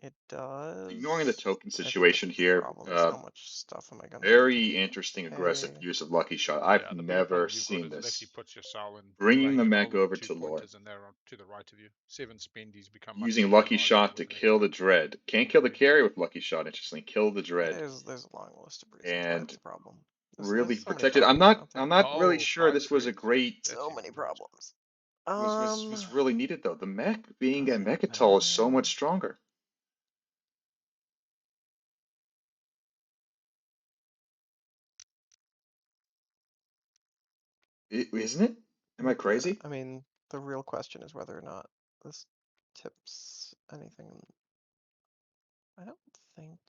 It does.
Ignoring the token
I think
situation
the
here,
problem is how much stuff am I gonna
very interesting aggressive
pay?
use of Lucky Shot. I've
Yeah, the bigger
never
problem you've got
seen
is it
this.
actually puts your Soul in
Bringing the
range
mech
well
over
with 2
to lore.
pointers, and they're to the right of you. 7 spendies become much
Using
more
Lucky
reliable
Shot to
with an
kill
extra
the Dread. Can't kill the carry with Lucky Shot, interestingly. Kill the Dread.
There's a long list of reasons why it's
And
a problem.
really
There's so many
protected. I'm
problems,
not really sure this was a great
That's
so
even
many
worse.
problems.
was really needed though. The mech being at
Does it
Mechatol is so
matter?
much stronger. Isn't it? Am I crazy?
I mean, the real question is whether or not this tips anything. I don't think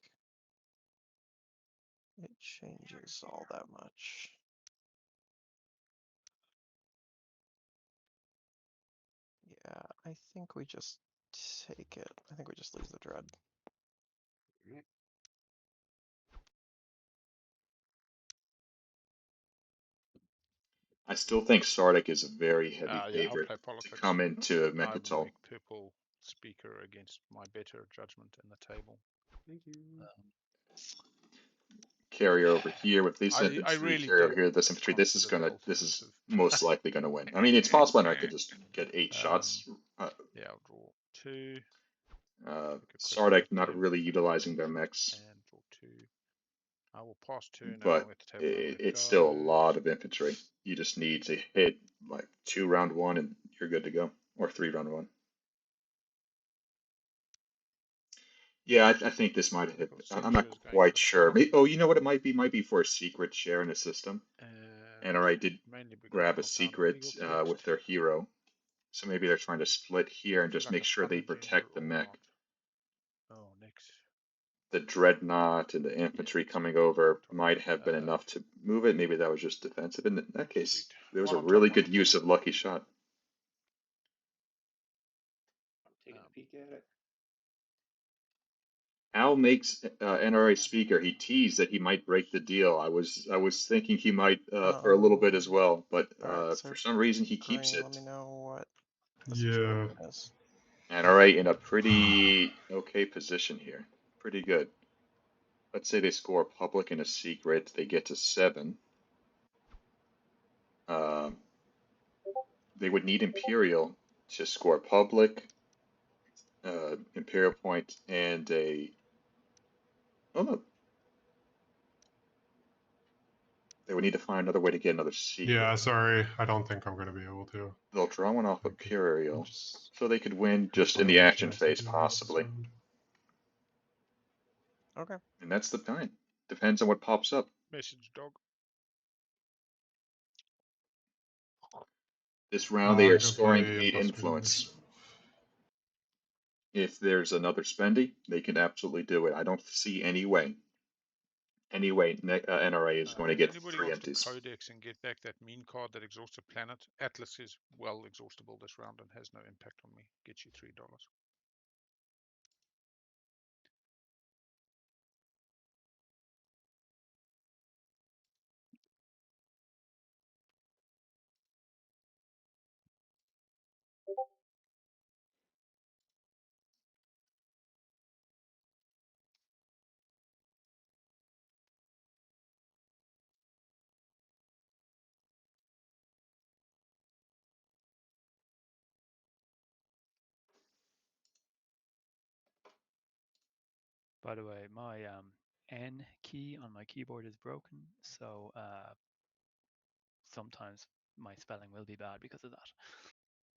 it changes all that much. Yeah, I think we just take it. I think we just lose the Dread.
I still think Sardic is a very heavy
Yeah, I'll
favorite
play
to
politics.
come into
I will
Mechatol.
make purple speaker against my better judgment in the table.
Thank you.
Carrier over here with this infantry.
I really
carrier over
did
here with this infantry. This is
alternative.
most likely gonna win. I mean, it's possible I could just get 8 shots.
Yeah, I'll draw 2.
Sardic not really utilizing their mechs.
And draw 2. I will pass turn.
But
I'll let the table know
it's still a lot of infantry. You just need to hit like 2 round 1 and you're good to go, or 3 round 1. Yeah, I think this might hit. I'm not quite sure. Oh, you know what it might be? Might be for a secret share in a system. NRA did grab a secret with their hero, so maybe they're trying to split here and just make sure they protect the mech.
Oh, next.
The dreadnought and the infantry coming over might have been enough to move it. Maybe that was just defensive. In that case, there was a really good use of Lucky Shot.
I'm taking a peek at it.
Al makes NRA speaker. He teased that he might break the deal. I was thinking he might for a little bit as well, but
Alright, so
for some reason he keeps it.
Let me know what the
Yeah.
situation is.
NRA in a pretty okay position here. Pretty good. Let's say they score public and a secret. They get to 7. They would need Imperial to score public, Imperial point, and a. Oh no. They would need to find another way to get another secret.
Yeah, sorry. I don't think I'm going to be able to.
They'll draw one off Imperial, so they could win
Gonna
just in
find
the
a
action
chance to
phase,
do that this
possibly.
round.
Okay.
And that's the time. Depends on what pops up.
Message dog.
This round they are
gonna
scoring
play
8
plus
influence. If there's another spendy, they can absolutely do it. I don't see any way. Anyway, NRA is going to get
anybody
3
wants
empties.
to codex and get back that mean card that exhausts a planet? Atlas is well exhaustible this round and has no impact on me. Get you $3.
By the way, my N key on my keyboard is broken, so sometimes my spelling will be bad because of that.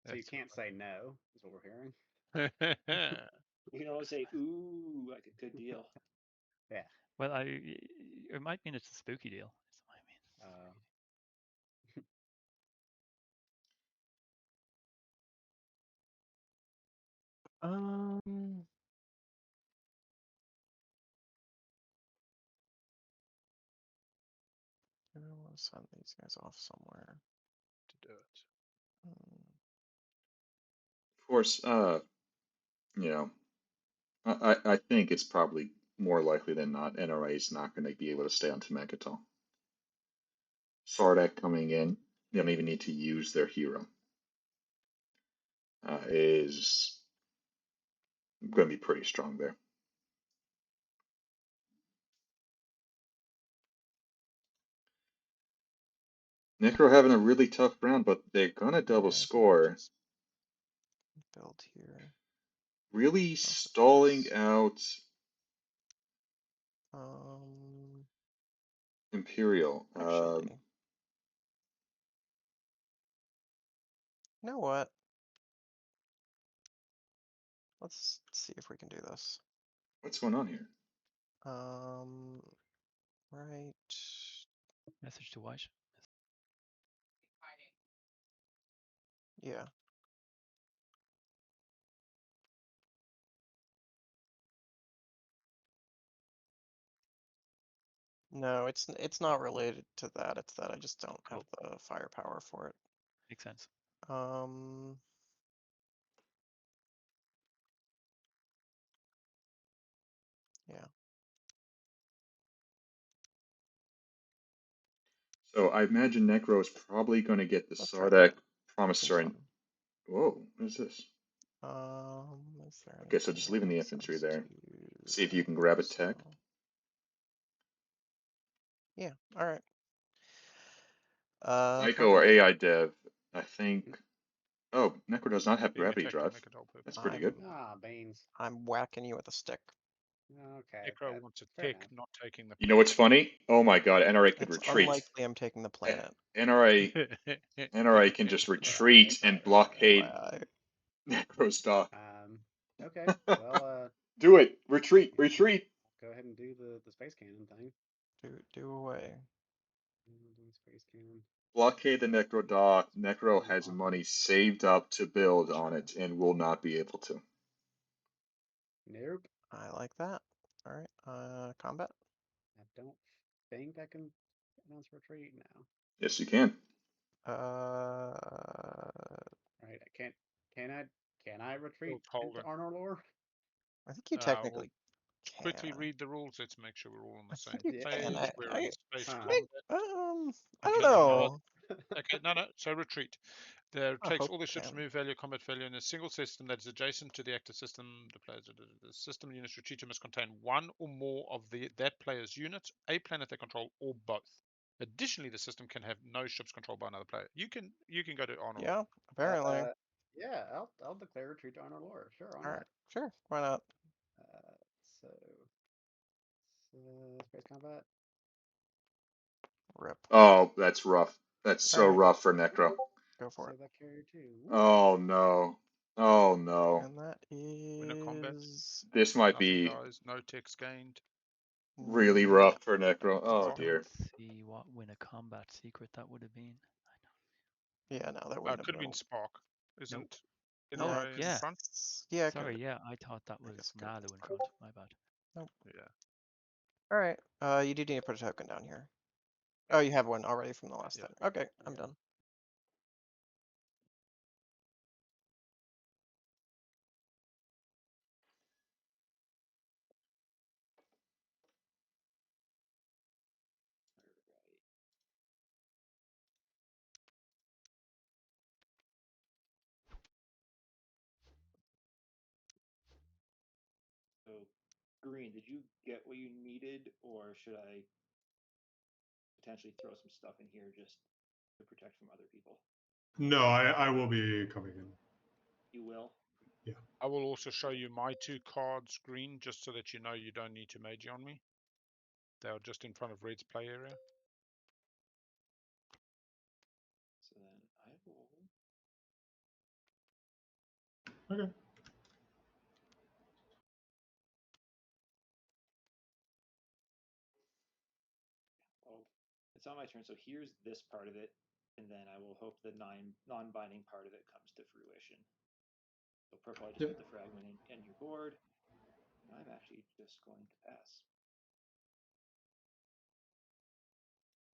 So you can't say no, is what we're hearing.
You can always say ooh, like a good deal.
Yeah.
Well, it might mean it's a spooky deal. That's what I mean.
I want to send these guys off somewhere.
To do it.
Of course, you know, I think it's probably more likely than not NRA is not going to be able to stay on Temecatol. Sardak coming in, they don't even need to use their hero. Is going to be pretty strong there. Necro having a really tough round, but they're gonna double
Yeah,
score.
build here.
Really
How's
stalling
this?
out Imperial.
Actually, you know what? Let's see if we can do this.
What's going on here?
Right.
Message to white.
Yeah. No, it's not related to that. It's that I just don't have the firepower for it.
Makes sense.
Yeah.
So I imagine Necro is probably going to get the
Let's try
Sardak
that.
Promissory.
Seems
Whoa, what is this?
fun. Is there
Okay, so just leaving the
anything that
infantry
makes
there.
sense to
See if you can grab a
so,
tech.
yeah, all right.
Psycho or
Combat.
AI dev, I think. Oh, Necro does not have
Being
gravity
attacked to
drive.
make it all purpose.
That's pretty good.
Ah, beans.
I'm whacking you with a stick.
Okay.
Necro wants a
fair
tick,
enough.
not taking the.
You know what's funny? Oh my god, NRA could
It's
retreat.
unlikely I'm taking the planet.
NRA can just retreat and blockade
FYI.
Necro's dock.
Okay. Well,
Do it! Retreat! Retreat!
go ahead and do the space cannon thing.
Do away.
Space cannon.
Blockade the Necro dock. Necro has money saved up to build on it and will not be able to.
Nope.
I like that. All right. Combat.
I don't think I can announce retreat now.
Yes, you can.
Uh.
Right. I can't. Can I retreat
Hold
into
on.
Arnor lore?
I think you
Well,
technically can.
quickly read the rules. Let's make sure we're all on the same
You can.
page. We're in space
Huh.
combat.
I don't know.
Okay, no. So retreat. There
I
takes
hope
all the
you
ships
can.
move value, combat value in a single system that is adjacent to the active system. The system unit's retreater must contain one or more of that player's units, a planet they control, or both. Additionally, the system can have no ships controlled by another player. You can go to Arnor.
Yeah, apparently.
Yeah, I'll declare retreat to Arnor lore. Sure, why
All
not?
right, sure, why not?
So space combat.
Rip.
Oh, that's rough. That's so
Alright.
rough for Necro.
Go for
Save
it.
that carrier too.
Oh no. Oh no.
And that
Winner combat.
is
This might
Nothing
be
dies, no ticks gained.
really rough for Necro. Oh
I
dear.
don't see what win a combat secret that would have been.
Yeah, no, that
It
wouldn't
could have
have
been Spark. Isn't
Oh,
NRA in
yeah.
front?
Yeah,
Sorry,
good.
yeah, I thought that
I
was
guess good.
Nalu in front. My bad.
Nope.
Yeah.
Alright, you do need to put a token down here. Oh, you have one already from the last
Yeah.
thing. Okay, I'm done.
So, Green, did you get what you needed, or should I potentially throw some stuff in here just to protect from other people?
No, I will be coming in.
You will?
Yeah.
I will also show you my 2 cards, Green, just so that you know you don't need to mage on me. They are just in front of Red's play area.
So then I will.
Okay.
Well, it's on my turn. So here's this part of it, and then I will hope the non-binding part of it comes to fruition. So purple, I just put the fragment in your board. I'm actually just going to pass.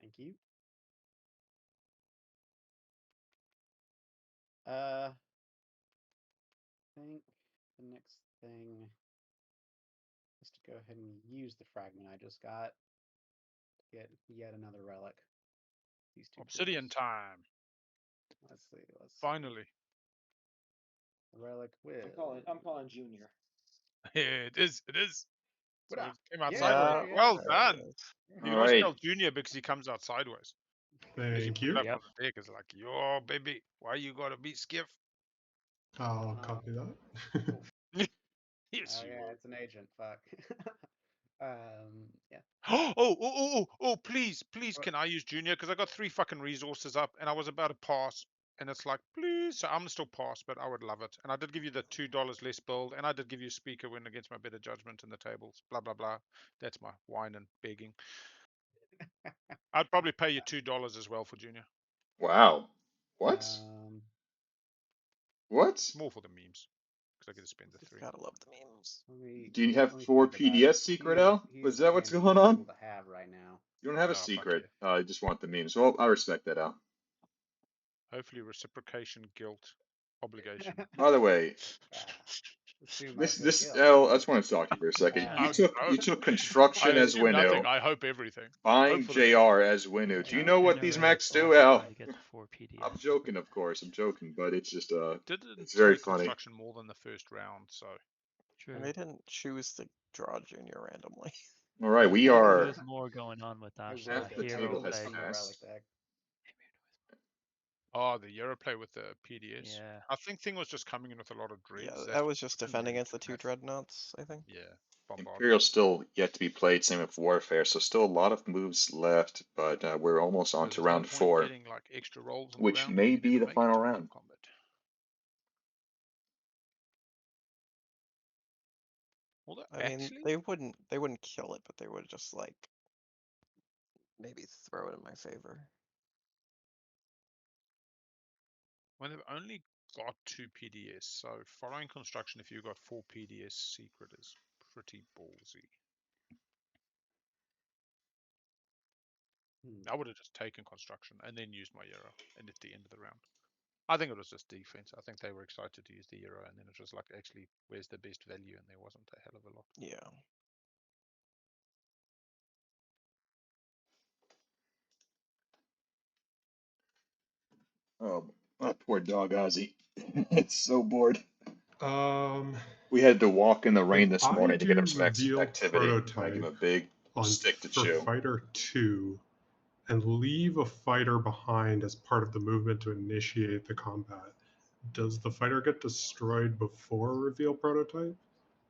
Thank you. I think the next thing is to go ahead and use the fragment I just got to get yet another relic. These 2
Obsidian
creatures.
time.
Let's see.
Finally.
Relic with.
I'm calling Junior.
It is. So
What
it
up?
came out
Yeah,
sideways.
yeah.
Well
There
done.
it is.
You
All
always
right.
tell Junior because he comes out sideways. As you
Thank
put it
you.
up
Yep.
on the deck, it's like, yo, baby, why you gotta be skiff?
I'll copy that.
Yes,
Oh
you
yeah,
will.
it's an agent. Fuck. Yeah.
Oh, please,
What?
can I use Junior? Because I got 3 fucking resources up and I was about to pass. And it's like, please. So I'm gonna still pass, but I would love it. And I did give you the $2 less build, and I did give you a speaker win against my better judgment in the tables. Blah, blah, blah. That's my whine and begging. I'd probably pay you $2 as well for Junior.
Wow. What? What?
More for the memes. Because I get to spend the 3.
Gotta love the memes.
Do you have
Let me
4
think about
PDS
it.
secret, Al?
He
Was
is
that
a
what's
handful
going on?
to have right now.
You don't have a
No, fuck
secret.
yeah.
I just want the memes. Well, I respect that, Al.
Hopefully reciprocation, guilt, obligation.
By the way,
Assume I feel
this
guilt.
Al, I just want to talk to you for a second.
I
You took construction
I
as
assume nothing.
Winnow,
I hope everything.
buying
Hope for the best.
JR as Winnow. Do you know what these
NRA
mechs do,
also
Al?
trying to get the 4 PDS.
I'm joking, of course. I'm joking, but it's just
Didn't
it's very
take
funny.
construction more than the first round, so
True.
And they didn't choose to draw Junior randomly.
All right, we
There
are.
was more going on with that.
Half the
hero
table has
play.
passed.
oh, the Euro play with the PDS.
Yeah.
I think thing was just coming in with a lot of dreads.
Yeah,
That's
that was just
couldn't
defending
really
against the 2
match.
dreadnoughts, I think.
Yeah, bombardment.
Imperial's still yet to be played. Same with Warfare. So still a lot of moves left, but we're almost on to
There's no
round
point
4,
getting like extra rolls in the
which
round
may
when you
be
never
the
make it
final
to
round.
combat. Well,
I mean, they wouldn't kill it, but they would just like maybe throw it in my favor.
when they've only got 2 PDS, so following construction if you've got 4 PDS secret is pretty ballsy. I would have just taken construction and then used my Euro and at the end of the round. I think it was just defense. I think they were excited to use the Euro and then it was like, actually, where's the best value? And there wasn't a hell of a lot.
Yeah.
Oh, poor dog Ozzy. It's so bored.
Um,
We had to walk in the rain
if
this
I
morning to get
do
him some
reveal
activity. I give
prototype
him a big stick to
for
chew.
fighter 2 and leave a fighter behind as part of the movement to initiate the combat, does the fighter get destroyed before reveal prototype?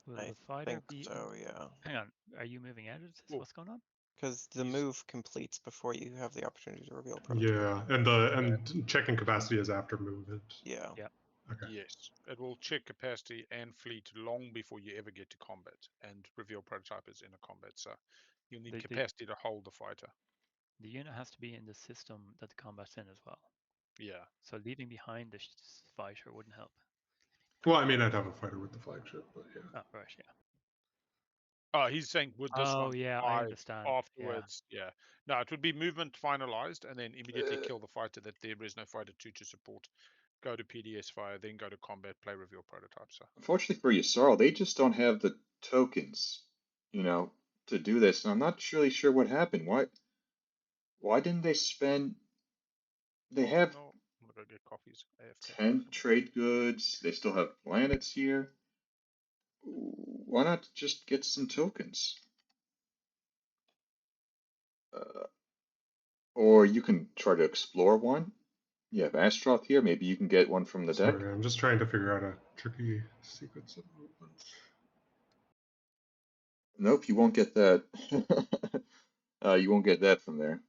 Will
I
the fighter
think
be?
so, yeah.
Hang on. Are you moving out of this?
Cool.
What's going on?
Because the
He's-
move completes before you have the opportunity to reveal prototype.
Yeah, and checking capacity is after movement.
Yeah.
Yeah.
Okay.
Yes, it will check capacity and fleet long before you ever get to combat, and reveal prototype is in a combat, so you'll need capacity to hold the fighter.
The unit has to be in the system that the combat's in as well.
Yeah.
So leaving behind the fighter wouldn't help.
Well, I mean, I'd have a fighter with the flagship, but yeah.
Oh, right, yeah.
Oh, he's saying would this
Oh,
one
yeah, I
fly
understand.
afterwards? Yeah. No, it would be movement finalized and then immediately kill the fighter that there is no fighter 2 to support. Go to PDS fire, then go to combat, play reveal prototype. So
Unfortunately for Yssarl, they just don't have the tokens, to do this. And I'm not really sure what happened. Why didn't they spend? They have
no, I'm gonna go get coffees. AFK.
10 trade goods. They still have planets here. Why not just get some tokens? Or you can try to explore one. You have Astroth here. Maybe you can get one from the deck.
Sorry, I'm just trying to figure out a tricky sequence of movements.
Nope, you won't get that. You won't get that from there.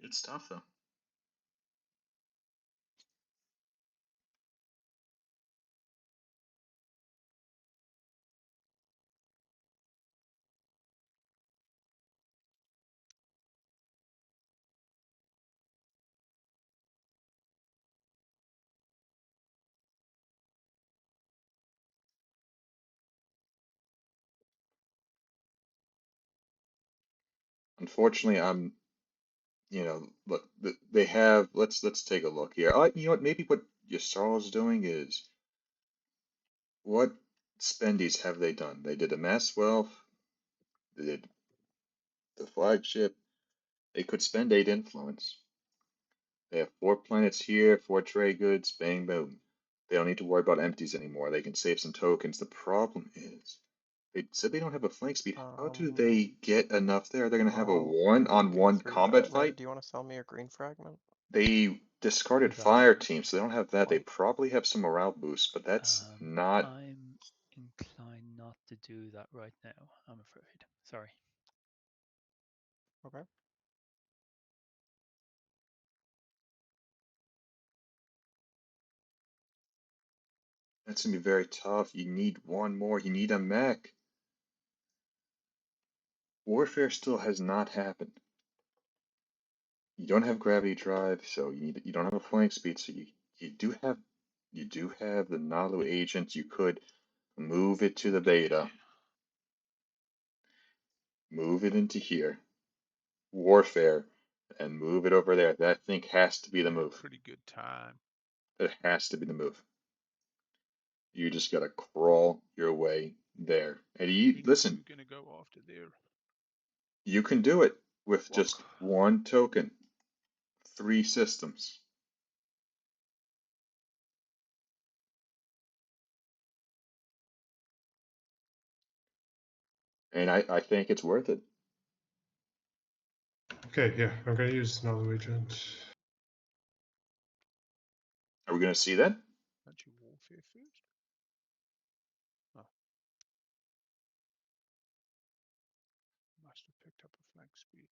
It's tough though. Unfortunately, look, they have. Let's take a look here. You know what? Maybe what Yssarl's doing is, what spendies have they done? They did a mass wealth. They did the flagship. They could spend 8 influence. They have 4 planets here, 4 trade goods. Bang boom. They don't need to worry about empties anymore. They can save some tokens. The problem is, They said they don't have a flank speed. How do they get enough there? They're going to have a one-on-one
Red,
combat fight?
do you want to sell me a green fragment?
They discarded
Is that
Fire Team, so they don't have that. They
white?
probably have some morale boost, but that's not...
I'm inclined not to do that right now, I'm afraid. Sorry.
Okay.
That's going to be very tough. You need one more. You need a mech. Warfare still has not happened. You don't have gravity drive, so you don't have a flank speed, so you do have the Nalu agent. You could move it to the beta. Move it into here. Warfare, and move it over there. That thing has to be the move.
Pretty good time.
That has to be the move. You just gotta crawl your way there. And listen,
You're gonna go after there.
you can do it with just one token. 3 systems. And I think it's worth it.
Okay, yeah, I'm gonna use Nalu agent.
Are we gonna see that?
Don't you warfare first? Oh. Must have picked up a flank speed.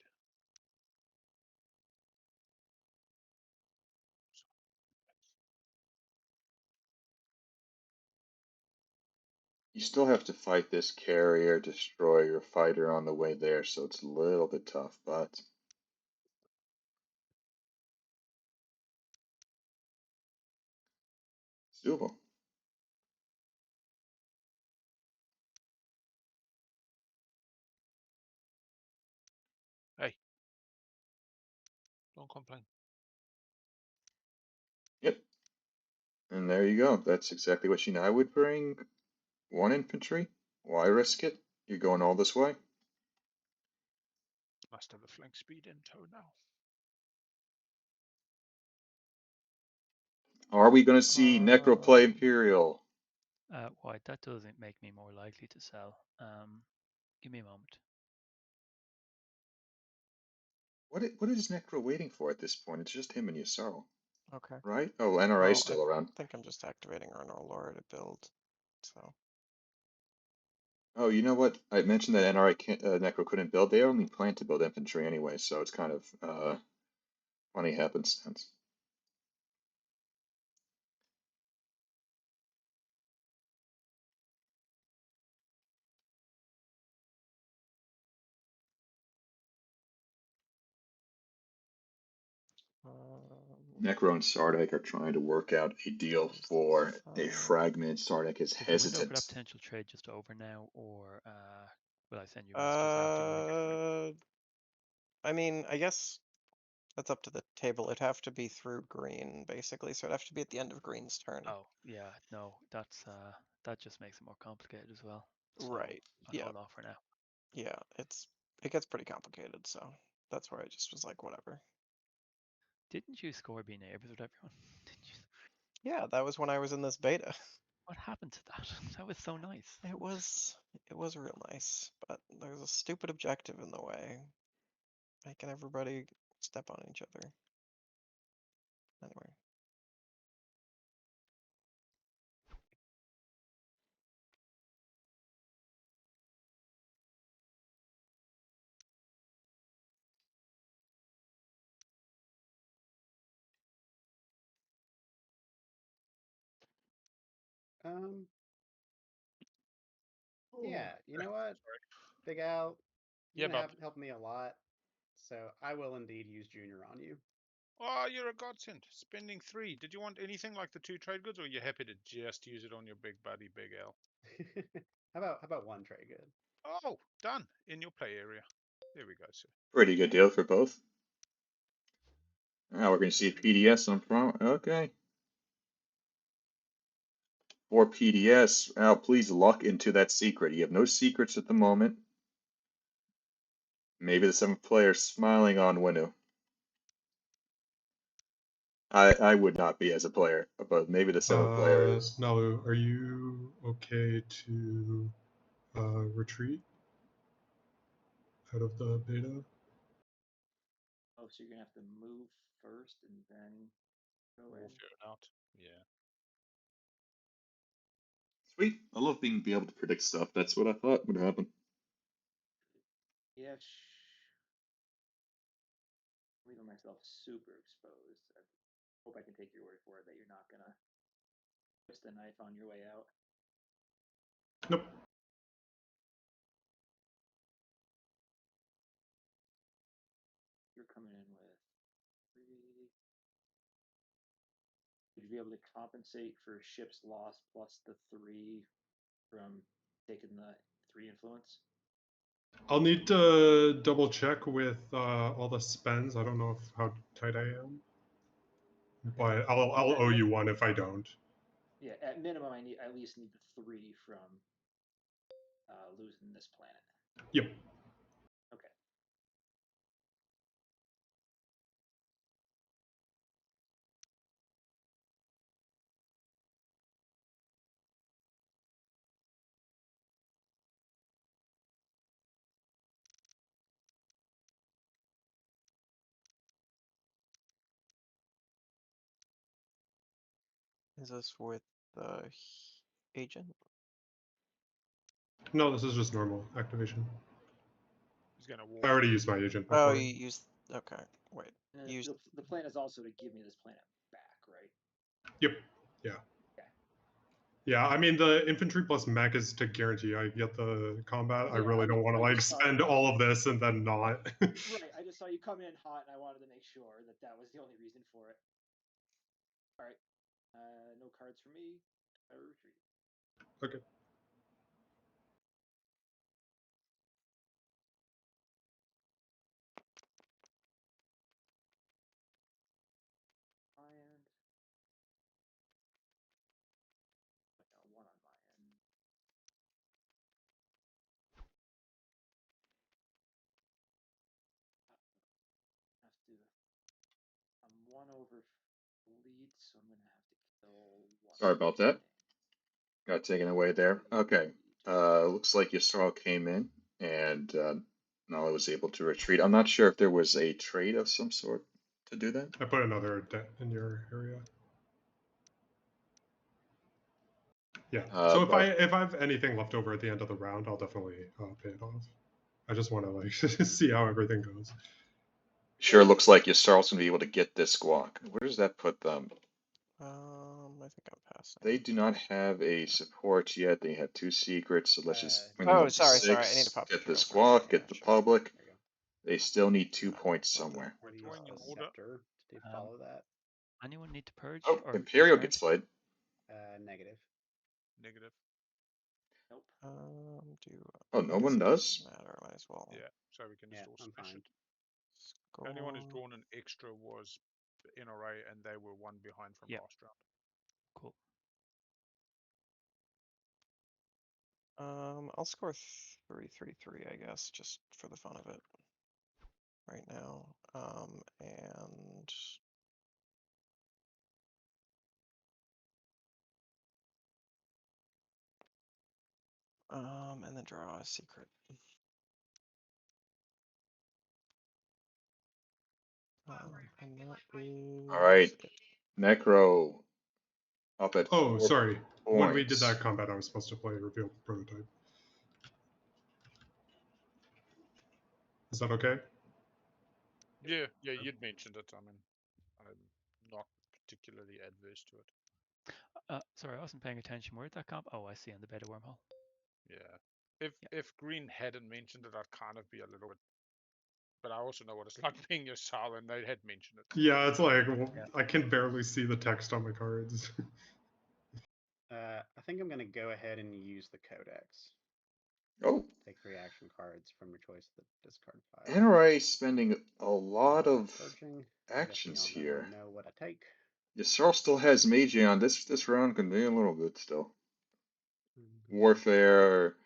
You still have to fight this carrier destroyer fighter on the way there, so it's a little bit tough, but it's doable.
Hey, don't complain.
Yep. And there you go. That's exactly what you need. I would bring 1 infantry. Why risk it? You're going all this way.
Must have a flank speed in tow now.
Are we going to see Necro play Imperial?
White, that doesn't make me more likely to sell. Give me a moment.
What is Necro waiting for at this point? It's just him and Yasaro.
Okay.
Right? Oh, NRA's still around.
I think I'm just activating Arno Lore to build, so.
Oh, you know what? I mentioned that NRA Necro couldn't build. They only plan to build infantry anyway, so it's kind of funny happenstance. Necro and Sardek are trying to work out a deal for a fragment. Sardek is
Is the window for that
hesitant.
potential trade just over now, or will I send you messages after?
I mean, I guess that's up to the table. It'd have to be through green, basically, so it'd have to be at the end of green's turn.
Oh, yeah, no, that's that just makes it more complicated as well. So
Right.
I'll hold off for now.
Yeah, it gets pretty complicated, so that's where I just was like, whatever.
Didn't you score be neighbors with everyone? Did you?
Yeah, that was when I was in this beta.
What happened to that? That was so nice.
It was real nice, but there's a stupid objective in the way, making everybody step on each other. Anyway.
Yeah, you know what, Big Al, you
Yeah,
have helped me a lot, so I will indeed use Junior on you.
Oh, you're a godsend. Spending 3. Did you want anything like the 2 trade goods, or are you happy to just use it on your big buddy, Big Al?
How about 1 trade good?
Oh, done. In your play area. There we go, sir.
Pretty good deal for both. Now we're going to see PDS on front. Okay. For PDS, Al, please luck into that secret. You have no secrets at the moment. Maybe the 7th player is smiling on Winu. I would not be as a player, but maybe the 7th player is.
Nalu, are you okay to retreat out of the beta.
Oh, so you're gonna have to move first and then go in.
Warfare out. Yeah.
Sweet. I love being able to predict stuff. That's what I thought would happen.
Yeah, leaving myself super exposed. I hope I can take your word for it that you're not gonna twist a knife on your way out.
Nope.
You're coming in with 3. Would you be able to compensate for ship's loss plus the 3 from taking the 3 influence?
I'll need to double check with all the spends. I don't know how tight I am, but I'll owe you one if I don't.
Yeah, at minimum, I at least need the 3 from losing this planet.
Yep.
Okay.
Is this with the agent?
No, this is just normal activation.
He's gonna
I already used my agent before.
Oh, you used. Okay, wait.
The plan is also to give me this planet back, right?
Yep. Yeah.
Okay.
Yeah, I mean the infantry plus mech is to guarantee I get the combat. I really don't want to like spend all of this and then not.
Right. I just saw you come in hot, and I wanted to make sure that was the only reason for it. All right. No cards for me. I retreat.
Okay.
My end. I got 1 on my end. Have to. I'm 1 over lead, so I'm gonna have to kill 1.
Sorry about that. Got taken away there. Okay. Looks like Yisrael came in and Nala was able to retreat. I'm not sure if there was a trade of some sort to do that.
I put another debt in your area. Yeah. So if I have anything left over at the end of the round, I'll definitely pay it off. I just want to like see how everything goes.
Sure looks like Yisrael's gonna be able to get this guac. Where does that put them?
I think I'm passing.
They do not have a support yet. They have 2 secrets, so let's just bring
Oh,
them up to
sorry.
6.
I need to pop
Get
Imperial
this
first.
guac,
Yeah,
get the
sure.
public.
There you go.
They still need 2 points somewhere.
We're
Use
drawing in
the
order.
scepter to follow that.
Anyone need to purge?
Oh,
or
Imperial
discard?
gets played.
Negative.
Negative.
Nope.
Oh, no one does?
Matter. Might as well.
Yeah, so we can just all
I'm
smash
fine.
it. The only one who's drawn an extra was NRA, and they were 1 behind from last round.
Cool.
I'll score 3-3-3, I guess, just for the fun of it. Right now, and then draw a secret. And that is
All right.
it.
Necro up at
Oh,
4
sorry.
points.
When we did that combat, I was supposed to play revealed prototype. Is that okay?
Yeah, you'd mentioned it. I mean, I'm not particularly adverse to it.
Sorry, I wasn't paying attention. Where'd that come? Oh, I see on the beta wormhole.
Yeah. If Green hadn't mentioned it, I'd kind of be a little bit. But I also know what it's like being your Sal, and they had mentioned it.
Yeah, it's like I can barely see the text on my cards.
I think I'm going to go ahead and use the Codex.
Oh.
Take reaction cards from your choice of the discard pile.
NRA spending a lot of
Purging.
actions here.
Know what I take.
Yisrael still has Magion. This round can be a little good still. Warfare.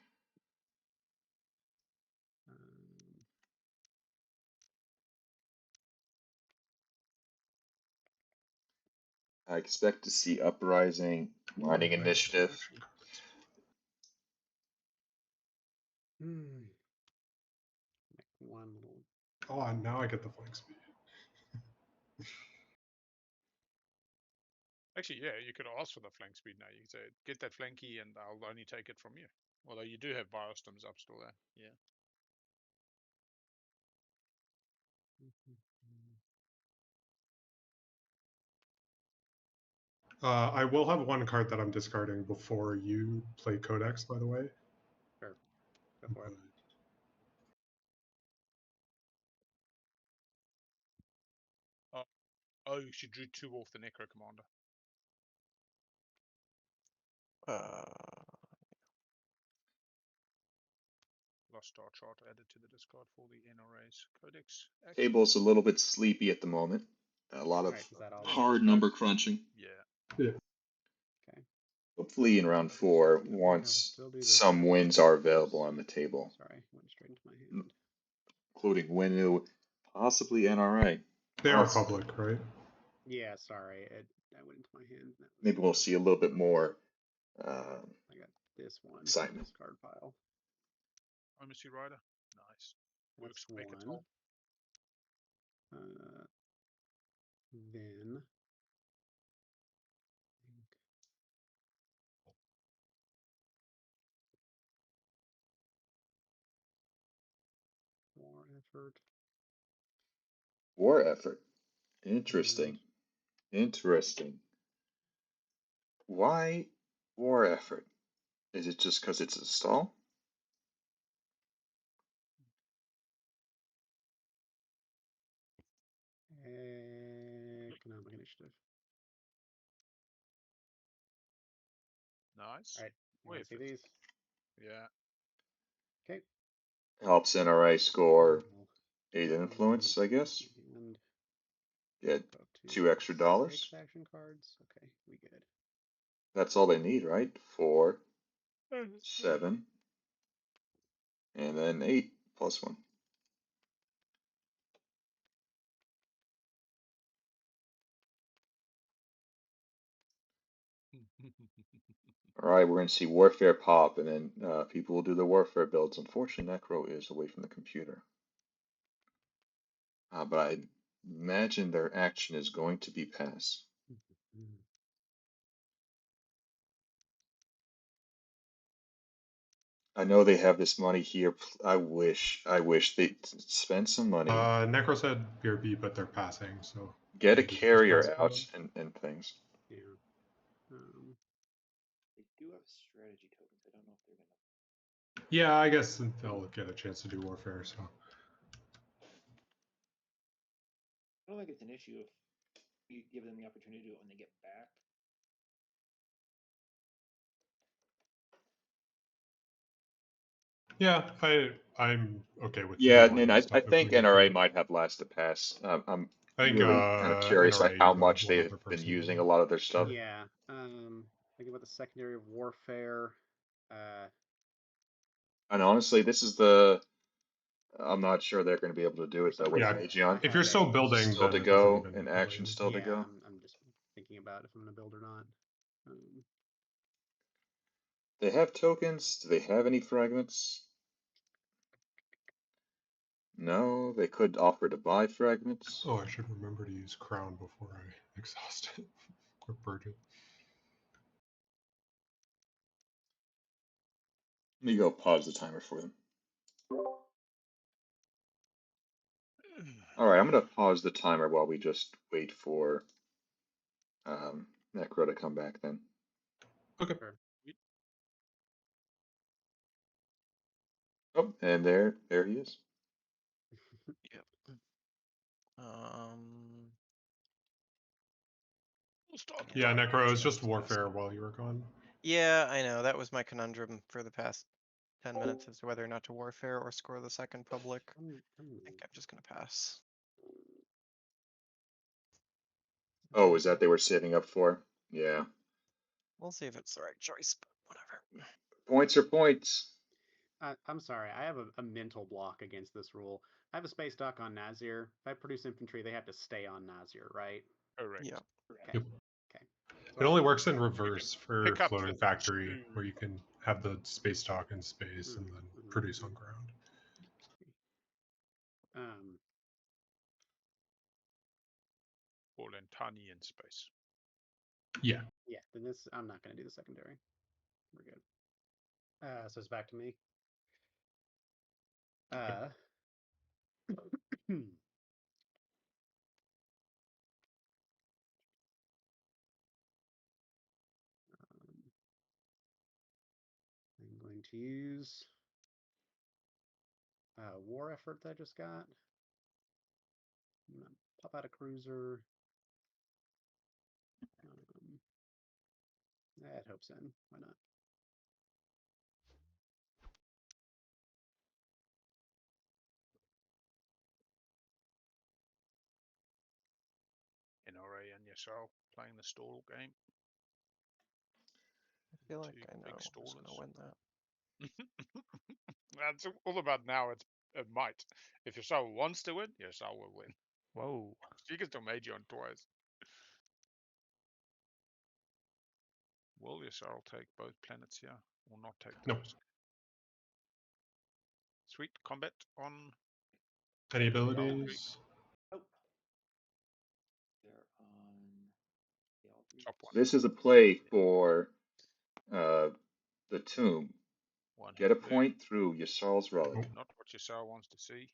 I expect to see Uprising, Mining Initiative.
Make one little.
Oh, and now I get the flank speed.
Actually, yeah, you could ask for the flank speed now. You could say, get that flanky and I'll only take it from you. Although you do have biostoms up still there. Yeah.
I will have one card that I'm discarding before you play Codex, by the way.
Sure. Go for it.
Oh, she drew 2 off the Necro Commander. Lost Star Chart added to the discard for the NRA's Codex.
Table's a little bit sleepy at the moment. A lot of hard number crunching.
Yeah.
Okay.
Hopefully in round 4, once some wins are available on the table.
Sorry, went straight into my hand.
Including Winu, possibly NRA.
They are public, right?
Yeah, sorry. I went into my hand.
Maybe we'll see a little bit more
I got this one.
excitement.
This card pile.
Primacy Rider. Nice. Works
That's
make it
one.
top.
Then War Effort.
War Effort. Interesting. Interesting. Why War Effort? Is it just because it's a stall?
Economic Initiative.
Nice.
All right. You want to see these?
Yeah.
Okay.
Helps NRA score 8 influence, I guess.
And
Get $2 extra dollars.
6 action cards. Okay, we good.
That's all they need, right? 4, 7, and then 8 plus 1. All right, we're going to see Warfare pop, and then people will do the Warfare builds. Unfortunately, Necro is away from the computer. But I imagine their action is going to be pass. I know they have this money here. I wish they'd spend some money.
Necro said BRB, but they're passing, so.
Get a carrier out and things.
Yeah.
They do have strategy tokens. I don't know if they're gonna.
Yeah, I guess they'll get a chance to do Warfare, so.
I don't think it's an issue if you give them the opportunity to do it when they get back.
Yeah, I'm okay with.
Yeah, and I think NRA might have last to pass. I'm really kind of curious about how much they've been using a lot of their stuff.
Yeah. Thinking about the secondary of warfare.
And honestly, this is the. I'm not sure they're going to be able to do it though with Magion.
If you're still building,
still to go, and action still to go.
I'm just thinking about if I'm going to build or not.
They have tokens. Do they have any fragments? No, they could offer to buy fragments.
Oh, I should remember to use Crown before I exhaust it or purge it.
Let me go pause the timer for them. All right, I'm going to pause the timer while we just wait for Necro to come back then.
Okay.
Oh, and there he is.
Yep.
Yeah, Necro is just Warfare while you were gone.
Yeah, I know. That was my conundrum for the past 10 minutes as to whether or not to Warfare or score the second public. I think I'm just going to pass.
Oh, is that they were saving up for? Yeah.
We'll see if it's the right choice, but whatever.
Points are points.
I'm sorry, I have a mental block against this rule. I have a space dock on Nazir. If I produce infantry, they have to stay on Nazir, right?
Correct.
Yeah.
Okay.
Yep.
Okay.
It only works in reverse for
pick up
Floating
the
Factory,
two.
where you can have the space dock in space and then produce on ground.
All in tiny in space.
Yeah.
Yeah, then this, I'm not going to do the secondary. We're good. So it's back to me. I'm going to use war effort that I just got. I'm going to pop out a cruiser. Add hopes in. Why not?
NRA and yourself playing the stall game.
I feel like
Two
I know
big
who's
stallers.
gonna win that.
That's all about now. It's it might. If your soul wants to win, your soul will win.
Whoa.
You can still mage on twice. Will your soul take both planets here or not take the
Nope.
risk? Sweet combat on.
Any abilities?
Oh. They're on the all three.
Top one.
This is a play for the tomb.
One
Get a
hit blue.
point through Yasar's relic.
Not what your soul wants to see.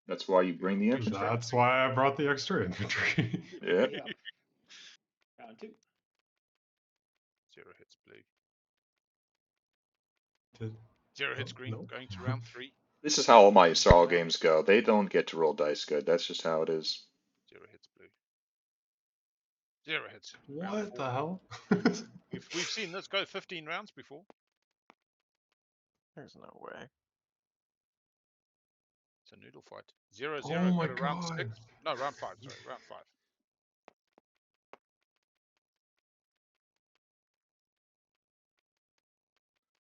That's why you bring the extra.
That's why I brought the extra infantry.
Yeah.
Yep. Round 2.
0 hits blue.
Did-
0 hits green.
no.
Going to round 3.
This is how all my Yasar games go. They don't get to roll dice good. That's just how it is.
0 hits blue. 0 hits. Round
What
4.
the hell?
We've seen this go 15 rounds before.
There's no way.
It's a noodle fight. 0
Oh
0.
my
Go to round
God.
6. No, round 5. Sorry, round 5.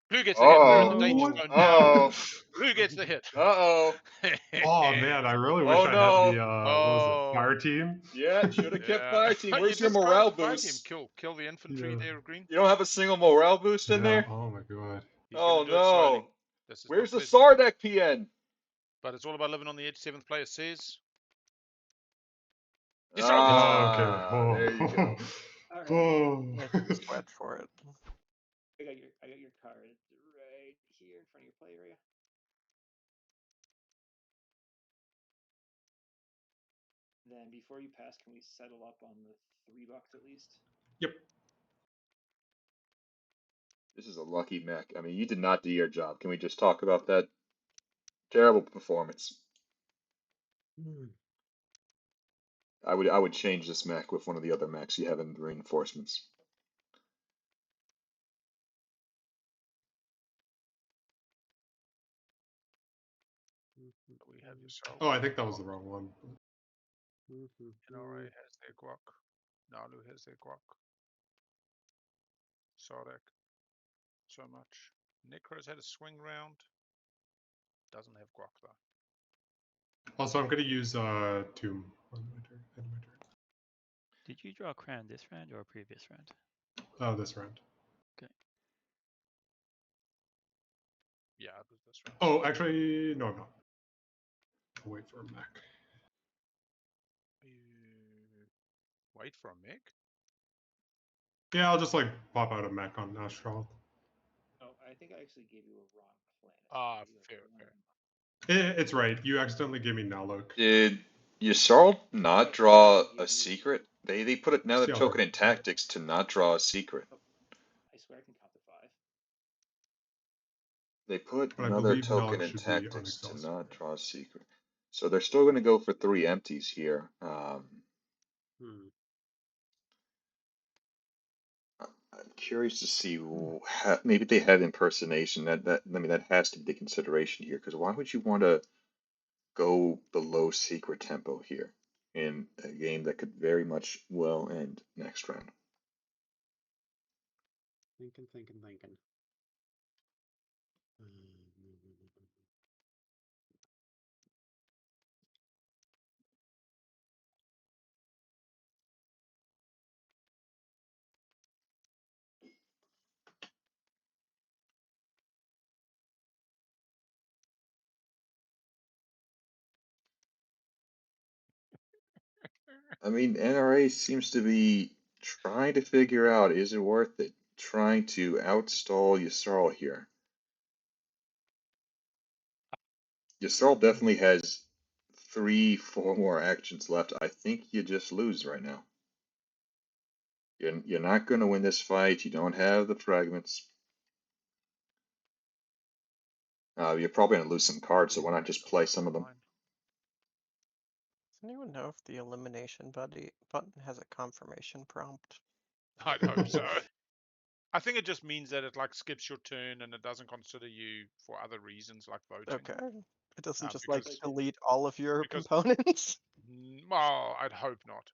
Blue gets the hit. We're in the danger
Oh,
zone now.
uh-oh,
Blue gets the hit.
uh-oh.
Oh man, I really wish
Oh,
I had
no.
the what was it, fire team.
Yeah, should have kept
Yeah.
fire team.
You
Where's your
just can't
morale
fight him.
boost?
Kill the infantry
Yeah.
there, green.
You don't have a single morale boost in
Yeah.
there?
Oh my god.
He's
Oh
gonna do it slowly.
no.
This is
Where's the
not pleasant.
Sardak PN?
But it's all about living on the edge. 7th player says. Yes,
Ah, there you go.
All right.
Oh.
Sweat for it.
I got your card right here in front of your play area. Then before you pass, can we settle up on the $3 at least?
Yep.
This is a lucky mech. I mean, you did not do your job. Can we just talk about that terrible performance? I would change this mech with one of the other mechs you have in reinforcements.
We have yourself.
Oh, I think that was the wrong one.
NRA has their guac. Nalu has their guac. Sardak. So much. Necro's had a swing round. Doesn't have guac though.
Also, I'm gonna use Tomb on my turn. End of my turn.
Did you draw crown this round or previous round?
Oh, this round.
Yeah, it was this round.
Oh, actually, no, I'm not. I'll wait for a mech.
You wait for a mech?
Yeah, I'll just like pop out a mech on Astral.
Oh, I think I actually gave you a wrong planet.
Ah,
You have
fair,
one.
fair.
It's right. You accidentally gave me Naluk.
Did Yasarl not draw a secret? They put another
Yeah,
token
right.
in tactics to not draw a secret.
I swear I can count to 5.
They put
But I
another
believe
token
Naluk
in
should be
tactics to
unexhausted.
not draw a secret. So they're still going to go for 3 empties here. I'm curious to see maybe they had impersonation. That I mean that has to be the consideration here, because why would you want to go below secret tempo here in a game that could very much well end next round?
Thinking.
I mean, NRA seems to be trying to figure out, is it worth it? Trying to outstall Yssarl here. Yssarl definitely has 3-4 more actions left. I think you just lose right now. You're not going to win this fight. You don't have the fragments. You're probably going to lose some cards, so why not just play some of them?
Does anyone know if the elimination button has a confirmation prompt?
I'd hope so. I think it just means that it like skips your turn and it doesn't consider you for other reasons like voting.
Okay. It doesn't just
because-
like delete all of your
because-
components.
Well, I'd hope not.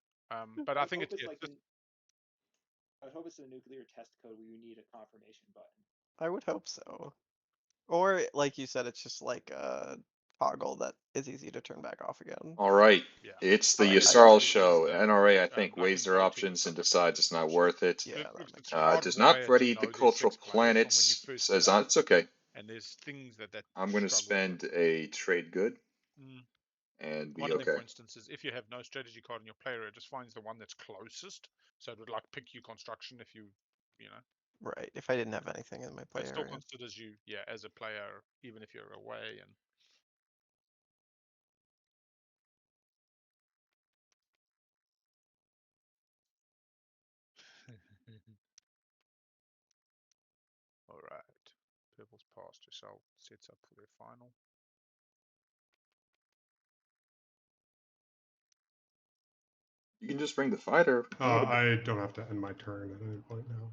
But I think
hope it's
it's
like I would hope it's the nuclear test code where you need a confirmation button.
I would hope so. Or like you said, it's just like a toggle that is easy to turn back off again.
All right.
Yeah.
It's the
I think
Yssarl
it's
show.
the,
NRA, I think,
like
weighs
in
their
voting
options and
stuff like
decides
that,
it's not worth it.
Yeah, that
It's
makes
hardwired
Does not
to
ready
know
the
there's
cultural
6 players from when you
planets.
first
Says
set up,
it's okay.
and there's things that
I'm going to
struggle with.
spend a trade good
Mm.
and be
One of them,
okay.
for instance, is if you have no strategy card in your player, it just finds the one that's closest. So it would like pick you construction if you know.
Right. If I didn't have anything in my play
It still
area.
considers you, yeah, as a player, even if you're away. And all right, purple's passed. Yourself sets up for their final.
You can just bring the fighter.
I don't have to end my turn at any point now.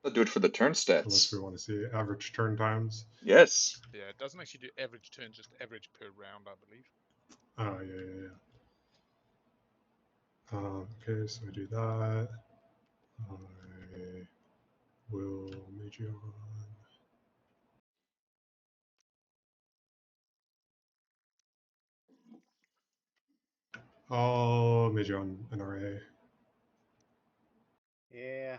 I'll do it for the turn
Unless
stats.
we want to see average turn times.
Yes.
Yeah, it doesn't actually do average turns, just average per round, I believe.
Oh, yeah. Okay, so I do that. I will Magion. I'll Magion NRA.
Yeah.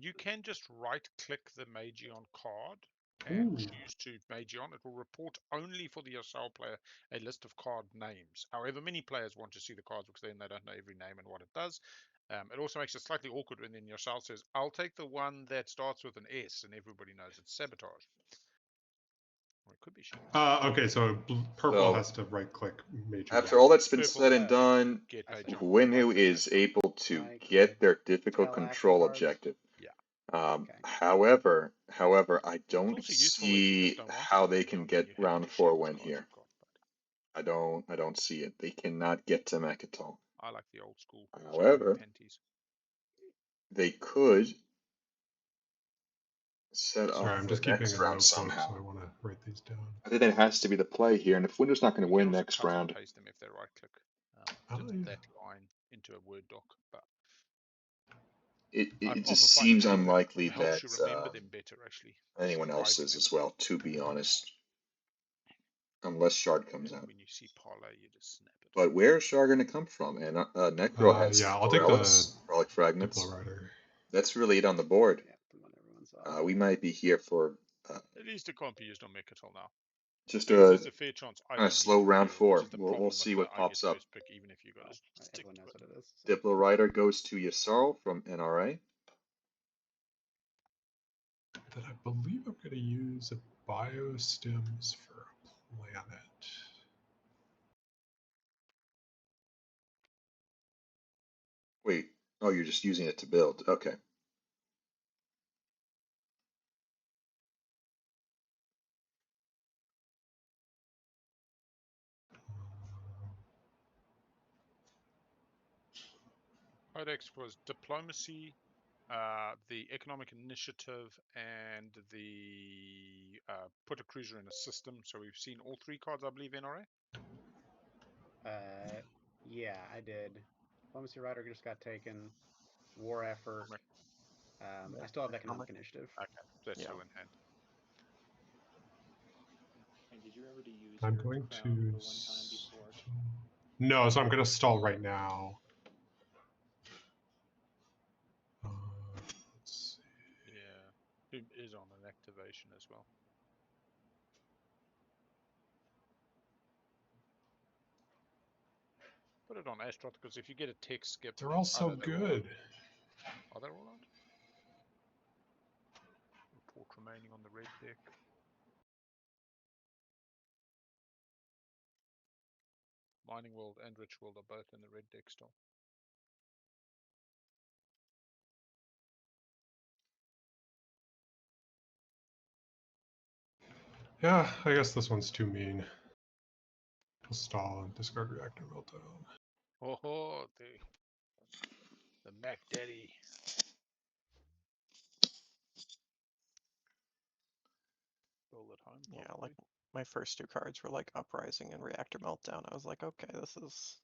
You can just right-click the Magion card and choose to Magion. It will report only for the Yssarl player a list of card names. However, many players want to see the cards because then they don't know every name and what it does. It also makes it slightly awkward when then Yssarl says, "I'll take the one that starts with an S," and everybody knows it's sabotage. Or it could be shit.
Okay, so purple
So,
has to right-click Magion.
After all that's been
Purple
said and
has to
done,
get Magion.
Winnu is able to get their difficult
Tell action
control
cards?
objective.
Yeah.
Okay.
However, I don't
also useful if you just
see
don't want
how
to
they
Magion,
can
then
get
you have
round
to
4
shove
win
cards
here.
you've got, but
I don't see it. They cannot get to Mechatol.
I like the old school.
However,
panties.
they could set
Sorry,
up
I'm
the
just keeping
next
a
round
notebook,
somehow.
so I want to write these down.
I think that has to be the play here, and if Winnu's not going to
You can
win
also
next
cut
round,
and paste them if they right click
Oh, yeah.
that line into a Word doc. But
it
I often
just
find
seems
doing that
unlikely
helps
that
you remember them better, actually.
anyone else
Writing
is
them.
as well, to be honest. Unless Shard comes
And
out.
when you see parlay, you just snap it.
But where is Shard going to come from? And Necro has
Yeah, I'll
four
take the
relics, relic fragments.
Diplo Rider.
That's really it on the board.
Yeah, the one everyone saw.
We might be here for
At least it can't be used on Mechatol now.
just
There's a fair chance I
a
can
slow
lead
round
Imperium,
4.
which is the
We'll
problem
see
with
what
the I get
pops up.
first pick, even if you got to stick
Everyone
to
knows
it.
what it is. So.
Diplo Rider goes to Yssarl from NRA.
Then I believe I'm going to use a Biostims for a planet.
Wait, oh, you're just using it to build. Okay.
Codex was diplomacy, the economic initiative, and the put a cruiser in a system. So we've seen all 3 cards, I believe, NRA.
Yeah, I did. Diplomacy Rider just got taken. War effort. I still have economic initiative.
Okay, that's still in hand.
And did you ever to use
I'm
your
going
crown
to
for one time before?
No, so I'm going to stall right now. Let's see.
Yeah, it is on an activation as well. Put it on Astrot, because if you get a text skip...
They're all so
they're all
good.
out. Are they all out? Report remaining on the red deck. Mining World and Rich World are both in the red deck still.
Yeah, I guess this one's too mean. We'll stall and discard reactor meltdown.
Oh, the Mac Daddy. Build at home.
Yeah,
Probably.
like my first 2 cards were like Uprising and Reactor Meltdown. I was like, okay, this is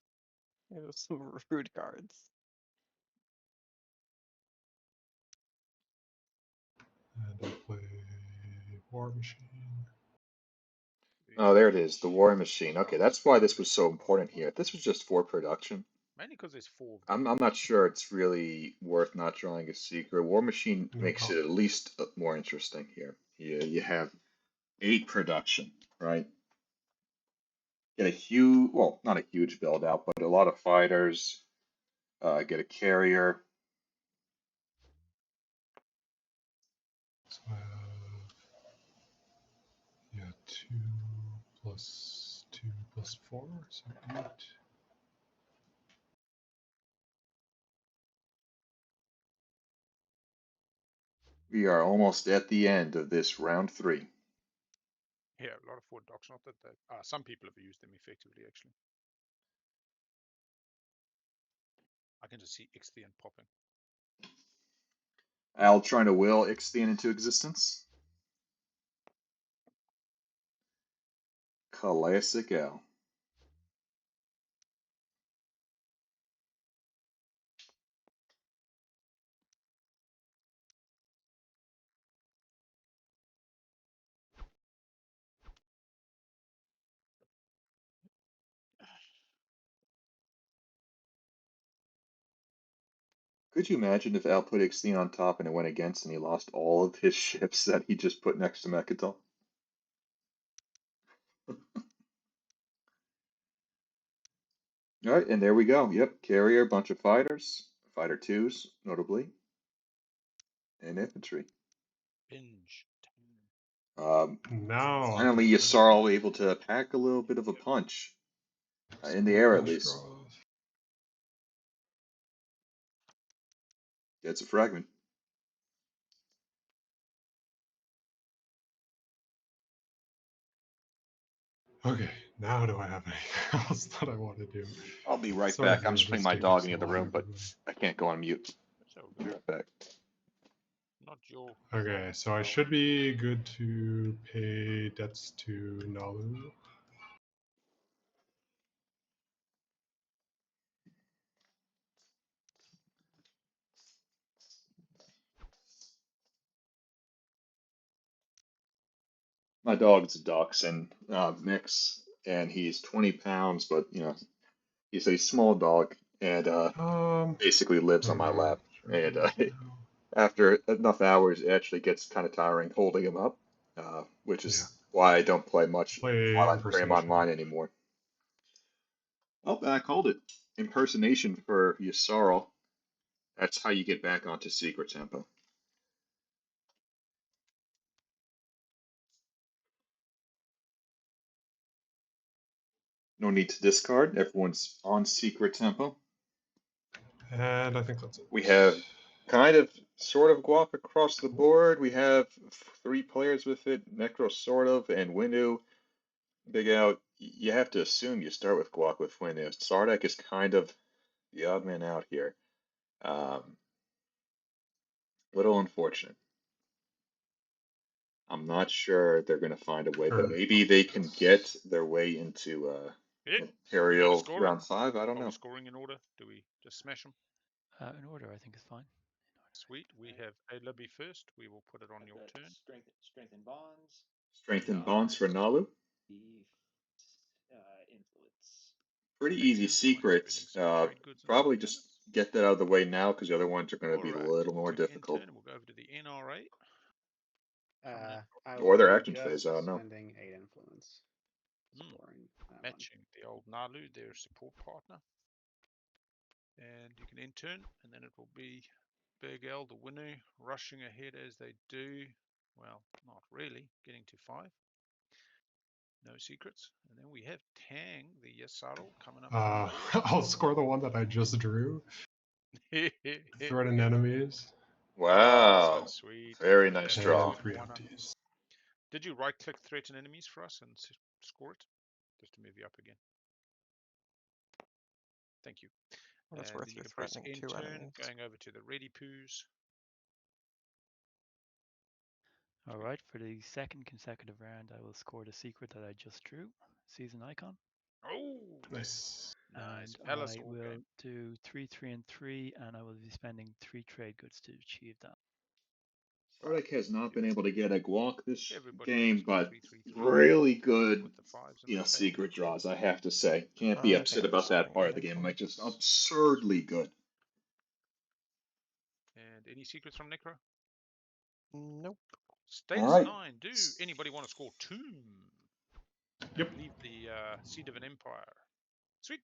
some rude cards.
And I'll play War Machine.
Oh, there it is, the War Machine. Okay, that's why this was so important here. If this was just for production,
Mainly because there's 4 of them.
I'm not sure it's really worth not drawing a secret. War Machine
No
makes it
problem.
at least more interesting here. You have 8 production, right? Get a huge, well, not a huge build out, but a lot of fighters. Get a carrier.
So I have, yeah, 2 plus 2 plus 4, so 8.
We are almost at the end of this round 3.
Yeah, a lot of 4 docs. Not that some people have used them effectively, actually. I can just see Ixthian popping.
Al trying to will Ixthian into existence. Classic Al. Could you imagine if Al put Ixthian on top and it went against and he lost all of his ships that he just put next to Mechatol? All right, and there we go. Yep, carrier, bunch of fighters, fighter 2s, notably, and infantry.
Binge.
Now
Finally, Yssarl able to pack a little bit of a punch, in the air at least. Gets a fragment.
Okay, now do I have anything else that I want to do?
I'll be right
Sorry
back. I'm
for
just putting
this
my
taking
dog
so
in the other
long,
room, but
everybody.
I can't go on mute.
So
I'll be
good.
right back.
Not your.
Okay, so I should be good to pay debts to Nalu.
My dog's a dachshund mix, and he's 20 pounds, but he's a small dog, and basically lives on my
Okay,
lap. And
now.
after enough hours, it actually gets kind of tiring holding him up, which is why I don't play much
Play
Twilight Imperium
impersonation.
Online anymore. Oh, I called it. Impersonation for Yssarl. That's how you get back onto Secret Tempo. No need to discard. Everyone's on Secret Tempo.
And I think that's it.
We have kind of, sort of Guap across the board. We have 3 players with it. Necro sort of, and Windu. Big out. You have to assume you start with Guap with Windu. Sardak is kind of the odd man out here. Little unfortunate. I'm not sure they're going to find a way, but maybe they can get their way into Imperial round 5. I don't know.
Are we scoring in order? Do we just smash them?
In order, I think is fine.
Sweet. We have a Libby first. We will put it on your turn.
Strengthen bonds.
Strengthen bonds for Nalu.
Influence.
Pretty easy secret. Probably just get that out of the way now because the other ones are going to be a little more difficult.
We'll go over to the NRA.
I
Or their
will
action
be
phase, I don't know.
spending 8 influence. Exploring
Matching the old Nalu, their support partner. And you can end turn, and then it will be Big L, the winner, rushing ahead as they do. Well, not really, getting to 5. No secrets. And then we have Tang, the Yasaro, coming up to the board.
I'll score the one that I just drew. Threaten enemies.
Wow.
So sweet.
Very
Put
nice
that
draw.
And 3
1.
empties.
Did you right click threaten enemies for us and score it? Just to move you up again. Thank you.
What it's
And
worth,
then you
you're
can press
threatening
end
2
turn,
enemies.
going over to the ready poos.
All right, for the second consecutive round, I will score the secret that I just drew. Season icon.
Oh,
Nice.
nice.
And
Palace
I
all
will
game.
do 3, 3, and 3, and I will be spending 3 trade goods to achieve that.
Sardik has not been able to get a guac this
Everybody
game,
knows the
but
3-3-3
really good,
with the 5s and the tail.
secret draws, I have to say. Can't
I
be
think
upset
I'm
about
just
that
swinging
part of the game. Like,
Nicholas.
just absurdly good.
And any secrets from Necro?
Nope.
States
Alright.
9. Do anybody want to score Tomb?
Yep.
Leave the Seed of an Empire. Sweet.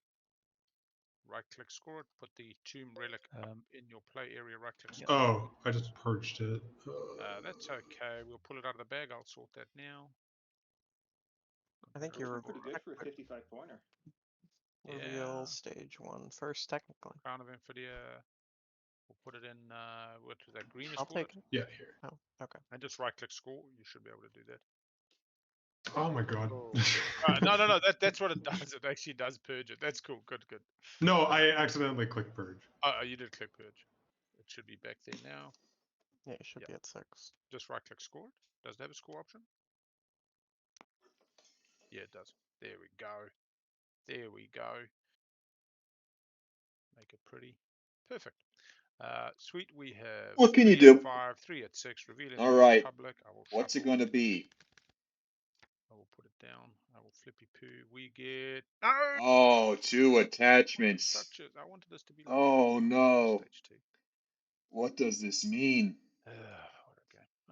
Right click score it. Put the Tomb relic up in your play area. Right click score.
Oh, I just purged it.
That's okay. We'll pull it out of the bag. I'll sort that now.
I think
Those
you're
were pretty good for a 55 pointer.
reveal
Yeah.
stage 1 first, technically.
Crown of Infidia. We'll put it in, what was that, green is
I'll
called
take it.
Yeah, here.
Oh, okay.
And just right click score. You should be able to do that.
Oh my god.
Oh. No, that's what it does. It actually does purge it. That's cool. Good.
No, I accidentally clicked purge.
Oh, you did click purge. It should be back there now.
Yeah, you should be at 6.
Just right click score it. Does it have a score option? Yeah, it does. There we go. Make it pretty. Perfect. Sweet, we have
What can you
3 at
do?
5, 3 at 6, revealing
All
the
right.
public. I will
What's it
shuffle.
going to be?
I will put it down. I will flippy poo. We get no.
Oh, 2 attachments.
Touches. I wanted this to be like
Oh no.
stage 2.
What does this mean?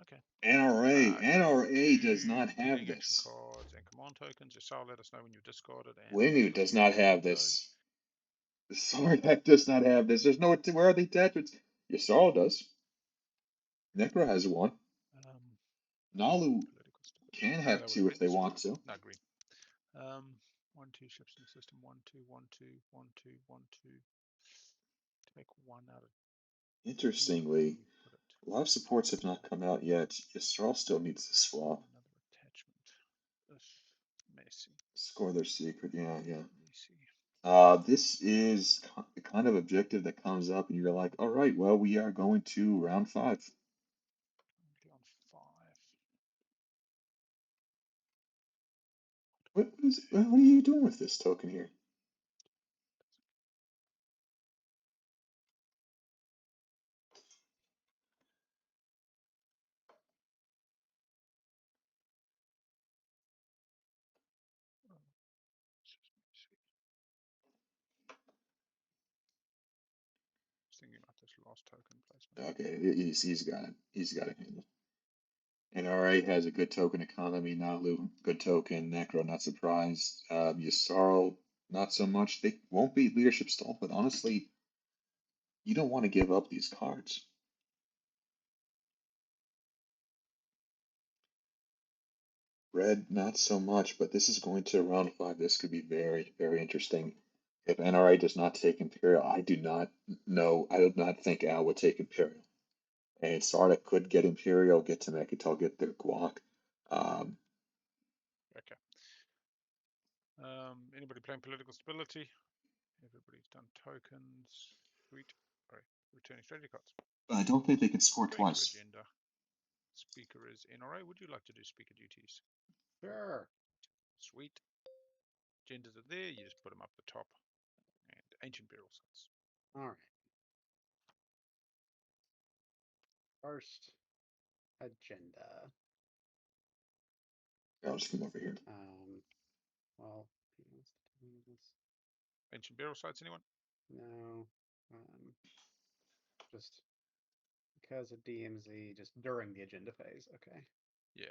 Okay.
NRA does not have
dealing action
this.
cards and command tokens. Just let us know when you've discarded. And
Winu does not have this. The Sardak does not have this. There's no. Where are the attachments? Yasarl does. Necro has one. Nalu can have 2 if they want to.
No, green. 1, 2 ships in the system. 1, 2, 1, 2, 1, 2, 1, 2. Take 1 out of.
Interestingly, a lot of supports have not come out yet. Yasarl still needs to swap.
Another attachment. Messy.
Score their secret. Yeah.
Messy.
This is the kind of objective that comes up, and you're like, all right, well, we are going to round 5.
On 5.
What are you doing with this token here?
Thinking about this last token placement.
Okay, he's got it. He's got it handled. NRA has a good token economy. Nalu, good token. Necro, not surprised. Yasarl, not so much. They won't be leadership stall, but honestly, you don't want to give up these cards. Red, not so much, but this is going to round 5. This could be very, very interesting. If NRA does not take Imperial, I do not know. I do not think Al would take Imperial. And Sarda could get Imperial, get to Mekhital, get their guac.
Okay. Anybody playing political stability? Everybody's done tokens. Sweet. Alright, returning strategy cards.
I don't think they can score
Going
twice.
to agenda. Speaker is NRA. Would you like to do speaker duties?
Sure.
Sweet. Agendas are there. You just put them up the top. And ancient burial sites.
All right. First agenda.
I'll just come over here.
Well,
ancient burial sites, anyone?
No. Just because of DMZ, just during the agenda phase. Okay.
Yeah.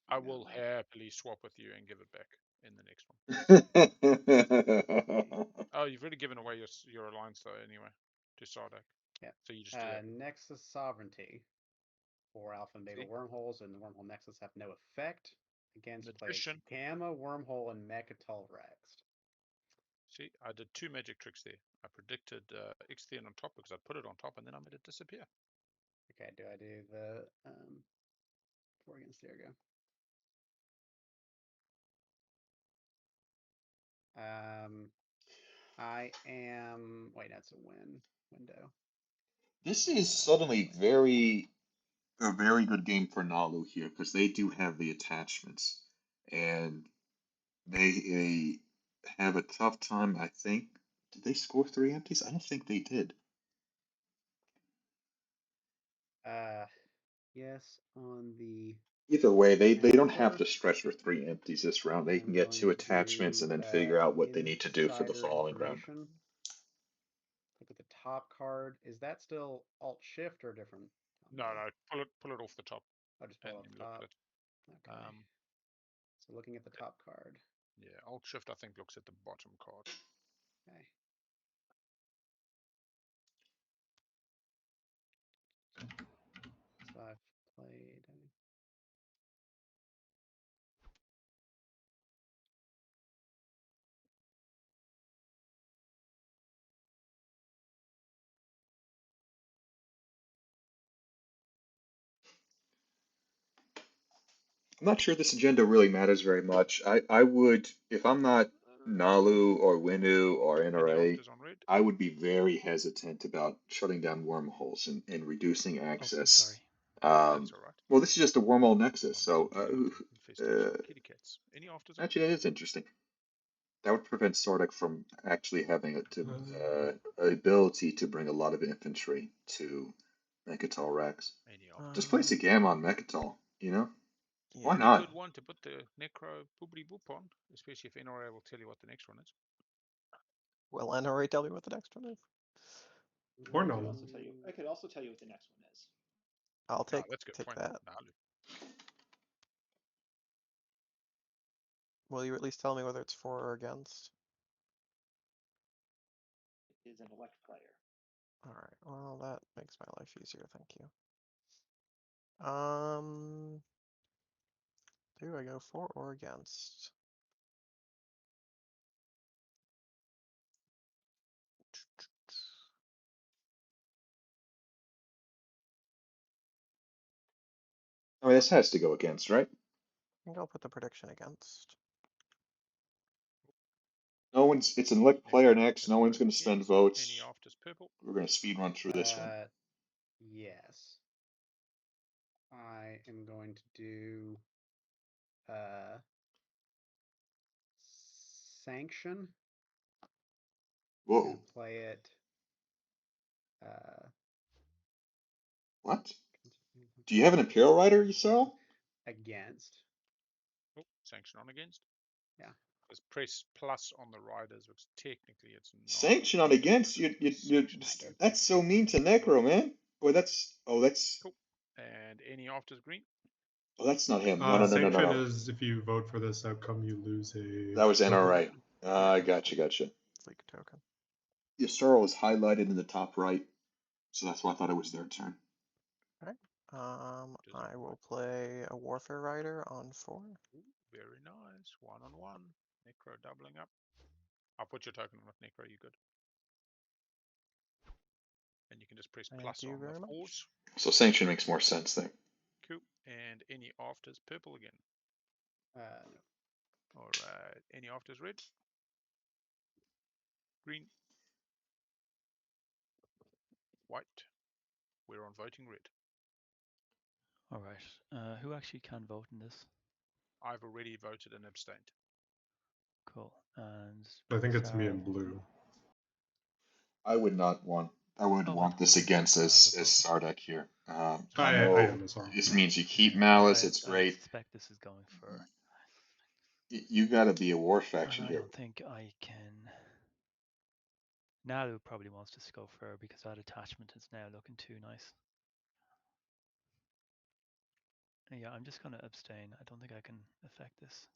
I will happily swap with you and give it back in the next one. Oh, you've already given away your alliance though anyway to Sardak.
Yeah.
So you just do that.
Nexus Sovereignty. 4 alpha and beta
See?
wormholes and the wormhole nexus have no effect against players
Magician.
Gamma, Wormhole, and Mechatol Rex.
See, I did 2 magic tricks there. I predicted Ixthian on top because I put it on top and then I made it disappear.
Okay, do I do the 4 against there we go. I am that's a win window.
This is suddenly a very good game for Nalu here because they do have the attachments and they have a tough time. I think. Did they score 3 empties? I don't think they did.
Yes, on the
Either way, they don't have
counter,
to stretch for 3 empties this round. They
I'm
can get
going
2
to
attachments
do
and then figure out what they need to do for the
insider
following round.
information. Look at the top card. Is that still Alt Shift or different?
No, pull it off the top.
I'll just pull
and
it off
then
the
look at
top.
it.
Okay. So looking at the top card.
Yeah, Alt Shift I think looks at the bottom card.
Okay. So I've played.
I'm not sure this agenda really matters very much. I would, if I'm not Nalu or Winu or
Any
NRA,
afters on red?
I would be very hesitant about shutting down wormholes and reducing
Oh,
access.
sorry.
That's alright.
Well, this is just a wormhole nexus, so
Infestation of kitty cats. Any afters on?
actually that is interesting. That would prevent Sordek from actually having an ability to bring a lot of infantry to Mechatol Rex.
Any afters?
Just place a Gamma on Mechatol, you know?
Yeah.
Why
Pretty
not?
good one to put the Necro Boobity Boop on, especially if NRA will tell you what the next one is.
Will NRA tell you what the next one is?
Or
I
no.
could also tell you. I could also tell you what the next one is.
I'll take
that's good.
take
Fine.
that.
Nalu.
Will you at least tell me whether it's for or against?
It is an elect player.
All right. Well, that makes my life easier. Thank you. Do I go for or against?
I mean, this has to go against, right?
I think I'll put the prediction against.
It's an elect player next.
Let's
No
go
one's going to spend
against.
votes.
Any afters purple?
We're going to speed run through this one.
Yes. I am going to do sanction.
Whoa.
Gonna play it.
What? Do you have an Imperial Rider, you sell?
Against.
Oh, sanction on against.
Yeah.
Because press plus on the riders, which technically it's not.
Sanction on against? That's so mean to Necro, man. Boy, that's
cool. And any afters green?
Oh, that's not him. No.
Sanction is if you vote for this outcome, you lose a.
That was NRA.
Yeah.
Gotcha.
Fleek token.
Yasoro is highlighted in the top right, so that's why I thought it was their turn.
All right. I will play a Warfare Rider on 4.
Ooh, very nice. 1-on-1. Necro doubling up. I'll put your token on with Necro, you good. And you can just press plus
Thank you
on
very
the
much.
4s.
So sanction makes more sense there.
Cool. And any afters purple again?
No.
Alright. Any afters red? Green? White? We're on voting red.
All right. Who actually can vote in this?
I've already voted and abstained.
Cool. And
I think it's me
Sarah?
and blue.
I would not want. I would want this against as Sardak here.
I am as well.
This means you keep Malice. It's
I
great.
suspect this is going for.
You got to be a war faction
And I
here.
don't think I can. Nalu probably wants to go for because that attachment is now looking too nice. Yeah, I'm just going to abstain. I don't think I can affect this.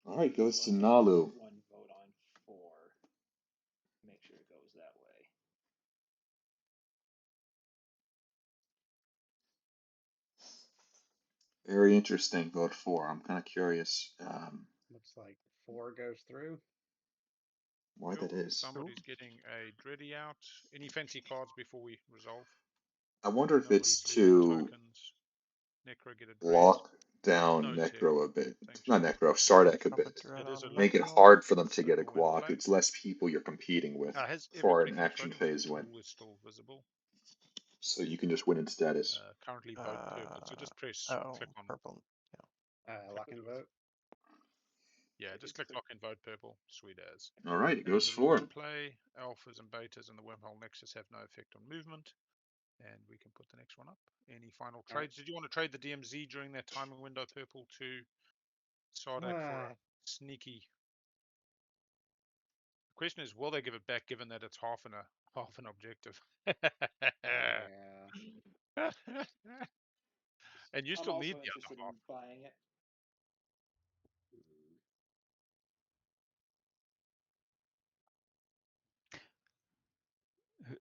All right, goes to
I'll just
Nalu.
put one vote on 4. Make sure it goes that way.
Very interesting. Vote 4. I'm kind of curious
Looks like 4 goes through.
why that is.
Somebody's getting a Dready out. Any fancy cards before we resolve?
I wonder if
Nobody's
it's
losing
to
tokens. Necro get a dread.
block down
No tech.
Necro a bit.
Thanks,
Not
Sean.
Necro, Sardak a
Drop a
bit.
dread
It is a
on
Make it
Necro.
hard for them to get a
Simple way to
guac.
play.
It's less people you're competing with
Has
for
everybody
an action
controlling the
phase win.
tool is still visible?
So you can just win in status.
Currently vote purple. So just press click on.
Purple.
Lock and vote.
Yeah, just click lock and vote purple. Sweet as.
All right, it goes
There's a
4.
rule play. Alphas and betas and the wormhole nexus have no effect on movement. And we can put the next one up. Any final trades? Did you want to trade the DMZ during that timing window, purple, to Sardak for a sneaky? The question is, will they give it back given that it's half an objective?
Yeah.
And you
I'm
still
also
need the
interested
other half.
in buying it.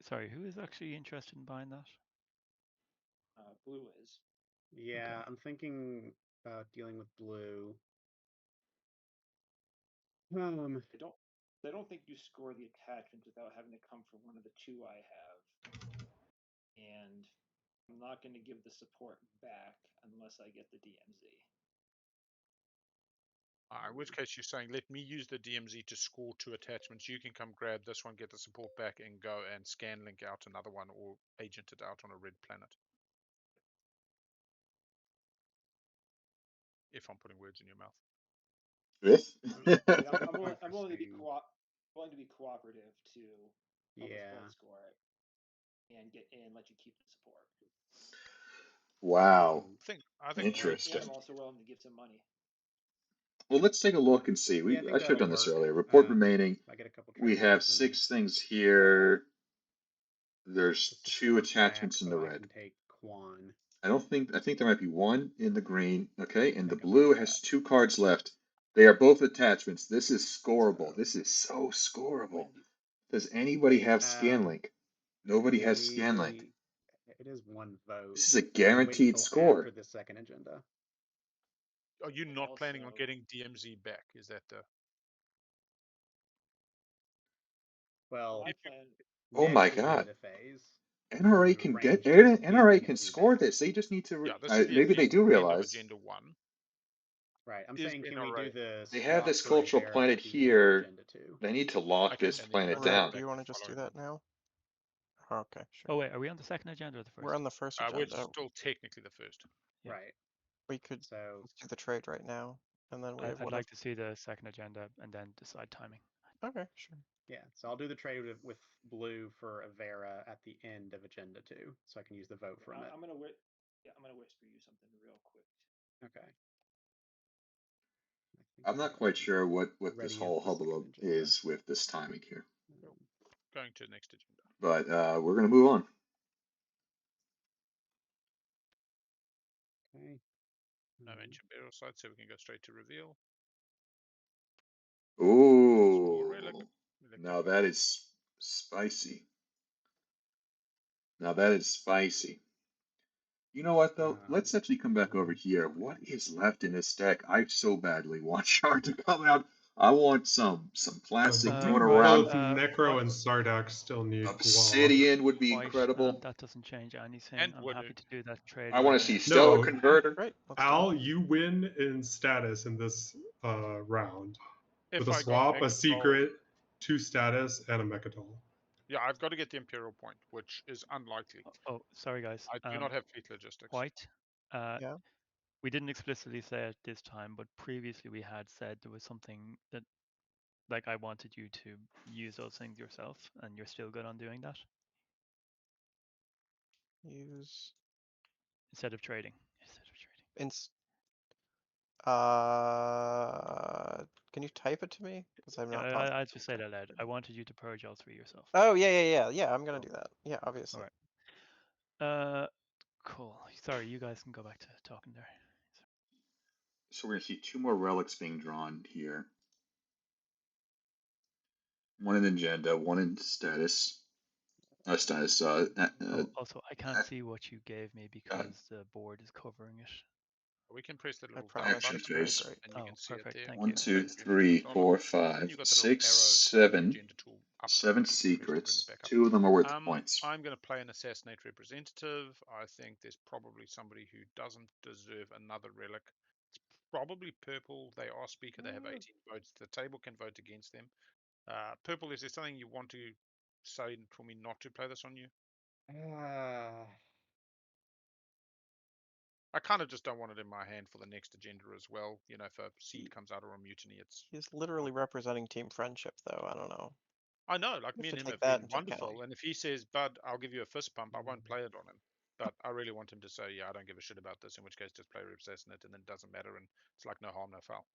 Sorry, who is actually interested in buying that?
Blue is.
Yeah,
Okay.
I'm thinking about dealing with blue.
I don't think you score the attachments without having to come from one of the 2 I have. And I'm not going to give the support back unless I get the DMZ.
In which case you're saying, let me use the DMZ to score 2 attachments. You can come grab this one, get the support back, and go and scan link out another one or agent it out on a red planet. If I'm putting words in your mouth.
Fifth?
I'm willing to be cooperative to help us both score it and let you keep the support.
Wow.
I think
interesting.
And I'm also willing to give some money.
Well, let's take a look and see. I should have done this earlier. Report remaining.
I get a couple
We have 6 things here. There's 2 attachments in the red.
I can take Quan.
I think there might be 1 in the green. Okay, and the blue has 2 cards left. They are both attachments. This is scoreable. This is so scoreable. Does anybody have Scanlink? Nobody has Scanlink.
It is 1 vote.
This is a guaranteed score.
After the second agenda.
Are you not planning on getting DMZ back? Is that the...
Well,
oh my god.
The phase.
NRA can NRA can score this. They just need to maybe they do realize.
Agenda 1.
Right. I'm saying, can we do the
They have this cultural planet here. They need to lock this planet down.
Do you want to just do that now? Okay, sure.
Oh wait, are we on the second agenda or the first?
We're on the first agenda.
We're still technically the first.
Yeah.
Right.
We could let's do the trade right now, and then we have
I'd like to see the second agenda and then decide timing.
Okay, sure.
Yeah, so I'll do the trade with blue for Avera at the end of agenda 2, so I can use the vote from it.
I'm gonna whisper you something real quick.
Okay.
I'm not quite sure what this whole hubbub is with this timing here.
Going to the next agenda.
But we're gonna move on.
Okay.
No mention burial site, so we can go straight to reveal.
Ooh. Now that is spicy. Now that is spicy. You know what though? Let's actually come back over here. What is left in this deck? I so badly want Shard to come out. I want some classic thrown around.
Both Necro and Sardak still need
Obsidian would be
White,
incredible.
That doesn't change anything.
And
I'm happy to do that trade.
I want to see Stellar Converter.
Right.
Al, you win in status in this round with a swap, a secret, 2 status, and a Mechadol.
Yeah, I've got to get the Imperial point, which is unlikely.
Oh, sorry guys.
I do not have fleet logistics.
White.
Yeah.
We didn't explicitly say it this time, but previously we had said there was something that, like, I wanted you to use those things yourself, and you're still good on doing that.
Use
instead of trading.
Can you type it to me? Because I'm not.
I'll just say that loud. I wanted you to purge all 3 yourself.
Oh yeah. I'm gonna do that. Yeah, obviously.
All right. Cool. Sorry, you guys can go back to talking there.
So we're gonna see 2 more relics being drawn here. One in agenda, one in status. Status.
Also, I can't see what you gave me because the board is covering it.
We can press the
I
little
promise
action
it's very
phase.
bright.
and you
Oh,
can see
perfect.
it there.
Thank
1,
you.
2,
If you
3,
scroll
4,
up,
5,
you got the little
6,
arrows on the
7.
agenda tool up.
7
that you can press to bring it
secrets.
back up.
2 of them are worth points.
I'm going to play an assassinate representative. I think there's probably somebody who doesn't deserve another relic. It's probably purple. They are speaker. They have 18 votes. The table can vote against them. Purple, is there something you want to say for me not to play this on you? I kind of just don't want it in my hand for the next agenda as well. You know, if a seed comes out or a mutiny, it's.
He's literally representing team friendship, though. I don't know.
I know, like
You
me
have
and
to
him
take
have
that
been
into account.
wonderful. And if he says, Bud, I'll give you a fist pump, I won't play it on him. But I really want him to say, yeah, I don't give a shit about this, in which case just play Assassinate and then it doesn't matter. And it's like no harm, no foul.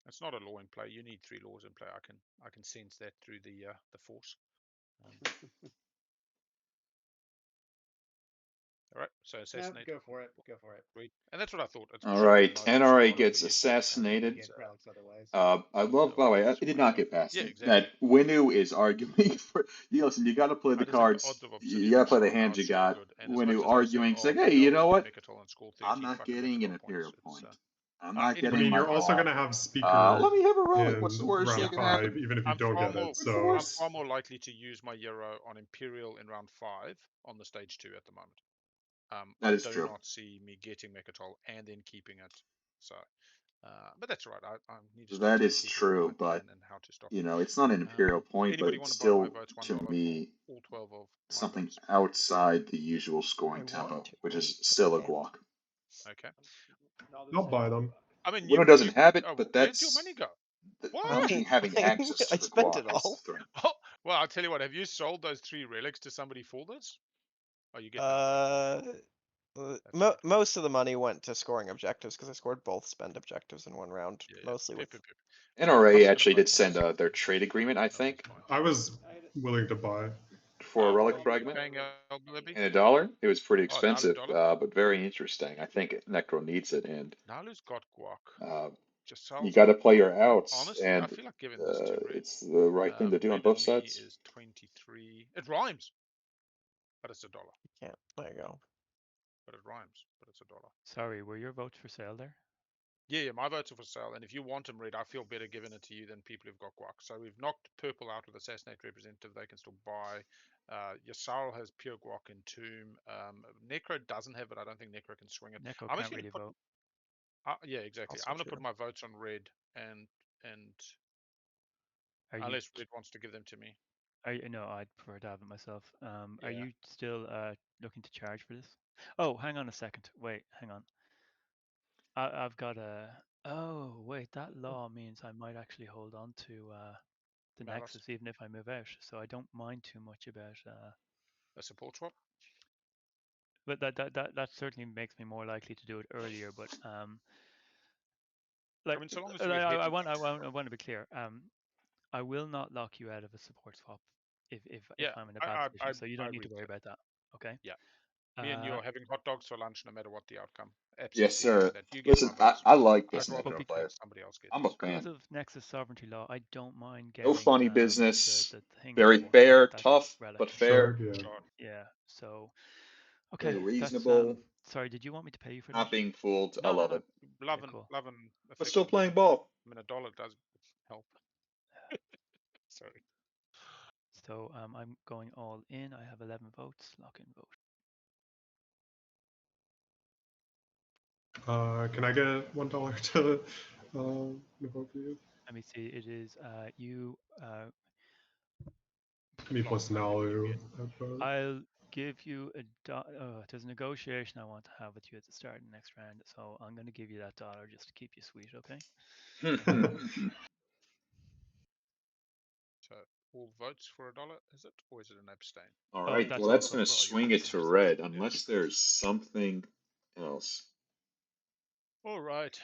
It's not a law in play. You need 3 laws in play. I can sense that through the force. All right, so assassinate.
Go for it. Go for it.
Great. And that's what I thought.
All right, NRA gets assassinated. I love, by the way, it did not get past
Yeah,
me.
exactly.
That Winu is arguing for, listen, you got to play the cards, you got to play the hand you got. Winu arguing, saying, hey, you know what? I'm not getting an Imperial point. I'm not getting
I mean,
my
you're also
claw.
going to have speaker
Let me have a relic. What's the
in
worst
round
that can
5,
happen?
even if you don't get it. So
I'm far more likely to use my Euro on Imperial in round 5 on the stage 2 at the moment.
That
I
is
do
true.
not see me getting Mechatol and then keeping it. So, but that's right. I need to start
That
telling
is
people
true,
my
but
plan and how to stop
you
it.
know, it's not an Imperial point, but
Anybody
it's
want to buy my
still,
votes?
to
$1
me,
for all 12 of my
something
votes.
outside the usual scoring
I
tempo,
want to
which is
wait
still a
again.
guac.
Okay.
I'll buy them.
I mean,
Winu doesn't have it,
oh,
but
where did your
that's
money go? What?
not me having access
I
to the
spent
guac
it
is the
all.
thing.
Oh, well, I'll tell you what. Have you sold those 3 relics to somebody for this? Oh, you get nothing.
Most of the money went to scoring objectives because I scored both spend objectives in one round, mostly with.
NRA actually did send their trade agreement, I think.
I was willing to buy.
For a relic fragment. And $1. It was pretty expensive, but very interesting. I think Necro needs it, and
Nalu's got guac.
you got to play your outs,
honestly,
and
I feel like giving this to Red.
it's the right thing to do on both sides.
Is 23. It rhymes, but it's $1.
Can't. There you go.
But it rhymes, but it's $1.
Sorry, were your votes for sale there?
Yeah, my votes are for sale, and if you want them, Red, I feel better giving it to you than people who've got guac. So we've knocked purple out with assassinate representative. They can still buy. Yasarl has pure guac in tomb. Necro doesn't have it. I don't think Necro can swing it.
Necro
I'm
can't really vote.
Yeah, exactly. I'm gonna put my votes on Red, and unless Red wants to give them to me.
No, I'd prefer to have it myself. Are you still looking to charge for this? Oh, hang on a second. Wait, hang on. I've got a. Oh, wait, that law means I might actually hold on to the Nexus even if I move out. So I don't mind too much about
a support swap.
But that certainly makes me more likely to do it earlier. But like,
I mean, so long as
I want to be clear. I will not lock you out of a support swap if I'm in a bad position. So you don't need to worry about that. Okay.
Yeah. Me and you are having hot dogs for lunch, no matter what the outcome. Absolutely.
Yes, sir.
You
Listen, I like this Necro player.
Somebody else gets
I'm a fan.
Because of Nexus sovereignty law, I don't mind getting
no funny business.
the thing
very
for
fair,
that
tough,
relic.
but fair.
Yeah. So. Okay.
Very reasonable.
Sorry, did you want me to pay you for that?
Not being fooled. I love it.
Loving,
but still playing ball.
I mean, $1 does help. Sorry.
So I'm going all in. I have 11 votes. Lock in vote.
Can I get $1 to vote for you?
Let me see. It is you.
Me plus Nalu.
I'll give you there's a negotiation I want to have with you at the start of the next round, so I'm going to give you that $1 just to keep you sweet, okay?
So all votes for $1, is it, or is it an abstain?
All right. Well, that's going to swing it to Red, unless there's something else.
All right.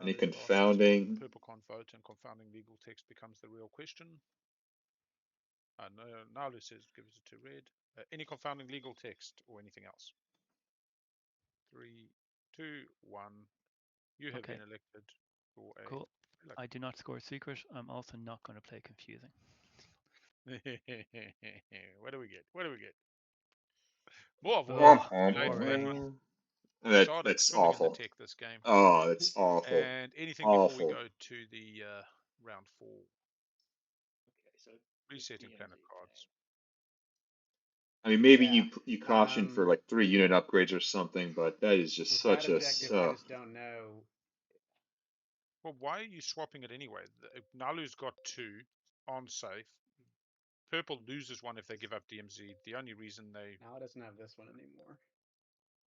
Any confounding?
Purple can't vote, and confounding legal text becomes the real question. No, Nalu says gives it to red. Any confounding legal text or anything else? 3, 2, 1. You have
Okay.
been elected for a.
Cool. I do not score secret. I'm also not going to play confusing.
What do we get? What do we get? More of
Oh,
late for that one. Started
That's
swimming in the
awful.
tech this game.
Oh, that's awful.
And anything before we
Awful.
go to the round 4?
Okay, so
Resetting
DMZ
planet cards.
thing.
I mean, maybe
Yeah.
you caution for like 3 unit upgrades or something, but that is just
With
such
that
a.
objective, I just don't know.
Well, why are you swapping it anyway? Nalu's got 2 on safe. Purple loses 1 if they give up DMZ. The only reason they.
Now it doesn't have this one anymore.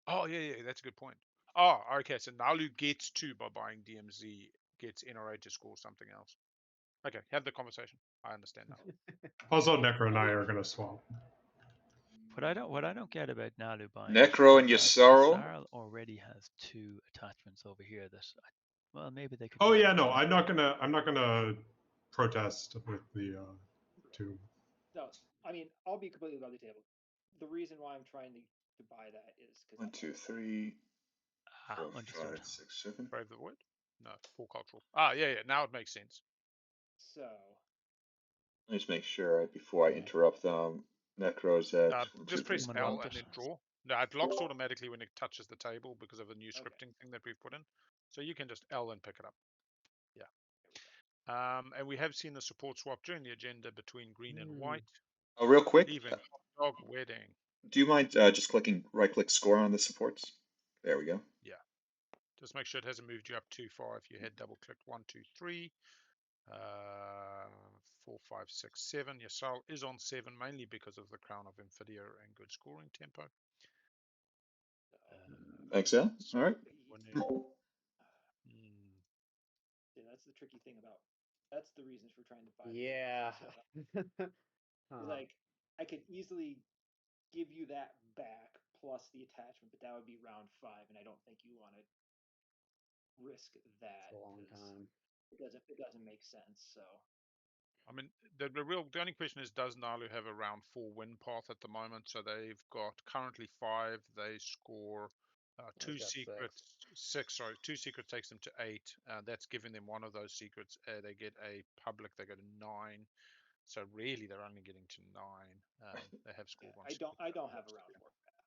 Oh, yeah, that's a good point. Oh, okay, so Nalu gets 2 by buying DMZ, gets NRA to score something else. Okay, have the conversation. I understand now.
Also, Necro and I are going to swap.
What I don't get about Nalu buying
Necro and
is that
Yasaro?
Yasarl already has 2 attachments over here that, well, maybe they could.
Oh
use
yeah,
one
no,
too.
I'm not gonna protest with the 2.
No, I mean, I'll be completely on the table. The reason why I'm trying to buy that is because
1, 2, 3, 4,
Understood.
5, 6, 7.
Brave the Void? No, full cultural. Yeah, now it makes sense.
so.
Let me just make sure before I
Yeah.
interrupt them. Necro's at 1, 2,
Just
3.
press
Someone
L
want
and
it?
then draw. No, it locks automatically when it touches the table because of the new
Okay.
scripting thing that we've put in. So you can just L and pick it up. Yeah. And we have seen the support swap during the agenda between green and white.
Oh, real quick,
Leaving dog wedding.
do you mind just clicking right-click score on the supports? There we go.
Yeah. Just make sure it hasn't moved you up too far. If you had double clicked 1, 2, 3, 4, 5, 6, 7. Your soul is on 7 mainly because of the Crown of Infidia and good scoring tempo.
Thanks, Al. All right.
Yeah, that's the tricky thing about. That's the reasons for trying to buy.
Yeah.
Like, I could easily give you that back plus the attachment, but that would be round 5, and I don't think you want to risk that.
It's a long time.
It doesn't make sense. So.
I mean, the only question is, does Nalu have a round 4 win path at the moment? So they've got currently 5. They score 2 secrets. 6. Sorry, 2 secrets takes them to 8. That's giving them one of those secrets. They get a public. They go to 9. So really, they're only getting to 9. They have scored one.
I don't have a round 4 path.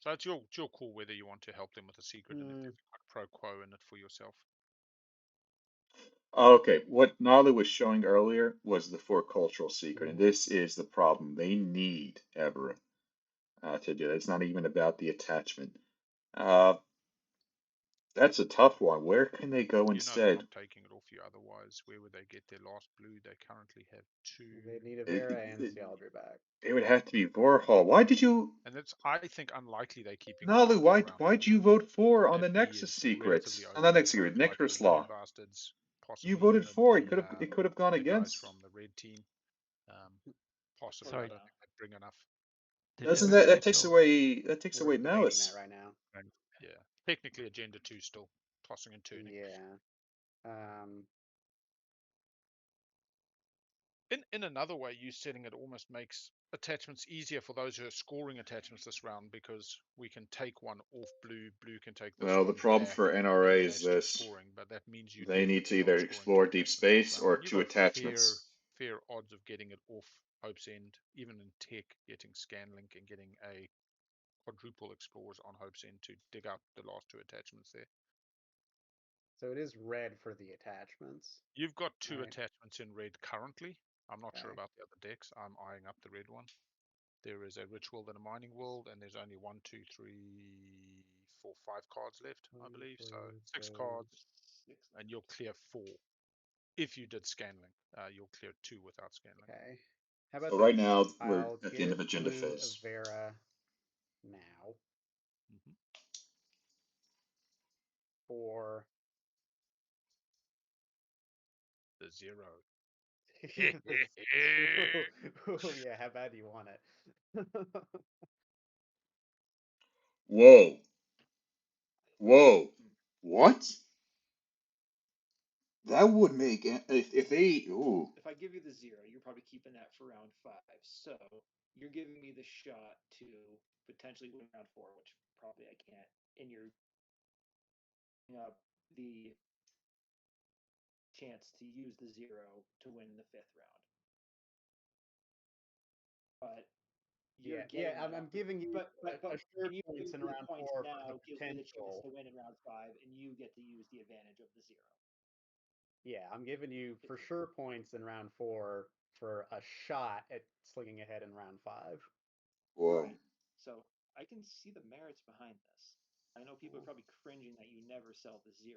So it's your call whether you want to help them with a secret and if you've got pro quo in it for yourself.
Okay, what Nalu was showing earlier was the 4 cultural secret, and this is the problem. They need Everett to do it. It's not even about the attachment. That's a tough one. Where can they go instead?
They're not taking it off you otherwise. Where would they get their last blue? They currently have 2.
They need a Vera and Sealdry back.
It would have to be Vorhal. Why did you?
And it's, I think, unlikely they're keeping.
Nalu, why'd you vote for on the Nexus secrets? On the Nexus secret, Nectar's Law. You voted for it. It could have gone against.
From the red team, possibly.
Sorry.
I don't think they bring enough.
Doesn't that takes away malice?
That right now.
Yeah, technically agenda 2 still tossing and turning.
Yeah.
In another way, you setting it almost makes attachments easier for those who are scoring attachments this round because we can take one off blue. Blue can take this.
Well, the
one
problem
back,
for NRA is this:
scoring, but that means you
they need to either explore deep space or 2 attachments.
Fair odds of getting it off Hope's End, even in tech, getting Scanlink and getting a quadruple explorers on Hope's End to dig up the last 2 attachments there.
So it is red for the attachments.
You've got 2 attachments in red currently. I'm not sure about the other decks. I'm eyeing up the red one. There is a Rich World and a Mining World, and there's only 1, 2, 3, 4, 5 cards left, I believe. So 6 cards, and you'll clear 4. If you did Scanlink, you'll clear 2 without Scanlink.
Okay. How about
so right now we're
I'll
at the end of agenda
blue
phase.
Vera now. For
the 0.
Oh yeah, how bad do you want it?
Whoa. What? That would make if they. Ooh.
If I give you the 0, you're probably keeping that for round 5. So you're giving me the shot to potentially win round 4, which probably I can't. And you're giving up the chance to use the 0 to win the 5th round. But you're getting
I'm giving you
but
assured
you
points in
the
round
points
4 for
now
the
gives me the chance
potential.
to win in round 5, and you get to use the advantage of the 0.
Yeah, I'm giving you for sure points in round 4 for a shot at slinging ahead in round 5.
Whoa.
Right. So I can see the merits behind this. I know people are probably cringing that you never sell the 0.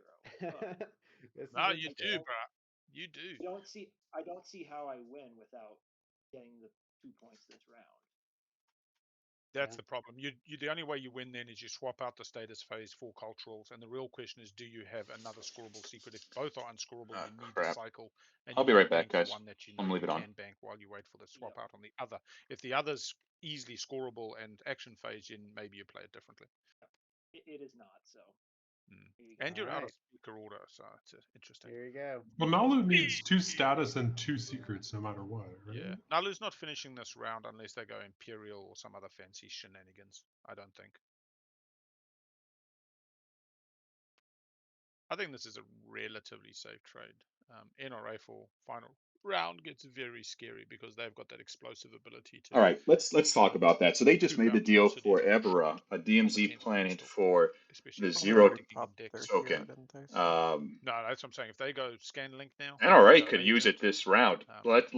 But
No, you do, bro. You do.
I don't see how I win without getting the 2 points this round.
That's the problem. The only way you win then is you swap out the status phase for culturals, and the real question is, do you have another scoreable secret? If both are unscoreable, you need the cycle, and
I'll
you
be right
can't
back,
bank for
guys.
one that you
I'm
know
gonna leave
you
it on.
can bank while you wait for the swap out on the other. If the other's easily scoreable and action phase, then maybe you play it differently.
It is not, so.
And you're out of speaker order, so it's interesting.
Here you go.
Well, Nalu needs 2 status and 2 secrets no matter what, right?
Yeah, Nalu's not finishing this round unless they go Imperial or some other fancy shenanigans. I don't think. I think this is a relatively safe trade. NRA for final round gets very scary because they've got that explosive ability to.
All right, let's talk about that. So they just
poop
made the
out
deal
cities
for
in one
Evera,
shot,
a
or
DMZ
potentially
planet
multiple,
for
especially
the
if they
zero
start digging in decks.
token.
They?
No, that's what I'm saying. If they go Scanlink now,
NRA
go
could use it
agent,
this round. Let's.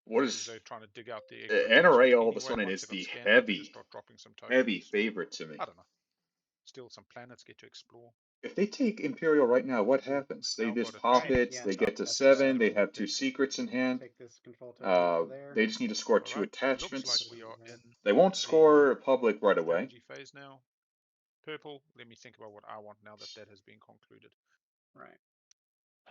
What
because
is
they're trying to dig out the extra
NRA?
resource
All of a
anyway.
sudden
Once
is
they got
the
Scanlink, they just start dropping some
heavy
tokens.
favorite to me.
I don't know. Still some planets get to explore.
If they take Imperial right now, what happens? They
Now
just
got a
pop
cheap
it.
Yeah,
They get to
that's
7. They
scoreable
have 2
deck.
secrets in hand.
Take this control token off of there.
They just need to score
All
2
right. Looks like
attachments.
we are in
They won't
the
score public right away.
strategy phase now. Purple. Let me think about what I want now that that has been concluded.
Right.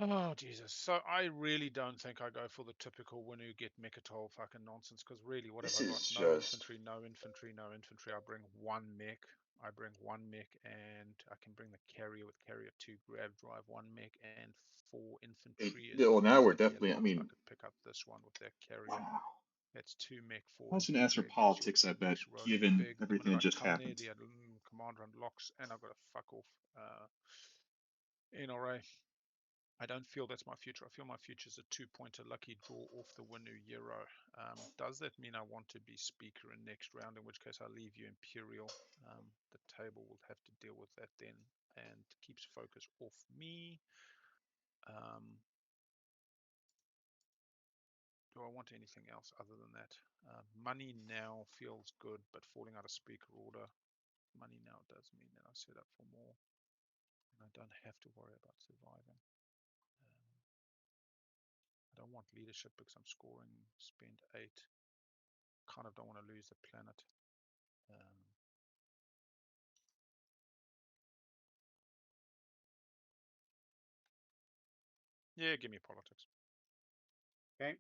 Oh, Jesus. So I really don't think I go for the typical Winu get Mechatol fucking nonsense, because really, what have I got? No infantry, no infantry, no infantry. I bring 1 mech. I bring 1 mech, and I can bring the carrier with carrier 2 grab drive, 1 mech, and 4 infantry.
Well, now we're
definitely
definitely. I mean,
I could pick up this one with that carrier.
wow.
That's 2 mech, 4
That's an answer
infantry. It gets
politics, I
your
bet,
mechs rolling
given
big. The
everything
minute
that
I
just
come
happened.
there, the commander unlocks, and I've got to fuck off NRA. I don't feel that's my future. I feel my future is a 2-pointer lucky draw off the Winu Euro. Does that mean I want to be speaker in next round, in which case I leave you Imperial? The table will have to deal with that then, and keeps focus off me. Do I want anything else other than that? Money now feels good, but falling out of speaker order, money now does mean that I set up for more, and I don't have to worry about surviving. I don't want leadership because I'm scoring, spend 8. Kind of don't want to lose the planet. Yeah, give me politics.
Okay.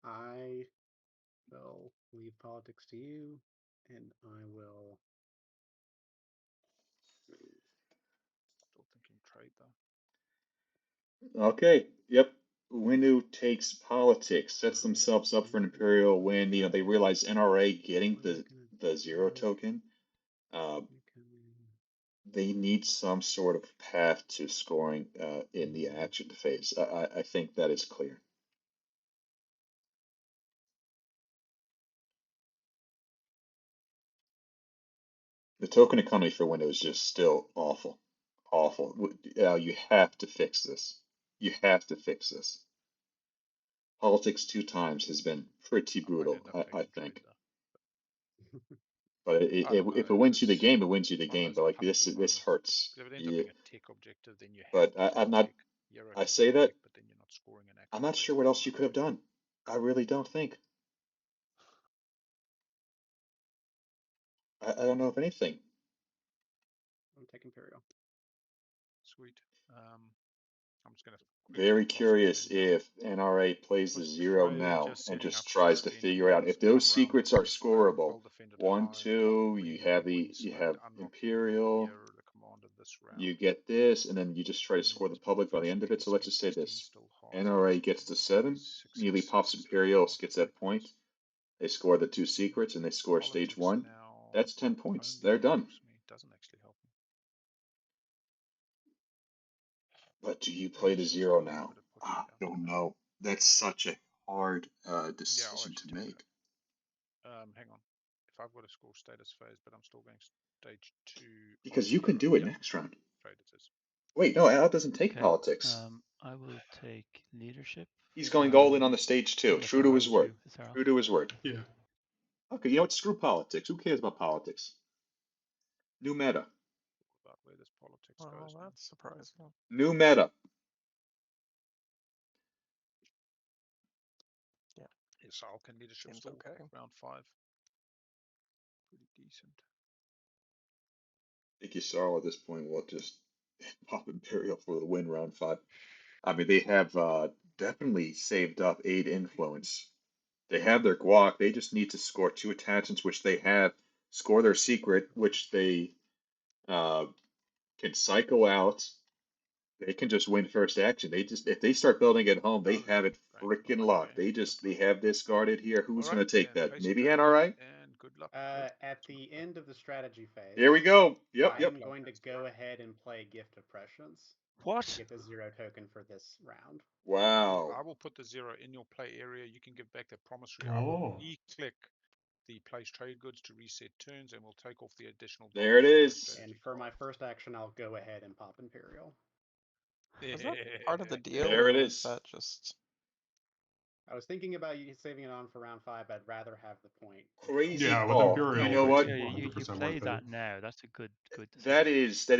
I will leave politics to you, and I will.
Still thinking trade though.
Okay. Yep. Winu takes politics, sets themselves up for an Imperial when they realize NRA getting the 0 token. They need some sort of path to scoring in the action phase. I think that is clear. The token economy for Windows is just still awful. Awful. You have to fix this. You have to fix this. Politics 2 times has been pretty brutal, I think. But if it wins you the game, it wins you the game. But like this hurts.
If it ends up being a tech objective, then you have
but
to
I'm not. I say that.
but then you're not scoring an
I'm not sure what else you could have done. I really don't think. I don't know of anything.
I'm taking Imperial.
Sweet. I'm just gonna.
Very curious if NRA plays the 0 now and just tries to figure out if those secrets are scoreable. 1, 2. You have Imperial.
this round.
You get this, and then you just try to score the public by the end of it. So let's just say this. NRA gets to 7, Neely pops Imperial, gets that point. They score the 2 secrets, and they score stage 1. That's 10 points. They're done.
Doesn't actually help me.
But do you play the 0 now? I don't know. That's such a hard decision to make.
Hang on. If I've got a score status phase, but I'm still going stage 2.
Because you can do it next round.
Trade it is.
Wait, no, Al doesn't take
Okay,
politics.
I will take leadership.
He's going all in on the stage 2.
Yes,
True
I
to
will
his word.
too, Sarah.
True to his word.
Yeah.
Okay, you know what? Screw politics. Who cares about politics? New meta.
About where this politics
Oh,
goes.
that's surprising.
New meta.
Yeah.
Yes, Alcan leadership
Seems
still
okay.
round 5. Pretty decent.
I think Yisrael at this point will just pop Imperial for the win round 5. I mean, they have definitely saved up 8 influence. They have their guac. They just need to score 2 attachments, which they have. Score their secret, which they can cycle out. They can just win first action. They just if they start building at home, they have it freaking locked. They have this guarded here. Who's going to take that? Maybe NRA.
And good luck.
At the end of the strategy phase.
Here we go.
I am going to go ahead and play Gift of Prescience.
What?
To get the 0 token for this round.
Wow.
I will put the 0 in your play area. You can give back that promissory. I will click the place trade goods to reset turns, and we'll take off the additional.
There it is.
And for my first action, I'll go ahead and pop Imperial.
Is that part of the deal?
There it
or
is.
That just.
I was thinking about you saving it on for round 5. I'd rather have the point.
Crazy
Yeah, with
call.
Imperial,
You know what?
Yeah, you play that now. That's a good decision.
That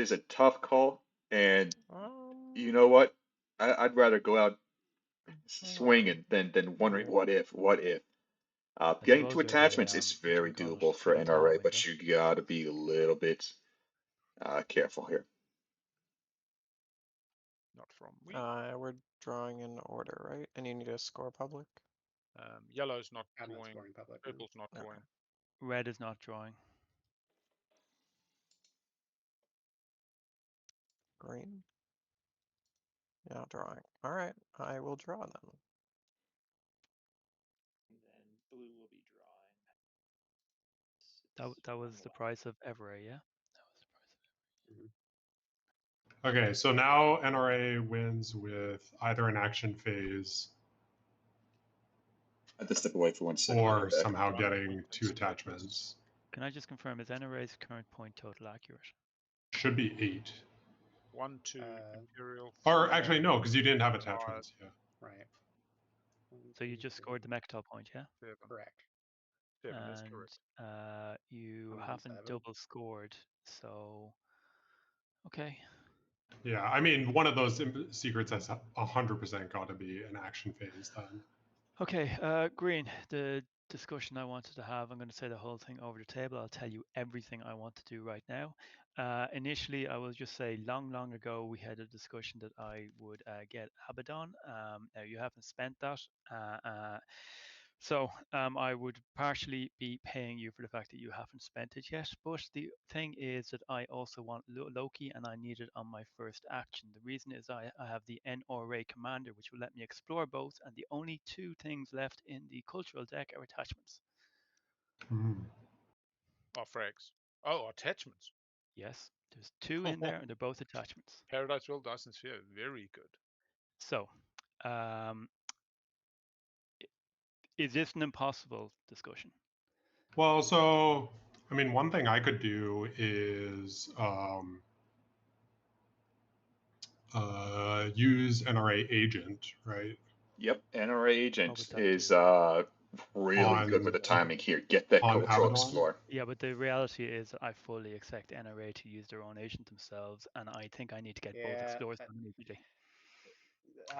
is a tough call, and you know what? I'd rather go out swinging than wondering what if. Getting 2 attachments is very doable for NRA, but you gotta be a little bit careful here.
Not from me.
We're drawing in order, right? And you need to score public.
Yellow's not
I'm
drawing.
not scoring public.
Purple's not drawing.
Red is not drawing.
Green. Yeah, drawing. All right, I will draw them.
And then blue will be drawing.
That was the price of Everett, yeah? That was the price of
Okay, so now NRA wins with either an action phase
I have to step away for 1 second.
or somehow getting 2 attachments.
Can I just confirm, is NRA's current point total accurate?
Should be 8.
1, 2, Imperial.
Or actually, no, because you didn't have attachments. Yeah.
Right.
So you just scored the Mectal point, yeah?
7.
Correct.
7 is correct.
You haven't
7.
double scored, so okay.
Yeah, I mean, one of those secrets has 100% got to be an action phase then.
Okay, Green, the discussion I wanted to have, I'm going to say the whole thing over the table. I'll tell you everything I want to do right now. Initially, I will just say long ago, we had a discussion that I would get Abaddon. Now, you haven't spent that. So I would partially be paying you for the fact that you haven't spent it yet. But the thing is that I also want Loki, and I need it on my first action. The reason is I have the NRA commander, which will let me explore both, and the only 2 things left in the cultural deck are attachments.
Oh, frags. Oh, attachments.
Yes, there's 2 in there, and they're both attachments.
Paradise World, Dice and Sphere, very good.
So, is this an impossible discussion?
Well, so, I mean, one thing I could do is use NRA agent, right?
Yep, NRA agent is really good with the
on
timing here. Get that cultural
Abaddon?
explore.
Yeah, but the reality is I fully expect NRA to use their own agent themselves, and I think I need to get both explorers done immediately.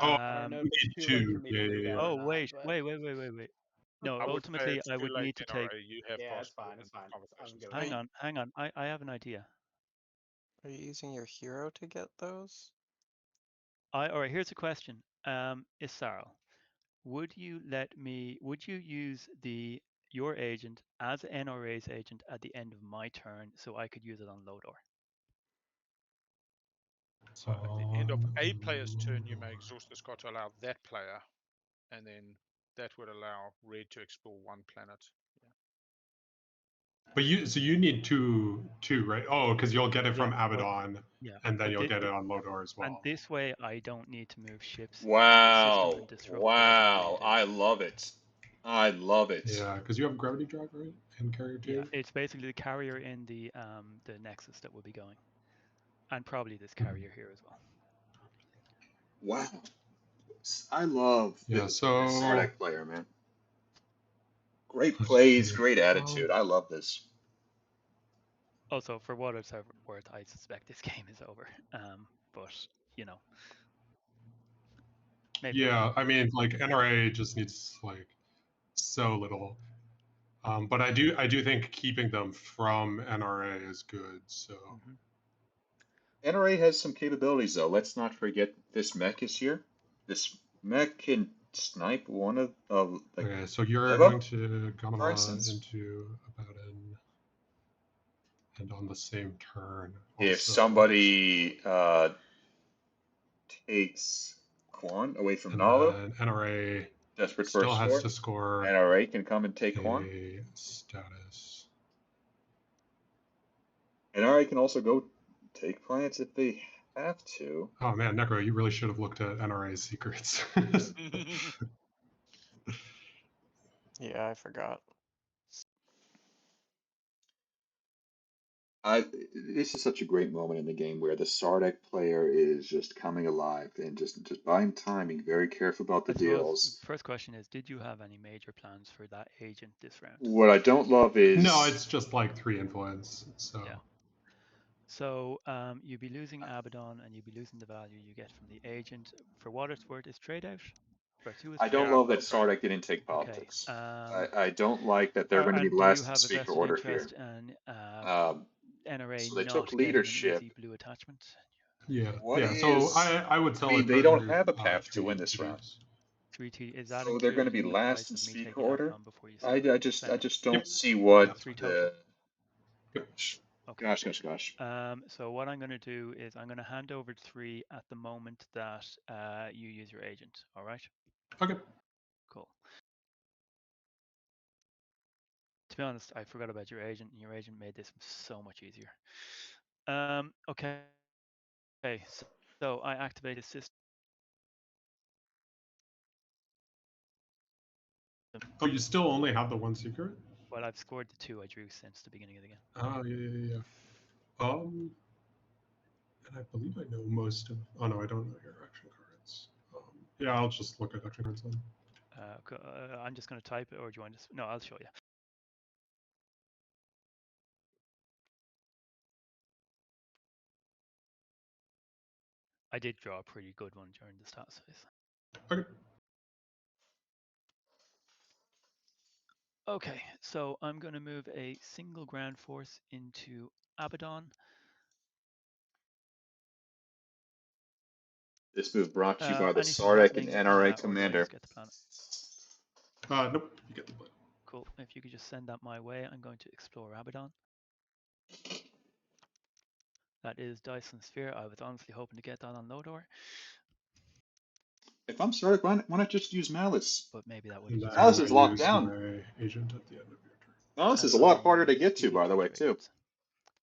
I don't know if it's too late for me to do that.
Oh,
or not,
wait.
but-
No, ultimately, I would need to take.
You have
Yeah, it's
passport
fine. It's
and
fine.
conversations.
Hang on. I have an idea.
Are you using your hero to get those?
All right. Here's a question. Isarl, would you use your agent as NRA's agent at the end of my turn so I could use it on Lodor?
So at the end of a player's turn, you may exhaust this card to allow that player, and then that would allow red to explore one planet.
But you need two, right? Oh, because you'll get it from
Yeah, but-
Abaddon,
Yeah.
and then
but
you'll
thi-
get it on Lodor as well.
And this way, I don't need to move ships in the
Wow.
system and disrupt whatever
Wow.
red
I
is.
love it. I love it.
Yeah, because you have gravity drive, right? And carrier too.
Yeah, it's basically the carrier in the Nexus that will be going, and probably this carrier here as well.
Wow. I love this Sardak player, man. Great plays, great attitude. I love this.
Also, for what it's worth, I suspect this game is over. But you know, maybe.
Yeah, I mean, like NRA just needs like so little. But I do think keeping them from NRA is good. So
NRA has some capabilities though. Let's not forget this mech is here. This mech can snipe one of like.
Okay, so you're
Eva,
going to Gamma
instance.
into Abaddon, and on the same turn.
If
also.
somebody takes Quan away from Nalo,
NRA
desperate
still
for a
has
score,
to score
NRA can come and take
a
Quan.
status.
NRA can also go take planets if they have to.
Oh man, Necro, you really should have looked at NRA's secrets.
Yeah, I forgot.
This is such a great moment in the game where the Sardak player is just coming alive and just buying time, being very careful about the deals.
First question is, did you have any major plans for that agent this round?
What I don't love is
no, it's just like 3 influence. So
yeah. So you'd be losing Abaddon and you'd be losing the value you get from the agent. For what it's worth, is trade out.
I don't love that Sardak didn't take politics.
Okay.
I don't like that they're going to be last in speaker order here.
In, NRA
so they
not
took
getting
leadership.
an easy blue attachment.
Yeah,
What
yeah. So I would tell it.
They don't have a path to win this round.
3T is that
so they're going to be
including the
last
price
in
of me
speaker
taking
order.
Abaddon before you
I just
spend it?
don't see what
Three total.
Okay. Gosh.
So what I'm going to do is I'm going to hand over 3 at the moment that you use your agent. All right.
Okay.
Cool. To be honest, I forgot about your agent, and your agent made this so much easier. Okay. Okay. So I activate a system.
Oh, you still only have the 1 secret?
Well, I've scored the 2 I drew since the beginning of the game.
Oh, yeah. And I believe I know most of. Oh no, I don't know your action cards. Yeah, I'll just look at action cards then.
I'm just going to type it, or do you want to? No, I'll show you. I did draw a pretty good one during the stat size.
Okay.
Okay, so I'm going to move a single ground force into Abaddon.
This move brought to you by the Sardak and NRA commander.
Get the planet?
Nope, you get the planet.
Cool. If you could just send that my way, I'm going to explore Abaddon. That is Dyson Sphere. I was honestly hoping to get that on Lodor.
If I'm Sardak, why not just use Malice?
But maybe that would.
Malice is locked down.
Agent at the end of your turn.
Malice is a lot harder to get to, by the way, too.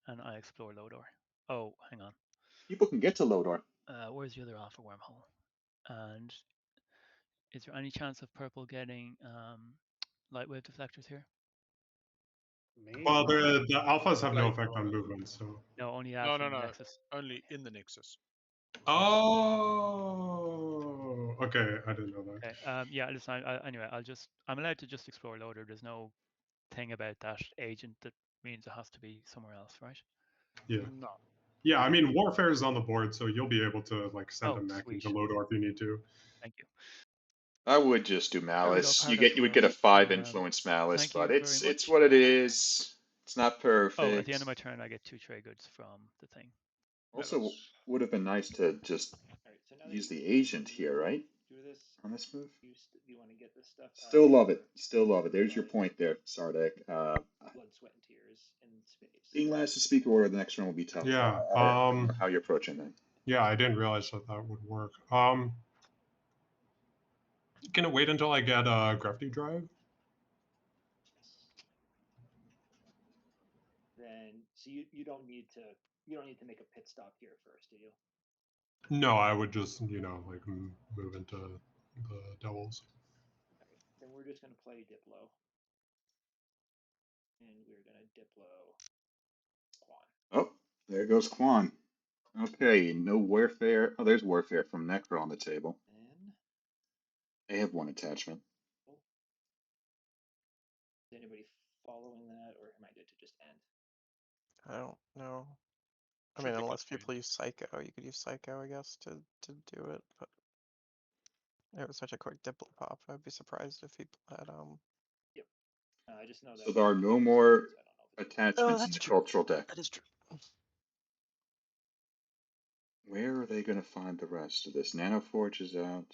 And I explore Lodor. Oh, hang on.
People can get to Lodor.
Where's the other alpha wormhole? And is there any chance of purple getting light wave deflectors here?
Maybe.
Well, the alphas have no effect on movement, so.
No, only alpha
No.
Nexus.
Only in the Nexus.
Oh, okay. I didn't know that.
Okay. Yeah. Listen. Anyway, I'm allowed to just explore Loader. There's no thing about that agent that means it has to be somewhere else, right?
Yeah.
No.
Yeah, I mean, Warfare is on the board, so you'll be able to like send a mech
sweet.
into Lodor if you need to.
Thank you.
I would just do Malice. You would get a 5 influence Malice, but it's what it is. It's not perfect.
Oh, at the end of my turn, I get 2 trade goods from the thing.
Also, would have been nice to just use the agent here, right? On this move.
You want to get this stuff.
Still love it. Still love it. There's your point there, Sardak.
Blood, sweat, and tears in space.
Being last to speaker order the next round will be tough.
Yeah.
How you're approaching that.
Yeah, I didn't realize that that would work. Can it wait until I get a gravity drive?
Then so you don't need to make a pit stop here first, do you?
No, I would just like move into the devils.
Okay, then we're just gonna play Diplo, and we're gonna Diplo Quan.
Oh, there goes Quan. Okay, no Warfare. Oh, there's Warfare from Necro on the table.
And
They have one attachment.
oh, is anybody following that, or am I good to just end?
I don't know. I
Should
mean,
be
unless
good
people
to
use Psycho, you could use Psycho, I guess, to do it. But it was such a quick Diplo pop. I'd be surprised if people had
Yep. I just know that.
So there are no
Diplo
more
sequence, I don't know if it's
attachments in the cultural deck.
That is true.
Where are they going to find the rest of this? Nanoforge is out.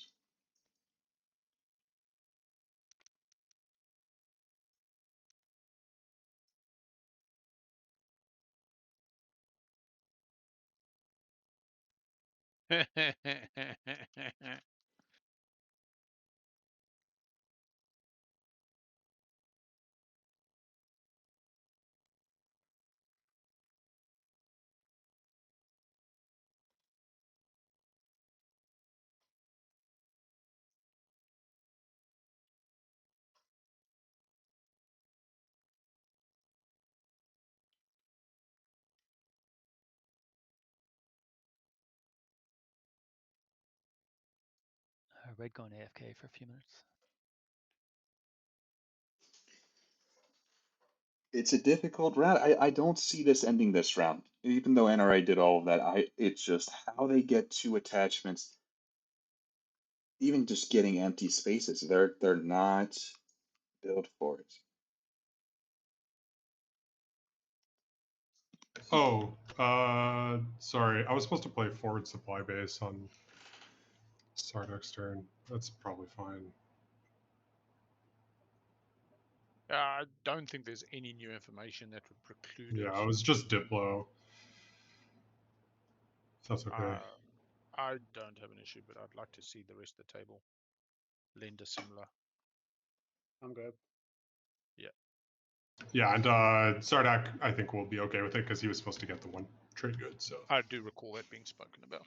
Red going AFK for a few minutes.
It's a difficult round. I don't see this ending this round. Even though NRA did all of that, it's just how they get two attachments. Even just getting empty spaces, they're not built for it.
Oh, sorry. I was supposed to play forward supply base on Sardak's turn. That's probably fine.
I don't think there's any new information that would preclude it.
Yeah, it was just Diplo. That's okay.
I don't have an issue, but I'd like to see the rest of the table lend a similar.
I'm good.
Yeah.
Yeah, and Sardak, I think, will be okay with it because he was supposed to get the one trade good. So
I do recall that being spoken about.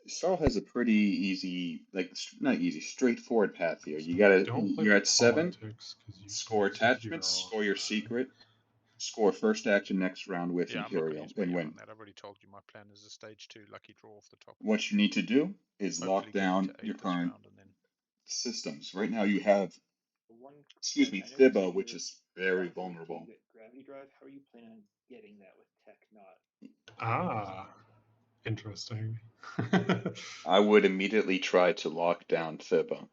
Sarl has a pretty easy, not easy, straightforward path here.
don't play
You're at 7,
politics because you
score
lose a
attachments,
hero.
score your secret, score first action next round with
Yeah, I'm not going to
Imperium,
use my
and
hero
win.
on that. I've already told you my plan is a stage 2 lucky draw off the top.
What you need to do is
Hopefully
lock
get
down
into 8
your
this
current
round and then
systems. Right now you have,
One
excuse me,
I noticed
Thibba, which
here,
is very
after you
vulnerable.
get Gravity Drive, how are you planning on getting that with tech not?
Ah, interesting.
I would immediately try to lock down Thibba,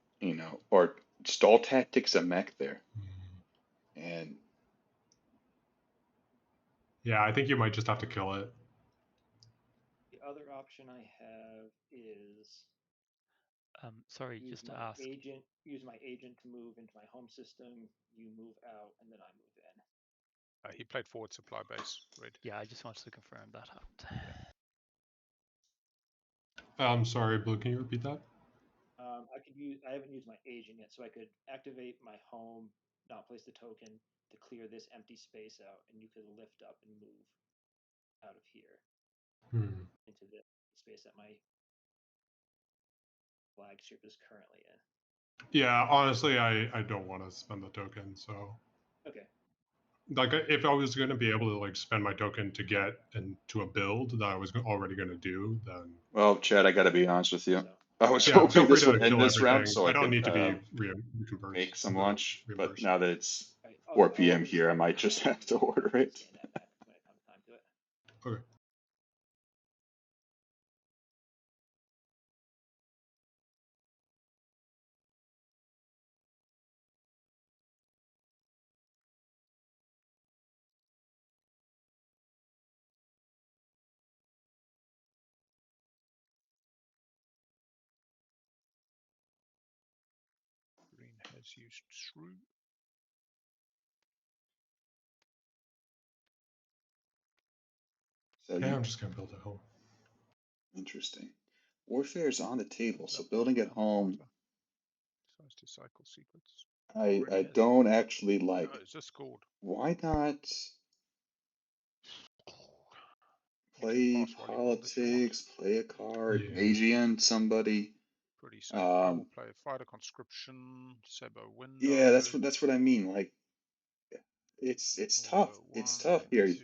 or stall tactics a mech there. And
yeah, I think you might just have to kill it.
The other option I have is
Sorry,
use
just to
my
ask.
use my agent to move into my home system. You move out, and then I move in.
he played forward supply base. Red.
Yeah, I just wanted to confirm that happened.
I'm sorry, Blue. Can you repeat that?
I haven't used my agent yet, so I could activate my home, not place the token to clear this empty space out, and you could lift up and move out of here into the space that my flagship is currently in.
Yeah, honestly, I don't want to spend the token, so.
Okay.
Like, if I was going to be able to like spend my token to get into a build that I was already going to do, then.
well, Chad, I got to be honest with you.
So,
I was
Yeah, feel
hoping
free
this
to
would end
kill
this round
everything.
so I
don't
could
need to be reimbursed.
make some lunch. But
reimbursed.
now that it's
right,
4
I'll
p.m.
always
here, I
stand
might
that
just
back
have to
and
order it.
stand that back when it comes time to it.
Okay.
Has used shrew.
So
Yeah, I'm just gonna build a home.
Interesting. Warfare is on the table,
Builds
so
up
building at home,
decides to cycle secrets.
I
Already has.
don't actually like.
Oh, it's just scored.
Why not
You can
play
pass while you build if you want.
politics, play a card,
Yeah.
Asian somebody?
Pretty safe. I will
Um,
play fighter conscription, Sabo window.
yeah, that's what I mean. Like, it's tough. It's tough here.
2,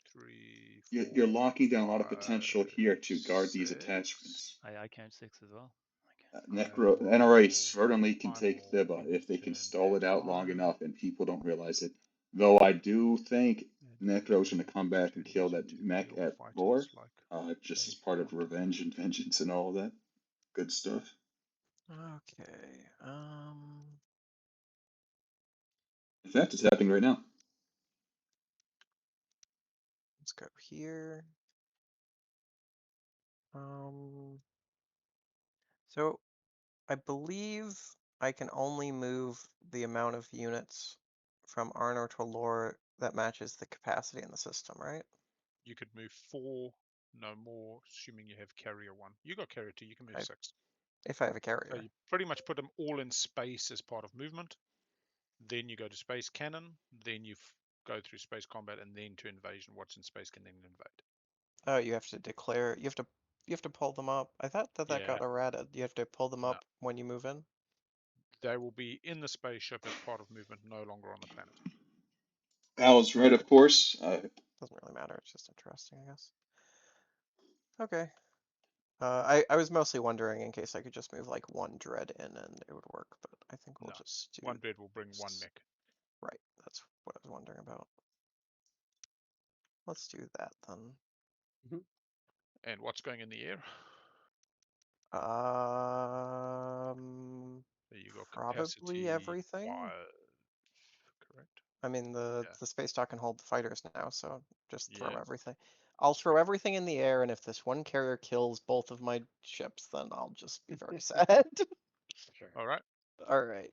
3, 4,
You're locking down a lot of
5,
potential here to guard these
6.
attachments.
I count 6 as well.
Necro
will
NRA
roll
certainly can take
primal
Thibba if they can
turn
stall it
at
out long
1.
enough and people don't realize it. Though I do think
And
Necro's going to come back and kill
to
that mech
deal
at
fighters
lore,
like
just
they
as part of
want.
revenge and vengeance and all that good stuff.
Okay.
In fact, it's happening right now.
Let's go here. So I believe I can only move the amount of units from Arnor to Lore that matches the capacity in the system, right?
You could move 4, no more, assuming you have carrier 1. You got carrier 2, you can move 6.
If I have a
So
carrier.
you pretty much put them all in space as part of movement. Then you go to space cannon. Then you go through space combat, and then to invasion. What's in space can then invade.
Oh, you have to declare. You have to pull them up. I thought that
Yeah.
got errated. You have to pull them
No.
up when you move in.
They will be in the spaceship as part of movement, no longer on the planet.
Al's right, of course.
Doesn't really matter. It's just interesting, I guess. Okay. I was mostly wondering in case I could just move like one dread in and it would work, but I think we'll
No.
just do.
One bed will bring one mech.
Right. That's what I was wondering about. Let's do that then.
And what's going in the air? You got
Probably
capacity
everything.
5, correct?
I mean, the space dock can hold the fighters now, so just throw
Yeah.
everything. I'll throw everything in the air, and if this one carrier kills both of my ships, then I'll just be very sad.
Sure.
All right.
All right.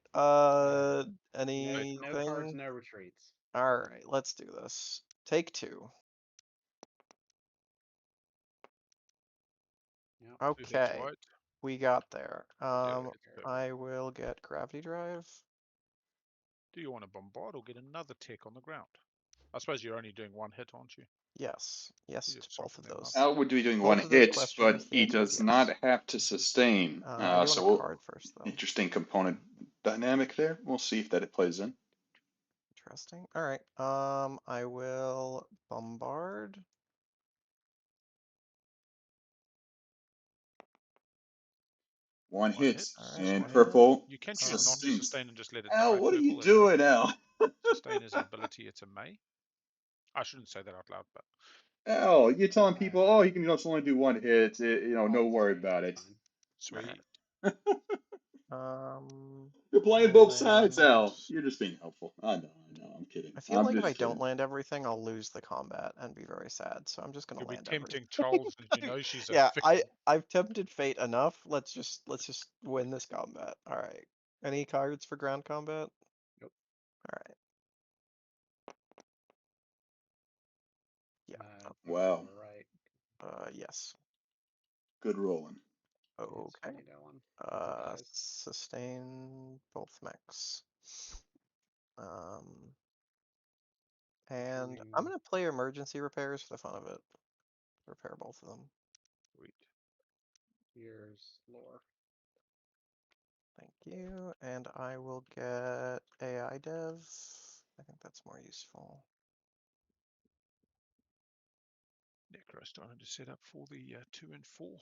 Anything?
No cards, no retreats.
All right, let's do this. Take 2.
Yep.
Okay,
White.
we got there.
It's purple.
I will get gravity drive.
Do you want to bombard or get another tech on the ground? I suppose you're only doing 1 hit, aren't you?
Yes, yes
You
to
just
both
soften
of
them
those.
up.
Al would be doing
Both
one
of those
hit, but
questions, the
he
answer is
does
yes.
not have to sustain.
I do
so
want a card first, though.
interesting component dynamic there. We'll see if that it plays in.
Interesting. All right. I will bombard.
One hit,
All
right,
and
one hit.
purple
You can choose not to
sustains.
sustain and just let it
Al,
die.
what are you
Purple as well.
doing, Al?
Sustain is an ability. It's a May. I shouldn't say that out loud, but
Al, you're telling people, oh, he can just only do 1 hit. No worry about it.
sweet.
You're playing
and
both sides,
then-
Al. You're just being helpful. I know. I'm kidding.
I feel
I'm
like if
just
I don't
kidding.
land everything, I'll lose the combat and be very sad. So I'm just gonna
You'll be
land
tempting
everything.
Charles, and you know she's a
Yeah,
victim.
I've tempted fate enough. Let's just win this combat. All right. Any cards for ground combat?
Nope.
All right. Yeah.
Wow.
Right.
Yes.
Good rolling.
Okay. Sustain both mechs. And I'm gonna play emergency repairs for the fun of it. Repair both of them.
Sweet.
Here's lore.
Thank you. And I will get AI dev. I think that's more useful.
Necro starting to set up for the 2 and 4.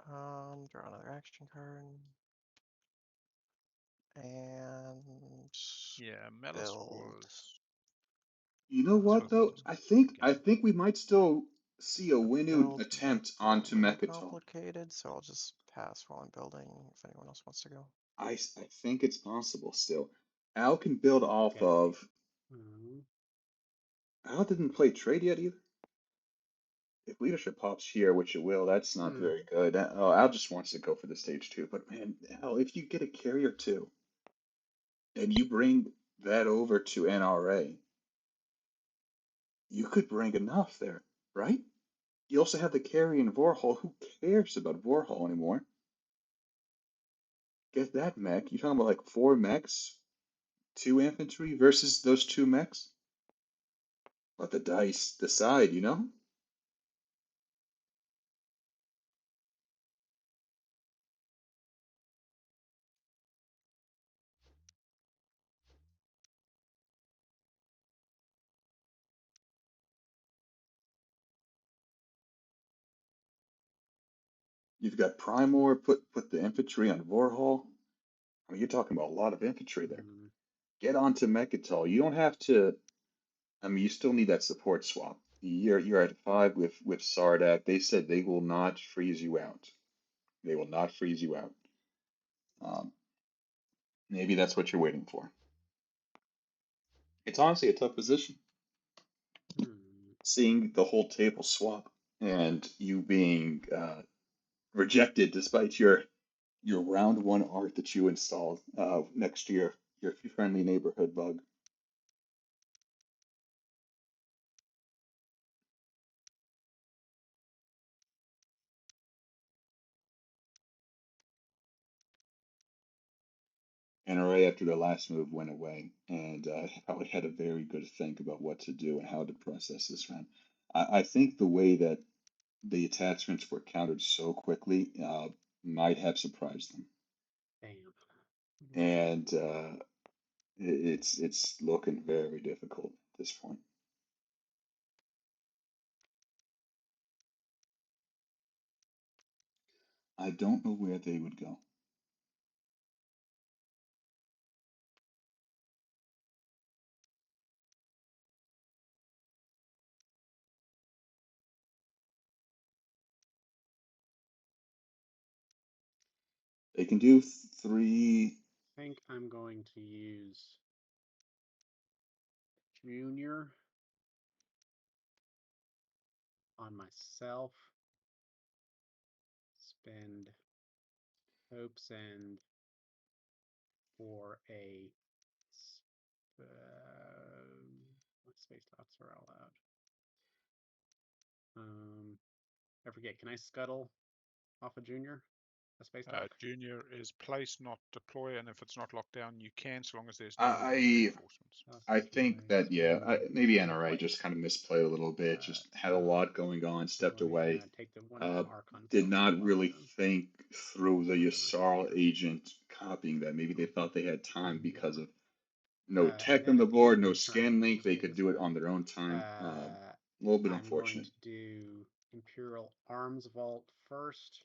Draw another action card. And
yeah, Malice
build.
was.
You know what though? I think we might still see a Winnow attempt onto Mechatol.
Complicated, so I'll just pass while I'm building. If anyone else wants to go,
I think it's possible still. Al can build off of. Al didn't play trade yet either. if leadership pops here, which it will, that's not very good. Oh, Al just wants to go for the stage 2, but man, Al, if you get a carrier 2 and you bring that over to NRA, you could bring enough there, right? You also have the carry in Vorhal. Who cares about Vorhal anymore? Get that mech. You're talking about like 4 mechs, 2 infantry versus those 2 mechs? Let the dice decide, you know? You've got Primor, put the infantry on Vorhal. I mean, you're talking about a lot of infantry there. Get onto Mechatol. You don't have to. I mean, you still need that support swap. You're at 5 with Sardak. They said they will not freeze you out. They will not freeze you out. Maybe that's what you're waiting for. It's honestly a tough position. Seeing the whole table swap and you being rejected despite your round 1 art that you installed next year, your friendly neighborhood bug. NRA after their last move went away and probably had a very good think about what to do and how to process this round. I think the way that the attachments were countered so quickly might have surprised them.
Damn.
And it's looking very difficult at this point. I don't know where they would go. They can do 3.
I think I'm going to use Junior on myself. Spend Hope's End for a space dots are allowed. I forget. Can I scuttle off a Junior? A space dot?
Junior is place, not deploy, and if it's not locked down, you can, so long as there's no reinforcements.
I think that, yeah, maybe NRA just kind of misplayed a little bit, just had a lot going on, stepped away.
Take the one from Archon
Did not really think through the Yasarl agent copying that. Maybe they thought they had time because of no tech on the board, no scan link. They could do it on their own time. A little bit unfortunate.
I'm going to do Imperial Arms Vault first.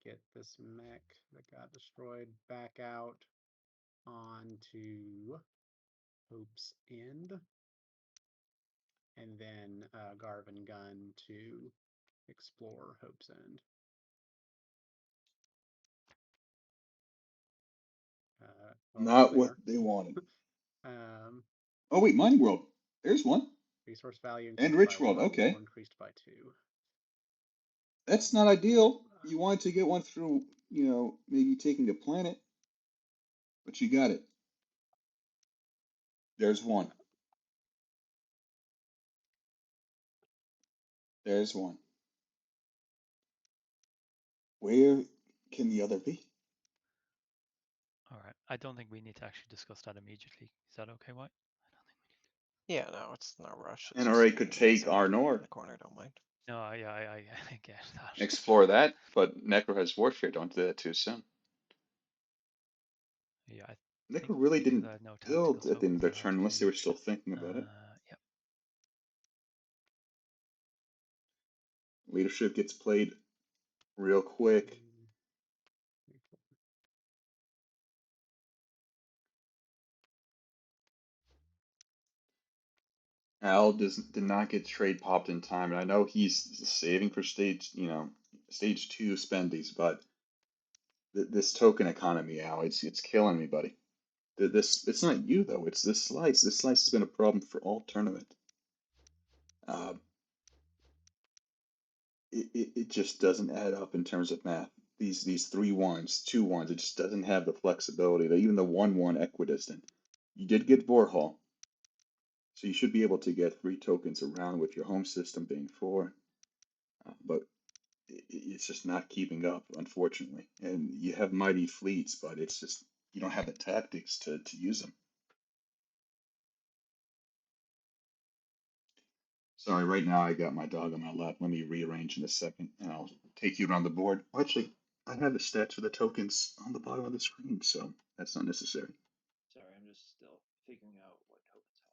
Get this mech that got destroyed back out onto Hope's End. And then Garvin Gun to explore Hope's End.
Not what they wanted. Oh wait, Mining World. There's one.
Resource value
and Rich World. Okay.
increased by 2.
That's not ideal. You wanted to get one through, maybe taking a planet, but you got it. There's one. There's one. Where can the other be?
All right. I don't think we need to actually discuss that immediately. Is that okay, White?
Yeah, no, it's no rush.
It's NRA could take Arnor.
In the corner, don't mind.
No, yeah, I get that.
Explore that, but Necro has Warfare. Don't do that too soon.
Yeah,
Necro really didn't build at the end of their turn unless they were still thinking about it.
Yep.
Leadership gets played real quick. Al did not get trade popped in time, and I know he's saving for stage 2 spendies, but this token economy, Al, it's killing me, buddy. It's not you though. It's this slice. This slice has been a problem for all tournament. it just doesn't add up in terms of math. These 3 1s, 2 1s, it just doesn't have the flexibility that even the 1 1 equidistant. You did get Vorhal, so you should be able to get 3 tokens around with your home system being 4, but it's just not keeping up, unfortunately. And you have mighty fleets, but it's just you don't have the tactics to use them. Sorry, right now I got my dog on my lap. Let me rearrange in a second, and I'll take you around the board. Well, actually, I have the stats for the tokens on the bottom of the screen, so that's not necessary.
Sorry, I'm just still figuring out what tokens I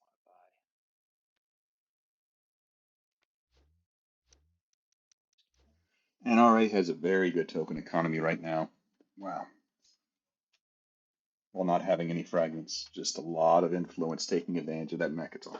want to buy.
NRA has a very good token economy right now. Wow. While not having any fragments, just a lot of influence taking advantage of that Mechatol.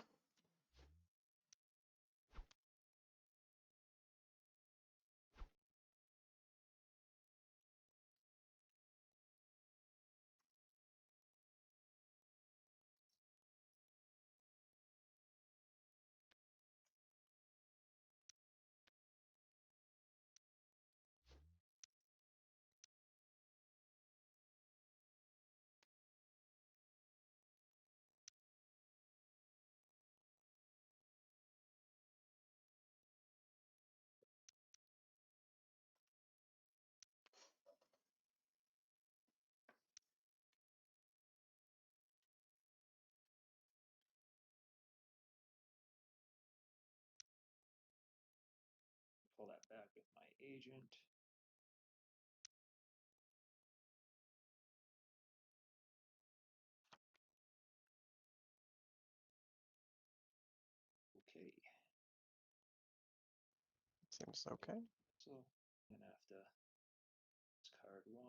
Pull that back with my agent. Okay.
Seems okay.
So I'm gonna have to discard 1.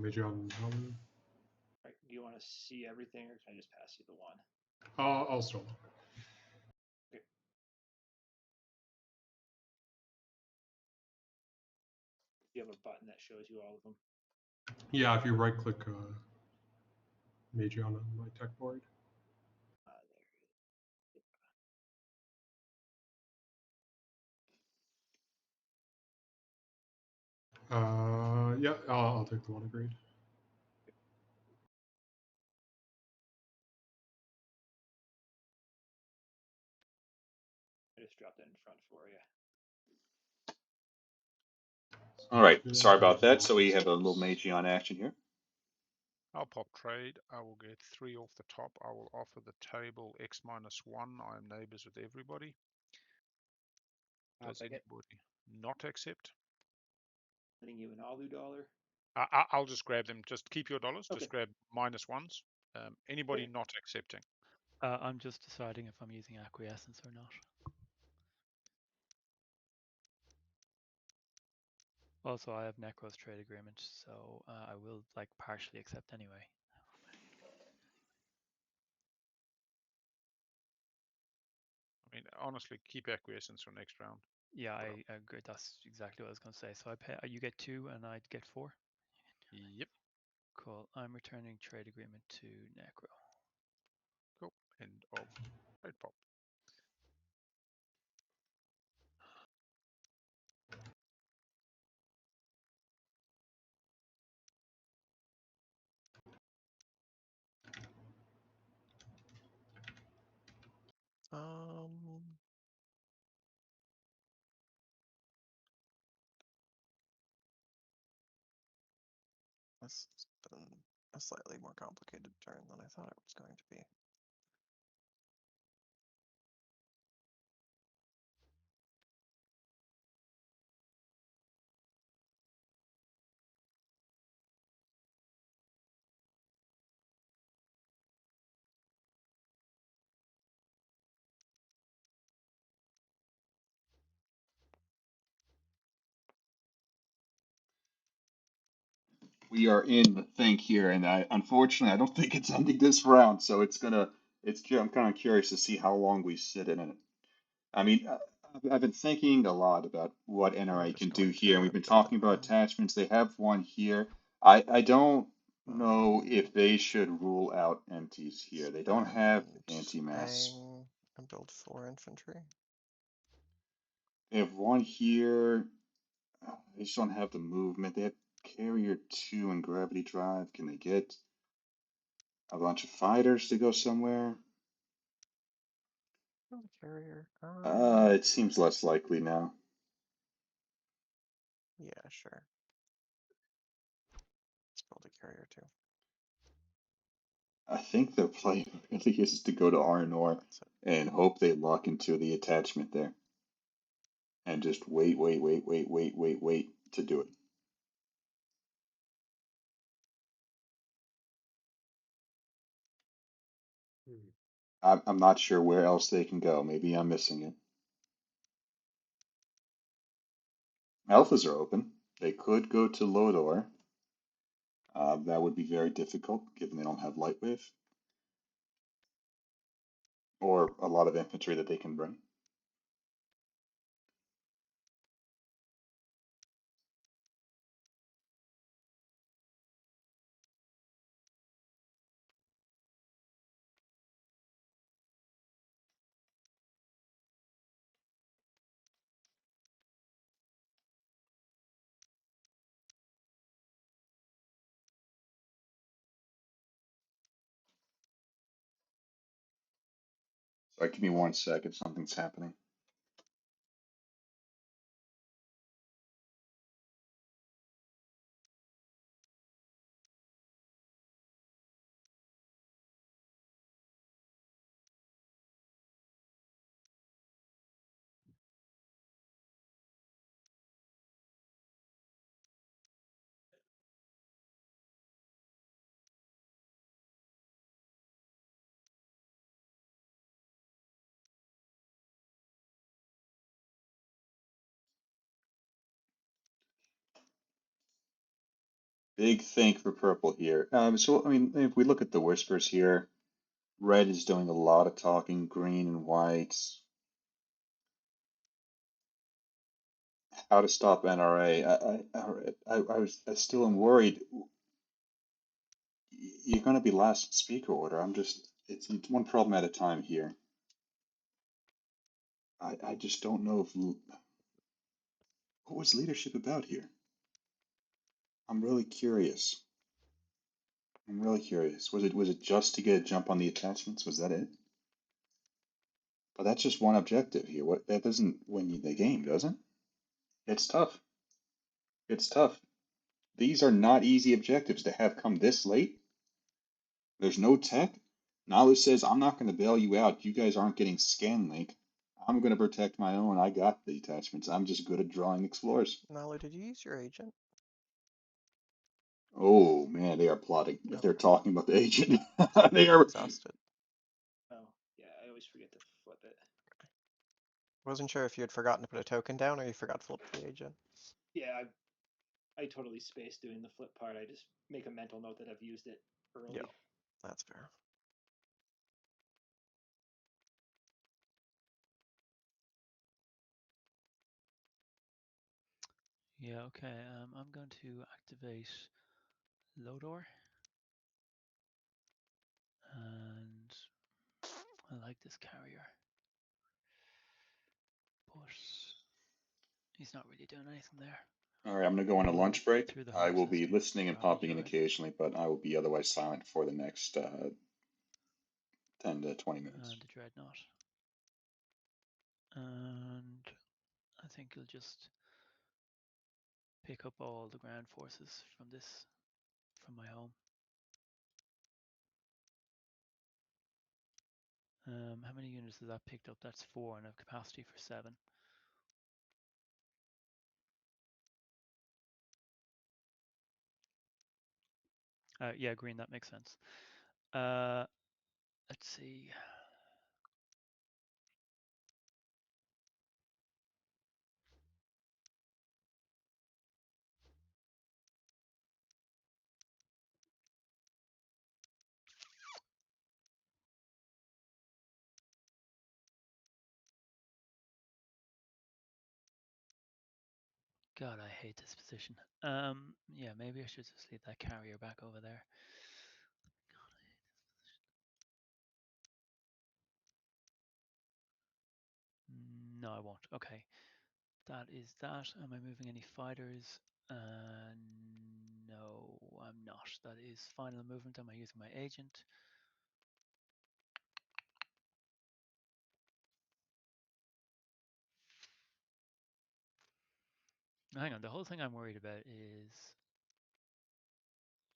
Major on Mountain.
Right, do you want to see everything, or can I just pass you the 1?
I'll still look.
Okay. You have a button that shows you all of them.
Yeah, if you right click Major on my tech board. Yeah, I'll take the 1 agreed.
I just dropped it in front for you.
All right, sorry about that. So we have a little Magion action here.
I'll pop trade. I will get 3 off the top. I will offer the table X-1. I am neighbors with everybody. Does anybody not accept?
Letting you an Alu dollar.
I'll just grab them. Just keep your dollars.
Okay.
Just grab -1s. Anybody not accepting?
I'm just deciding if I'm using acquiescence or not. Also, I have Necro's trade agreement, so I will like partially accept anyway.
I mean, honestly, keep acquiescence for next round.
Yeah, I agree. That's exactly what I was going to say. So I pay. You get 2, and I get 4.
Yep.
Cool. I'm returning trade agreement to Necro.
Cool. End of trade pop.
Um, this has been a slightly more complicated turn than I thought it was going to be.
We are in the thing here, and unfortunately I don't think it's ending this round. So I'm kind of curious to see how long we sit in it. I mean, I've been thinking a lot about what
I'm
NRA
just
can do
going
here, and we've
to
been
build it
talking about
now.
attachments. They have one here. I don't know
Um,
if they should rule out empties here. They don't have anti-mass.
Bang and build 4 infantry.
They have one here. They just don't have the movement. They have carrier 2 and gravity drive. Can they get a bunch of fighters to go somewhere?
Build a carrier.
It seems less likely now.
Yeah, sure. Let's build a carrier too.
I think their play really is to go to R&R
That's it.
and hope they lock into the attachment there. And just wait to do it. I'm not sure where else they can go. Maybe I'm missing it. Alphas are open. They could go to Lodor. That would be very difficult given they don't have light wave or a lot of infantry that they can bring. Sorry, give me 1 second. Something's happening. Big think for purple here. So, I mean, if we look at the whispers here, red is doing a lot of talking, green and white. How to stop NRA. I still am worried. You're going to be last in speaker order. It's one problem at a time here. I just don't know what was leadership about here? I'm really curious. Was it just to get a jump on the attachments? Was that it? But that's just one objective here. What that doesn't win you the game, does it? It's tough. It's tough. These are not easy objectives to have come this late. There's no tech. Nalu says, I'm not going to bail you out. You guys aren't getting scan link. I'm going to protect my own. I got the attachments. I'm just good at drawing explorers.
Nalu, did you use your agent?
Oh man, they are plotting. If they're
Okay.
talking about the agent,
So
they are.
exhausted.
Oh, yeah, I always forget to flip it.
Wasn't sure if you had forgotten to put a token down or you forgot to flip the agent.
Yeah, I totally spaced doing the flip part. I just make a mental note that I've used it early.
Yeah. That's fair.
Yeah, okay. I'm going to activate Lodor. And I like this carrier. But he's not really doing anything there.
All right, I'm going to go on a lunch break.
Through the
I will
horses
be
to
listening and
gravity
popping in
drive.
occasionally, but I will be otherwise silent for the next 10 to 20 minutes.
And the dreadnought. And I think he'll just pick up all the ground forces from my home. How many units has that picked up? That's 4 and I have capacity for 7. Yeah, green, that makes sense. Let's see. God, I hate this position. Yeah, maybe I should just leave that carrier back over there. God, I hate this position. No, I won't. Okay. That is that. Am I moving any fighters? No, I'm not. That is final movement. Am I using my agent? Hang on, the whole thing I'm worried about is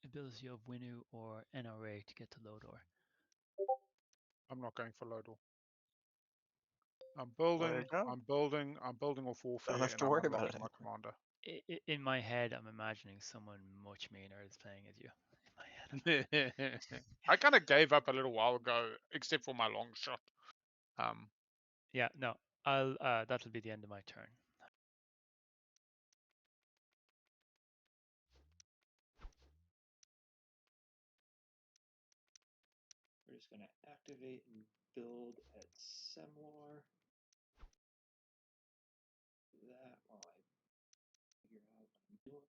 ability of Winu or NRA to get to Lodor.
I'm not going for Lodor. I'm
There
building.
you go.
I'm building. I'm building off warfare,
Don't have
and
to
I'm
worry about
unlocking
it
my
anymore.
commander.
In my head, I'm imagining someone much meaner is playing as you. In my head.
I kind of gave up a little while ago, except for my long shot.
Yeah, no. I'll that'll be the end of my turn.
We're just gonna activate and build at Semlor. That while I figure out what I'm doing.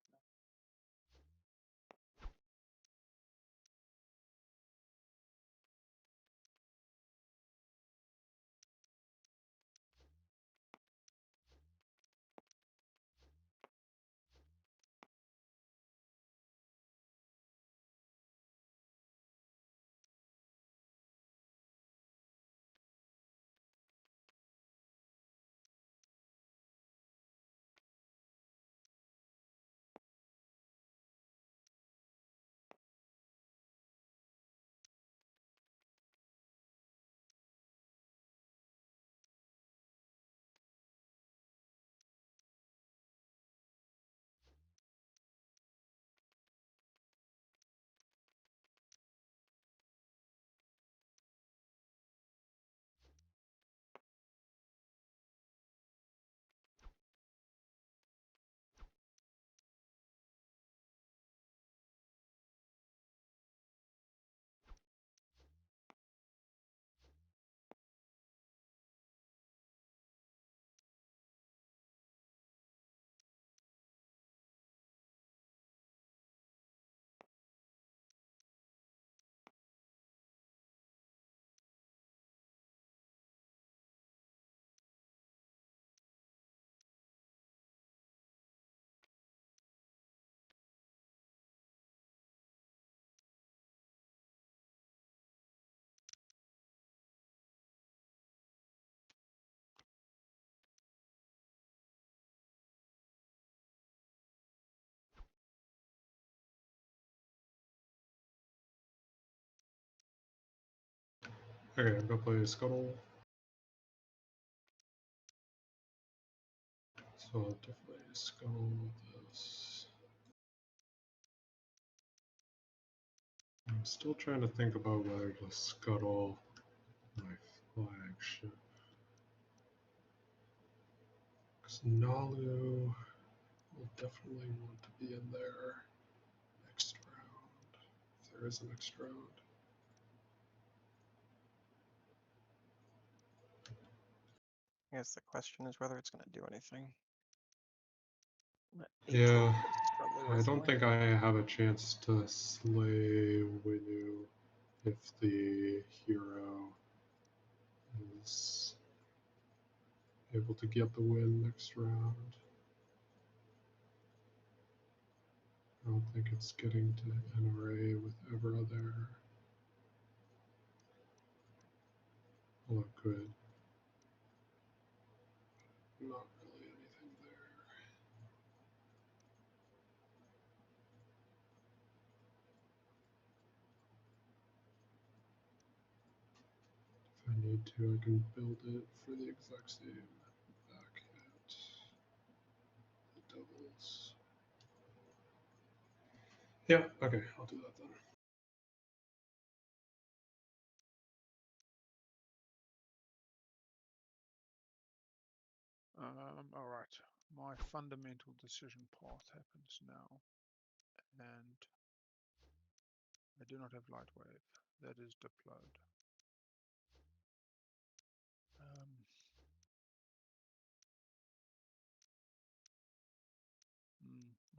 Okay, I'm gonna play Scuttle. So I'll definitely Scuttle this. I'm still trying to think about whether to Scuttle my flagship. Because Nalu will definitely want to be in there next round, if there is a next round.
I guess the question is whether it's going to do anything.
Yeah,
Probably
I
worth
don't think I have a chance to slay Winu if the hero is able to get the win next round. I don't think it's getting to NRA with Evra there. Although it could. Not really anything there. If I need to, I can build it for the exact same back hit. The doubles. Yeah, okay, I'll do that then.
All right. My fundamental decision path happens now, and I do not have light wave. That is deployed.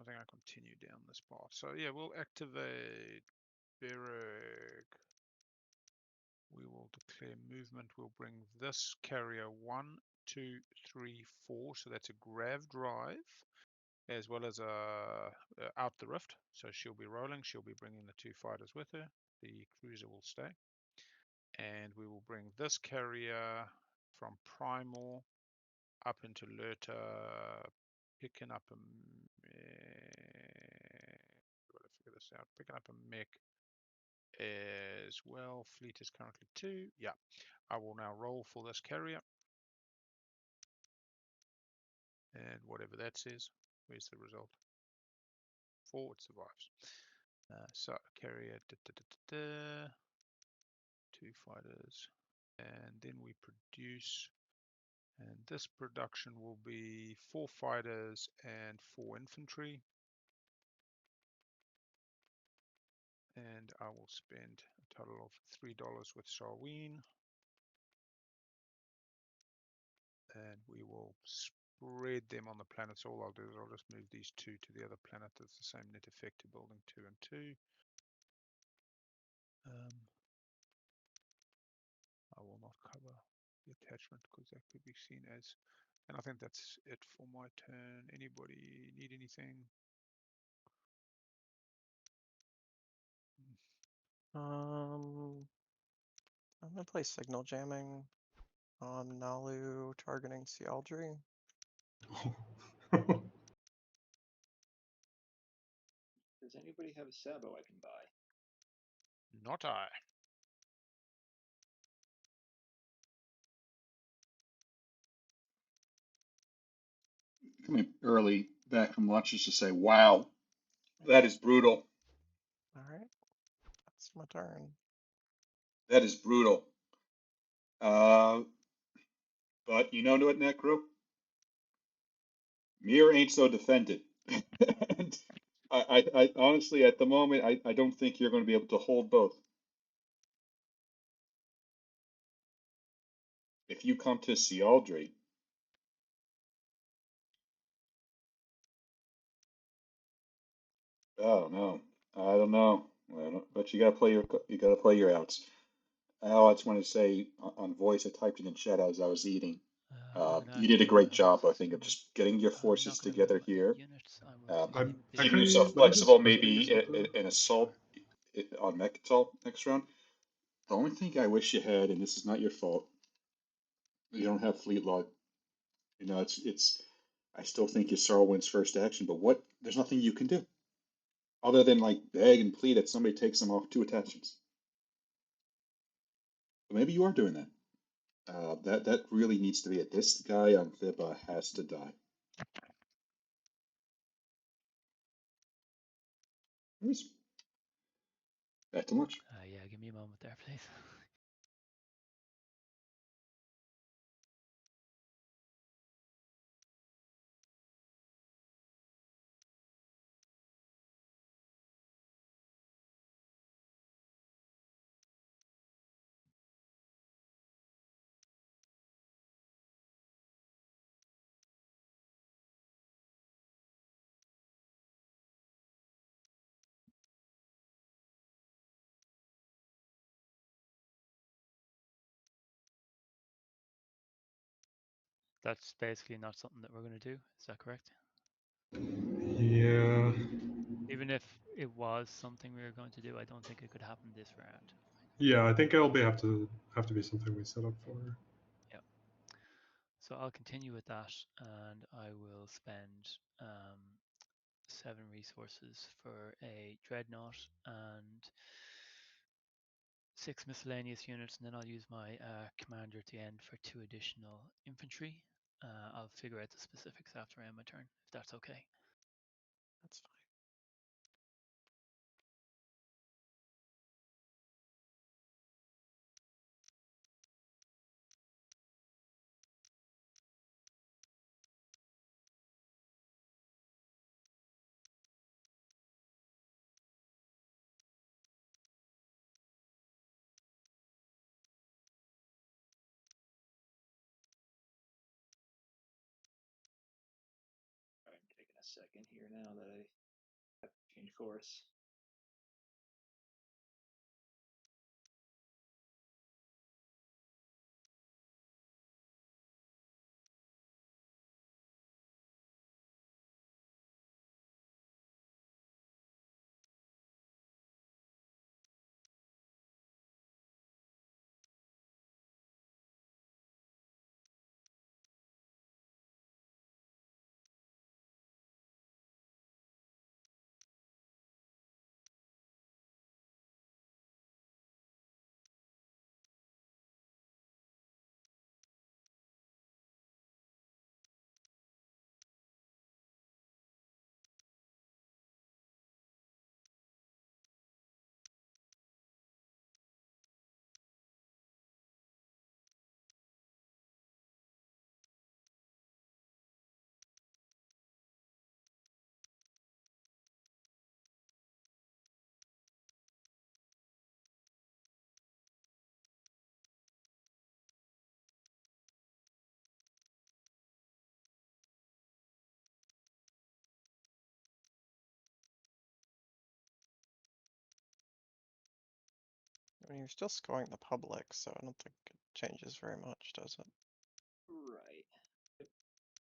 think I continue down this path. So yeah, we'll activate Beric. We will declare movement. We'll bring this carrier 1, 2, 3, 4. So that's a grav drive, as well as out the rift. So she'll be rolling. She'll be bringing the 2 fighters with her. The cruiser will stay. And we will bring this carrier from Primal up into Lurta, picking up a gotta figure this out. Picking up a mech as well. Fleet is currently 2. Yeah, I will now roll for this carrier, and whatever that says, where's the result? 4. It survives. So carrier, 2 fighters, and then we produce. And this production will be 4 fighters and 4 infantry. And I will spend a total of $3 with Sarween. And we will spread them on the planet. So all I'll do is I'll just move these 2 to the other planet. That's the same net effect to building 2 and 2. I will not cover the attachment because that could be seen as, and I think that's it for my turn. Anybody need anything?
I'm gonna play signal jamming on Nalu targeting Cialdry.
Does anybody have a Sabo I can buy?
Not I.
Coming early back from lunch just to say, wow, that is brutal.
All right, that's my turn.
That is brutal. But you know what, Necro? Mir ain't so defended. And I honestly, at the moment, I don't think you're going to be able to hold both. If you come to Cialdry, I don't know. I don't know. But you gotta play your outs. I just want to say on voice, I typed it in chat as I was eating. You did a great job, I think, of just getting your forces together here, keeping yourself flexible, maybe an assault on mech assault next round. The only thing I wish you had, and this is not your fault, you don't have fleet log. You know, it's. I still think Yssarl wins first action, but what? There's nothing you can do other than like beg and plead that somebody takes them off 2 attachments. But maybe you are doing that. That really needs to be it. This guy on Thibba has to die. Back to lunch.
Yeah, give me a moment there, please. That's basically not something that we're going to do. Is that correct?
Yeah.
Even if it was something we were going to do, I don't think it could happen this round.
Yeah, I think it'll have to be something we set up for.
Yeah. So I'll continue with that, and I will spend 7 resources for a dreadnought and 6 miscellaneous units, and then I'll use my commander at the end for 2 additional infantry. I'll figure out the specifics after I end my turn, if that's okay.
That's fine.
I'm taking a second here now that I have to change course.
I mean, you're still scoring the public, so I don't think it changes very much, does it?
Right. It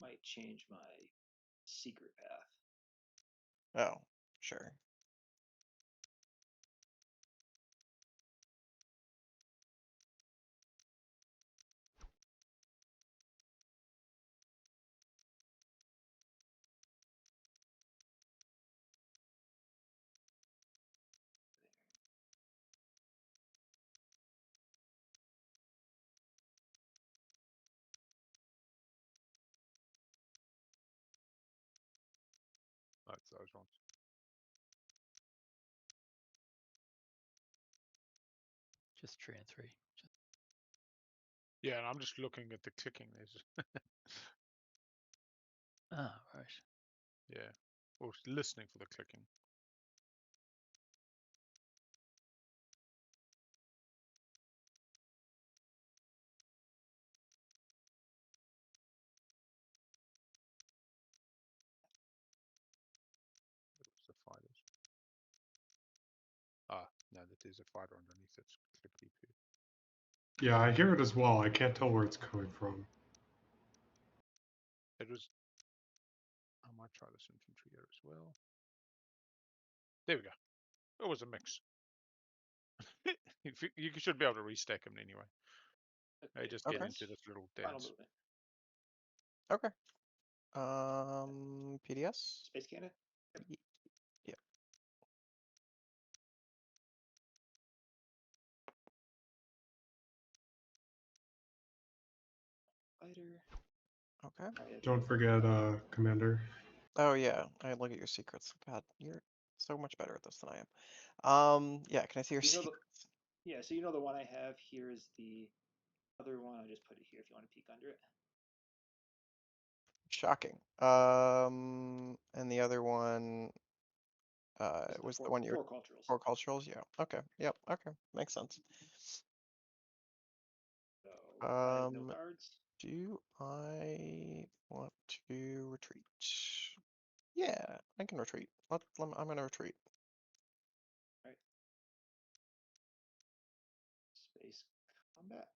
might change my secret path.
Oh, sure.
That's those ones.
Just 3 and 3.
Yeah, and I'm just looking at the clicking. There's
Right.
yeah, or listening for the clicking. What's the fighters? Ah, no, that is a fighter underneath. It's clicky too.
Yeah, I hear it as well. I can't tell where it's coming from.
It was. I might try this infantry here as well. There we go. It was a mix. You should be able to restack them anyway. They just get
Okay.
into this little
Final
dance.
movement.
Okay. PDS?
Space cannon?
Yeah.
Fighter.
Okay.
Don't forget, Commander.
Oh yeah, I look at your secrets. God, you're so much better at this than I am. Yeah, can I see your
You know
secrets?
Yeah, so you know the one I have here is the other one. I'll just put it here if you want to peek under it.
Shocking. And the other one was the one you're
four culturals.
four culturals. Yeah. Okay. Yep. Okay. Makes sense.
So I have no cards.
Do I want to retreat? Yeah, I can retreat. I'm gonna retreat.
Right. Space combat.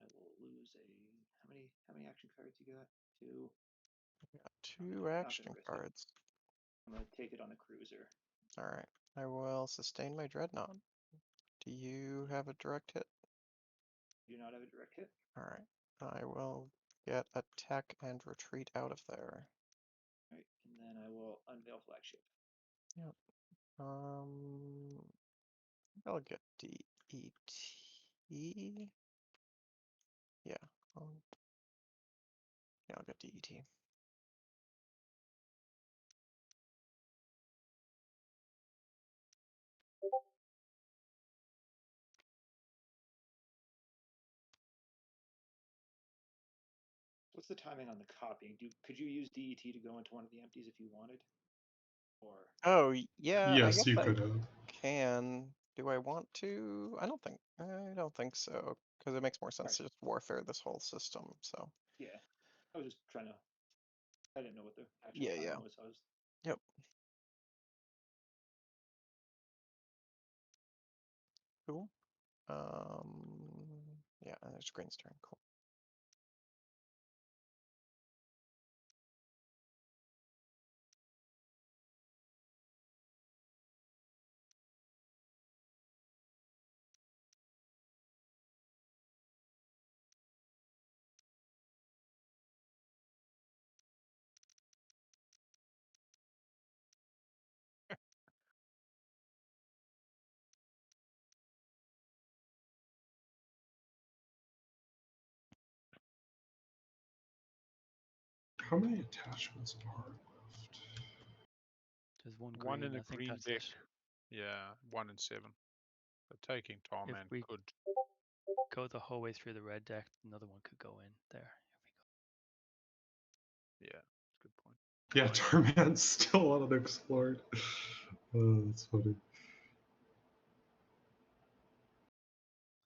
I will lose a how many action cards you got? 2.
Got 2 action cards.
I'm gonna take it on a cruiser.
All right. I will sustain my dreadnought. Do you have a direct hit?
Do not have a direct hit.
All right. I will get attack and retreat out of there.
All right, and then I will unveil flagship.
Yep. I'll get DET. Yeah. I'll get DET.
What's the timing on the copying? Could you use DET to go into one of the empties if you wanted? Or
Oh yeah, I
Yes,
guess
you
I
could have.
can. Do I want to? I don't think so, because it makes more sense to just warfare this whole system. So
Yeah, I was just trying to. I didn't know what the actual
yeah,
plan
yeah.
was. So I was.
Yep. Cool. Yeah, and there's Green's turn. Cool.
How many attachments are left?
There's one
One
green.
in a
I think
green
that's
deck.
it.
Yeah, 1 in 7. So taking
If
Tarman
we
could.
go the whole way through the red deck, another one could go in there.
Yeah, that's a good point.
Yeah, Tarman's still unexplored. Oh, that's funny.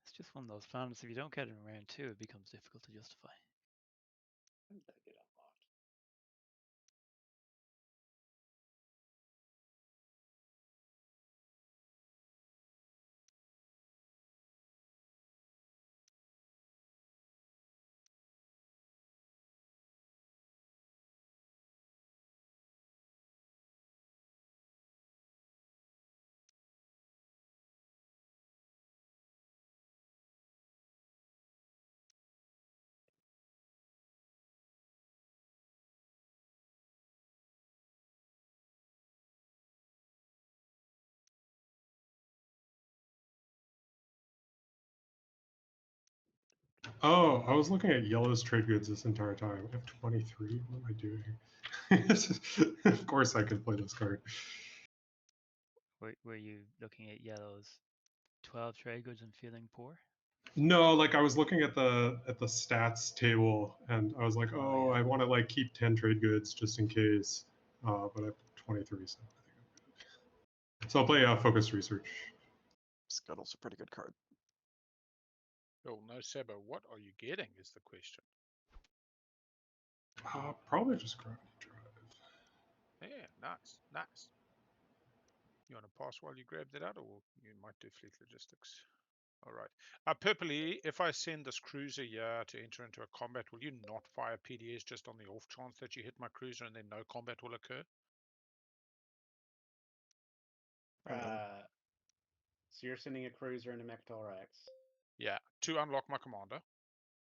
It's just one of those planets. If you don't get it in round 2, it becomes difficult to justify.
When did that get unlocked?
Oh, I was looking at yellow's trade goods this entire time. I have 23. What am I doing? Of course I could play this card.
Were you looking at yellow's 12 trade goods and feeling poor?
No, like I was looking at the stats table and I was like, oh,
yeah.
I want to like keep 10 trade goods just in case. But I have 23, so I think I'm good. So I'll play focused research.
Scuttle's a pretty good card.
Oh, no, Sabo, what are you getting is the question.
Probably just gravity drive.
Yeah, nice, nice. You want to pass while you grab that out, or you might do fleet logistics? All right. Purpley, if I send this cruiser here to enter into a combat, will you not fire PDS just on the off chance that you hit my cruiser and then no combat will occur?
So you're sending a cruiser into Mechatol Rex.
Yeah, to unlock my commander,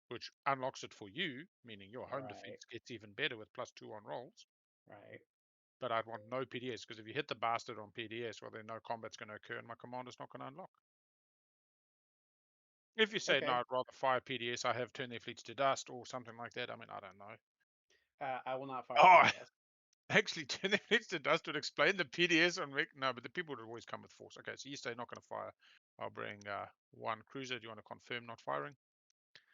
which unlocks it for you, meaning your home defense gets even better with +2 on rolls.
Right.
But I'd want no PDS, because if you hit the bastard on PDS, well, then no combat's going to occur and my commander's not going to unlock. If you say,
Okay.
no, I'd rather fire PDS, I have turned their fleets to dust or something like that, I mean, I don't know.
I will not fire
Oh,
PDS.
actually, turn their fleets to dust would explain the PDS on no, but the people would always come with force. Okay, so you say not going to fire. I'll bring 1 cruiser. Do you want to confirm not firing?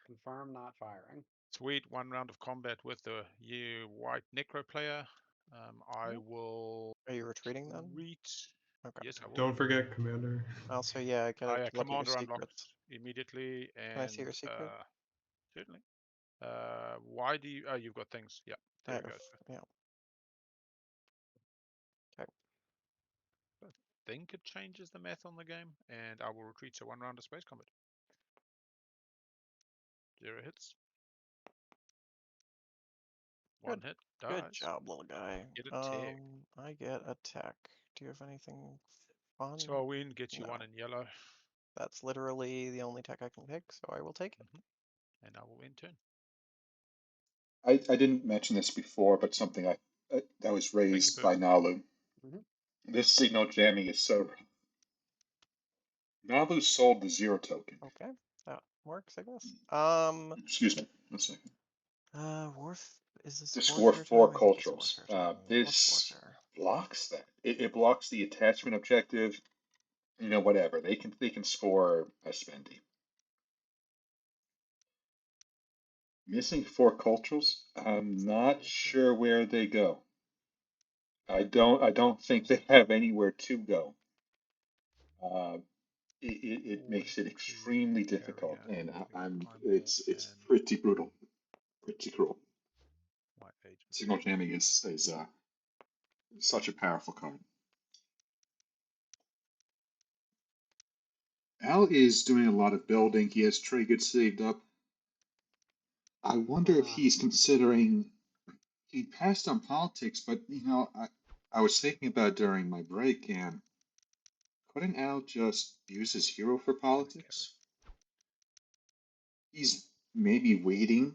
Confirm not firing.
Sweet. 1 round of combat with the white necro player. I will.
Are you retreating then?
Okay. Yes, I will.
Don't forget, Commander.
Also, yeah, can I look at your
commander unlocks
secrets?
immediately. And,
Can I see your secret?
Certainly. Why do you? Oh, you've got things. Yeah, there we go.
Yeah. Okay.
I think it changes the math on the game, and I will retreat to 1 round of space combat. 0 hits. 1 hit. Dies.
Good job, little guy.
Get a tag.
I get a tech. Do you have anything fun?
So I'll win, get you
No.
1 in yellow.
That's literally the only tech I can pick, so I will take it.
And I will end turn.
I didn't mention this before, but something that was raised by Nalu. This signal jamming is so. Nalu sold the 0 token.
Okay, that works, I guess.
Excuse me, 1 second.
Is this
This
warfare
4
time? I think it's
cultures.
warfare time.
This blocks that. It blocks the attachment objective. You know, whatever they can score a spendy. Missing 4 cultures. I'm not sure where they go. I don't think they have anywhere to go. it makes it extremely difficult, and it's
and
pretty brutal, pretty cruel.
white agent.
Signal jamming is such a powerful card. Al is doing a lot of building. He has trade goods saved up. I wonder if he's considering. He passed on politics, but I was thinking about it during my break, and couldn't Al just use his hero for politics? He's maybe waiting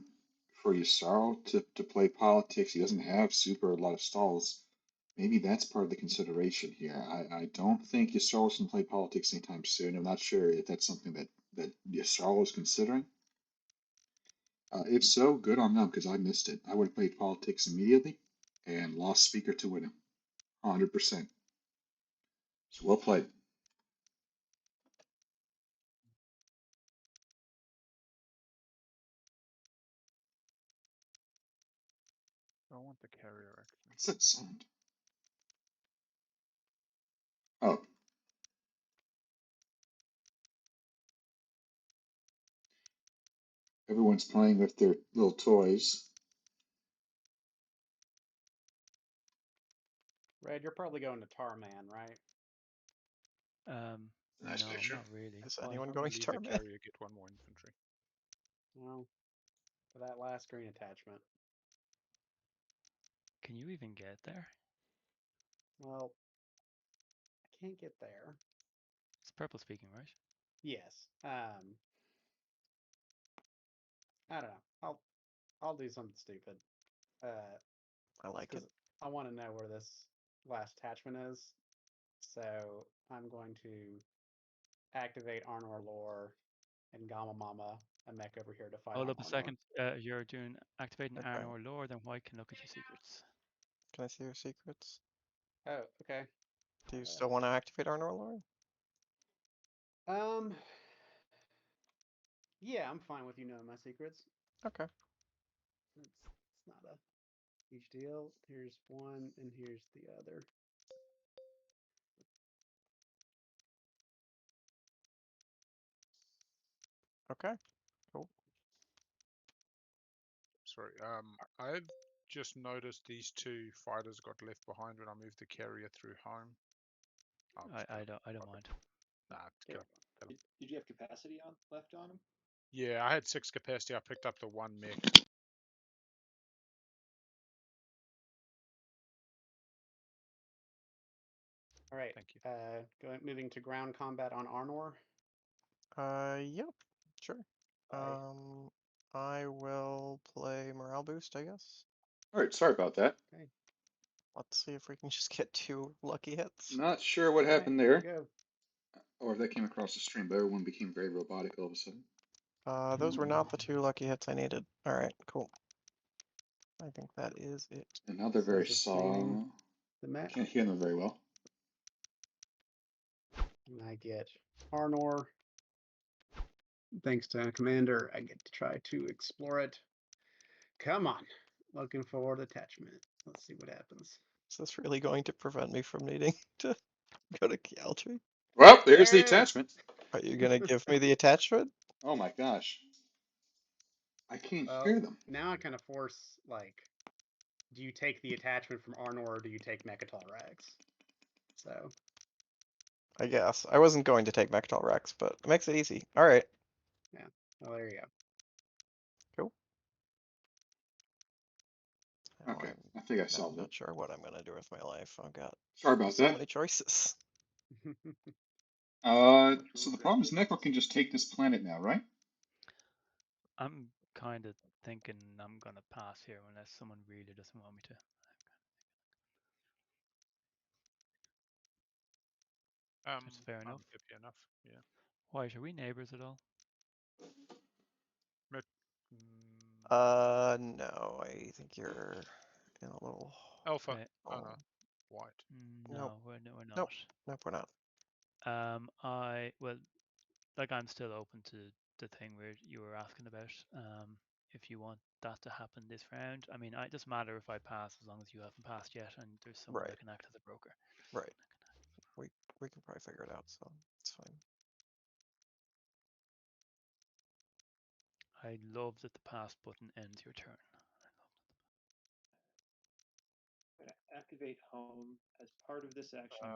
for Yusaro to play politics. He doesn't have a lot of stalls. Maybe that's part of the consideration here. I don't think Yusaro can play politics anytime soon. I'm not sure if that's something that Yusaro is considering. If so, good on them, because I missed it. I would have played politics immediately and lost Speaker to win him. 100%. So well played.
I want the carrier actually.
What's that sound? Oh. Everyone's playing with their little toys.
Red, you're probably going to Tarman, right?
Nice
No,
picture.
not really.
Is
Why?
anyone
I'm
going
gonna
to
leave the
Tarman?
carrier, get one more infantry.
Well, for that last green attachment.
Can you even get there?
Well, I can't get there.
It's purple speaking, right?
Yes. I don't know. I'll do something stupid.
I like it.
I want to know where this last attachment is. So I'm going to activate Arnor Lore and Gamma Mama and mech over here to fight
Hold
on
up a
Arnor.
second. You're doing activating
Okay.
Arnor Lore, then White can look at your secrets.
Can I see your secrets?
Oh, okay.
Do you still want to activate Arnor Lore?
Yeah, I'm fine with you knowing my secrets.
Okay.
It's not a huge deal. Here's one, and here's the other.
Okay. Cool.
Sorry. I've just noticed these two fighters got left behind when I moved the carrier through home.
I don't mind.
Nah, kill him.
Did you have capacity left on him?
Yeah, I had 6 capacity. I picked up the 1 mech.
All right.
Thank you.
Moving to ground combat on Arnor.
Yep. Sure. I will play morale boost, I guess.
All right, sorry about that.
Okay.
Let's see if we can just get 2 lucky hits.
Not sure what happened
there.
there, or if that came across the stream, but everyone became very robotic all of a sudden.
Those were not the 2 lucky hits I needed. All right, cool. I think that is it.
And now they're very soft. Can't hear them very well.
And I get Arnor. Thanks to Commander, I get to try to explore it. Come on. Looking forward attachment. Let's see what happens.
Is this really going to prevent me from needing to go to Galtree?
Well, there's the attachment.
Are you going to give me the attachment?
Oh my gosh. I can't hear them.
Now I kind of force, like, do you take the attachment from Arnor or do you take Mechatol Rex? So.
I guess. I wasn't going to take Mechatol Rex, but it makes it easy. All right.
Yeah. Well, there you go.
Cool.
Okay, I think I solved
I'm
it.
not sure what I'm going to do with my life. I've got
Sorry about
so
that.
many choices.
So the problem is Necro can just take this planet now, right?
I'm kind of thinking I'm gonna pass here unless someone really doesn't want me to. That's fair enough.
I'm happy enough. Yeah.
White, are we neighbors at all?
No, I think you're in a little.
Alpha.
Okay.
Oh no. White.
No, we're not.
Nope, we're not.
Well, like I'm still open to the thing where you were asking about. If you want that to happen this round, I mean, it doesn't matter if I pass as long as you haven't passed yet, and there's someone that can act as a broker.
Right. We can probably figure it out, so it's fine.
I love that the pass button ends your turn.
I'm going to activate home as part of this action.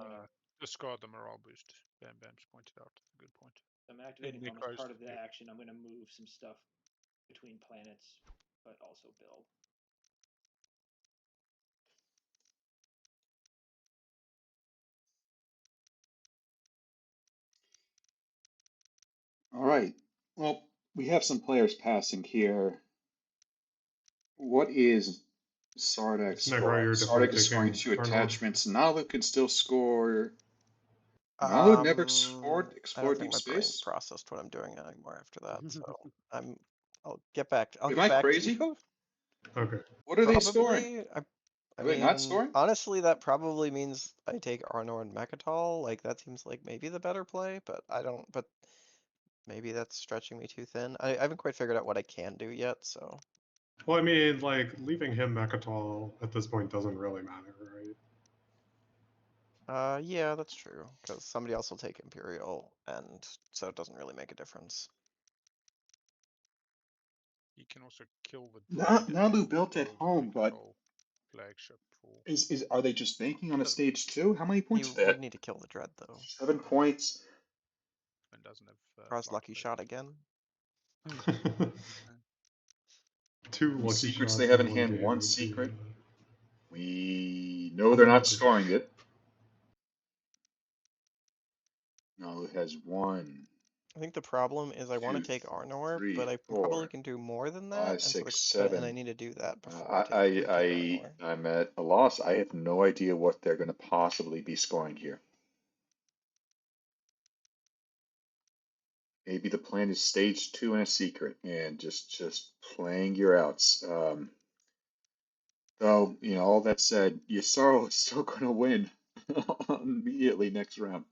Discard the morale boost. Bam Bam's pointed out. Good point.
I'm activating home as
Necros,
part of the
yeah.
action. I'm going to move some stuff between planets, but also build.
All right. Well, we have some players passing here. What is Sardek
Necro,
scoring?
you're definitely
Sardek is scoring
taking
2
turn 1.
attachments. Nalu can still score. Nalu never explored
I don't think
deep
my brain
space.
processed what I'm doing anymore after that, so I'll get back. I'll
Am
get
I
back
crazy?
to you.
Okay.
What are they scoring?
Probably. I
Are they not
mean,
scoring?
honestly, that probably means I take Arnor and Mechatol. Like that seems like maybe the better play, but I don't. But maybe that's stretching me too thin. I haven't quite figured out what I can do yet, so.
Well, I mean, like, leaving him Mechatol at this point doesn't really matter, right?
Yeah, that's true. Because somebody else will take Imperial, and so it doesn't really make a difference.
You can also kill the droid.
Nalu built at home, but
flagship.
are they just banking on a stage 2? How many points
You
is that?
would need to kill the Dread though.
7 points.
And doesn't have.
Cross lucky shot again.
2 lucky
secrets
shots
they have in
one
hand.
game
1
would be,
secret. We know they're not scoring it. Nalu has 1.
I think the problem is I want to
2,
take Arnor,
3,
but I
4,
probably can do more than
5,
that,
6,
and
7.
I need to do that before I take Arnor.
I'm at a loss. I have no idea what they're going to possibly be scoring here. Maybe the plan is stage 2 and a secret, and just playing your outs. Though, all that said, Yasaro is still going to win immediately next round.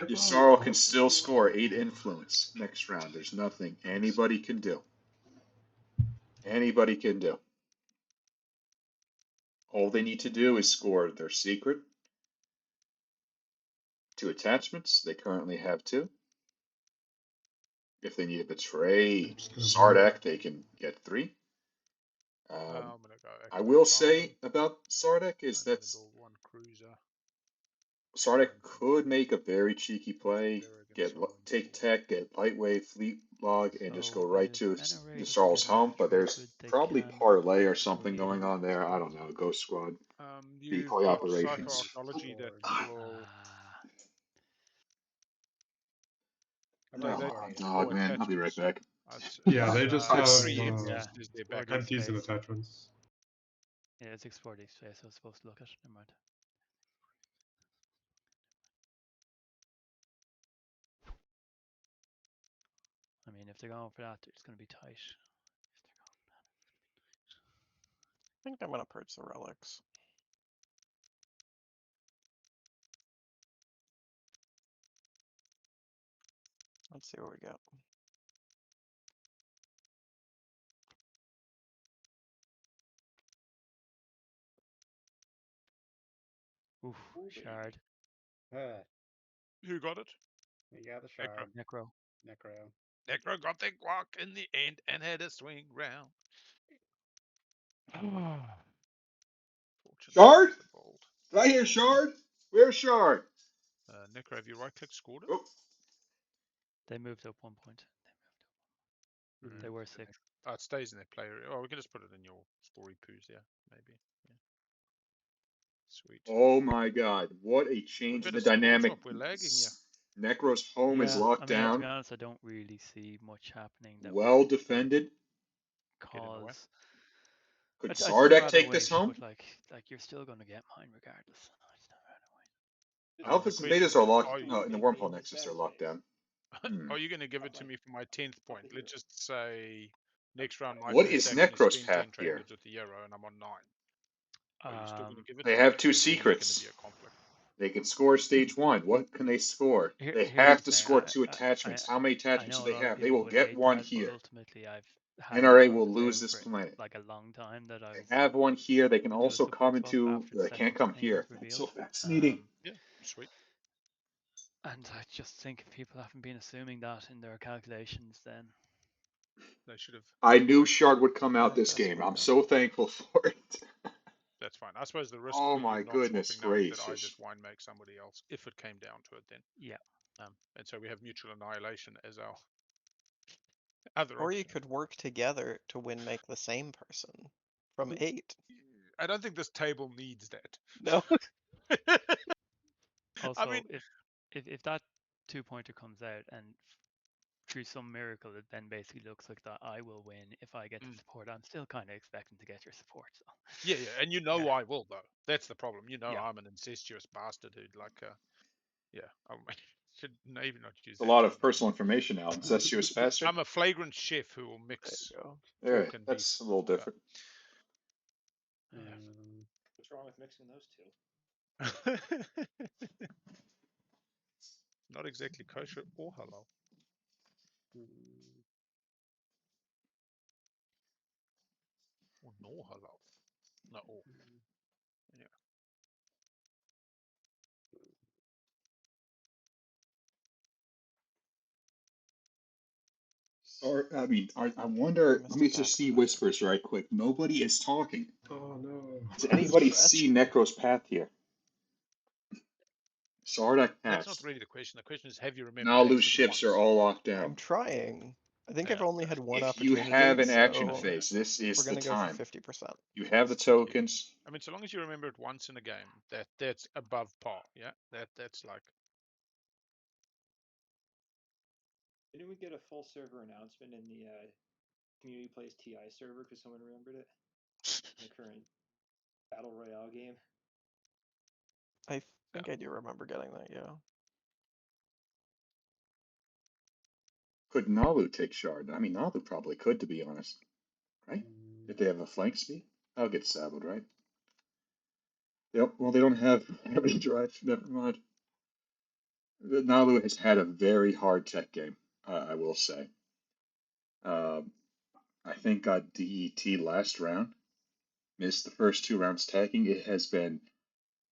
Yasaro can still score 8 influence next round. There's nothing anybody can do. Anybody can do. All they need to do is score their secret, 2 attachments. They currently have 2. If they need to betray Sardek, they can get 3. I will say about Sardek is that Sardek could make a very cheeky play, take tech, get lightweight, fleet log, and just go right to Yasar's home. But there's probably parlay or something going on there. I don't know. Ghost Squad, decoy operations. Dog, man. I'll be right back.
Yeah, they just have
empties
empties and attachments.
Yeah, it's explore deep space, so I was supposed to look at it. Never mind. I mean, if they're going for that, it's going to be tight.
I think I'm going to purge the relics. Let's see what we got.
Oof, shard.
Who got it?
You got the shard.
Necro.
Necro got the guac in the end and had a swing round.
Shard? Did I hear Shard? Where's Shard?
Necro, have you right-click scored it?
Oh.
They moved up 1 point. They were 6.
Oh, it stays in their player. Oh, we can just put it in your story poos, yeah, maybe. Yeah. Sweet.
Oh my god, what a change in the dynamic.
We're lagging, yeah.
Necro's home is locked down.
To be honest, I don't really see much happening.
Well defended.
Cause
could Sardek take this home?
But like you're still going to get mine regardless.
Alphas and betas are locked. No, in the wormhole nexus they're locked down.
Are you going to give it to me for my 10th point? Let's just say next round.
What is Necro's path here?
With the Euro and I'm on 9. Are you still going to give it?
They have 2 secrets. They can score stage 1. What can they score? They have to score 2 attachments. How many attachments do they have? They will get 1 here.
Ultimately,
NRA will lose this planet.
Like a long time that
they have 1 here. They can also come into. They can't come here. That's so fascinating.
Yeah, sweet.
And I just think if people haven't been assuming that in their calculations, then
They should have.
I knew Shard would come out
I
this
guess
game.
we
I'm
don't.
so thankful for it.
That's fine. I suppose the risk
Oh
for you
my
not
goodness
swapping now is that I
gracious.
just wine make somebody else, if it came down to it then.
yeah.
And so we have mutual annihilation as our other
Or you
option.
could work together to win make the same person from 8.
I don't think this table needs that.
No.
Also,
I mean,
if that 2-pointer comes out and through some miracle it then basically looks like that I will win if I get the support, I'm still kind of expecting to get your support. So.
yeah, and you know
Yeah.
I will though. That's the problem. You know
Yeah.
I'm an incestuous bastard who'd like, yeah. I should maybe not use
A
that
lot
term.
of personal information now. Incestuous bastard.
I'm a flagrant chef who will
There
mix
you go.
There,
pork and
that's
beef.
a little different.
Yeah.
What's wrong with mixing those two?
Not exactly kosher or halal. Or no halal. No. Yeah.
Or I mean, I wonder. Let me just see
Jackson.
whispers right quick. Nobody is talking.
Oh no.
Does anybody
Stretch.
see Necro's path here? Sardak
That's not
passed.
really the question. The question is, have you remembered
Nalu's
action
ships
once?
are all locked
I'm
down.
trying. I think I've
Yeah,
only had one
If you
opportunity.
have an action
so
phase, this is
we're
the
gonna go for
time.
50%.
You have the tokens.
I mean, so long as you remember it once in a game, that's above par. Yeah, that's like.
Didn't we get a full server announcement in the Community Plays TI server because someone remembered it? In the current Battle Royale game.
I think I do remember getting that, yeah.
Could Nalu take Shard? I mean, Nalu probably could, to be honest. Right? If they have a flank speed, I'll get saboed, right? Yep. Well, they don't have heavy drive. Never mind. Nalu has had a very hard tech game. I will say. I think got DET last round. Missed the first 2 rounds tagging. It has been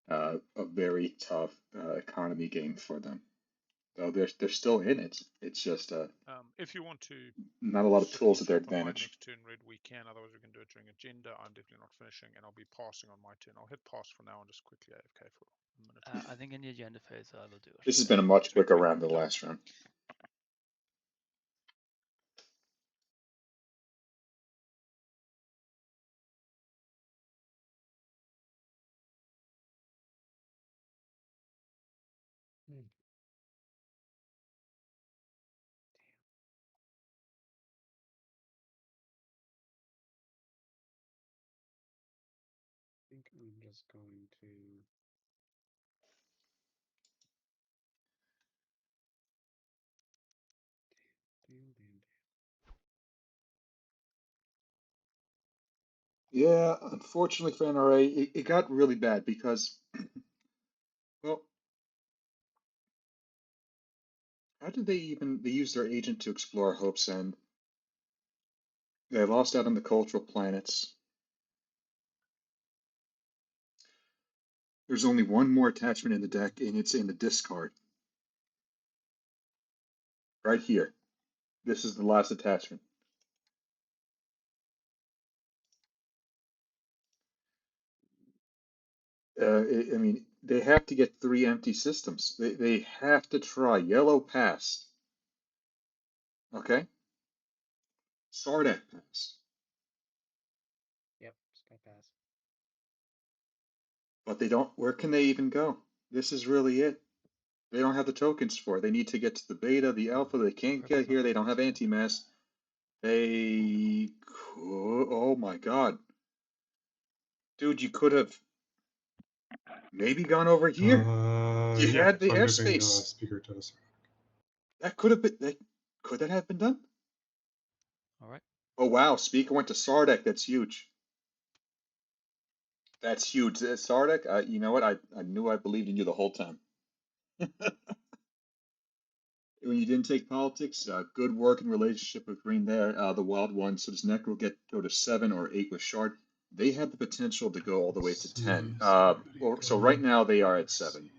a very tough economy game for them. Though they're still in it. It's just
If you want to
not a lot of tools at
support you
their
up on my
advantage.
next turn, Red, we can. Otherwise, we can do it during agenda. I'm definitely not finishing, and I'll be passing on my turn. I'll hit pass for now and just quickly AFK for a minute.
I think in the agenda phase I will do it.
This has been a much quicker round than the last round.
I think I'm just going to.
Yeah, unfortunately for NRA, it got really bad because, well, how did they use their agent to explore Hope's End? They lost out on the cultural planets. There's only one more attachment in the deck, and it's in the discard. Right here. This is the last attachment. I mean, they have to get 3 empty systems. They have to try. Yellow pass. Okay? Sardak pass.
Yep, Sky Pass.
But they don't. Where can they even go? This is really it. They don't have the tokens for it. They need to get to the beta, the alpha. They can't get here. They don't have anti-mass. They could. Oh my god. Dude, you could have maybe gone over here. You
Yeah,
had the
so I'm using
airspace.
speaker test.
That could have been. Could that have been done?
All right.
Oh wow, speaker went to Sardak. That's huge. That's huge. Sardak, you know what? I knew I believed in you the whole time. When you didn't take politics, good work and relationship with Green there. The Wild One. So does Necro go to 7 or 8 with Shard? They have the potential to go all the way to 10. So right now they are at 7.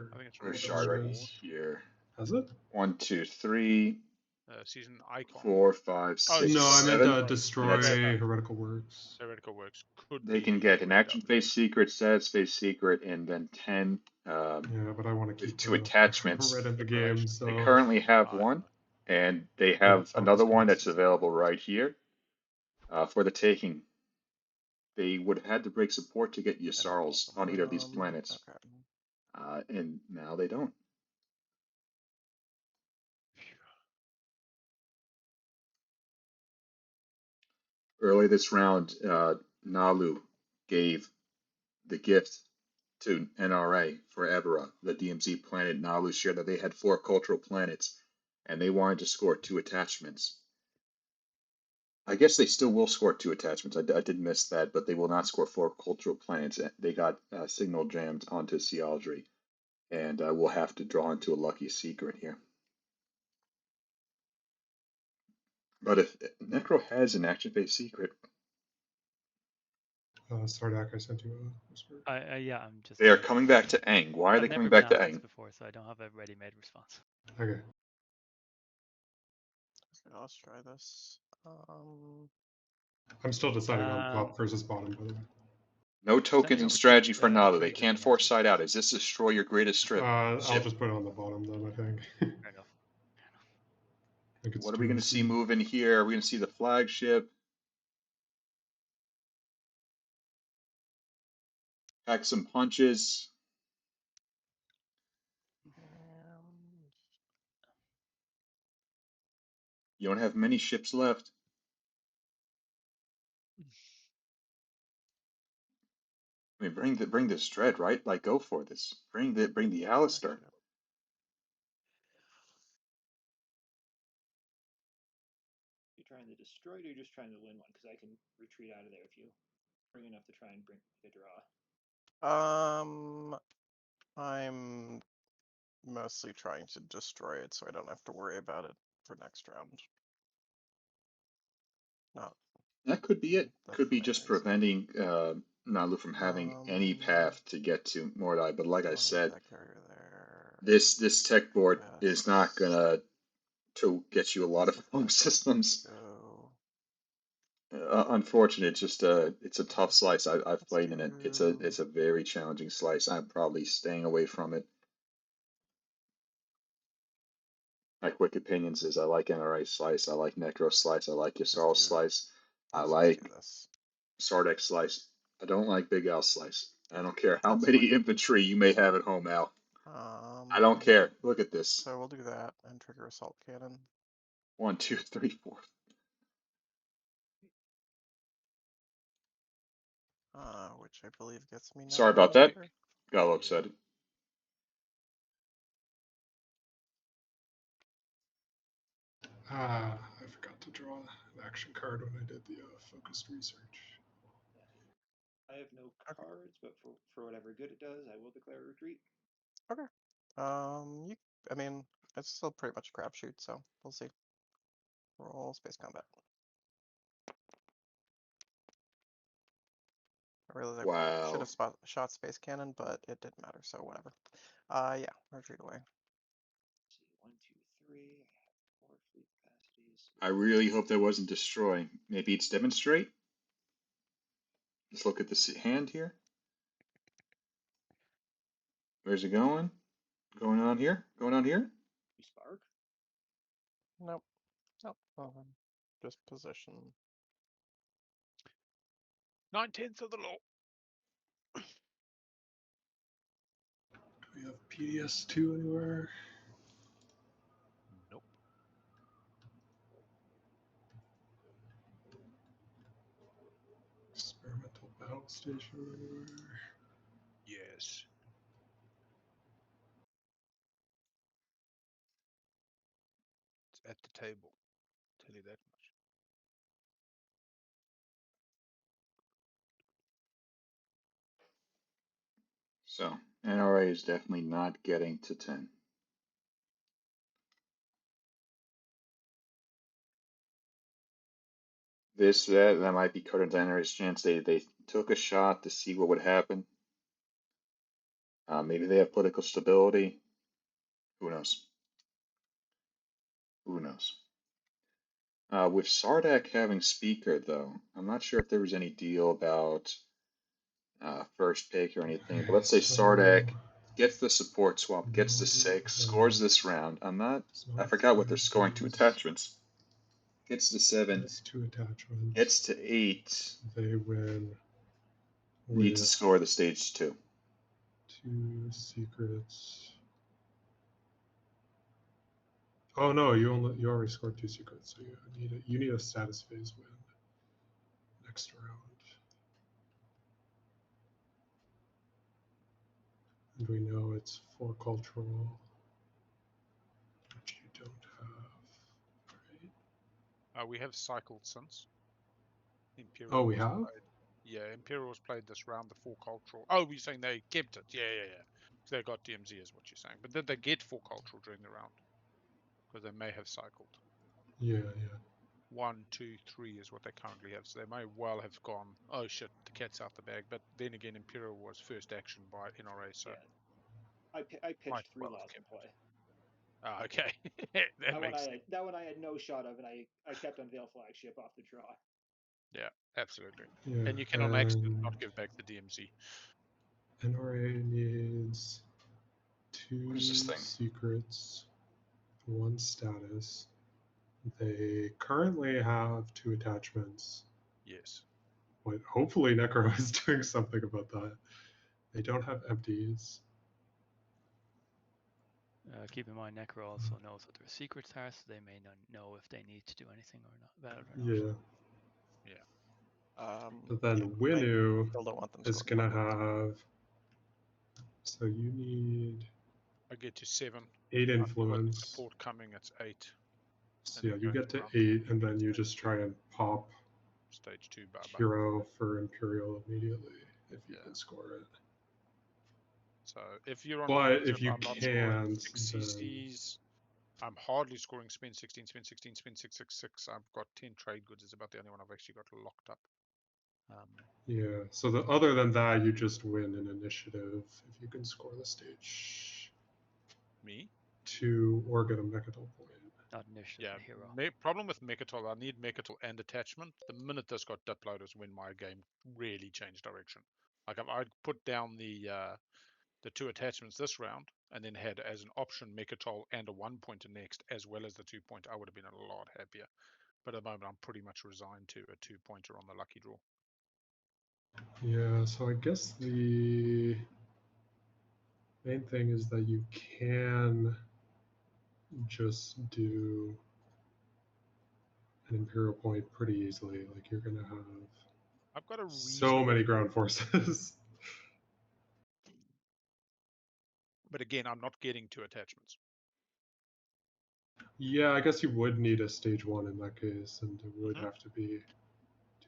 Or
I think it's
Where's
Red
shard? Right
Sword.
here.
has it?
1, 2, 3,
Season icon.
4, 5,
Oh,
6,
No, I meant
7.
destroy
That's-
heretical works.
Heretical Works could
They
be
can get an
red
action phase secret, status phase secret, and then 10
Yeah, but I want to
with
keep
2
the
attachments.
red in the
Preparation.
game,
They
so
currently have
Ah,
one, and they
the
have
focus
another one
cards.
that's available right here for the taking. They would have had to break support to get Yssarls on either of these planets,
Okay.
and now they don't. Early this round, Nalu gave the gift to NRA for Evera, the DMZ planet. Nalu shared that they had 4 cultural planets, and they wanted to score 2 attachments. I guess they still will score 2 attachments. I did miss that, but they will not score 4 cultural planets. They got signal jammed onto Theology, and we'll have to draw into a lucky secret here. But if Necro has an action-based secret,
Sardak, I sent you a whisper.
Yeah, I'm just.
they are coming back to Aang. Why are
I've
they
never
coming
been
back to
asked this
Aang?
before, so I don't have a ready-made response.
Okay.
Let's try this.
I'm still deciding on top versus bottom, by the way.
No
Send
tokens
me
and
over
strategy for Nalu. They
trade
can't
looking
force
answers.
side out. Is this destroy your greatest strip?
I'll
Ship.
just put it on the bottom then, I think.
Fair enough.
I think it's
What are
too
we going to see
risky.
move in here? Are we going to see the flagship? Pack some punches. You don't have many ships left. I mean, bring this dread, right? Like, go for this. Bring the Alistair.
You're trying to destroy it, or you're just trying to win one? Because I can retreat out of there if you bring enough to try and bring a draw.
I'm mostly trying to destroy it so I don't have to worry about it for next round. Not
That could be it.
that
Could
for
be
my
just
reason.
preventing Nalu from having any path to get to Mordai. But like I said,
That carrier there.
this tech board
Yes.
is not gonna to get you a lot of home systems.
Go.
Unfortunate, it's a tough slice. I've
Let's
played in it.
do-
It's a very challenging slice. I'm probably staying away from it. My quick opinions is I like NRA slice, I like Necro slice, I like
Just
Yssarl
do-
slice, I
let's
like
do this.
Sardak slice. I don't like Big Al slice. I don't care how
That's
many
fine.
infantry you may have at home, Al. I don't care. Look at this.
So we'll do that and trigger assault cannon.
1, 2, 3, 4.
Which I believe gets me.
Sorry about that. Got a little excited.
I forgot to draw an action card when I did the focused research.
I have no cards, but for whatever good it does, I will declare a retreat.
Okay. I mean, it's still pretty much a crapshoot, so we'll see. Roll space combat. I really should
Wow.
have shot space cannon, but it didn't matter, so whatever. Yeah, retreat away.
Let's see, 1, 2, 3. I have 4 fleet capacities.
I really hope that wasn't destroy. Maybe it's demonstrate. Let's look at this hand here. Where's it going? Going on here? Going on here?
You spark?
Nope. Nope. Just position.
9/10 of the law.
Do we have PDS2 anywhere?
Nope.
Experimental battle station anywhere?
Yes. It's at the table. Tell you that much.
So, NRA is definitely not getting to 10. That might be Carter NRA's chance. They took a shot to see what would happen. Maybe they have political stability. Who knows? Who knows? With Sardak having speaker, though, I'm not sure if there was any deal about first pick or anything. But let's say Sardak gets the support swap, gets to 6, scores this round. I forgot what they're scoring to attachments. Gets to 7.
Gets 2 attachments.
Gets to 8.
They win.
Needs to score the stage 2.
2 secrets. Oh no, you already scored 2 secrets, so you need a status phase win next round. And we know it's 4 cultural, which you don't have. Right?
We have cycled since. Imperial.
Oh, we have?
Played. Yeah, Imperial's played this round, the 4 cultural. Oh, you're saying they kept it? Yeah. So they got DMZ, is what you're saying. But did they get 4 cultural during the round? Because they may have cycled.
Yeah.
1, 2, 3 is what they currently have. So they may well have gone, oh shit, the cat's out the bag. But then again, Imperial was first action by NRA, so.
Yeah. I pitched 3 last in play.
Oh, okay.
that one I had no shot of, and I kept on Veil Flagship off the draw.
Yeah, absolutely.
Yeah,
and you can on accident not give back the DMZ.
NRA needs 2 secrets, 1 status. They currently have 2 attachments.
Yes.
But hopefully Necro is doing something about that. They don't have empties.
Keep in mind, Necro also knows what their secrets are, so they may not know if they need to do anything or not. About it or not.
Yeah.
But then Winu is going to have. So you need.
I get to 7.
8 influence.
Support coming, it's 8.
So yeah, you get to 8, and then you just try and pop
stage 2
hero for Imperial immediately if you can score it.
So if you're on,
but if you
I'm not
can,
scoring 6 CCs. I'm hardly scoring spend 16, spend 16, spend 6, 6, 6. I've got 10 trade goods. It's about the only one I've actually got locked up.
Yeah. So other than that, you just win an initiative if you can score the stage.
Me?
2 or get a Mechatol point.
Not initiative,
yeah.
hero.
Problem with Mechatol, I need Mechatol and attachment. The minute this got dipload is when my game really changed direction. Like if I'd put down the 2 attachments this round and then had as an option Mechatol and a 1-pointer next as well as the 2-pointer, I would have been a lot happier. But at the moment I'm pretty much resigned to a 2-pointer on the lucky draw.
Yeah, so I guess the main thing is that you can just do an Imperial point pretty easily. Like you're gonna have
I've got
so many ground forces.
But again, I'm not getting 2 attachments.
Yeah, I guess you would need a stage 1 in that case, and it would have to be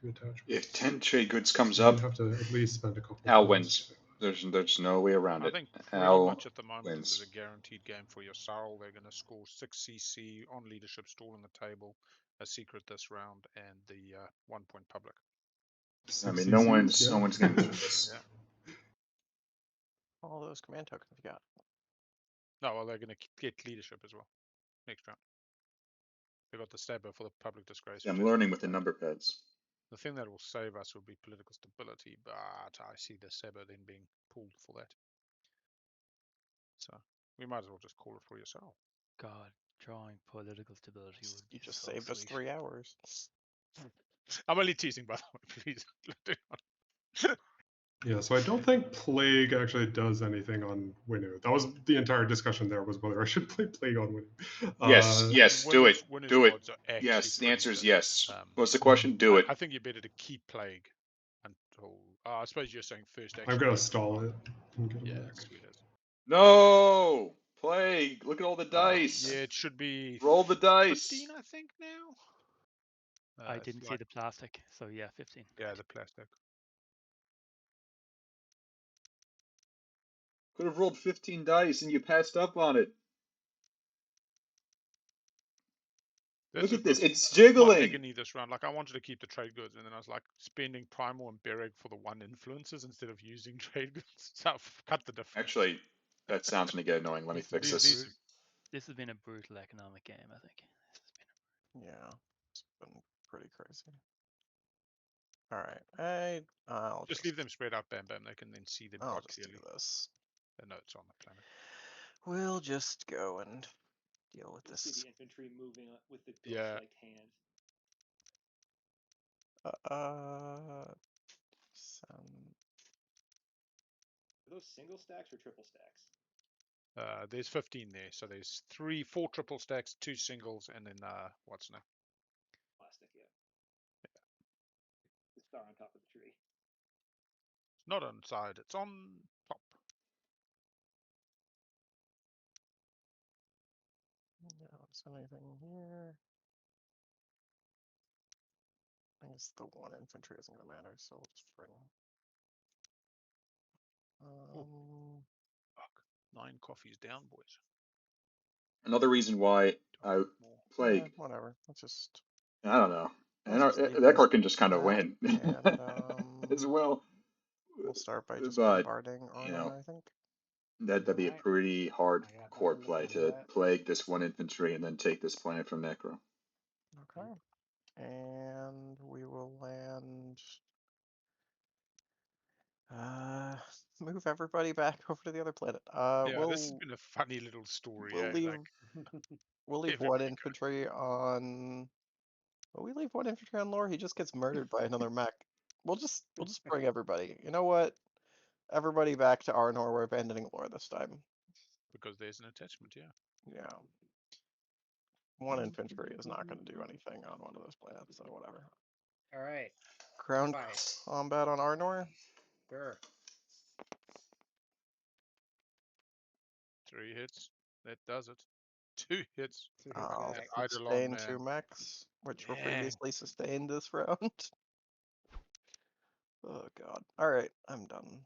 2 attachments.
If 10 trade goods comes
so
up,
you'd have to at least spend a couple.
Al wins. There's no way around it.
I think pretty
Al
much at the moment
wins.
this is a guaranteed game for your Sarl. They're going to score 6 CC on leadership, stall on the table, a secret this round, and the 1-point public.
I mean, no one's going to do this.
All those command tokens you got.
No, well, they're going to get leadership as well next round. They got the stabber for the public disgrace.
Yeah, I'm learning with the number pads.
The thing that will save us would be political stability, but I see the Saber then being pulled for that. So we might as well just call it for yourself.
God, drawing political stability would be.
You just
so
saved
sweet.
us 3 hours.
I'm only teasing, by the way. Please.
Yeah, so I don't think Plague actually does anything on Winu. That was the entire discussion there, was whether I should play Plague on Winu.
Yes, do it. Do it. Yes, the answer is yes. What's the question? Do it.
I think you're better to keep Plague until... I suppose you're saying first action.
I'm going to stall it.
Yeah, sweet as.
No! Plague! Look at all the dice!
Yeah, it should be...
Roll the dice!
15, I think, now?
I didn't see the plastic, so yeah, 15.
Yeah, the plastic.
Could have rolled 15 dice and you passed up on it. Look at
was
this, it's
my
jiggling.
agony this round. Like, I wanted to keep the trade goods, and then I was like spending Primal and Bereg for the one influences instead of using trade goods. So I've cut the difference.
Actually, that sounds gonna get annoying. Let me fix this.
This has been a brutal economic game, I think.
Yeah, it's been pretty crazy. All right, I'll
Just leave them spread out, Bam Bam. They can then see them
I'll
quite
just
clearly.
do this.
The notes on the planet.
We'll just go and deal with
Just see
this.
the infantry moving with the
Yeah.
ghost-like hand. Are those single stacks or triple stacks?
There's 15 there, so there's 4 triple stacks, 2 singles, and then what's now?
Plastic, yeah. The star on top of the tree.
It's not on side, it's on top.
No, is anything here? I guess the one infantry isn't gonna matter, so we'll just bring.
Fuck. 9 coffees down, boys.
Another reason why I play.
Yeah, whatever. Let's just.
I don't know. And
Let's just leave
that
this
card can just kind of
back,
win
and
as well.
we'll start by just
But,
bombarding
you know,
Arnor, I think.
that'd be a
Alright.
pretty hard
I got
core
nothing
play
for
to
that.
plague this one infantry and then take this planet from Necro.
Okay. And we will land. Move everybody back over to the other planet.
Yeah, this has been a funny little story.
We'll leave. We'll leave one infantry on. Will we leave one infantry on Lore? He just gets murdered by another mech. We'll just bring everybody. You know what? Everybody back to Arnor. We're abandoning Lore this time.
Because there's an attachment, yeah.
Yeah. One infantry is not going to do anything on one of those planets, so whatever.
All right.
Ground combat on Arnor.
Sure.
3 hits. That does it. 2 hits.
I'll
Eidolon,
sustain
man.
2 mechs, which were
Dang.
previously sustained this round. Oh god. Alright, I'm done.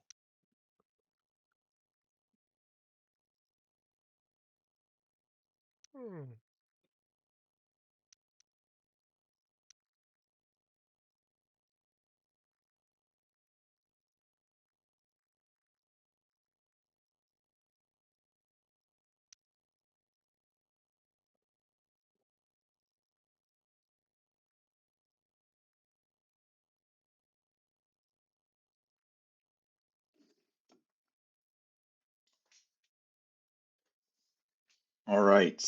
All right.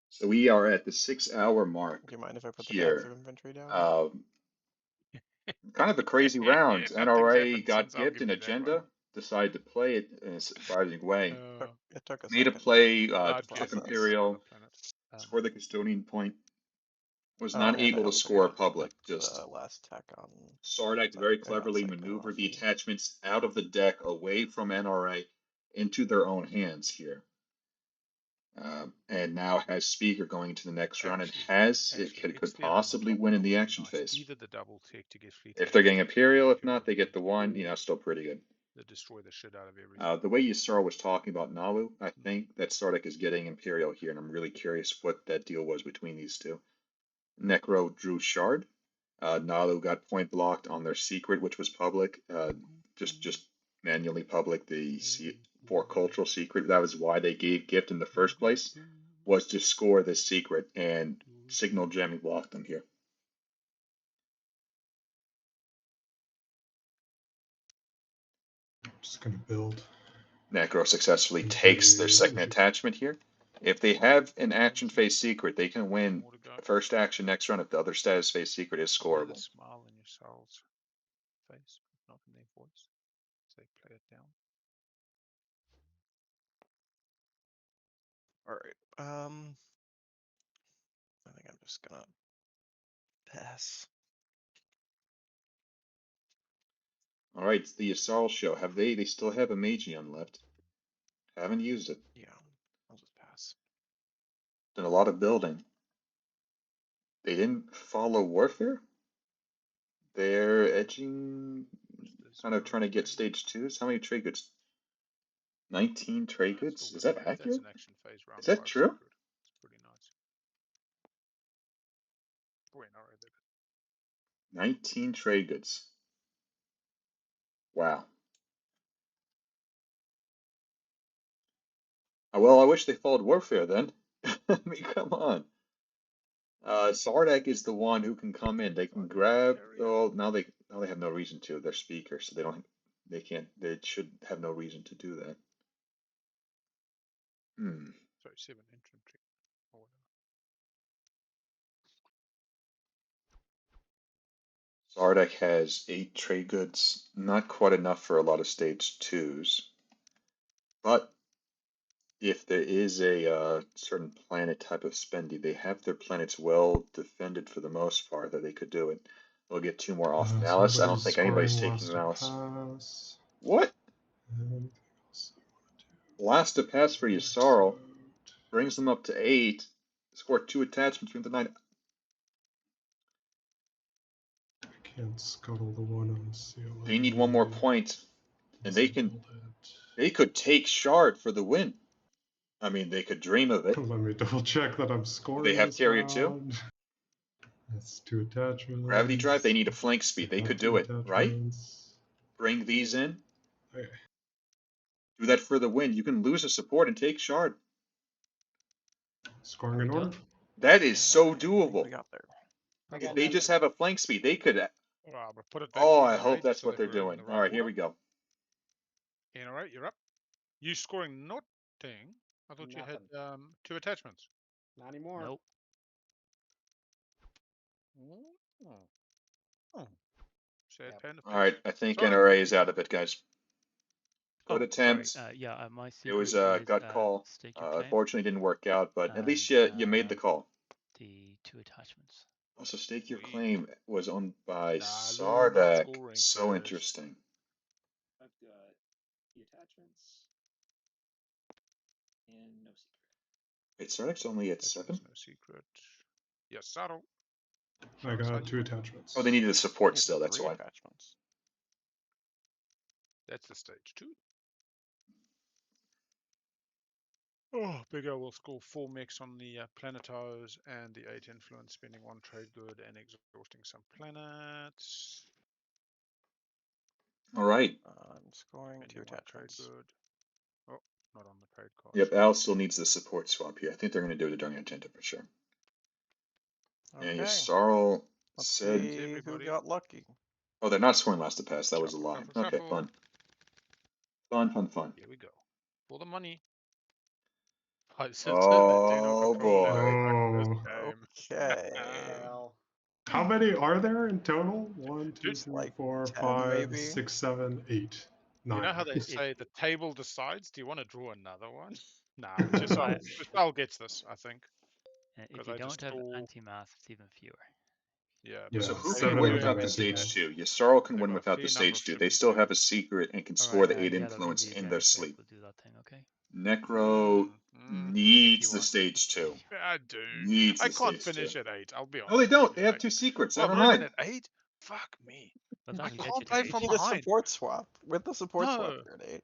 So we are at the 6-hour mark.
Do you mind if I put the
here.
backs of infantry down?
Kind of a crazy round.
Nothing's
NRA
happened
got
since, I'll
gift
give
an
you that one.
agenda, decided to play it in a surprising way.
It took a
Made a
second.
play,
I'd
took
guess it's
Imperial,
on the planet.
scored the custodian point, was
Oh,
not
and
able
I
to
also
score a
forgot to
public.
put,
Just
last tech on.
Sardak very cleverly maneuvered the attachments out of the deck away from NRA into their own hands here. And now has Speaker going to the next round and could possibly win in the action phase.
Either the double tick to get fleet.
If they're getting Imperial, if not, they get the one, you know, still pretty good.
They destroy the shit out of everything.
The way Yasar was talking about Nalu, I think that Sardak is getting Imperial here, and I'm really curious what that deal was between these two. Necro drew Shard. Nalu got point blocked on their secret, which was public. Just manually public the for cultural secret. That was why they gave gift in the first place, was to score this secret, and Signal Gemming blocked them here.
I'm just gonna build.
Necro successfully takes their second attachment here. If they have an action phase secret, they can win the first action next round if the other status phase secret is scoreable.
Smile in your soul's face, not in their voice. So they play it down.
Alright, I think I'm just gonna pass.
All right, it's the Yasarl show. Have they still have a Magion left? Haven't used it.
Yeah, I'll just pass.
Done a lot of building. They didn't follow Warfare? They're edging, kind of trying to get stage 2s. How many trade goods? 19 trade goods? Is that accurate? Is that true?
Bueno, right there.
19 trade goods. Wow. Well, I wish they followed Warfare then. I mean, come on. Sardak is the one who can come in. They can grab. Oh, now they have no reason to. They're speakers, so they can't. They should have no reason to do that.
Sorry, 7 infantry. Or whatever.
Sardak has 8 trade goods. Not quite enough for a lot of stage 2s. But if there is a certain planet type of spendy, they have their planets well defended for the most part that they could do it. They'll get 2 more off Malice. I don't think anybody's taking Malice. What? Last to pass for Yssaril brings them up to 8. Score 2 attachments, bring the 9.
I can't scuttle the one on seal.
They need 1 more point, and they could take Shard for the win. I mean, they could dream of it.
Let me double check that I'm scoring.
They have carrier too.
That's 2 attachments.
Gravity drive. They need a flank speed. They could do it, right? Bring these in.
Okay.
Do that for the win. You can lose a support and take Shard.
Scoring in order.
That is so doable.
We got there.
If they just have a flank speed, they could.
Put it back
Oh,
to
I
the
hope
eight
that's
so
what
that
they're
we're in
doing.
the
All
right
right, here
order.
we go.
All right, you're up. You scoring nothing? I thought you had
Nothing.
2 attachments.
Not anymore.
Nope.
Sad
Yep.
pan of
All right,
fish.
I think
Sorry.
NRA is out of it, guys. Good
Oh,
attempt.
sorry. Yeah, my
It
secret
was a
is,
gut call.
stake your claim
Unfortunately, didn't work out, but at least
and,
you made the call.
the 2 attachments.
Also, Stake Your
Sweet.
Claim was owned by
Nah,
Sardak.
scoring
So
first.
interesting.
I've got the attachments and no secret.
Wait, Sardak's only at
That
7?
is no secret. Yes, Saddle.
I got 2 attachments.
Oh, they needed the support
Need
still, that's
3
why.
attachments.
That's the stage 2. Oh, Big O will score 4 mechs on the Planetos and the 8 influence, spending 1 trade good and exhausting some planets.
All right.
I'm scoring
Spending
2
1 trade
attachments.
good. Oh, not on the trade card.
Yep, Al still needs the support swap here. I think they're going to do it during agenda for sure.
Okay.
And Yssaril
Let's
said...
see who got lucky.
Oh, they're not scoring last to pass. That was a
Shuffle,
lie.
shuffle,
Okay,
shuffle.
fun. Fun.
Here we go. For the money.
Oh, boy.
Okay.
Well,
How many are there in total? 1, 2,
Dude,
3,
like
4,
10
5,
maybe?
6, 7, 8, 9.
You know how they
If-
say the table decides? Do you want to draw another one? Nah, Giselle gets this, I think.
If you don't have anti-mass, it's even fewer.
Yeah.
Yeah,
So who can
7
win
of them
without the
anti-mass.
stage 2? Yssaril can
They've
win
got a
without
fair
the
number of
stage 2. They
shipping
still have a
tables.
secret and can
All
score
right,
the 8
yeah,
influence
that'll be
in
very
their
safe.
sleep.
We'll do that thing, okay?
Necro needs the
want.
stage 2.
I do.
Needs
I
the
can't
stage 2.
finish at 8. I'll be honest.
No, they don't.
with
They
you.
have 2 secrets.
Oh,
Never
I'm not in
mind.
at 8? Fuck me.
Well,
I
that'll get
can't
you
play
to
from
You need a
behind.
support swap. With the support swap,
No.
you're at 8.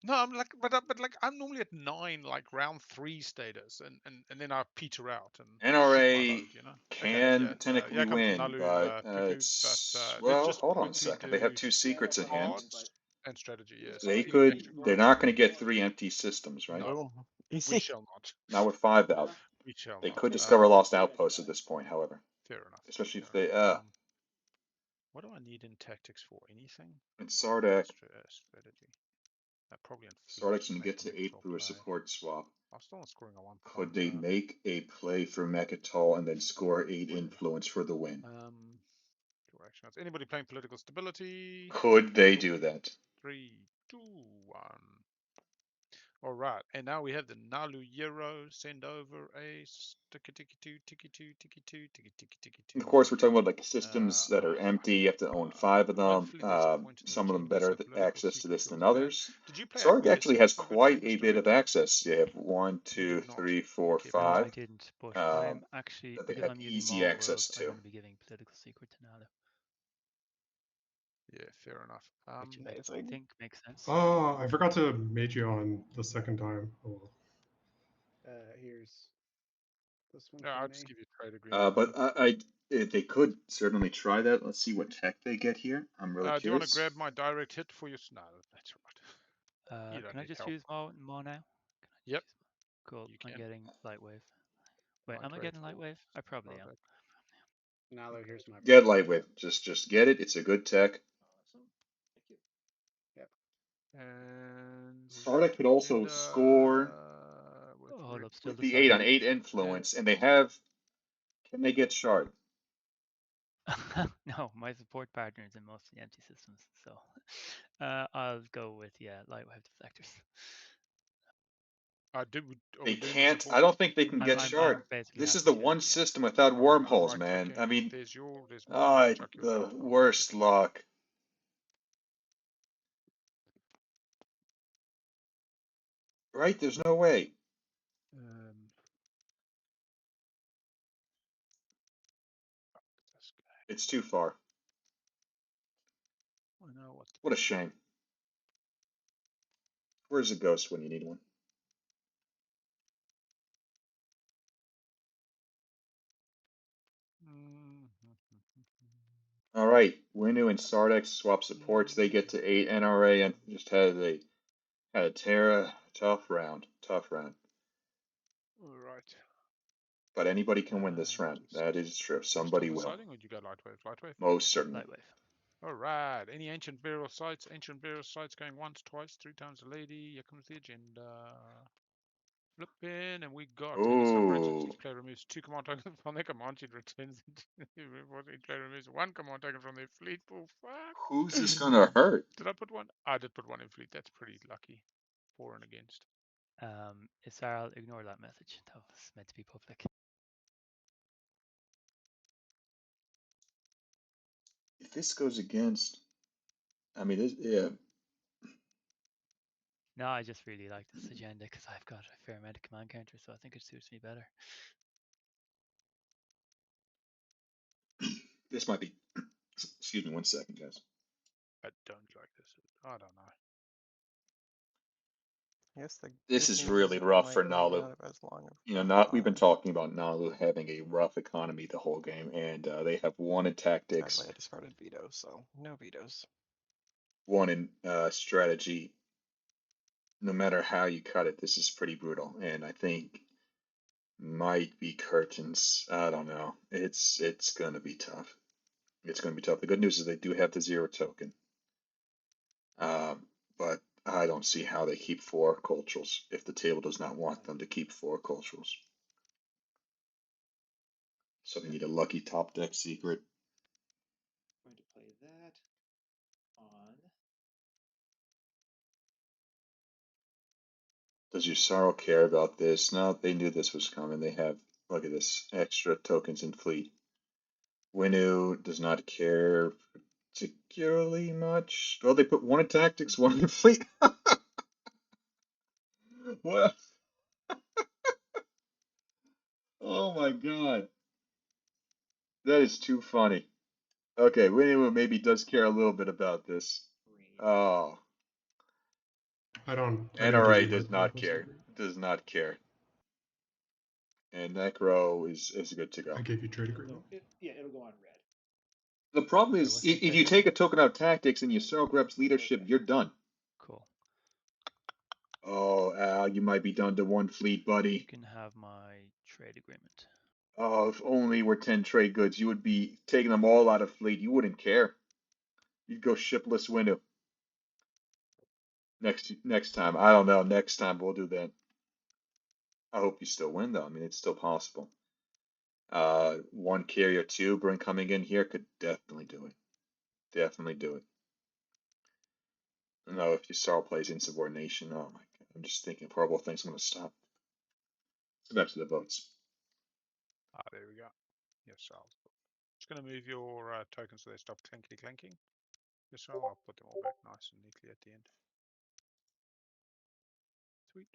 No, I'm like, but like I'm normally at 9, like round 3 status, and then I peter out and shoot my
NRA
load, you know.
can technically
yeah, come to
win,
Nalu,
but
Piku,
it's...
let's
well,
just
hold on a
quickly
second. They have
do
2 secrets in hand.
cards and strategy. Yes,
They
few
could...
extra
They're
cards.
not going to get 3 empty systems, right?
No.
Boom.
We
Easy.
shall not.
Not with 5 out.
We shall
They
not.
could discover lost outposts at this point, however.
Fair enough.
Especially if
fair
they...
enough. What do I need in tactics for? Anything?
And Sardak...
Strategy. Probably in
Sardak's going to get to 8 through a support swap.
I'm still not scoring a 1 point.
Could they make a play for Mechatol and then score 8 influence for the win?
Directions. Anybody playing political stability?
Could they do that?
3, 2, 1. All right, and now we have the Nalu Euro. Send over a tiki tiki two, tiki two, tiki two, tiki tiki tiki two.
Of course, we're talking about like systems that are empty. You have to own 5 of them.
Hopefully there's a point in
Some
the
of them
agenda,
better
so political
access to this
secret
than
feels bad.
others.
Did you play
Sarg actually
acquiescence
has
for
quite
games
a bit of
directly?
access. You have 1, 2,
did not.
3, 4,
Okay,
No,
5
I didn't, but I'm actually,
that they
because
have
I'm using
easy
Mall
access
World, I'm
to.
going to be giving political secret to Nalu,
Yeah, fair enough.
which I
Amazing.
think makes sense.
Oh, I forgot to mage you on the second time. Oh, well.
here's this one
Yeah,
for
I'll
me.
just give you a trade agreement.
But They could certainly try that. Let's see what tech they get here. I'm really
Do you want to
curious.
grab my direct hit for your? No, that's right. You don't
Can I
need
just
help.
use more now?
Yep.
Cool.
You
I'm
can.
getting light wave. Wait, am I
Lightwave
getting light
for
wave? I probably am.
product.
Now here's my
Get
product.
Lightwave. Just get it. It's a good tech.
Awesome. Thank you.
Yep.
And
Sarda could also score
with
Hold up, still
with the 8 on
deciding.
8 influence, and they have. Can they get Shard?
No, my support partner is in most of the empty systems, so I'll go with light wave deflectors.
Are
They
we doing the
can't.
support?
I don't think they can get
I'm
Shard.
basically
This is
happy
the
to.
one system without
I'm
wormholes,
right
man.
clicking.
I mean,
there's mine. I'll chuck yours
the
out. I'll
worst
click
luck. Right? There's no way. It's too far.
I know
What a shame. Where's the ghost when you need one? All right, Winu and Sardex swap supports. They get to 8 NRA and just had a tough round. Tough round.
All right.
But anybody can win this round. That is true. Somebody will.
Deciding, or you go lightwave? Lightwave.
Most certainly.
Light wave.
All right. Any ancient burial sites? Ancient burial sites going once, twice, 3 times a lady. Here comes the agenda. Flip in, and we got in the celebrations.
Ooh.
Each player removes 2 command tokens from their command sheet, returns each player removes 1 command token from their fleet pool. Fuck.
Who's this gonna hurt?
Did I put one? I did put one in fleet. That's pretty lucky. For and against.
Isarl, ignore that message. That was meant to be public.
If this goes against, I mean, yeah.
No, I just really like this agenda because I've got a fair amount of command counters, so I think it suits me better.
This might be. Excuse me 1 second, guys.
I don't like this. I don't know.
I guess the
This
good
is
news is
really
it
rough
might
for
run
Nalu.
out of as long
You know,
of
not we've been
time.
talking about Nalu having a rough economy the whole game, and they have 1 in tactics,
Sadly, I discarded veto, so no vetoes.
1 in strategy. No matter how you cut it, this is pretty brutal, and I think might be curtains. I don't know. It's gonna be tough. It's gonna be tough. The good news is they do have the 0 token, but I don't see how they keep 4 culturals if the table does not want them to keep 4 culturals. So they need a lucky top deck secret.
I'm going to play that on.
Does your sorrow care about this? No, they knew this was coming. They have, look at this, extra tokens in fleet. Winu does not care particularly much. Well, they put 1 in tactics, 1 in fleet. Well, oh my god. That is too funny. Okay, Winu maybe does care a little bit about this. Oh,
I didn't
NRA
give you
does
the
not
levels.
care. Does not care. And Necro is good to go.
I gave you trade agreement.
It'll go on red.
The problem
Sorry,
is,
what's
if
the
you
trade?
take a token out of tactics and you Sorrow grabs leadership,
Okay.
you're done.
Cool.
Oh, Al, you might be down to 1 fleet, buddy.
You can have my trade agreement.
Oh, if only were 10 trade goods, you would be taking them all out of fleet. You wouldn't care. You'd go shipless Winu. Next time. I don't know. Next time we'll do that. I hope you still win, though. I mean, it's still possible. 1 carrier 2 Bryn coming in here could definitely do it. Definitely do it. No, if you Sorrow plays insubordination, oh my god. I'm just thinking of horrible things. I'm going to stop. Let's go back to the votes.
There we go. Yes, I'll just going to move your tokens so they stop clinkety clanking. Yes, I'll put them all back nice and neatly at the end. Sweet.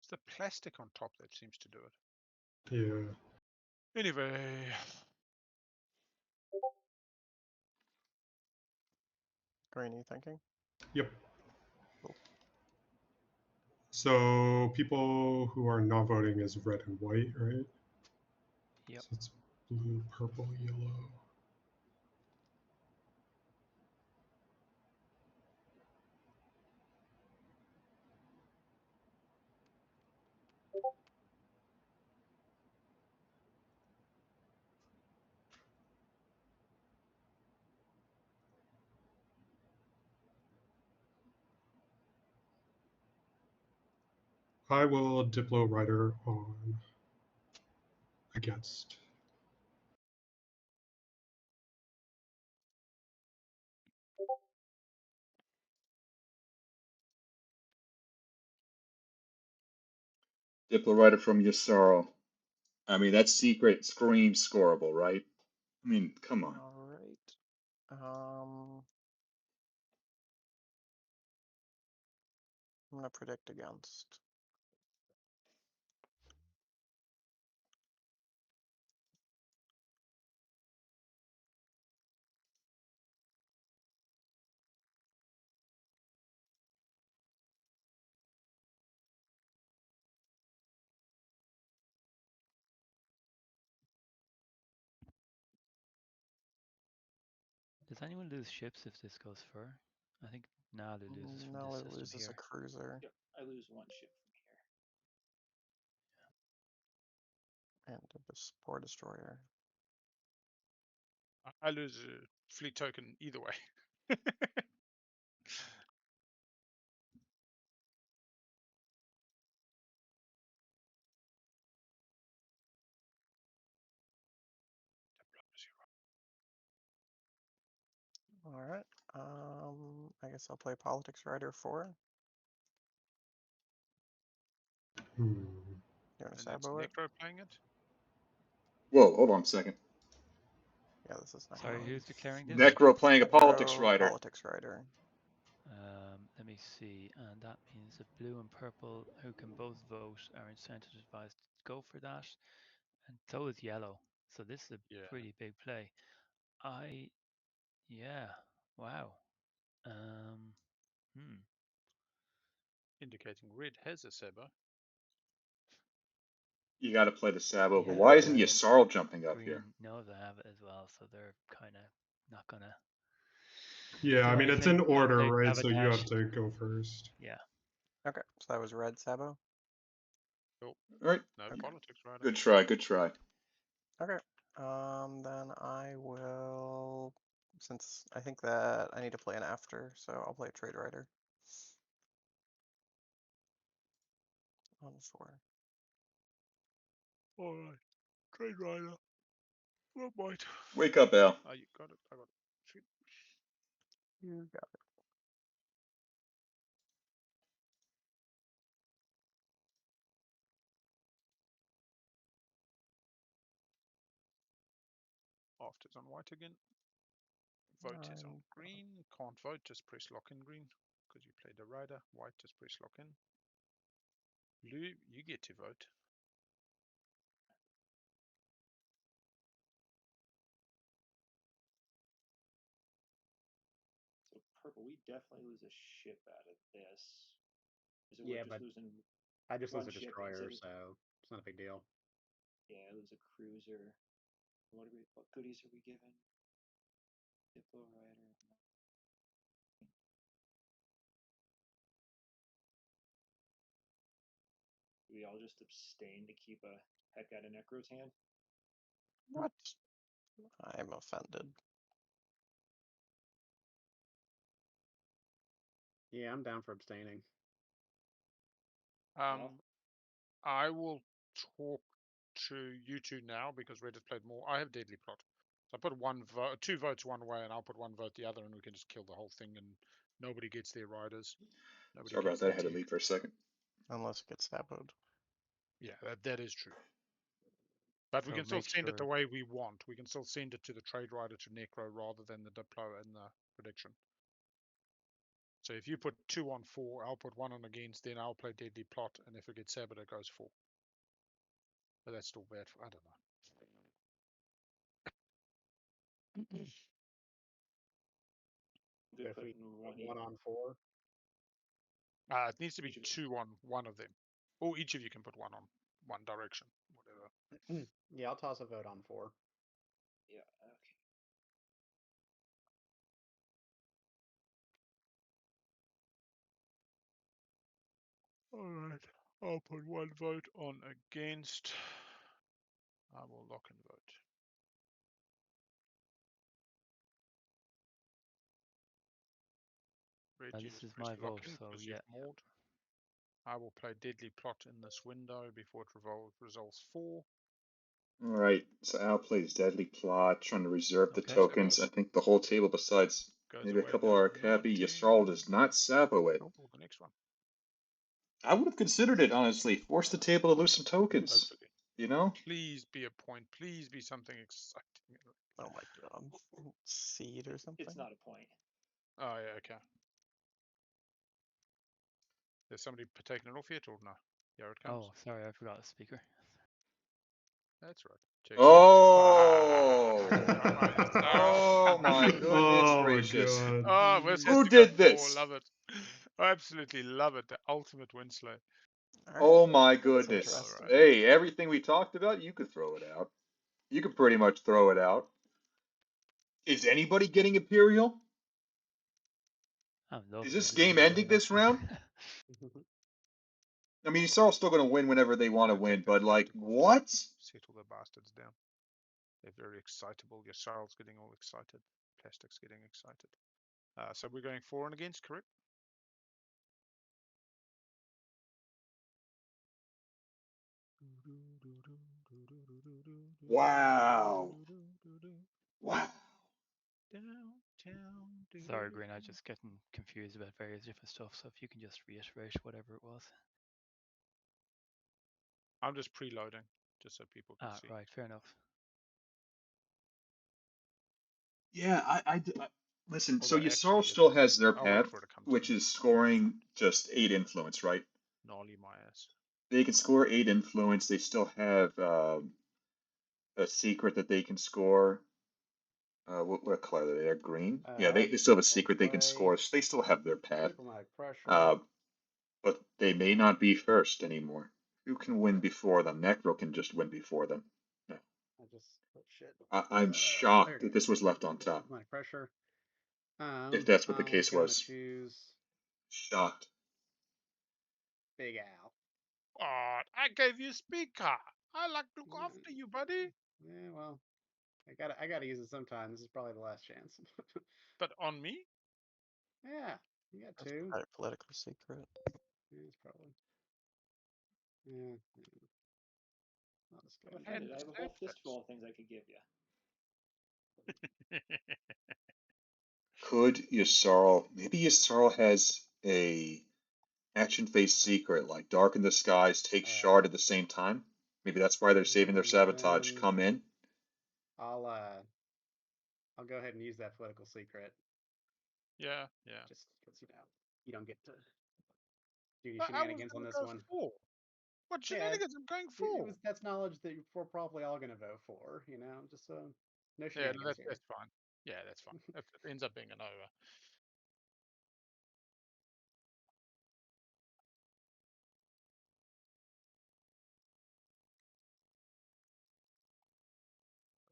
It's the plastic on top that seems to do it.
Yeah.
Anyway.
Green, you thinking?
Yep.
Cool.
So people who are not voting is red and white, right?
Yep.
So it's blue, purple, yellow. I will Diplo Rider on against.
Diplo Rider from Yasarl. I mean, that secret screams scoreable, right? I mean, come on.
All right. I'm gonna predict against.
Does anyone lose ships if this goes fur? I think Nalu loses from
No,
this
it
system
loses
here.
a cruiser.
Yep, I lose one ship from here.
And a Spore Destroyer.
I lose a fleet token either way.
All right. I guess I'll play Politics Rider 4.
Hmm.
You want to
And that's
Sabo it?
Necro playing it.
Whoa, hold on a second.
Yeah, this is Necro.
Sorry, who's declaring this?
Necro playing a Politics
Necro
Rider.
Politics Rider.
Let me see, and that means that blue and purple, who can both vote, are incentivized to go for that, and so is yellow. So this is a
Yeah.
pretty big play. Yeah, wow.
Indicating red has a Sabo.
You got to play the Sabo, but
Yeah,
why isn't
whereas
Yasarl jumping up here?
green knows I have it as well, so they're kind of not gonna
Yeah,
do
I mean, it's
anything.
in
I'll
order,
play
right? So you have
sabotage.
to go first.
Yeah.
Okay, so that was red Sabo.
Cool.
All right.
No
Okay.
politics, right?
Good try, good try.
Okay. Then I will, since I think that I need to play an after, so I'll play Trade Rider. On 4.
All right. Trade rider. What might?
Wake up, Al.
Oh, you got it. I got it. Sweet.
You got it.
After it's on white again. Vote is on green. Can't vote, just press lock in green. Because you played a rider. White, just press lock in. Blue, you get to vote.
So purple, we definitely lose a ship out of this. Is it
Yeah,
we're
but
just losing
I just
one
lose a
ship
destroyer,
instead of,
so it's not a big deal.
yeah, lose a cruiser. What goodies are we given? Diplo Rider. Do we all just abstain to keep a heck out of Necro's hand?
What? I'm offended.
Yeah, I'm down for abstaining.
I will talk to you two now because Red has played more. I have Deadly Plot. So I put one vote, 2 votes one way, and I'll put 1 vote the other, and we can just kill the whole thing, and nobody gets their riders. Nobody
Sorry about
gets
that. I
their
had to
tier.
leave for a second.
Unless it gets saboed.
Yeah, that is true. But we
So
can still
make
send it the
sure-
way we want. We can still send it to the trade rider to Necro rather than the Diplo and the prediction. So if you put 2 on 4, I'll put 1 on against, then I'll play Deadly Plot, and if it gets sabot, it goes 4. But that's still bad. I don't know.
Good
If we
putting
put 1 on 4.
It needs to be 2 on one of them. Or each of you can put one on one direction, whatever.
Yeah, I'll toss a vote on 4.
Yeah, okay.
Alright, I'll put one vote on against. I will lock and vote. Reggie
this
has
is
pressed
my
lock
vote,
in
so
because
yeah.
you've mauled. I will play Deadly Plot in this window before it resolves 4.
Alright, so Al plays Deadly Plot, trying to reserve the
Okay.
tokens. I think the whole table besides
Goes
maybe a
away
couple
in
are happy. Yisrael does not sabo it.
Oh, the next one.
I would have considered it, honestly. Force the table to lose some tokens.
Hopefully.
You know?
Please be a point. Please be something exciting.
Oh my god. Seed or something?
It's not a point.
Oh, yeah, okay. Has somebody taken it off yet or no? Here it comes.
Oh, sorry, I forgot the speaker.
That's right. Check
Oh!
oh
My goodness gracious.
God.
Oh, West has
Who
to go
did
4.
this?
Love it. I absolutely love it. The ultimate Winslow.
Oh my
That's
goodness.
interesting.
Alright.
Hey, everything we talked about, you could throw it out. You could pretty much throw it out. Is anybody getting Imperial?
I'm loving
Is this
it.
game ending this round? I mean, Yisrael's still going to win whenever they want to
Take
win,
that
but like,
plastic off.
what?
Settle the bastards down. They're very excitable. Your Sarl's getting all excited. Plastic's getting excited. So we're going 4 and against, correct?
Wow. Wow.
Sorry, Green, I'm just getting confused about various different stuff, so if you can just reiterate whatever it was.
I'm just preloading, just so people can see.
Right, fair enough.
Yeah, I listen, so
Although
Yisrael
actually,
still has their
I'll wait
path,
for it to come to
which
me.
is scoring just 8 influence, right?
Gnarly my ass.
They can score 8 influence. They still have a secret that they can score. What color are they? They're green. Yeah, they still have a secret they can score. So they still have their path.
Diplomatic pressure.
But they may not be first anymore. Who can win before them? Necro can just win before them. No.
I just shit.
I'm
There
shocked
it
that
is.
this was left on top.
Diplomatic pressure.
If that's what the
I'm
case
gonna
was.
choose
Shocked.
Big Al.
Oh, I gave you speaker. I like to look after you, buddy.
Yeah, well, I gotta use it sometime. This is probably the last chance.
But on me?
Yeah, you got
That's
2.
probably a political secret.
Yeah, it's probably. Yeah. I'll just go.
I'm offended. I have a whole fistful of things I could give you.
Could Yisrael, maybe Yisrael has a action phase secret like Dark in the Skies, take Shard at the same time? Maybe that's why they're saving their sabotage. Come in.
I'll go ahead and use that political secret.
Yeah.
Just because you don't get to do any
But I was
shenanigans on
gonna
this
go
one.
4. What shenanigans I'm going for?
That's knowledge that we're probably all gonna vote for. Just no
Yeah,
shenanigans
no,
here.
that's fine. Yeah, that's fine. If it ends up being an over.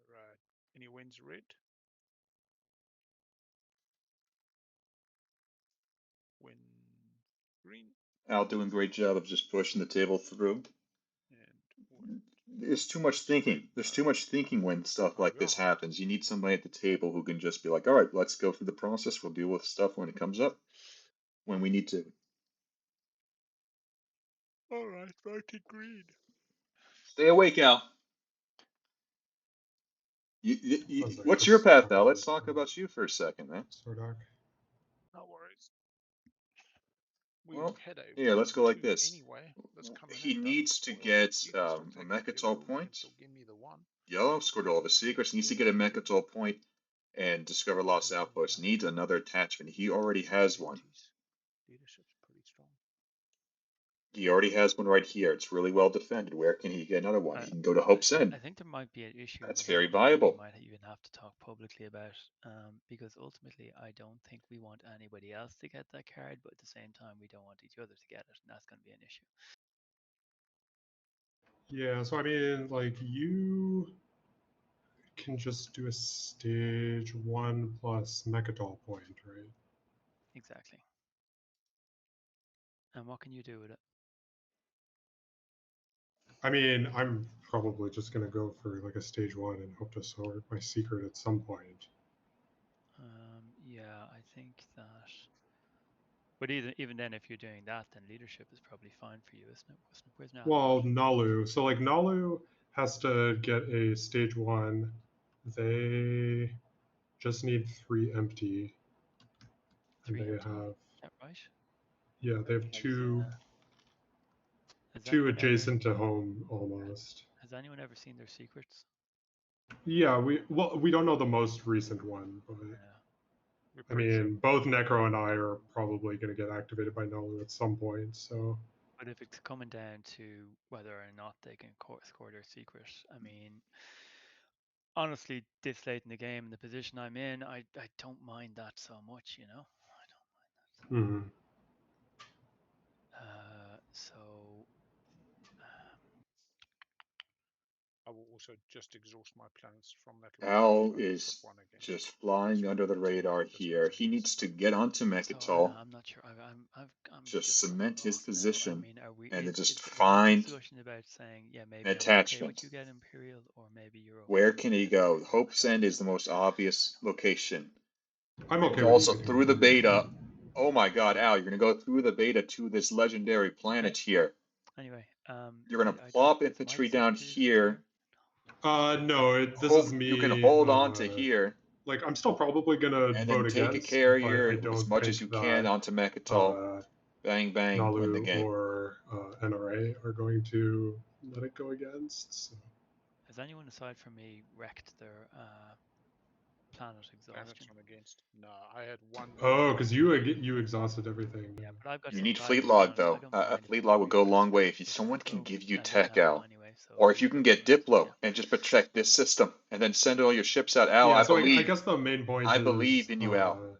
Right. Any wins red? Win green.
Al doing a great job of just pushing the table through.
And
There's too much thinking. There's too much thinking when stuff like this happens. You need somebody at the table who can just be like, all right, let's go through the process. We'll deal with stuff when it comes up, when we need to.
all right, voted green.
Stay awake, Al. What's your path, Al? Let's talk about you for a second, man.
Sordak.
No worries.
Well, here, let's go like this.
Anyway,
He needs to get a Mechatol point. Yellow scored all of his secrets. Needs to get a Mechatol point and discover lost outpost. Needs another attachment. He already has one.
Leadership's pretty strong.
He already has one right here. It's really well defended. Where can he get another one?
I-
He can go to Hope's End.
I think there might be an issue.
That's
here
very
we
viable.
might even have to talk publicly about, because ultimately I don't think we want anybody else to get that card, but at the same time we don't want each other to get it, and that's going to be an issue.
Yeah, so I mean, like, you can just do a stage 1 plus Mechatol point, right?
Exactly. And what can you do with it?
I mean, I'm probably just gonna go for like a stage 1 and hope to sort my secret at some point.
Yeah, I think that. But even then, if you're doing that, then leadership is probably fine for you, isn't it? Where's Nalu?
Well, Nalu. So like Nalu has to get a stage 1. They just need 3 empty. And
3
they
empty?
have,
Is that right?
yeah, they have
Has,
two adjacent to home almost.
Has anyone ever seen their secrets?
Yeah, we don't know the most recent one, but
Yeah.
I mean, both Necro and I are probably going to get activated by Nalu at some point. So,
But if it's coming down to whether or not they can score their secret, I mean, honestly, this late in the game, in the position I'm in, I don't mind that so much, you know. I don't mind that.
mhm.
So
I will also just exhaust my planets from that.
Al is just flying under the radar here. He needs to get onto Mechatol.
I'm not sure. I'm
just cement his
lost now.
position,
I mean,
and then just
is there
find
discussion about saying, yeah, maybe
an
I'm okay
attachment.
with you get Imperial, or maybe you're okay
Where
with
can
me
he
getting
go?
Imperial?
Hope's End is the most obvious location.
I'm okay
It's
with
also
you getting
through the
Imperial.
beta. Oh my God, Al! You're gonna go through the beta to this legendary planet here.
Anyway,
you're gonna plop infantry down here.
No, this
Hope
is me.
you can hold on to here.
Like, I'm still probably gonna
and
vote
then take
against,
a carrier
but I don't
as much
think
as you
that,
can onto Mechatol. Bang bang, win the
Nalu
game.
or NRA are going to let it go against. So.
Has anyone aside from me wrecked their planet exhaustion?
Against? No, I had one.
Oh, because you exhausted everything.
Yeah, but I've got
You
some
need
guys
fleet
who have
log
done it.
though.
I don't
A
mind
fleet
if
log
you
would go a
replace
long way if
it.
someone can
Diplo,
give you
and he's
tech,
ammo
Al.
anyway, so
Or if you
he's
can
probably
get
nice.
Diplo
Yeah.
and just protect this system and then send all your ships out, Al.
Yeah,
I
so
believe.
I guess the main point
I
is,
believe in you, Al.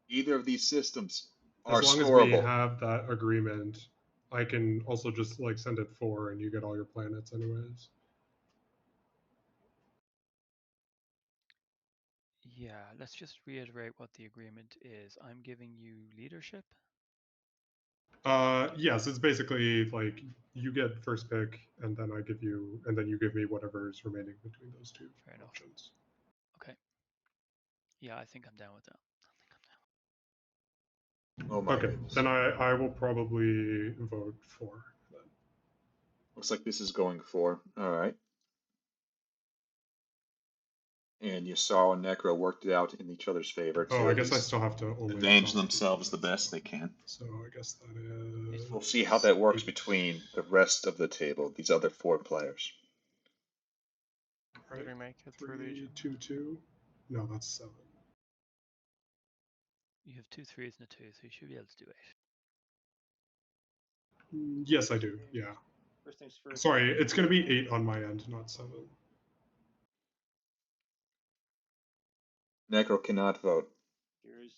Either of these systems are
as long
scoreable.
as we have that agreement, I can also just like send it 4 and you get all your planets anyways.
Yeah, let's just reiterate what the agreement is. I'm giving you leadership.
Yes, it's basically like you get first pick, and then I give you, and then you give me whatever is remaining between those two options.
Okay. Yeah, I think I'm down with that.
Oh my
Okay,
goodness.
then I will probably vote 4. Then.
Looks like this is going 4. All right. And Yasaro and Necro worked it out in each other's favor to
I guess I still have to only
avenge themselves the best they can.
So I guess that is.
We'll see how that works between the rest of the table, these other 4 players.
Did we make it through
3, 2, 2? No, that's 7.
You have 2 3s and a 2, so you should be able to do 8.
Yes, I do. Yeah.
First things first.
Sorry, it's going to be 8 on my end, not 7.
Necro cannot vote.
Here's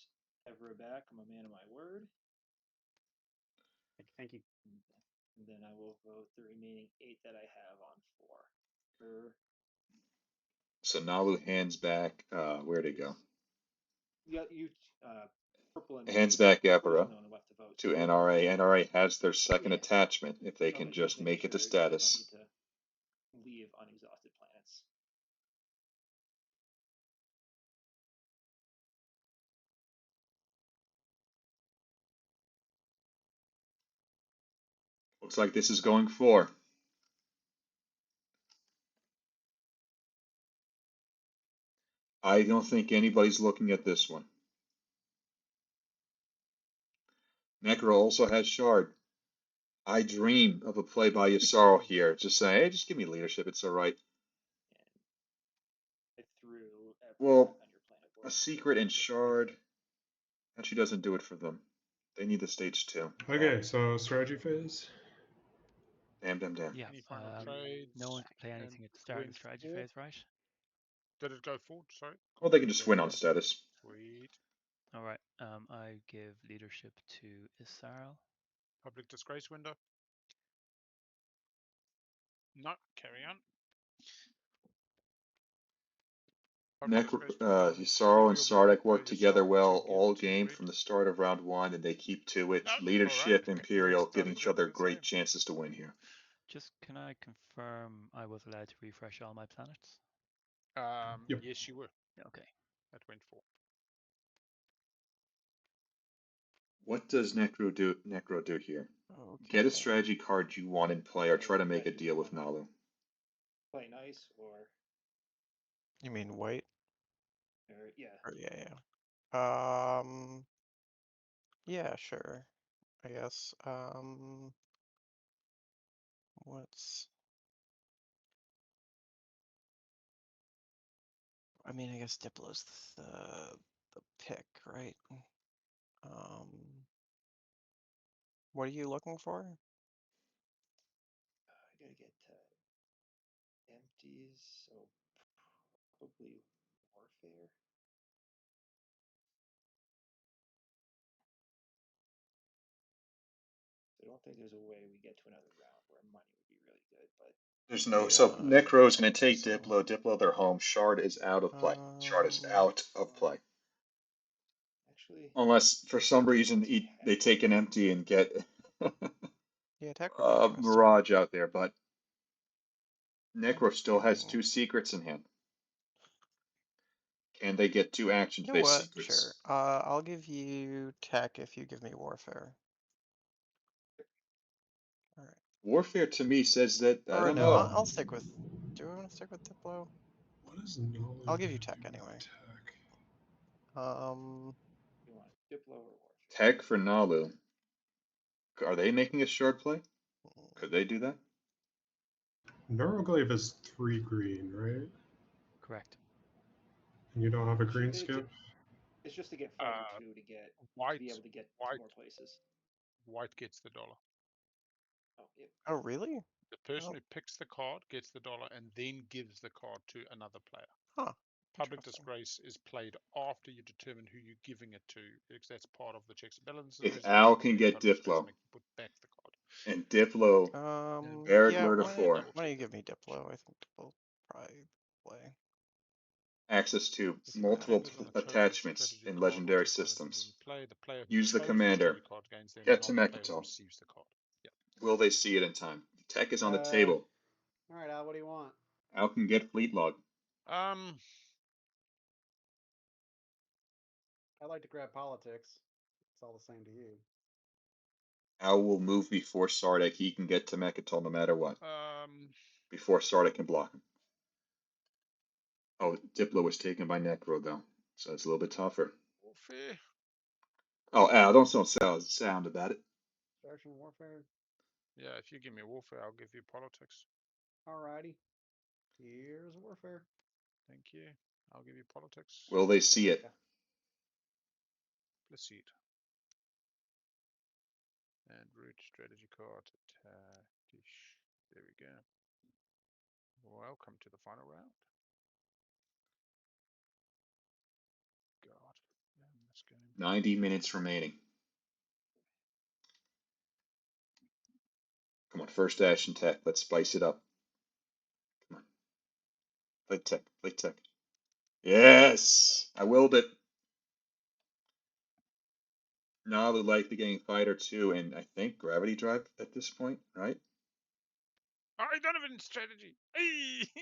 Evra back. I'm a man of my word.
Thank you.
And then I will vote the remaining 8 that I have on 4.
So Nalu hands back. Where'd he go?
You purple and
Hands back Evra
to, vote,
to NRA. NRA has their second
yeah.
attachment if they can just make it to status.
Don't need to leave unexhausted planets.
Looks like this is going 4. I don't think anybody's looking at this one. Necro also has Shard. I dream of a play by Yasaro here, just saying, hey, just give me leadership, it's alright. Well, a secret and Shard actually doesn't do it for them. They need the stage too.
Okay, so strategy phase.
Damn.
Yeah.
Any final trades?
No one can play
And
anything at the start of the
went
strategy
4.
phase, right?
Did it go forward? Sorry.
Well, they can just
Yeah,
win
it
on
did.
status.
Sweet.
All right. I give leadership to Isarl.
Public disgrace window. No, carry on.
Yssaril and Sardek work together well all game from the start of round 1, and they keep to it.
Nope.
Leadership,
Alright.
Imperial,
Next
giving each
strategy
other
is
great
there.
chances to win here.
Just can I confirm I was allowed to refresh all my planets?
Yep.
Yes, you were.
Okay.
That went 4.
What does Necro do here?
Okay.
Get a strategy card you want in play, or try to make a deal with Nalu.
Play nice or
You mean white?
yeah.
Or, yeah. Yeah, sure. I guess. What's? I mean, I guess Diplo's the pick, right? What are you looking for?
I gotta get empties, so probably warfare. I don't think there's a way we get to another round where money would be really good, but
There's no.
Yeah,
So Necro's going to take
so-
Diplo. Diplo, their home. Shard is out of play. Shard is out of play.
actually,
Unless for some reason they take an empty and get
yeah, attack would be interesting.
Mirage out there, but Necro still has 2 secrets in hand. Can they get 2 action-based
You know what?
secrets?
Sure. I'll give you tech if you give me warfare. All right.
Warfare to me says that I
Or
don't
no,
know.
I'll stick with. Do I want to stick with Diplo?
What is Nalu
I'll give you
gonna
tech
do with
anyway.
tech?
you want Diplo or warfare?
Tech for Nalu. Are they making a short play? Could they do that?
Neuroglaive is 3 green, right?
Correct.
And you don't have a green skip?
It's just to get fighting 2 to
White,
be able to get
white,
more places.
white gets the dollar.
Oh, yep.
Oh, really?
The person who picks the card gets the dollar and then gives the card to another player.
Huh.
Public disgrace is played after you determine who you're giving it to, because that's part of the checks and balances.
If Al can get Diplo,
put back the card.
and Diplo, Barrack
Yeah,
Lure to
why
4.
don't you give me Diplo? I think Diplo probably play.
Access to
If you
multiple
handed on a chosen
attachments
strategy
in
card or
legendary
check balances in
systems.
play, the player who
Use the
chose the
commander.
strategy card gains them,
Get to
not the player who
Meketol.
receives the card. Yeah.
Will they see it in time? Tech is on the table.
All right, Al, what do you want?
Al can get Fleet Log.
I like to grab politics. It's all the same to you.
Al will move before Sardek. He can get to Meketol no matter what. Before Sardek can block him. Oh, Diplo was taken by Necro though, so it's a little bit tougher.
Warfare.
Oh, Al, don't sound about it.
Destruction warfare.
Yeah, if you give me warfare, I'll give you politics.
Alrighty. Here's warfare.
Thank you. I'll give you politics.
Will they see it?
Yeah.
Let's see it. And root strategy card. There we go. Welcome to the final round. God, damn this game.
90 minutes remaining. Come on, first action tech. Let's spice it up. Come on. Play tech. Yes! I willed it. Nalu likely getting Fighter 2 and I think Gravity Drive at this point, right?
I don't have any strategy.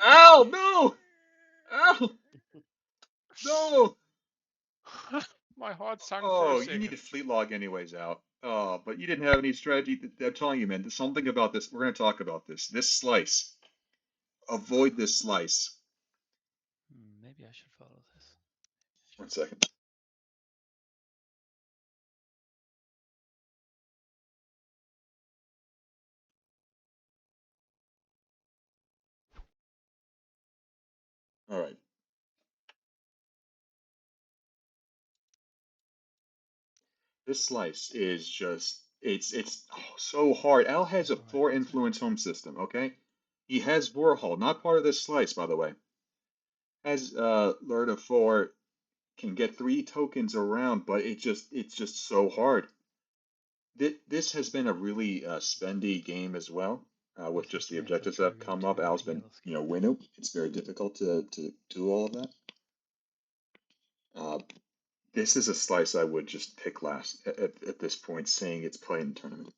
Ow! No! Ow! No!
My heart sunk for a
Oh,
second.
you needed Fleet Log anyways, Al. Oh, but you didn't have any strategy. I'm telling you, man, there's something about this. We're going to talk about this. This slice. Avoid this slice.
Maybe I should follow this.
1 second. All right. This slice is just it's so hard. Al has a
Alright,
4
that's it.
influence home system, okay? He has Warhol, not part of this slice, by the way. Has Lord of 4 can get 3 tokens around, but it's just so hard. This has been a really spendy game as well, with
He's
just the
looking at
objectives that have
Trireme
come
too
up.
with
Al's
the
been,
yellow skin.
winning. It's very difficult to do all of that. This is a slice I would just pick last at this point, seeing its play in the tournament.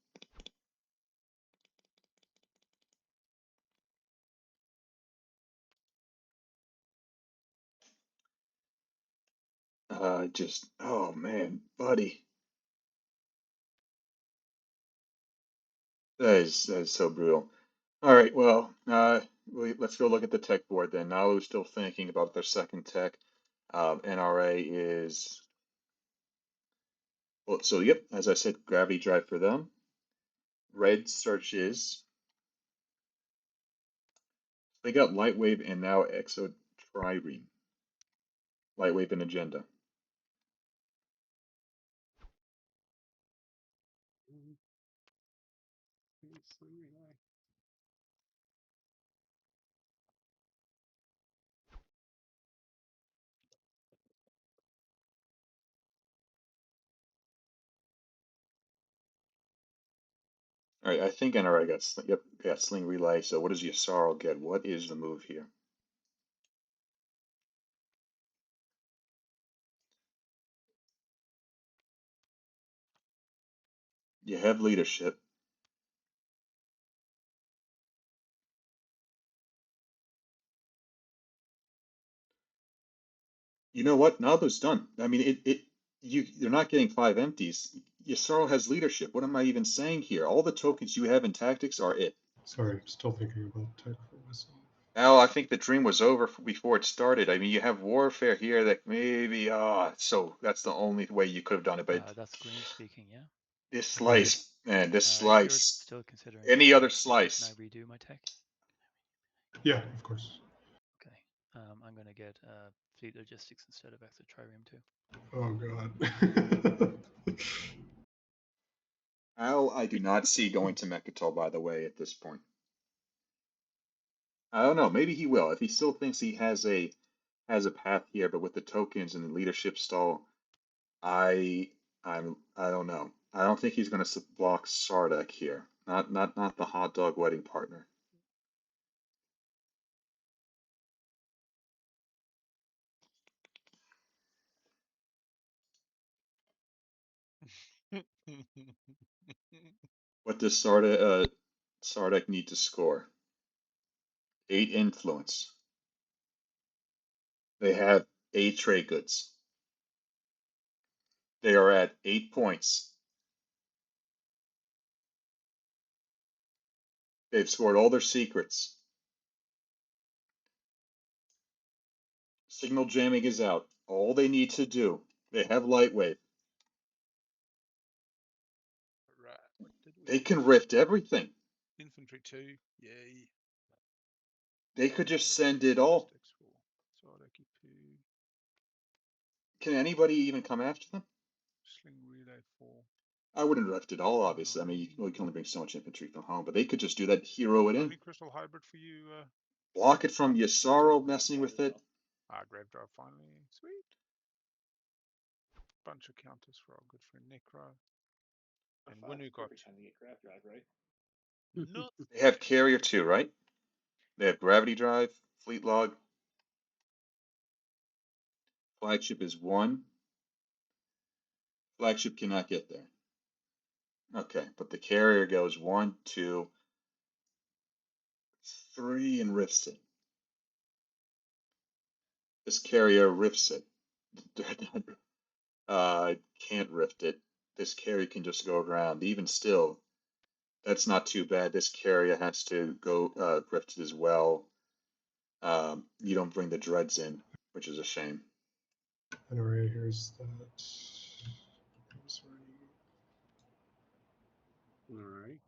Oh man, buddy. That is so brutal. All right, well, let's go look at the tech board then. Nalu's still thinking about their second tech. NRA is, well, so yep, as I said, gravity drive for them. Red searches. They got Lightwave and now Exo Trireme. Lightwave and Agenda. All right, I think NRA got Sling Relay. So what does Yasarl get? What is the move here? You have leadership. You know what? Nalu's done. I mean, you're not getting 5 empties. Yasarl has leadership. What am I even saying here? All the tokens you have in tactics are it.
Sorry, I'm still thinking about tech for myself.
Al, I think the dream was over before it started. I mean, you have warfare here that maybe, so that's the only way you could have done it. But
That's green speaking, yeah.
this
Right.
slice, man, this
If you're
slice,
still considering
any
picking
other
next week, can I
slice.
redo my tech?
Yeah, of course.
Okay. I'm gonna get fleet logistics instead of extra trireme too.
Oh god.
Al, I do not see going to Mechatol, by the way, at this point. I don't know. Maybe he will. If he still thinks he has a path here, but with the tokens and the leadership stall, I don't know. I don't think he's going to block Sardek here. Not the hot dog wedding partner. What does Sardek need to score? 8 influence. They have 8 trade goods. They are at 8 points. They've scored all their secrets. Signal jamming is out. All they need to do, they have Lightwave.
Right. What did we
They
have?
can rift everything.
Infantry 2. Yay.
They could just send it all.
Saraki 2.
Can anybody even come after them?
Sling Relay 4.
I wouldn't rift it all, obviously. I mean, you can only bring so much infantry from home, but they could just do that, hero it in.
Only Crystal Hybrid for you.
Block it from Yasaro messing with it.
Grave Drive finally. Sweet. Bunch of counters for our good friend Necro. And Winu got
Perfect time to get craft drive, right?
nothing.
They have Carrier too, right? They have Gravity Drive, Fleet Log. Flagship is 1. Flagship cannot get there. Okay, but the Carrier goes 1, 2, 3, and rifts it. This Carrier rifts it. Can't rift it. This carrier can just go around. Even still, that's not too bad. This carrier has to go rift it as well. You don't bring the dreads in, which is a shame.
Anyway, here's that.
Alright.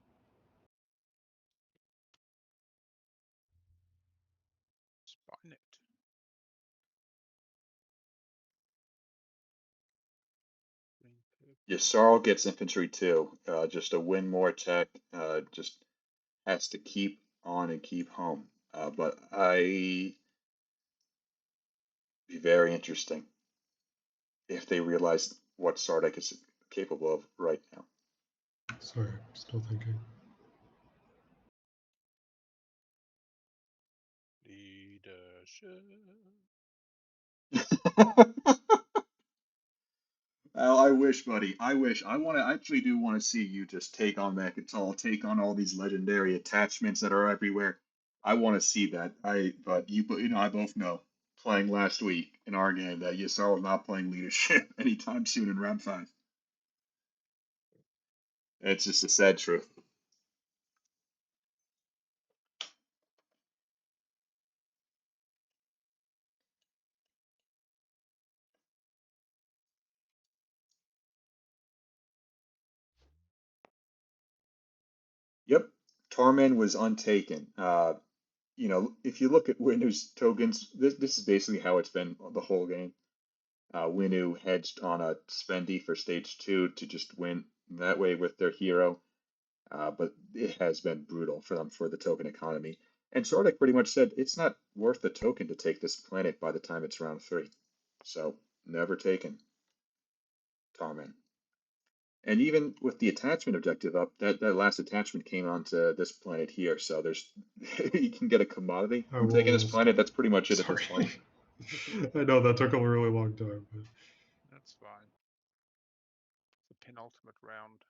Spynet. Green
Yssarl gets infantry too. Just a win more attack. Just has to keep on and keep home. But be very interesting if they realize what Sardek is capable of right now.
Sorry, I'm still thinking.
Well, I wish, buddy. I wish. I actually do want to see you just take on Mechatol, take on all these legendary attachments that are everywhere. I want to see that. But you know, I both know, playing last week in our game, that Yssarl is not playing leadership anytime soon in round 5. It's just a sad truth. Yep, Tormund was untaken. You know, if you look at Windu's tokens, this is basically how it's been the whole game. Windu hedged on a spendy for stage 2 to just win that way with their hero. But it has been brutal for them for the token economy. And Sordek pretty much said it's not worth the token to take this planet by the time it's round 3. So never taken Tormund. And even with the attachment objective up, that last attachment came onto this planet here. So there's you can get a commodity from taking this planet. That's pretty much it at this point.
I know that took a really long time. But...
That's fine. The penultimate round.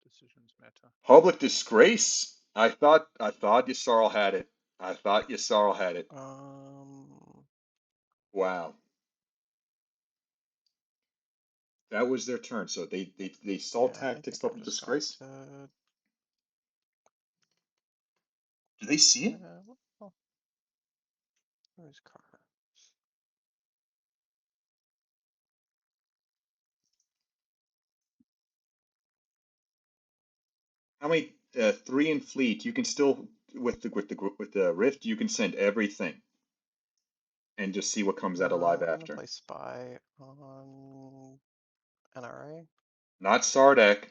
Decisions matter.
Public disgrace. I thought Yssarl had it. I thought Yssarl had it. Wow. That was their turn. So they saw tactics public disgrace. Do they see it?
Where's cards?
How many? 3 in fleet. You can still with the rift. You can send everything, and just see what comes out alive
I'm
after.
gonna play spy on NRA.
Not Sardek.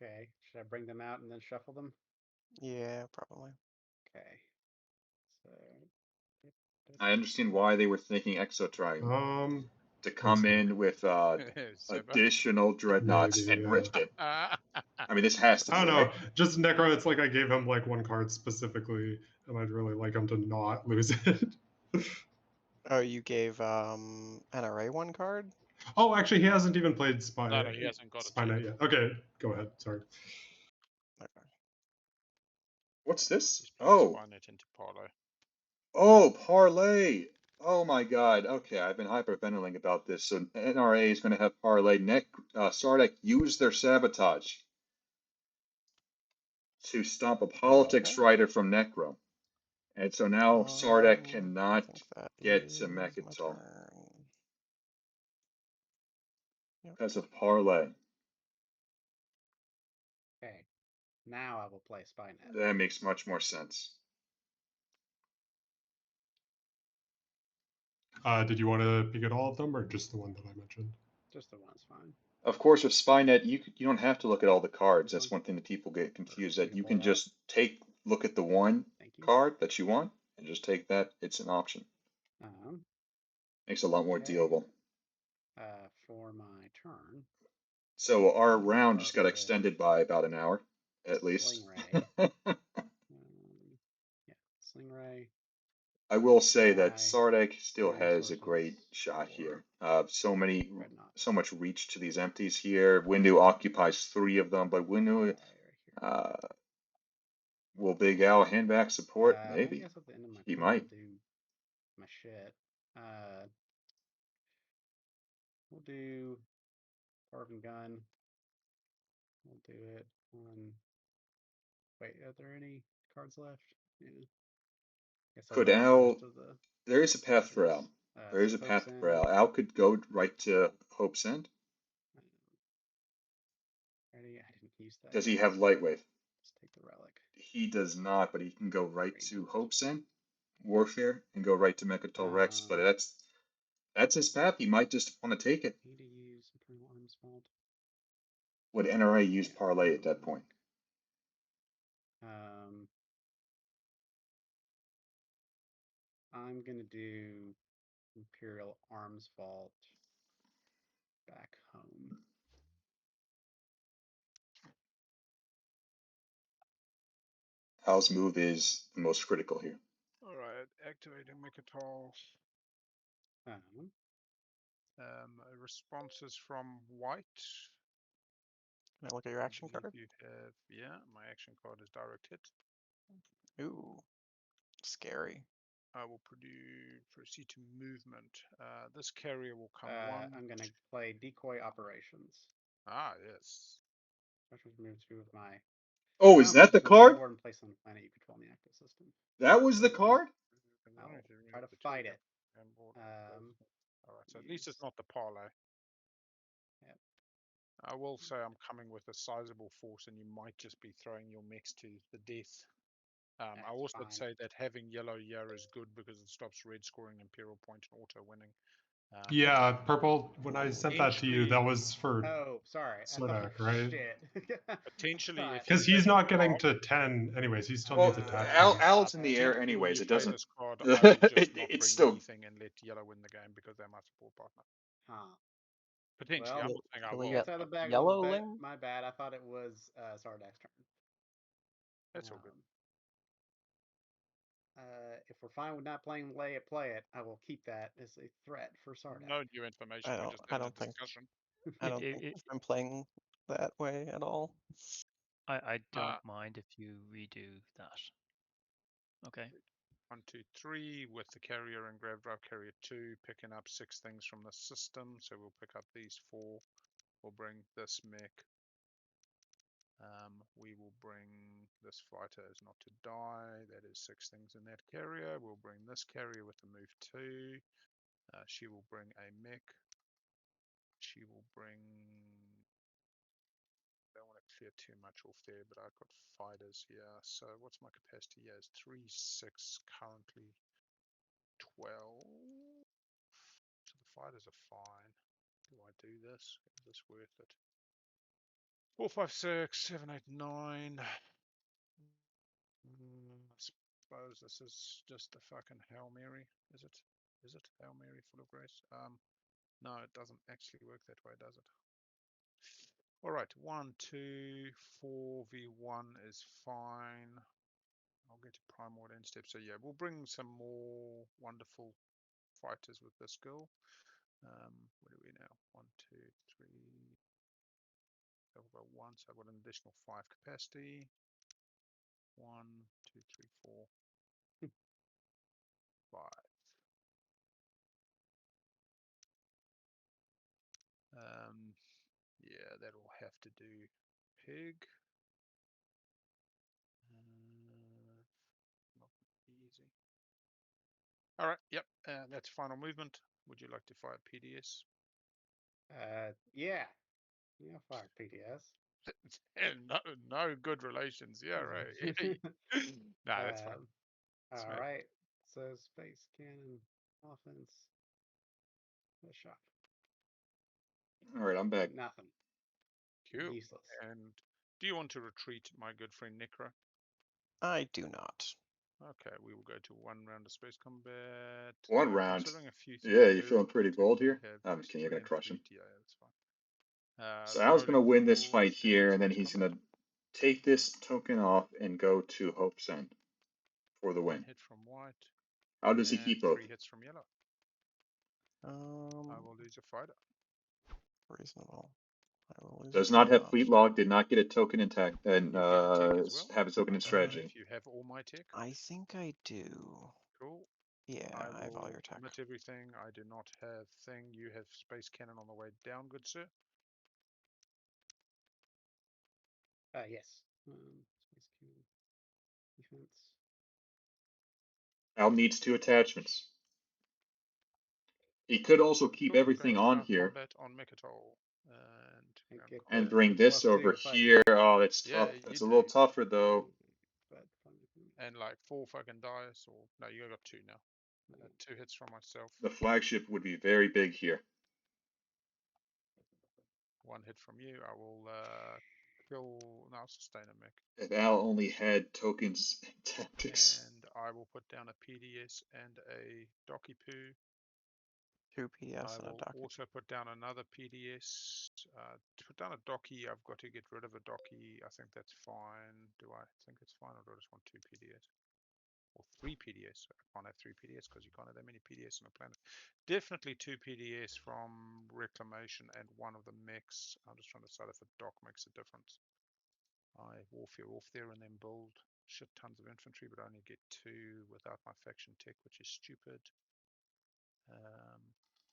Okay. Should I bring them out and then shuffle them?
Yeah, probably.
Okay. So.
I understand why they were thinking Exotribe. To come in with additional dreadnoughts and rift it. I mean, this has to be.
I don't know. Just Necro, it's like I gave him like 1 card specifically, and I'd really like him to not lose it.
Oh, you gave NRA 1 card?
Oh, actually, he hasn't even played Spy.
No, he hasn't got
Spy Knight yet. Okay, go ahead. Sorry.
Okay.
What's this?
He's playing Spy Knight into Parlay.
Oh, Parlay. Oh my God. Okay, I've been hyperventilating about this. So NRA is going to have Parlay. Sardek used their sabotage to stop a politics writer from Necro. And so now Sardek cannot get to Mechatol because of Parlay.
Okay. Now I will play Spynet.
That makes much more sense.
Did you want to pick at all of them, or just the one that I mentioned?
Just the one's fine.
Of course, with Spynet, you don't have to look at all the cards. That's one thing that people get confused. That you can just look at the one card that you want and just take that. It's an option. Makes it a lot more dealable.
For my turn.
So our round just got extended by about an hour, at least.
Sling Ray. Sling Ray.
I will say that Sardek still has a great shot here. So much reach to these empties here. Windu occupies 3 of them, but Windu, will Big Al hand back support? Maybe. He might.
Do my shit. We'll do Carbon Gun. We'll do it on. Wait, are there any cards left? Yeah.
Could Al? There is a path for Al. There is a path for Al. Al could go right to Hope's End.
I didn't use that.
Does he have Lightwave?
Let's take the relic.
He does not, but he can go right to Hope's End, Warfare, and go right to Mechatol Rex. But That's his path. He might just want to take it.
Need to use Imperial Arms Vault.
Would NRA use parlay at that point?
I'm gonna do Imperial Arms Vault back home.
Hal's move is the most critical here.
All right, activating Mechatol. Responses from White.
Can I look at your action card?
You have, yeah, my action card is direct hit.
Ooh, scary.
I will proceed to movement. This carrier will come one.
I'm gonna play Decoy Operations.
Ah, yes.
Which was moved to with my.
Oh, is that the card?
Board and place on the planet you control in the active system.
That was the card?
I'll try to fight it.
All right, so at least it's not the parlay.
Yep.
I will say I'm coming with a sizable force, and you might just be throwing your mechs to the death. I also would say that having yellow here is good because it stops red scoring Imperial point and auto winning.
Yeah, purple. When I sent that to you, that was for.
Oh, sorry.
Sodak, right?
Shit.
Potentially,
because he's not getting to 10 anyways. He still needs attachments.
Al's in the air anyways. It doesn't.
This card, I would just not
it's
bring
still
anything and let yellow win the game because they're my support partner.
Huh.
Potentially, I'm not saying I will.
Get
the bag
yellow Ling?
My bad. I thought it was Sardak's turn.
That's all good.
If we're fine with not playing play it, I will keep that as a threat for Sardak.
No new information.
I don't think I'm playing that way at all.
I don't mind if you redo that. Okay.
1, 2, 3 with the carrier and grab drive carrier 2, picking up 6 things from the system. So we'll pick up these 4. We'll bring this mech. We will bring this fighter is not to die. That is 6 things in that carrier. We'll bring this carrier with the move 2. She will bring a mech. She will bring. Don't want to clear too much off there, but I've got fighters here. So what's my capacity here? Is 3, 6, currently 12. So the fighters are fine. Do I do this? Is this worth it? 4, 5, 6, 7, 8, 9. I suppose this is just a fucking Hail Mary. Is it? Is it Hail Mary full of grace? No, it doesn't actually work that way, does it? All right, 1, 2, 4 v1 is fine. I'll get to prime order in step. So yeah, we'll bring some more wonderful fighters with this girl. What are we now? 1, 2, 3. So I've got 1, so I've got an additional 5 capacity. 1, 2, 3, 4, 5. Yeah, that'll have to do. Pig. Not easy. All right. Yep. That's final movement. Would you like to fire PDS?
Yeah. Yeah, fire PDS.
no good relations. Yeah, right. Nah, that's fine.
All right. So space cannon, offense, a shot.
All right, I'm back.
Nothing.
Cool.
Useless.
And do you want to retreat, my good friend Necro?
I do not.
Okay, we will go to 1 round of space combat.
1 round.
Considering a few
Yeah, you're feeling pretty bold here. I'm just kidding. You're gonna crush him.
Yeah, that's fine.
So Al's gonna win this fight here, and then he's gonna take this token off and go to Hope's End for the win.
Hit from white.
How does he keep both?
3 hits from yellow. I will lose a fighter.
Reasonable. I will lose.
Does not have fleet log. Did not get a token intact and have a token in strategy.
If you have all my tech.
I think I do.
Cool.
Yeah, I have all your tech.
Commit everything. I do not have thing. You have space cannon on the way down, good sir.
Yes. Space cannon. Defense.
Al needs 2 attachments. He could also keep everything on here
on
and bring this over here. Oh, that's tough. That's a little tougher though.
And like 4 fucking dice, or no, you got 2 now. 2 hits from myself.
The flagship would be very big here.
1 hit from you. I will kill now sustain a mech.
If Al only had tokens and tactics.
And I will put down a PDS and a Docky Poo.
2 PDS
I
and a
will
docky.
also put down another PDS. To put down a Docky, I've got to get rid of a Docky. I think that's fine. Do I think it's fine, or do I just want 2 PDS? Or 3 PDS. I can't have 3 PDS because you can't have that many PDS on a planet. Definitely 2 PDS from Reclamation and 1 of the mechs. I'm just trying to decide if a dock makes a difference. I Warfare off there and then build shit tons of infantry, but I only get 2 without my faction tech, which is stupid.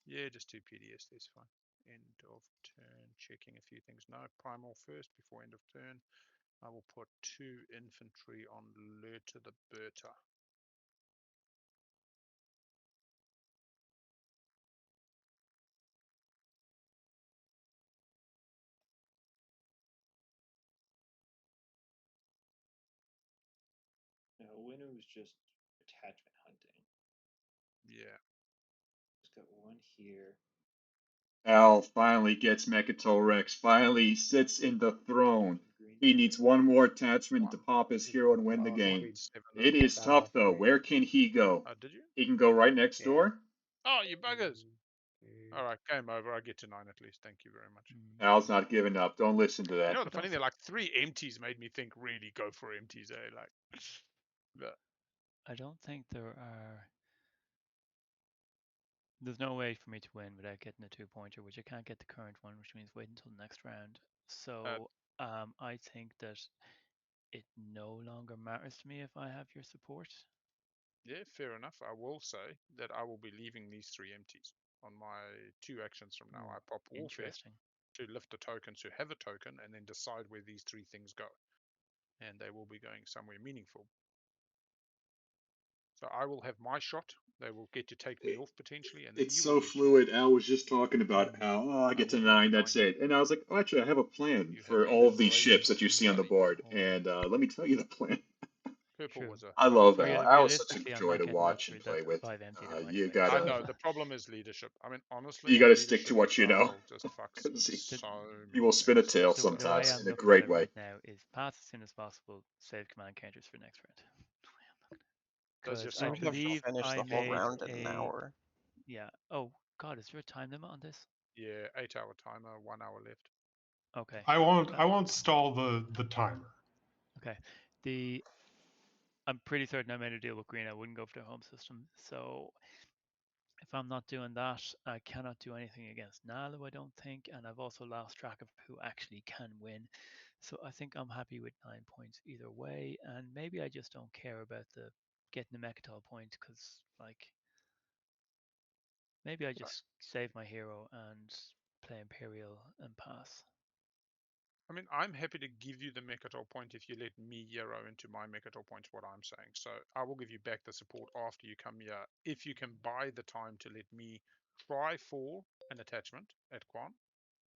Yeah, just 2 PDS, that's fine. End of turn, checking a few things. No, primal first before end of turn. I will put 2 infantry on Lurta the Berta.
Now, Winnow's just attachment hunting.
Yeah.
Just got 1 here.
Al finally gets Mechatol Rex, finally sits in the throne. He needs 1 more attachment to pop his hero and win the game. It is tough though. Where can he go?
Did you?
He can go right next
Yeah.
door.
Oh, you buggers! Alright, game over. I get to 9 at least. Thank you very much.
Al's not giving up. Don't listen to that.
You know, the funny thing, like 3 empties made me think really go for empties, eh? Like, but
I don't think there's no way for me to win without getting a 2-pointer, which I can't get the current one, which means wait until the next round. So I think that it no longer matters to me if I have your support.
yeah, fair enough. I will say that I will be leaving these 3 empties on my 2 actions from now. I pop Warfare
Interesting.
to lift the tokens who have a token and then decide where these 3 things go. And they will be going somewhere meaningful. So I will have my shot. They will get to take me off potentially, and then
It's
you
so
will get
fluid. Al was just talking about how, oh, I get to
will get
9,
to
that's
9.
it. And I was like, oh, actually, I have a plan
You
for
have
all of
ended
these
Brazen
ships that you see on the
Valley.
board. And let me tell you the plan.
Purple
True.
was a
I love
fair
Al.
one.
Al is such a
Realistically, I'm
joy
not
to
getting
watch and play with.
5 emptied at my
You
place.
I
gotta.
know the problem is leadership. I mean, honestly,
You gotta stick
leadership
to what you know.
style just fucks
'Cause
so
you
many
will spin a
things.
tail
The way
sometimes
I'm
in a
looking at
great
it
way.
right now is pass as soon as possible, save command counters for next round.
Does
Because
You
I
yourself.
would have to
believe
finish
I
the whole
made
round in an
a
hour.
yeah. Oh God, is there a time limit on this?
Yeah, 8-hour timer, 1 hour left.
Okay.
I won't stall the timer.
Okay. I'm pretty certain I made a deal with Green. I wouldn't go for their home system. So if I'm not doing that, I cannot do anything against Nalu, I don't think. And I've also lost track of who actually can win. So I think I'm happy with 9 points either way. And maybe I just don't care about the getting the Mechatol point because, like, maybe I just save my hero and play Imperial and pass.
I mean, I'm happy to give you the Mechatol point if you let me Euro into my Mechatol points, what I'm saying. So I will give you back the support after you come here. If you can buy the time to let me try for an attachment at Quan.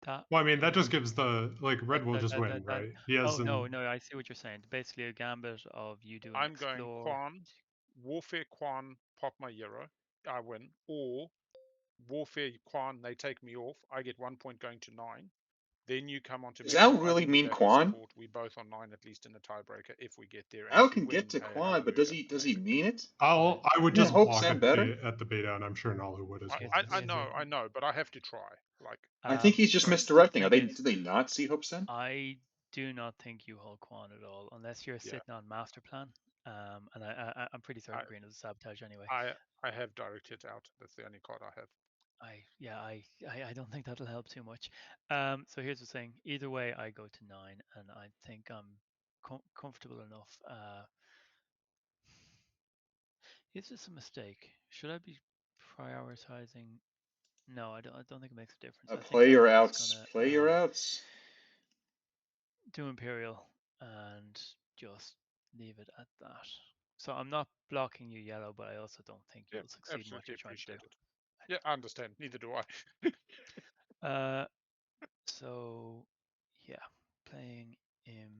That
Well, I mean, that just gives the, like, Red will just win,
that
right? He has
oh no, I see what you're saying. Basically a gambit of you do an
I'm going
explore.
Quan, Warfare Quan, pop my Euro, I win. Or Warfare Quan, they take me off, I get 1 point going to 9. Then you come onto
Does Al
Mechatol, I
really
give you
mean
back the
Quan?
support. We both on 9 at least in the tiebreaker if we get there. And
Al
if you
can
win,
get to
hey,
Quan, but
hallelujah.
does he
Amazing.
mean it?
I would
Yeah,
just
hope
block
Sam better.
at the beta, and I'm sure Nalu would as well.
I know, but I have to try. Like,
I think he's just
Right.
misdirecting.
The
Do
thing is,
they not see Hope Sen?
I do not think you hold Quan at all, unless you're
yeah,
sitting on master plan. And I'm pretty certain
I
Green is a sabotage anyway.
I have direct hit out. That's the only card I have.
I don't think that'll help too much. So here's the thing. Either way, I go to 9, and I think I'm comfortable enough. Is this a mistake? Should I be prioritizing? No, I don't think it makes a difference. I think
Play
I'm
your
just
outs.
gonna
Play your outs.
do Imperial and just leave it at that. So I'm not blocking you yellow, but I also don't think
Yeah,
you'll succeed in what
absolutely
you're trying to do.
appreciate it. Yeah, I understand. Neither do I.
So yeah, playing in.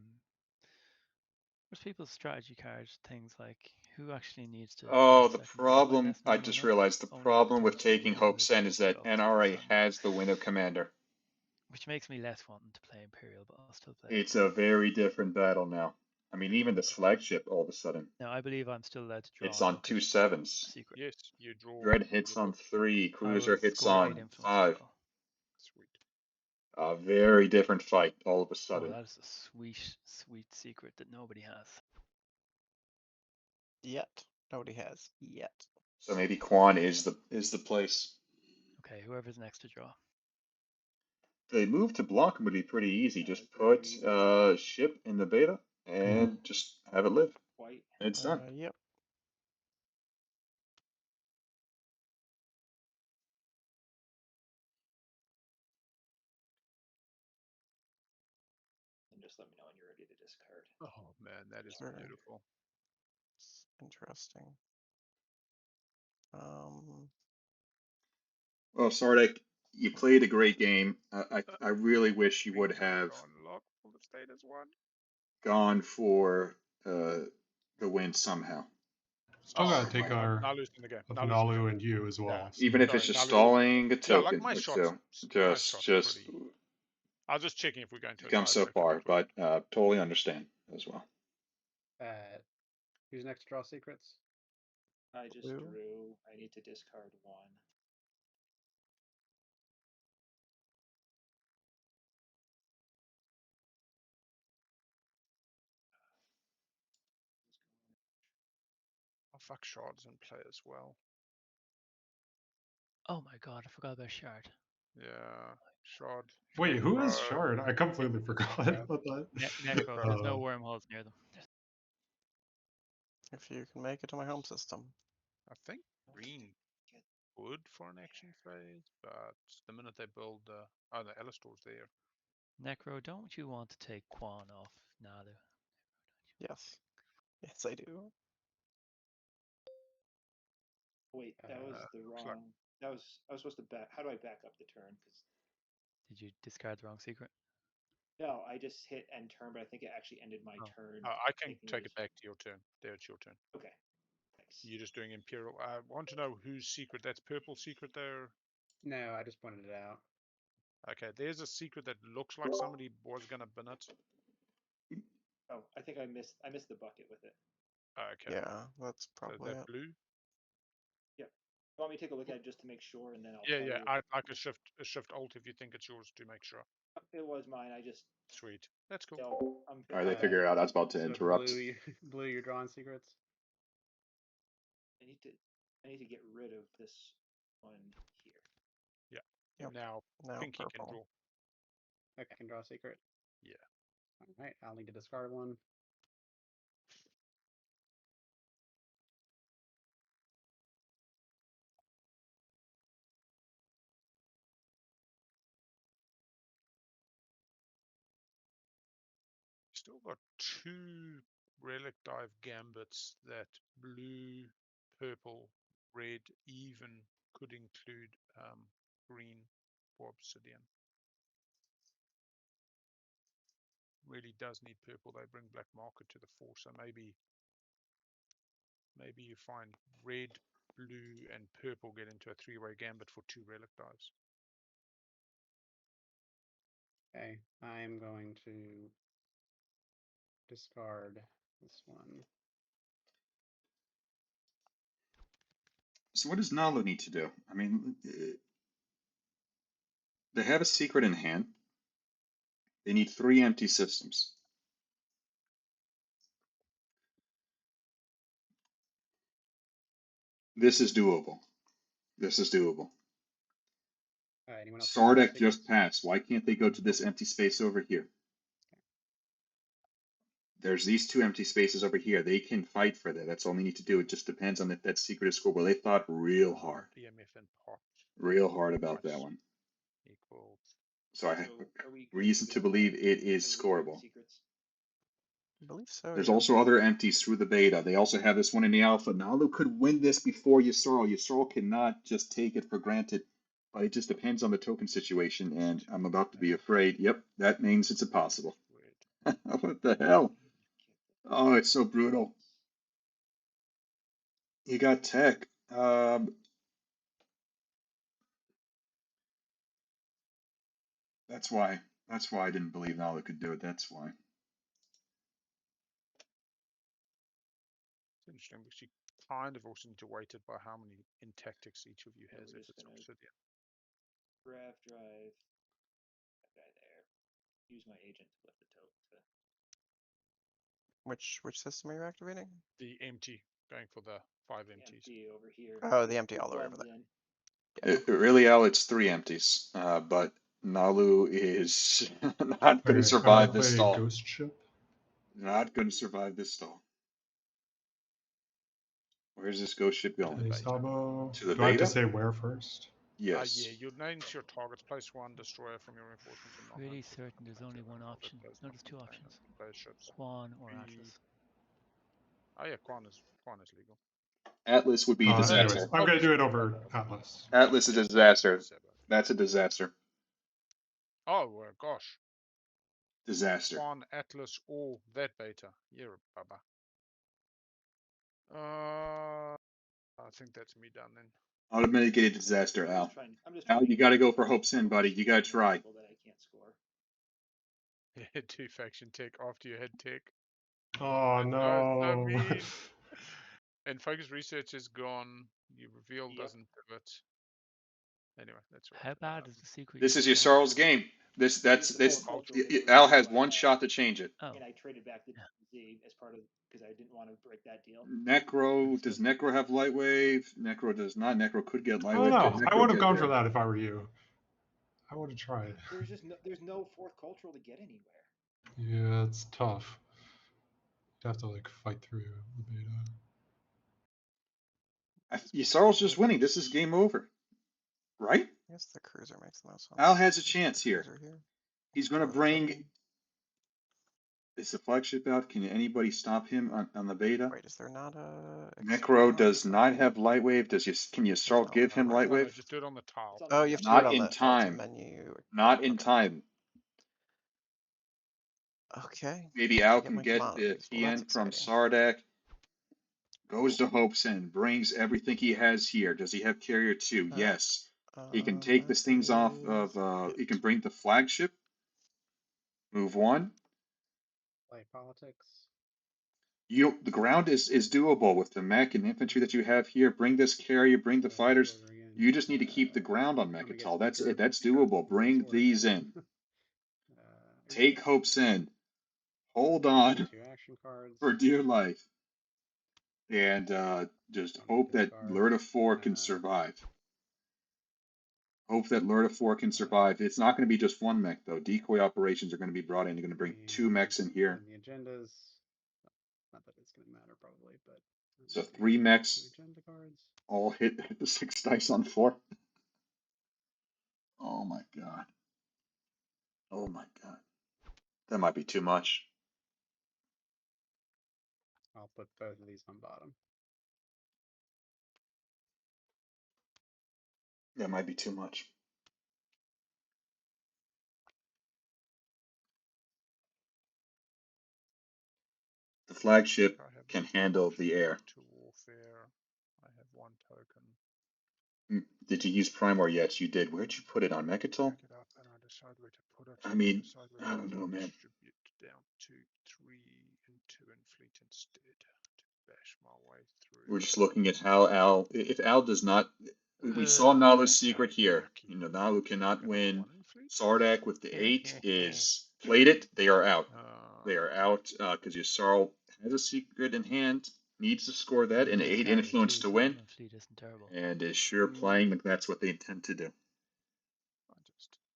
There's people's strategy cards, things like Who actually needs to
Oh,
be
the
second draw? I
problem,
guess
I
no one
just
else.
realized the
Only
problem with
because
taking
we
Hope's End is that
love to
NRA
defend.
has the Window Commander.
Which makes me less wanting to play Imperial, but I'll still play.
It's a very different battle now. I mean, even this flagship, all of a sudden,
Now I believe I'm still allowed to draw.
it's
and
on
look
two
at
sevens.
secret.
Yes, you draw.
Dread hits
you
on
look.
3,
I
Cruiser
will
hits
score 8
on
influence
5.
as well.
Sweet.
A very different fight all of a
Oh,
sudden.
that is a sweet, sweet secret that nobody has.
Yet. Nobody has. Yet.
So maybe Quan is the place.
Okay, whoever's next to draw.
The move to block would be pretty easy.
Yeah,
Just
it's very
put
easy.
ship in the beta and just have it live.
Quite.
And it's done.
Yep.
And just let me know when you're ready to discard.
Oh man, that is
Sure.
beautiful.
It's interesting.
Well, Sardek, you played a great game. I really wish you would have
Unlock for the status one.
gone for the win somehow.
Still gotta
Oh,
take
now,
our
now losing the game.
of
Now losing the
Nalu
game.
and you as well. So.
Even if
Sorry,
it's just
now losing the game.
stalling a
Yeah, like
token
my
or
shots.
so.
My shots are
Just
pretty. I was just checking if we're going to
you've
a
come so
tiebreaker
far,
before.
but totally understand as well.
Who's next to draw secrets?
I just
Blue.
drew. I need to discard 1.
Oh fuck, shards in play as well.
Oh my god, I forgot about Shard.
Yeah, shard.
Wait, who is Shard? I completely forgot
Necro.
about that.
Necro, there's no wormholes near them.
If you can make it to my home system.
I think green would for an action phase, but the minute they build the Alistor's there.
Necro, don't you want to take Quan off Nalu?
Yes. Yes, I do.
Wait, that was the wrong. That was I was supposed to back. How do I back up the turn? Because
Did you discard the wrong secret?
no, I just hit end turn, but I think it actually ended my turn.
I can
taking
take
this-
it back to your turn. There, it's your turn.
Okay, thanks.
You're just doing Imperial. I want to know whose secret. That's purple secret there.
No, I just pointed it out.
Okay, there's a secret that looks like somebody was gonna bin it.
Oh, I think I missed the bucket with it.
Okay.
Yeah, that's
So
probably
that
it.
blue.
You want me to take a look at it just to make sure, and then I'll
Yeah,
tell
yeah.
you.
I could shift alt if you think it's yours to make sure.
It was mine. I just
Sweet. That's cool.
so I'm.
All right, they figure it out. I was about to
So
interrupt.
blue, you're drawing secrets.
I need to get rid of this one here.
Yeah.
Yep.
Now Pinky can
purple.
draw.
Okay, I can draw a secret.
Yeah.
All right, I'll need to discard 1.
Still got 2 relic dive gambits that blue, purple, red even could include green for obsidian. Really does need purple. They bring black market to the fore, so maybe you find red, blue, and purple get into a 3-way gambit for 2 relic dives.
Okay, I'm going to discard this one.
So what does Nalu need to do? I mean, they have a secret in hand. They need 3 empty systems. This is doable. This is doable.
Anyone else?
Sardek just passed. Why can't they go to this empty space over here? There's these 2 empty spaces over here. They can fight for that. That's all they need to do. It just depends on if that secret is scored. Well, they thought real hard.
BMF and pot.
Real hard about that one.
Equals.
So I have
are we
reason to believe it is scoreable.
Secrets?
I believe so.
There's
yeah.
also other empties through the beta. They also have this one in the alpha. Nalu could win this before Yusoro. Yusoro cannot just take it for granted, but it just depends on the token situation, and I'm about to be afraid. Yep, that means it's impossible. What the hell? Oh, it's so brutal. You got tech. That's why. That's why I didn't believe Nala could do it. That's why.
It's interesting because you kind of also need to weight it by how many in tactics each of you
Yeah,
has
we're
if
just
it's
gonna
obsidian.
graph drive that guy there. Use my agent to lift the tote.
Which system are you activating?
The empty, going for the 5 empties.
Empty over here.
Oh, the empty all the way over
blends
there.
in.
Really, Al, it's 3 empties. But Nalu is not going to
Okay, how
survive
do I
this
play
stall.
Ghost Ship?
Not going to survive this stall. Where's this ghost ship going?
The beta.
Sabo.
To the
Do I have to
beta?
say where first?
Yes.
Yeah, you names your targets. Place 1 destroyer from your reinforcements and
Pretty
non-home
certain there's only one option. No, there's two options.
Those ships.
Quan or
Be-
Atlas.
Oh yeah, Quan is legal.
Atlas would be a
Anyways,
disaster.
I'm going to do it over Atlas.
Atlas is a disaster. That's a disaster.
Oh gosh.
Disaster.
Quan, Atlas, or that beta. Yeah, Baba. I think that's me done then.
Automitigated disaster, Al.
I'm just
Al, you got to go for Hope's End, buddy. You got to try.
That I can't score.
Yeah, 2 faction tech after you had tech.
Oh no.
mean. And focus research is gone. You reveal doesn't pivot. Anyway, that's right.
How bad is the secret?
This is
you
your
just
Sarl's game. This. Al has one shot to change it.
Oh.
And I traded back the Z as part of because I didn't want to break that deal.
Necro, does Necro have Lightwave? Necro does not. Necro could get
I don't
Lightwave.
know. I would have gone for that if I were you. I would have tried.
There's no fourth cultural to get anywhere.
Yeah, it's tough. You'd have to like fight through the beta.
Sarl's just winning. This is game over. Right?
I guess the cruiser makes the most sense.
Al has a chance here.
Here.
He's going to bring. Is the flagship out? Can anybody stop him on the beta?
Wait, is there not a?
Necro does not have Lightwave. Can you Sarl give him Lightwave?
No, just do it on the tile.
Oh, you have to
Not
do it on
in
the
time.
menu.
Not in time.
Okay.
Maybe Al can get the TN from Sardak. Goes to Hope's End, brings everything he has here. Does he have Carrier 2? Yes. He can take these things off of, he can bring the flagship. Move 1.
Play politics.
The ground is doable with the mech and infantry that you have here. Bring this carrier, bring the fighters. You just need to keep the ground on Mechatol. That's it. That's doable. Bring these in. Take Hope's End. Hold on
2 action cards.
for dear life. And just hope that Lord of 4 can survive. Hope that Lord of 4 can survive. It's not going to be just one mech, though. Decoy operations are going to be brought in. You're going to bring 2 mechs in here.
And the agendas, not that it's going to matter probably, but.
So 3 mechs,
2 agenda cards.
all hit the 6 dice on 4. Oh my god. Oh my god. That might be too much.
I'll put both of these on bottom.
That might be too much. The flagship can handle the air.
Warfare. I have 1 token.
Did you use Primor yet? You did. Where'd you put it on Mechatol? I mean, I don't know, man.
Distribute down to 3 and 2 in fleet instead to bash my way through.
We're just looking at how Al. If Al does not, we saw Nalu's secret here. You know, Nalu cannot win. Sardak with the 8 is plated. They are out. They are out because your Sarl has a secret in hand, needs to score that, and 8 influence to win, and is sure playing like that's what they intend to do.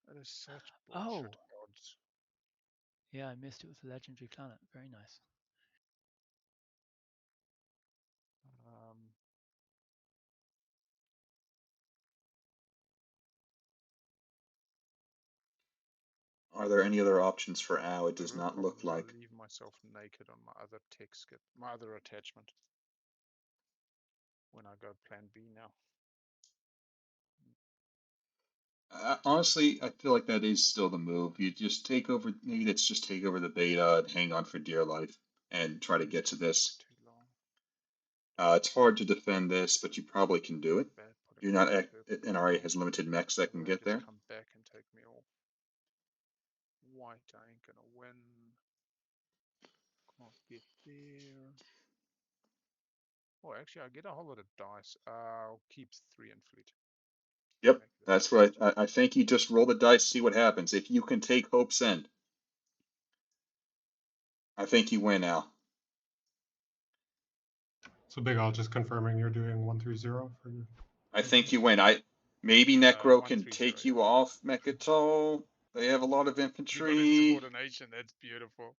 That is such bullshit odds.
Yeah, I missed it with the legendary planet. Very nice.
Are there any other options for Al? It does not look like.
Leave myself naked on my other tech skip, my other attachment. When I go plan B now.
Honestly, I feel like that is still the move. You just take over. Maybe let's just take over the beta and hang on for dear life and try to get to this. It's hard to defend this, but you probably can do it.
Bad putting
You're not.
purple.
NRA has limited mechs that can
They
get
just
there.
come back and take me off. White, I ain't gonna win. Can't get there. Oh, actually, I get a whole lot of dice. I'll keep 3 in fleet.
Yep,
Make it a
that's
3.
what I think. You just roll the dice, see what happens. If you can take Hope's End, I think you win, Al.
So Big Al, just confirming you're doing 130 for your.
I think you win. Maybe Necro can
130,
take
yeah.
you off Mechatol. They have a lot of
You got
infantry.
insubordination. That's beautiful.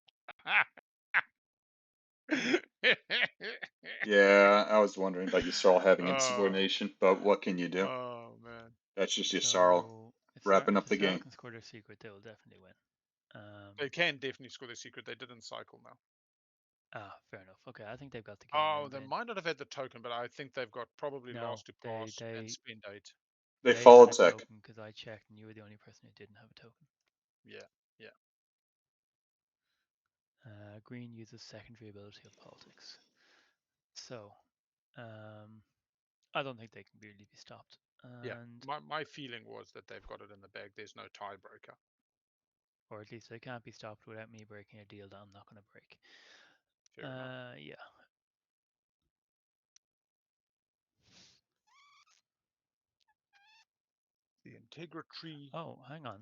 Yeah, I was wondering about Yssarl having
Oh,
insubordination, but what can you do?
oh man.
That's just Yssarl
So
wrapping up
if
the
Sarah
game.
can score their secret, they will definitely win.
They can definitely score their secret. They didn't cycle now.
Fair enough. Okay, I think they've got the game
Oh,
won
they
then.
might not have had the token, but I think they've got probably
No,
last to pass and spend 8.
They
had
follow
a
tech.
token because I checked and you were the only person who didn't have a token.
Yeah, yeah.
Green uses secondary ability of politics. So, I don't think they can really be stopped.
Yeah,
And
my feeling was that they've got it in the bag. There's no tiebreaker.
or at least they can't be stopped without me breaking a deal that I'm not going to break.
Fair enough.
Yeah.
The integrity.
Oh, hang on.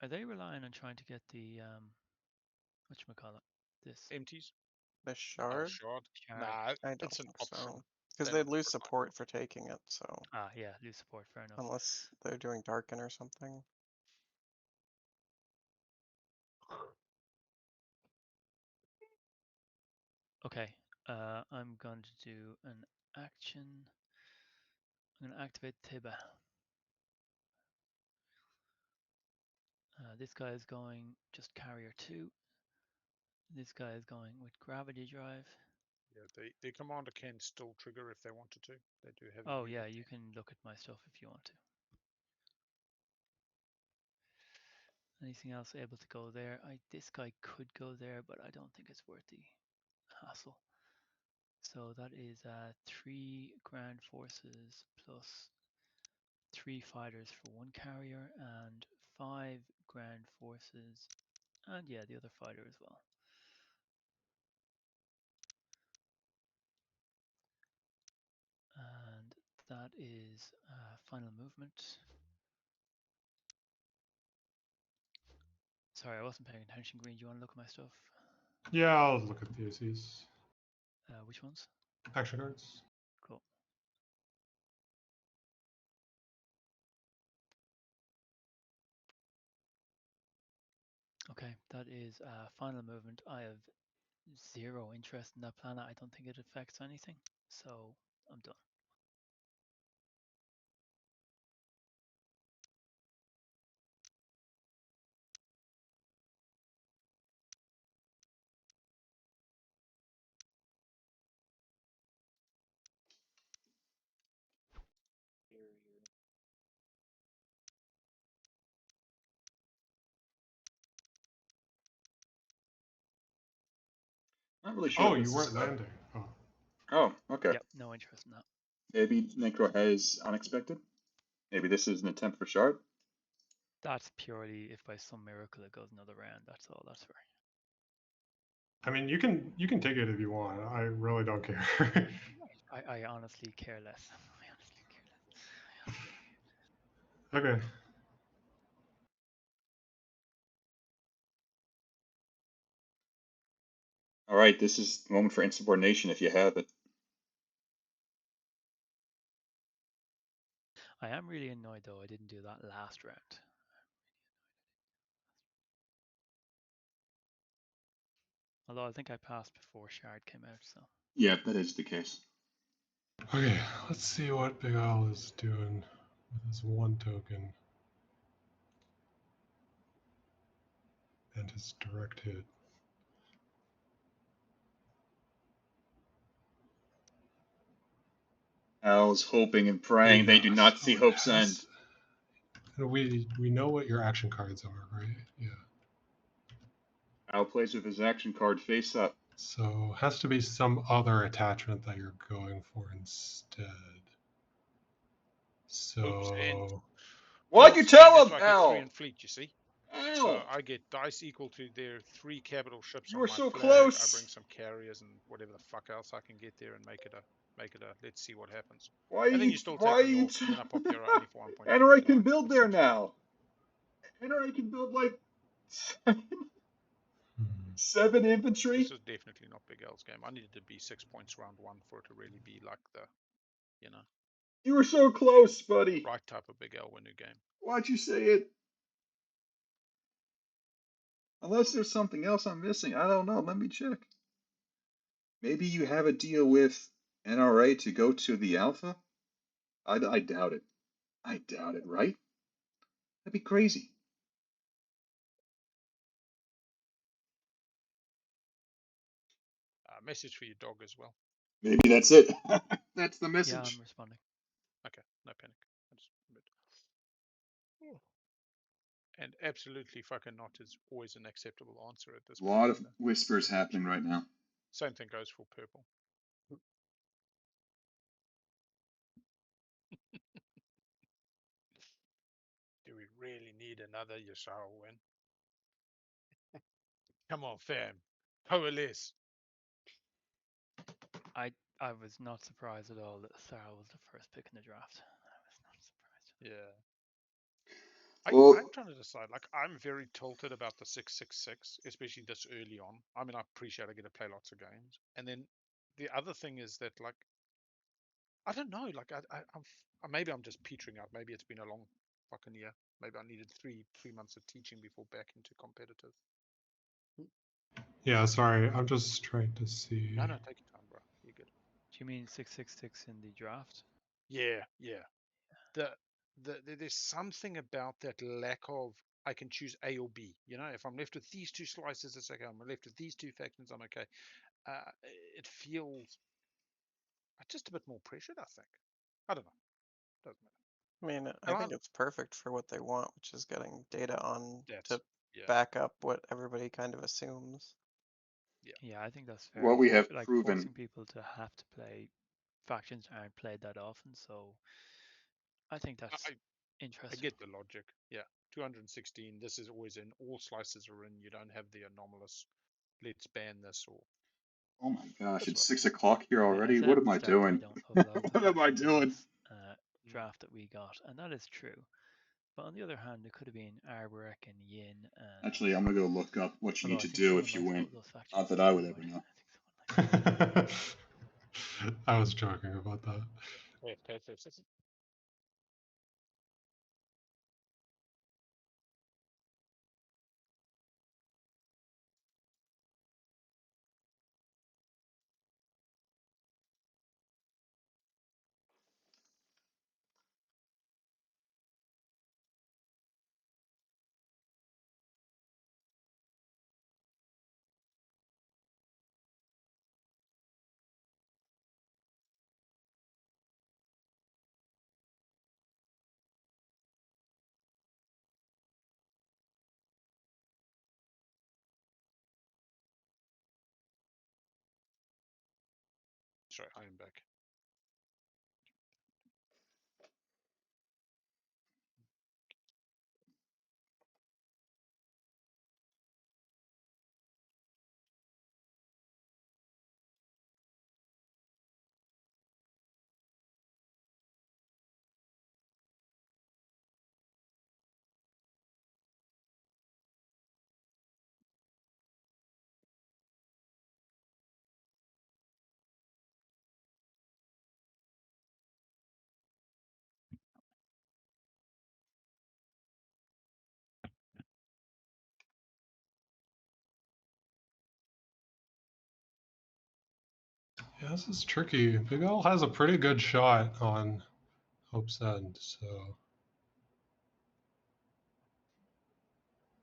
Are they relying on trying to get the whatchamacallit? This
Empties.
The
Oh,
shard?
shard.
shard.
Nah,
I don't
it's an
think
option.
so. Because
They're
they'd
not
lose
relying
support
on
for taking it, so.
Yeah, lose support, fair enough.
Unless they're doing Darken or something.
Okay, I'm going to do an action. I'm going to activate Tiba. This guy is going just carrier 2. This guy is going with gravity drive.
Yeah, the commander can still trigger if they wanted to. They do have.
Oh yeah, you can look at my stuff if you want to. Anything else able to go there? This guy could go there, but I don't think it's worth the hassle. So that is 3 ground forces plus 3 fighters for 1 carrier and 5 ground forces, and yeah, the other fighter as well. And that is final movement. Sorry, I wasn't paying attention. Green, do you want to look at my stuff?
Yeah, I'll look at the ACs.
Which ones?
Action cards.
Cool. Okay, that is final movement. I have 0 interest in that planet. I don't think it affects anything, so I'm done.
Not really sure.
Oh, you weren't landing. Oh.
Oh, okay.
Yep, no interest in that.
Maybe Necro has unexpected. Maybe this is an attempt for shard.
That's purely if by some miracle it goes another round. That's all. That's fair.
I mean, you can take it if you want. I really don't care.
I honestly care less.
Okay.
All right, this is the moment for insubordination if you have it.
I am really annoyed though I didn't do that last round. Although I think I passed before Shard came out, so.
Yeah, that is the case.
Okay, let's see what Big Al is doing with his 1 token and his direct hit.
Al's hoping and praying they do not see Hope's End.
We know what your action cards are, right? Yeah.
Al plays with his action card face up.
So has to be some other attachment that you're going for instead.
Oops, and
So
Why'd you
plus
tell
that's
him?
why I get 3
Ow!
in fleet, you see. So
Ow!
I get dice equal to their 3 capital ships
You
on
were
my
so
flag. I
close.
bring some carriers and whatever the fuck else I can get there and make it a let's see what happens.
Why
And then
you?
you still
Why
take me
you?
off, and then I pop the only for 1.2
Enter, I can
flying
build
or
there
6 flying.
now. Enter, I can build like
hmm.
7 infantry.
This is definitely not Big L's game. I needed to be 6 points round 1 for it to really be like the, you know,
You were so close, buddy.
right type of Big L winner game.
Why'd you say it? Unless there's something else I'm missing. I don't know. Let me check. Maybe you have a deal with NRA to go to the Alpha? I doubt it. I doubt it, right? That'd be crazy.
Message for your dog as well.
Maybe that's it. That's the
Yeah,
message.
I'm responding.
Okay, no panic. And absolutely fucking not is always an acceptable answer at this
A
point.
lot of whispers happening right now.
Same thing goes for purple. Do we really need another Yashara win? Come on, fam. Coalesce.
I was not surprised at all that Sarah was the first pick in the draft. I was not surprised.
Yeah.
Well,
I'm trying to decide. Like, I'm very tilted about the 666, especially this early on. I mean, I appreciate I get to play lots of games. And then the other thing is that, like, I don't know. Like, maybe I'm just petering out. Maybe it's been a long fucking year. Maybe I needed three months of teaching before back into competitive.
Yeah, sorry. I'm just trying to see.
No, take your time, bro. You're good.
Do you mean 666 in the draft?
Yeah. There's something about that lack of I can choose A or B. You know, if I'm left with these 2 slices, it's okay. I'm left with these 2 factions, I'm okay. It feels just a bit more pressured, I think. I don't know. Doesn't matter.
I mean, I think it's perfect for what they want, which is getting data on to back up what everybody kind of assumes.
Yeah, I think that's fair.
what we have
like
proven.
forcing people to have to play factions that aren't played that often. So I think that's
I
interesting.
get the logic. Yeah, 216. This is always in. All slices are in. You don't have the anomalous. Let's ban this or.
Oh my gosh,
That's
it's
right.
6 o'clock here
I
already.
said
What
at
am
the
I
start that
doing?
we don't love love
What am I
factions in
doing?
this, draft that we got, and that is true. But on the other hand, it could have been Arborek and Yin. And
Actually, I'm gonna go look up what you
although
need
I
to
think
do
someone
if you
likes
win.
those factions.
Not that I would
anyway.
ever know.
I think someone likes
I was joking about that.
Sorry, I am back.
Yeah, this is tricky. Big L has a pretty good shot on Hope's End, so.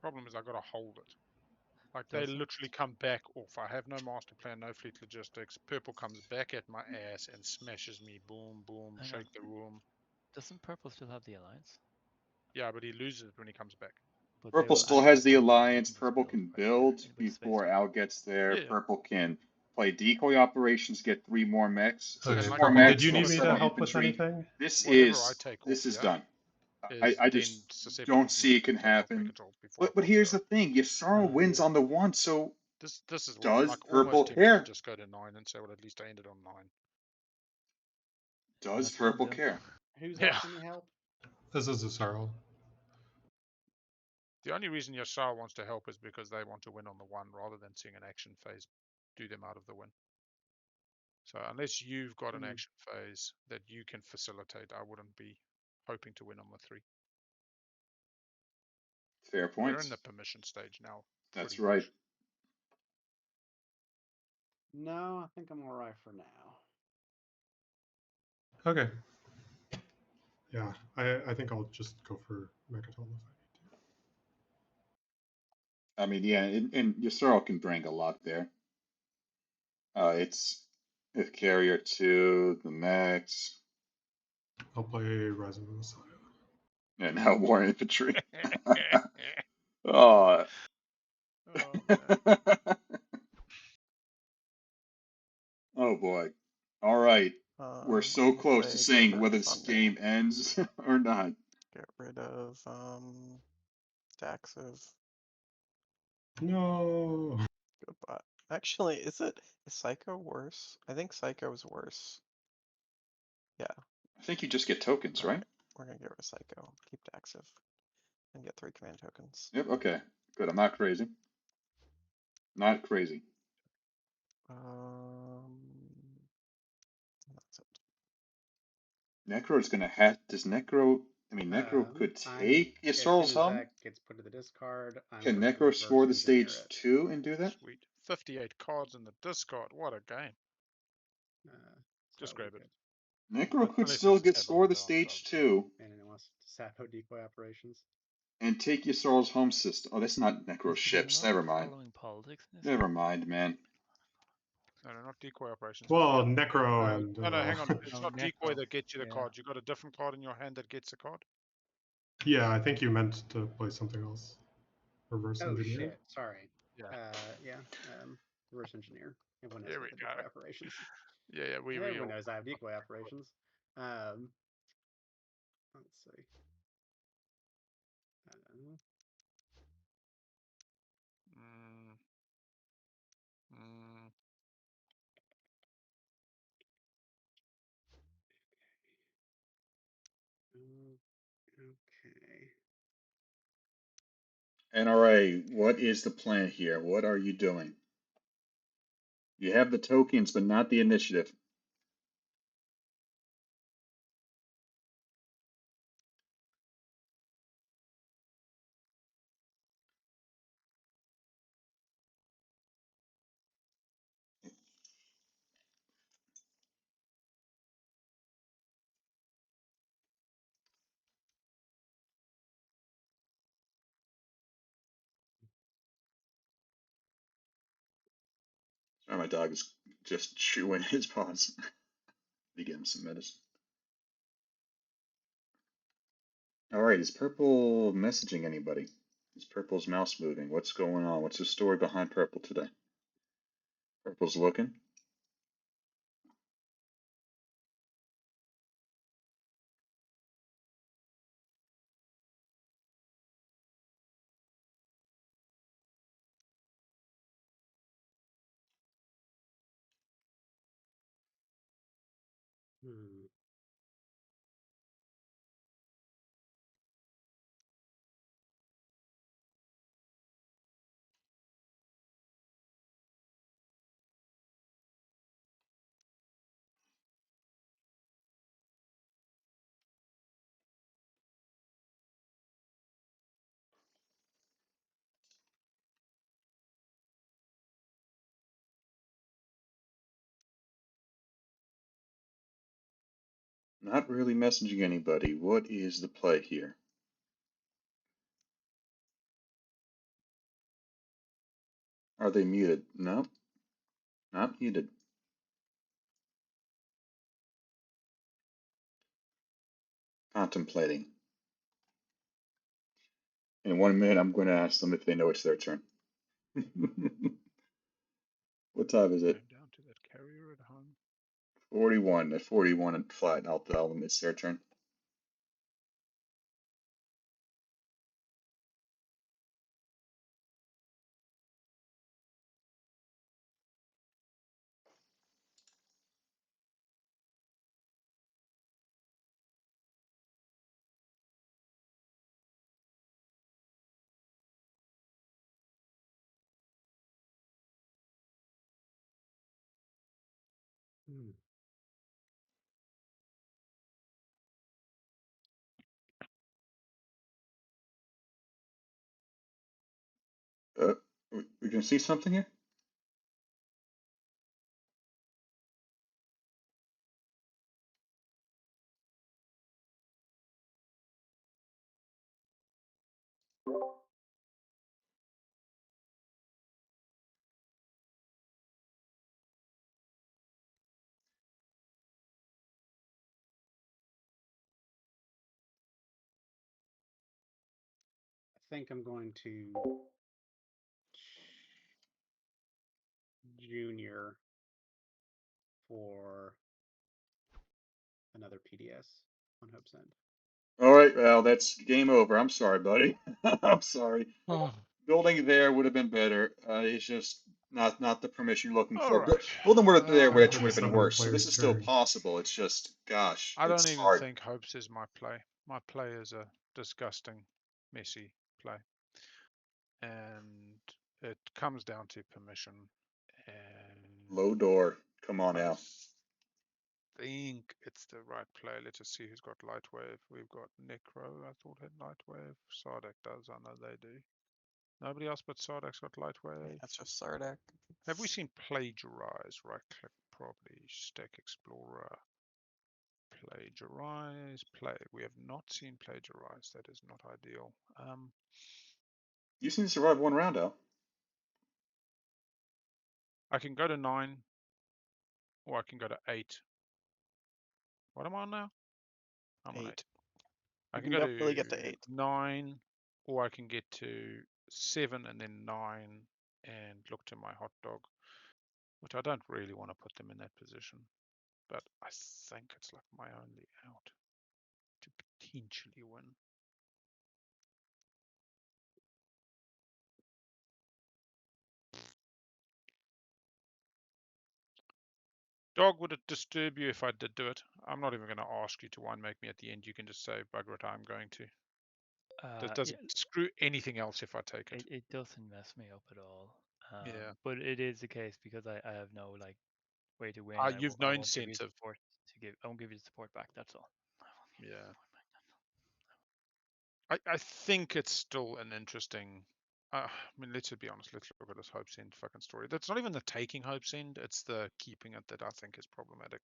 Problem is, I gotta hold it. Like they
Doesn't-
literally come back off. I have no master plan, no fleet logistics. Purple comes back at my ass and smashes me. Boom, boom,
Hang
shake
on.
the room.
Doesn't Purple still have the alliance?
Yeah, but he loses when he comes back.
but they
Purple
will
still
act
has
as
the
though they
alliance.
can just
Purple
build
can
right there
build
in a bit of space.
before Al gets there.
Yeah.
Purple can play decoy operations, get 3 more mechs. So
Okay,
there's 4
Purple,
mechs.
did you need
Plus
me
7
to help with
infantry.
anything?
Whatever I take off
This is
here
done.
is
I
then
just
susceptible
don't
to
see
me
it can
take off
happen.
Mechatol before I
But
pass
here's
go.
the thing: Yasara wins
Yeah.
on the 1, so
This is what I'm
does
like
Purple
almost tempted
care?
to just go to 9 and say, well, at least I ended on 9.
Does
That's what I'm
Purple
doing.
care?
Who's
Yeah.
asking me help?
This is a Sarl.
The only reason Yashar wants to help is because they want to win on the 1 rather than seeing an action phase do them out of the win. So unless you've got an action phase that you can facilitate, I wouldn't be hoping to win on the 3.
Fair
We're
points.
in the permission stage now.
That's
pretty
right.
much.
No, I think I'm all right for now.
Okay. Yeah, I think I'll just go for Mechatol if I need to.
I mean, yeah, and Yasara can bring a lot there. It's if carrier 2, the mechs,
I'll play Resident Messiah.
and now war infantry. Oh.
Oh, man.
Oh boy. All right. We're so
I'm gonna
close to
play
saying
Governor
whether
of
this
Thunder.
game ends or not.
Get rid of Daxiv.
No.
Goodbye. Actually, is Psycho worse? I think Psycho is worse. Yeah.
I think you just get tokens, right?
Alright. We're gonna get rid of Psycho. Keep Daxiv. And get 3 command tokens.
Yep, okay. Good. I'm not crazy. Not crazy.
That's it.
Necro's gonna have. Does Necro. I mean, Necro could take
As soon
Ysorl's
as
Hum?
that gets put to the discard, I'm
Can
going to
Necro
reverse
score the
engineer
stage
it.
2 and do that?
Sweet. 58 cards in the discard. What a game.
So
Just grab it.
Necro could
Unless
still
it's
get
Tab
score
on
the
down,
stage
does.
2
And it wants to Sapo decoy operations.
and take Ysorl's Home system. Oh, that's not Necro
Is the
ships.
game not
Never mind.
following politics in this
Never
game?
mind, man.
No, not decoy operations.
Well, Necro and.
No, hang on. It's
No,
not decoy
Necro.
that gets you the
Yeah.
card. You got a different card in your hand that gets the card.
Yeah, I think you meant to play something else. Reverse
Oh
engineer.
shit! Sorry.
Yeah.
Yeah. Reverse engineer. Everyone knows
There
about
we
the
go.
decoy operations.
Yeah, we
Everyone
all.
knows I have decoy operations. Let's see. Okay.
NRA, what is the plan here? What are you doing? You have the tokens, but not the initiative. Sorry, my dog is just chewing his paws. To get him some medicine. Alright, is Purple messaging anybody? Is Purple's mouse moving? What's going on? What's the story behind Purple today? Purple's looking. Not really messaging anybody. What is the play here? Are they muted? No, not muted. Contemplating. In 1 minute, I'm going to ask them if they know it's their turn. What time is it?
Down to that carrier at home.
41. At 41 and flat, I'll tell them it's their turn. We can see something here?
I think I'm going to junior for another PDS on Hope's End.
All right, well, that's game over. I'm sorry, buddy. I'm sorry. Building there would have been better. It's just not the permission you're looking for.
Alright.
Building would have there would
After
actually
the
would have been
7
worse. So this
players'
is still
turn.
possible. It's just, gosh,
I don't
it's
even
hard.
think Hopes is my play. My play is a disgusting, messy play. And it comes down to permission. And
Low door. Come on
I
now.
think it's the right play. Let's just see who's got Lightwave. We've got Necro, I thought had Lightwave. Sardak does, I know they do. Nobody else but Sardak's got Lightwave.
That's just Sardak.
Have we seen Plagiarize? Right click property, Stack Explorer. Plagiarize, play. We have not seen Plagiarize. That is not ideal.
You seem to survive one round, Al.
I can go to 9, or I can go to 8. What am I on now? I'm on 8. I
You
can
can
go
definitely
to
get to 8.
9, or I can get to 7 and then 9 and look to my hot dog, which I don't really want to put them in that position. But I think it's like my only out to potentially win. Dog, would it disturb you if I did do it? I'm not even going to ask you to wine make me at the end. You can just say, bugger it, I'm going to. Does it screw anything else if I take it?
It doesn't mess me up at all.
Yeah.
But it is the case because I have no like way to win.
You've no incentive.
I won't give you the support back. That's all.
Yeah. I think it's still an interesting. I mean, let's be honest. Let's look at this Hope's End fucking story. That's not even the taking Hope's End. It's the keeping it that I think is problematic.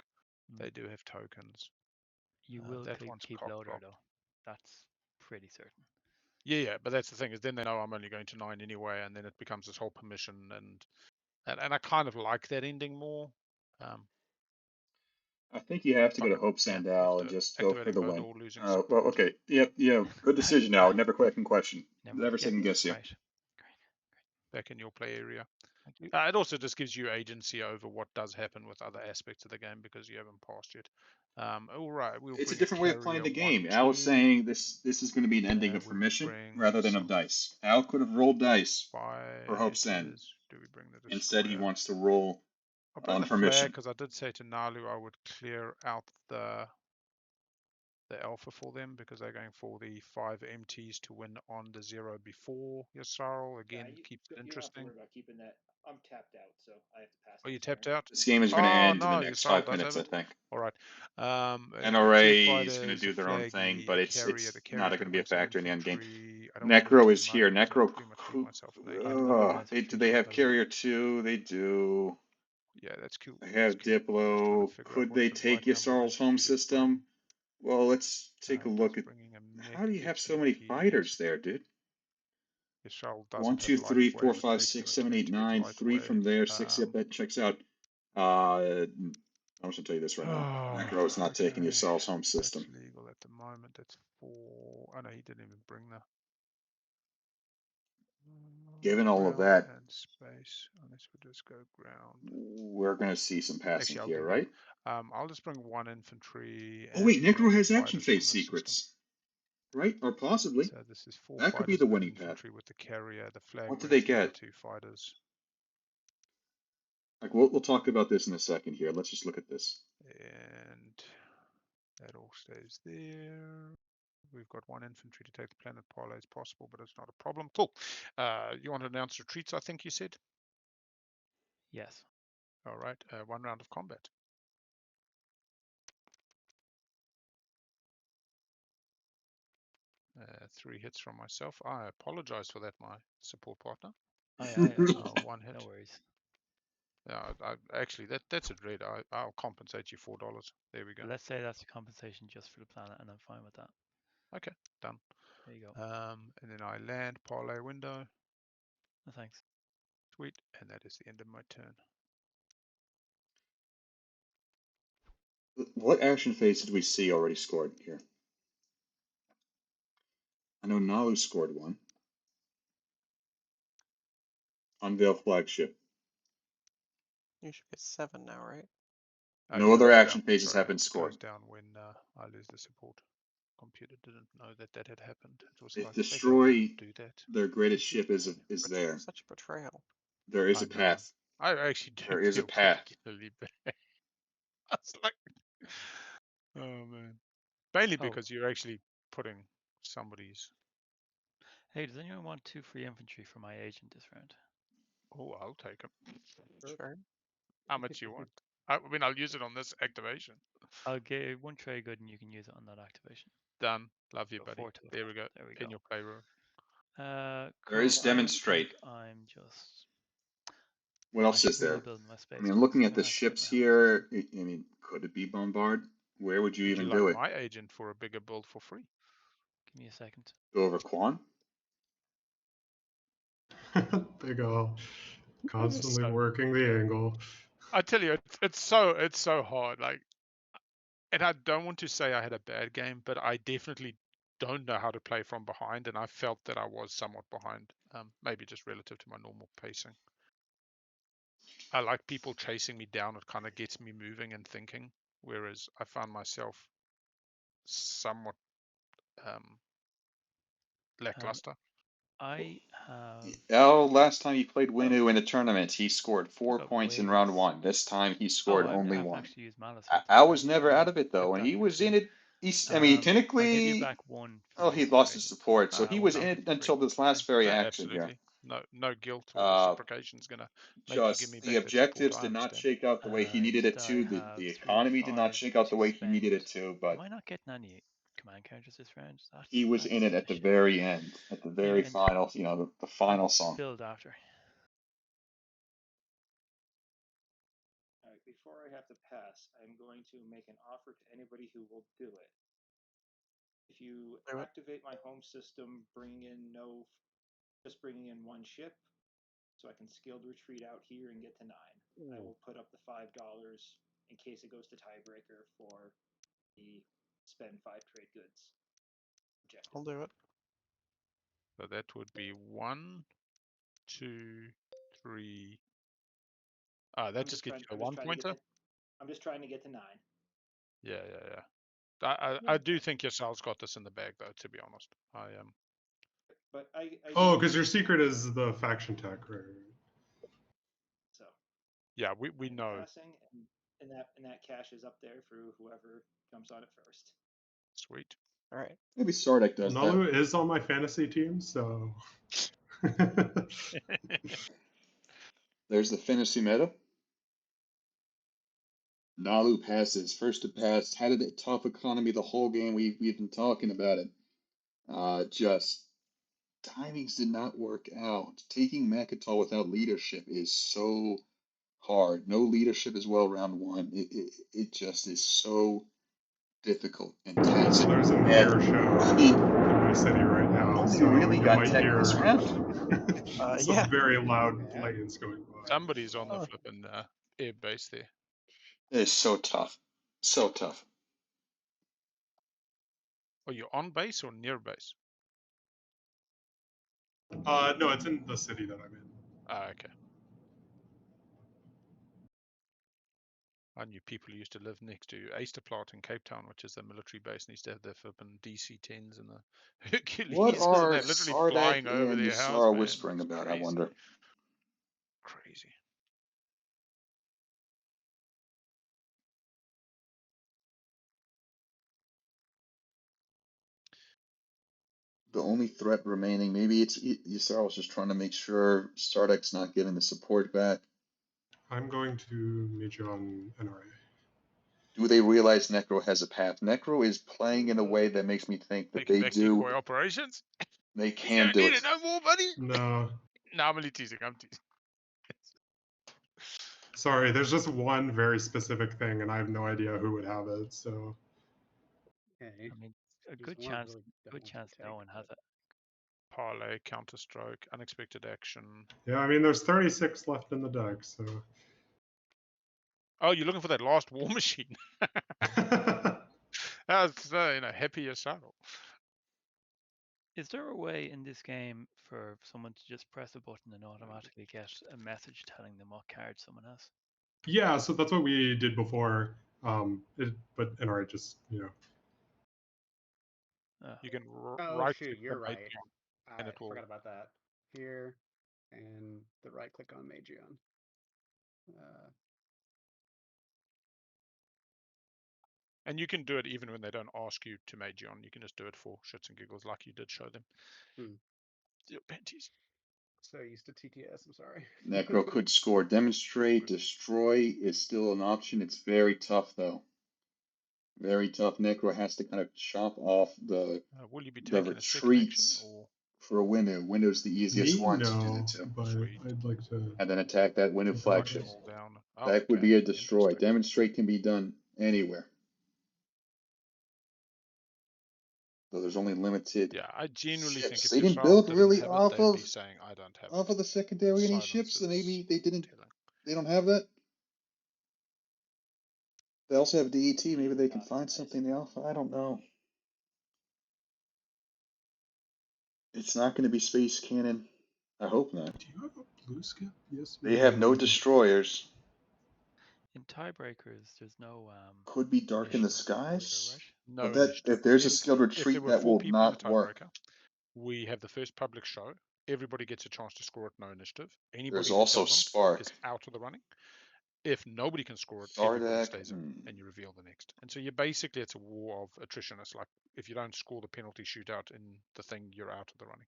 They do have tokens.
You will
that one's
keep
cock
loader
blocked.
though. That's pretty certain.
Yeah, but that's the thing is then they know I'm only going to 9 anyway, and then it becomes this whole permission, and I kind of like that ending more.
I think you have to go
Fuck
to
it.
Hope's
Yeah,
End,
let's
Al,
do
and
it.
just go for
Activating
the
boat
win.
or losing
Well,
support.
okay. Yep, good decision, Al. Never can question. Never second guess you.
Right.
Back in your play area. It also just gives you agency over what does happen with other aspects of the game because you haven't passed yet. All right, we'll
It's a
bring
different way of playing
carrier
the
1,
game. Al was
2.
saying this is going to be an ending of
We'll
permission
bring
rather than of
some
dice. Al could have rolled dice for Hope's End.
fighters. Do we bring the
Instead, he
destroyer?
wants to roll
I'll bring
on
the flag
permission.
because I did say to Nalu I would clear out the alpha for them because they're going for the 5 MTs to win on the 0 before Yasarl. Again, keeps it
You don't have to
interesting.
worry about keeping that. I'm tapped out, so I have to pass.
Are you
next turn.
tapped out?
This game is going to end in the
No,
next
Yasarl
5
does
minutes,
have
I
it.
think.
All right.
NRA is going to
fighters,
do their own thing,
flaggy,
but
a
it's
carrier. The carrier
not
is
going to
going
be a
bring some
factor in the end game.
infantry. I don't want to
Necro
lose
is
too
here.
much because I
Necro.
pretty much leave myself naked.
Do they have carrier 2? They do.
Yeah, that's cool.
They have Diplo. Could they take Yasarl's home system? Well, let's take a look at. How do you have so many fighters there, dude?
Yasarl
1, 2, 3, 4, 5, 6, 7, 8, 9. 3 from there. 6. Yep, that checks out. I'm just gonna tell you this right now. Necro is not taking Yasarl's home system.
That's legal at the moment. That's 4. Oh no, he didn't even bring the.
Given all of
Ground
that,
and space, unless we just go ground.
we're going to see some passing
Actually, I'll
here,
do
right?
that. I'll just bring 1 infantry.
Oh wait,
And
Necro
1
has action
fighters from
phase
this system.
secrets, right? Or possibly.
So this is 4
That could be
fighters
the
and an
winning path.
infantry with the carrier, the flag
What do they
raised, and
get?
2 fighters.
Like we'll talk about this in a second here. Let's just look at this.
And that all stays there. We've got 1 infantry to take the planet parlay as possible, but it's not a problem. Cool. You want to announce retreats, I think you said?
Yes.
All right. 1 round of combat. Uh, 3 hits from myself. I apologize for that, my support partner.
Oh,
1 hit.
no worries.
Yeah, actually, that's a dread. I'll compensate you $4. There we go.
Let's say that's a compensation just for the planet, and I'm fine with that.
Okay, done.
There you go.
And then I land parlay window.
No, thanks.
Sweet, and that is the end of my turn.
What action phase did we see already scored here? I know Nalu scored 1. Unveil flagship.
You should be 7 now, right?
No
Yeah,
other action
yeah,
phases
sorry,
have been
it
scored.
goes down when I lose the support. Computer didn't know that had happened. It was
If
like,
destroy
they don't do that.
their greatest ship is there.
Such a betrayal.
There is
I
a
know.
path.
I actually do
There is a
feel
path.
particularly bad. I was like, oh man. Mainly
Oh.
because you're actually putting somebody's.
Hey, does anyone want 2 free infantry for my agent this round?
Oh, I'll take them.
Sure.
How much you want? I mean, I'll use it on this activation.
I'll give 1 trade good, and you can use it on that activation.
Done. Love you,
So
buddy.
4 total.
There we go.
There we
In
go.
your playroom.
Cool.
There is demonstrate.
I'm just.
What else is
should really
there?
build my space.
I mean, looking at the
I'm gonna have to get
ships
my home
here,
system.
I mean, could it be Bombard? Where would you
Would
even
you
do
like
it?
my agent for a bigger build for free?
Give me a second.
Go over Quan?
Big O. Constantly
So-
working the angle.
I tell you, it's so hard. Like, and I don't want to say I had a bad game, but I definitely don't know how to play from behind, and I felt that I was somewhat behind, maybe just relative to my normal pacing. I like people chasing me down. It kind of gets me moving and thinking, whereas I found myself somewhat lackluster.
I have.
Last time he played Winu in the tournament, he scored 4
got
points in
ways.
round 1. This time he scored only
I've
1.
actually used Malice with
I
the
was
trade.
never out of it though,
Get
and
that
he
for
was in
free.
it. I mean,
I'll give you
technically,
back 1
oh,
free
he
for
lost his
trading.
support, so he was
I'll
in
give
it
you
until
free.
this last very
No,
action here.
absolutely. No guilt or reciprocation is gonna make you give me
Just
back
the
that support.
objectives
I
did not
understand.
shake out the way he needed it
And
to.
I have
The
3 of
economy did not
5
shake out the
to
way he needed it
spend.
to, but
Am I not getting any command counters this round?
he was in it at the
a shame.
very end, at the very
And
final, the final song.
build after.
All right, before I have to pass, I'm going to make an offer to anybody who will do it. If you
Do it.
activate my home system, bringing in 1 ship, so I can skilled retreat out here and get to 9. I will put up the $5 in case it goes to tiebreaker for the spend 5 trade goods objective.
I'll do it.
So that would be 1, 2, 3. That just gets you a 1 pointer.
I'm just trying to get to 9.
Yeah. I do think yourselves got this in the bag, though. To be honest, I am.
But I
Oh, because your secret is the faction tech, right?
So
Yeah, we know.
passing, and that cash is up there for whoever jumps on it first.
Sweet.
All right.
Maybe Sardek does
Nalu
that.
is on my fantasy team, so.
There's the fantasy meta. Nalu passes, first to pass, had a tough economy the whole game. We've been talking about it. Just timings did not work out. Taking Makatal without leadership is so hard. No leadership as well round 1. It just is so difficult and tense.
So there's an air show in my city right now,
Nobody
so
really
you
got
might
tech
hear
this round.
some
Yeah.
very loud planes going by.
Somebody's on the flipping air base there.
It is so tough. So tough.
Are you on base or near base?
No, it's in the city that I'm in.
Ah, okay. I knew people who used to live next to Easterplaat in Cape Town, which is a military base, and used to have their flipping DC-10s and the
What
Hercules, and
are
they're literally
Sardak
flying over
and
their house,
Yusara
man.
whispering
It's
about, I
crazy.
wonder?
Crazy.
The only threat remaining, maybe it's Yusara was just trying to make sure Sardak's not giving the support back.
I'm going to meet you on NRA.
Do they realize Necro has a path? Necro is playing in a way that makes me think that
Taking
they
back
do.
decoy operations.
They
You
can
don't
do
need
it.
it no more, buddy.
No.
No, I'm only teasing. I'm teasing.
Sorry, there's just one very specific thing, and I have no idea who would have it. So
Okay.
I mean, a
There's
good
one I
chance,
really don't
good
want
chance
to
no
take,
one has
but-
it.
Parlay, counterstroke, unexpected action.
yeah, I mean, there's 36 left in the deck. So
Oh, you're looking for that last war machine. That's happy Asaro.
Is there a way in this game for someone to just press a button and automatically get a message telling them what card someone has?
yeah, so that's what we did before. But NRA just
You can
Oh
right
shoot,
click
you're
the
right.
Magion, and
I
it will.
forgot about that. Here, and the right click on Magion.
And you can do it even when they don't ask you to Magion. You can just do it for shits and giggles, like you did show them. Your panties.
So used to TTS. I'm sorry.
Necro could score. Demonstrate, destroy is still an option. It's very tough though. Very tough. Necro has to kind of chop off the
Will you be taking a second action
retreats
or
for a window. Window's the easiest
me
one to do
no,
that to.
but
Sweet.
I'd like to.
And then attack that window
Take
flagship.
August.
all down? Oh,
That would
okay.
be a destroy.
Interesting.
Demonstrate can be done anywhere. So there's only limited
Yeah, I genuinely think
ships.
if
They
your
didn't
side
build
didn't
really
have it,
off
they'd be
of
saying, I don't have
off
it.
of the secondary any
Silence
ships, so
is
maybe they didn't.
telling.
They don't have that. They also have DET. Maybe they can find something they offer. I don't know. It's not going to be space cannon. I hope not.
Do you have a blue skip? Yes.
They have no
do.
destroyers.
In tiebreakers, there's no
Could be dark in the
initiative order,
skies.
right?
No
But that
initiative.
if there's a
If
skilled
there
retreat,
were
that
4
will
people in the
not work.
tiebreaker, we have the first public show. Everybody gets a chance to score at no initiative. Anybody
There's
who
also
doesn't
Spark.
is out of the running. If nobody can score it, everybody
Sardak.
stays in, and you reveal the next. And so you basically, it's a war of attrition. It's like if you don't score the penalty shootout in the thing, you're out of the running.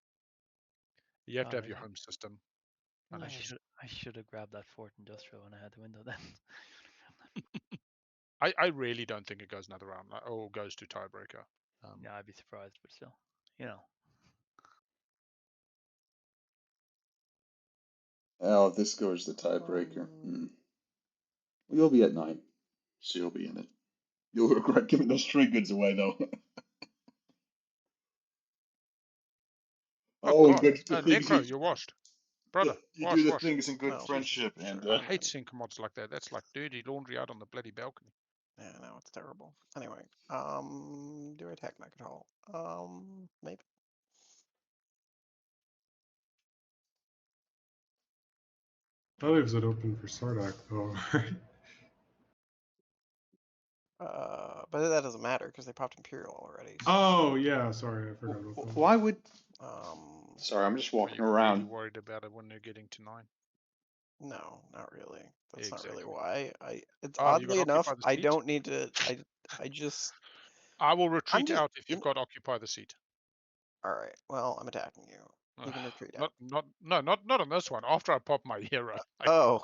You have to have your home system.
I should have grabbed that Fort Industrial when I had the window then.
I really don't think it goes another round or goes to tiebreaker.
Yeah, I'd be surprised, but still,
Oh, this goes the tiebreaker. You'll be at 9. So you'll be in it. You'll regret giving those trade goods away, though.
Oh, God.
good things.
Necro, you're washed. Brother,
You
wash,
do the
wash.
things in good
No.
friendship, and
I hate seeing mods like that. That's like dirty laundry out on the bloody balcony.
Yeah, no, it's terrible. Anyway, do I attack Mech at all? Maybe.
That leaves it open for Sardak, though.
But that doesn't matter because they popped Imperial already. So.
Oh yeah, sorry, I forgot about that.
why would?
Um,
Sorry, I'm just
Are
walking
you
around.
really worried about it when they're getting to 9?
no, not really. That's not really
Exactly.
why. It's
Oh, you
oddly
got
enough,
Occupy the
I
Seat?
don't need to. I just.
I will retreat
just-
out if you've got Occupy the Seat.
All right. Well, I'm attacking you. You can retreat out.
Not on this one. After I pop my hero.
Oh.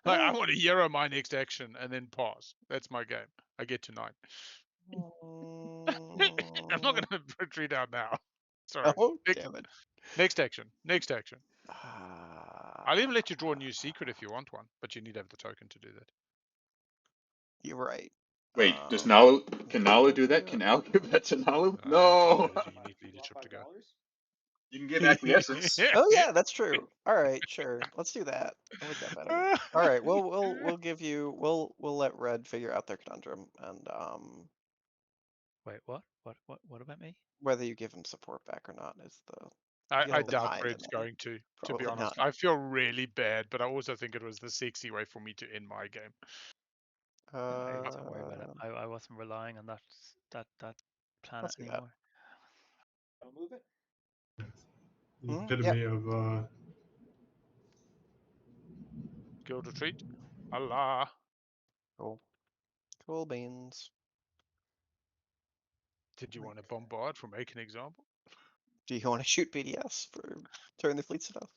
I want to hero my next action and then pass. That's my game. I get to 9. I'm not going to retreat out now. Sorry.
Oh, damn it.
Next action. Next action. I'll even let you draw a new secret if you want one, but you need to have the token to do that.
You're right.
Wait, can Nalu do that? Can Al give that to Nalu? No.
You need leadership to go.
You can give acquiescence.
Oh yeah, that's true. All right, sure. Let's do that. I like that better. All right, we'll give you we'll let Red figure out their conundrum and
Wait, what? What about me?
whether you give him support back or not is the
I
Get
doubt
behind
Fred's
him.
going to be
Probably
honest.
not.
I feel really bad, but I also think it was the sexy way for me to end my game.
I wasn't worried about it. I wasn't relying on that planet
I'll see that.
anymore.
Don't move it.
Epitome of
Guild retreat. Allah.
Cool. Cool beans.
Did you want to bombard for make an example?
Do you want to shoot BDS for turn the fleet stuff?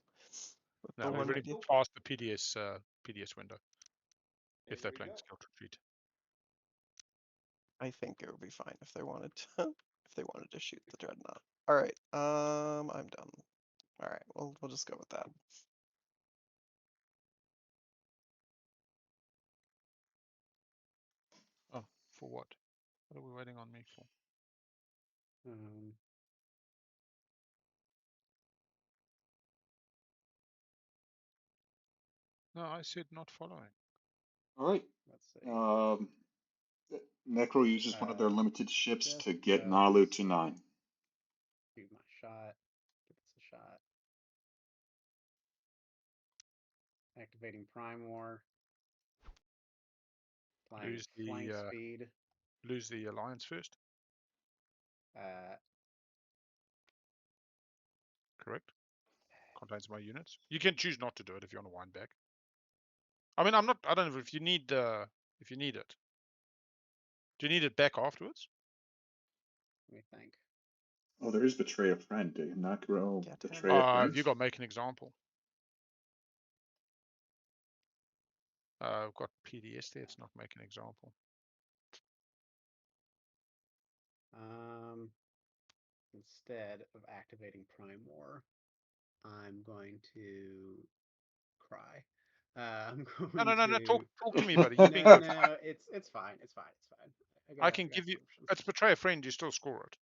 With
No,
the
we've
one
already
idea?
passed the PDS window. If they're
There we
playing
go.
Guild retreat.
I think it would be fine if they wanted to if they wanted to shoot the dreadnought. All right. I'm done. All right. We'll just go with that.
Oh, for what? What are we waiting on me for? No, I said not following.
All right.
Let's see.
Necro uses one of their limited ships
Just
to get
does
Nalu to 9.
shoot my shot. Give this a shot. Activating Prime War. Applying
Lose the
flank speed.
lose the alliance first. Correct. Contains my units. You can choose not to do it if you want to wind back. I mean, I don't know if you need if you need it. Do you need it back afterwards?
Let me think.
Oh, there is Betray a Friend. Do you not grow
Yeah,
Betray a Friend?
Have you got make an example? I've got PDS there. It's not make an example.
Instead of activating Prime War, I'm going to cry. I'm going
No.
to
Talk to me, buddy.
no, it's fine. It's fine.
I can give you. It's betray a friend. You still score it.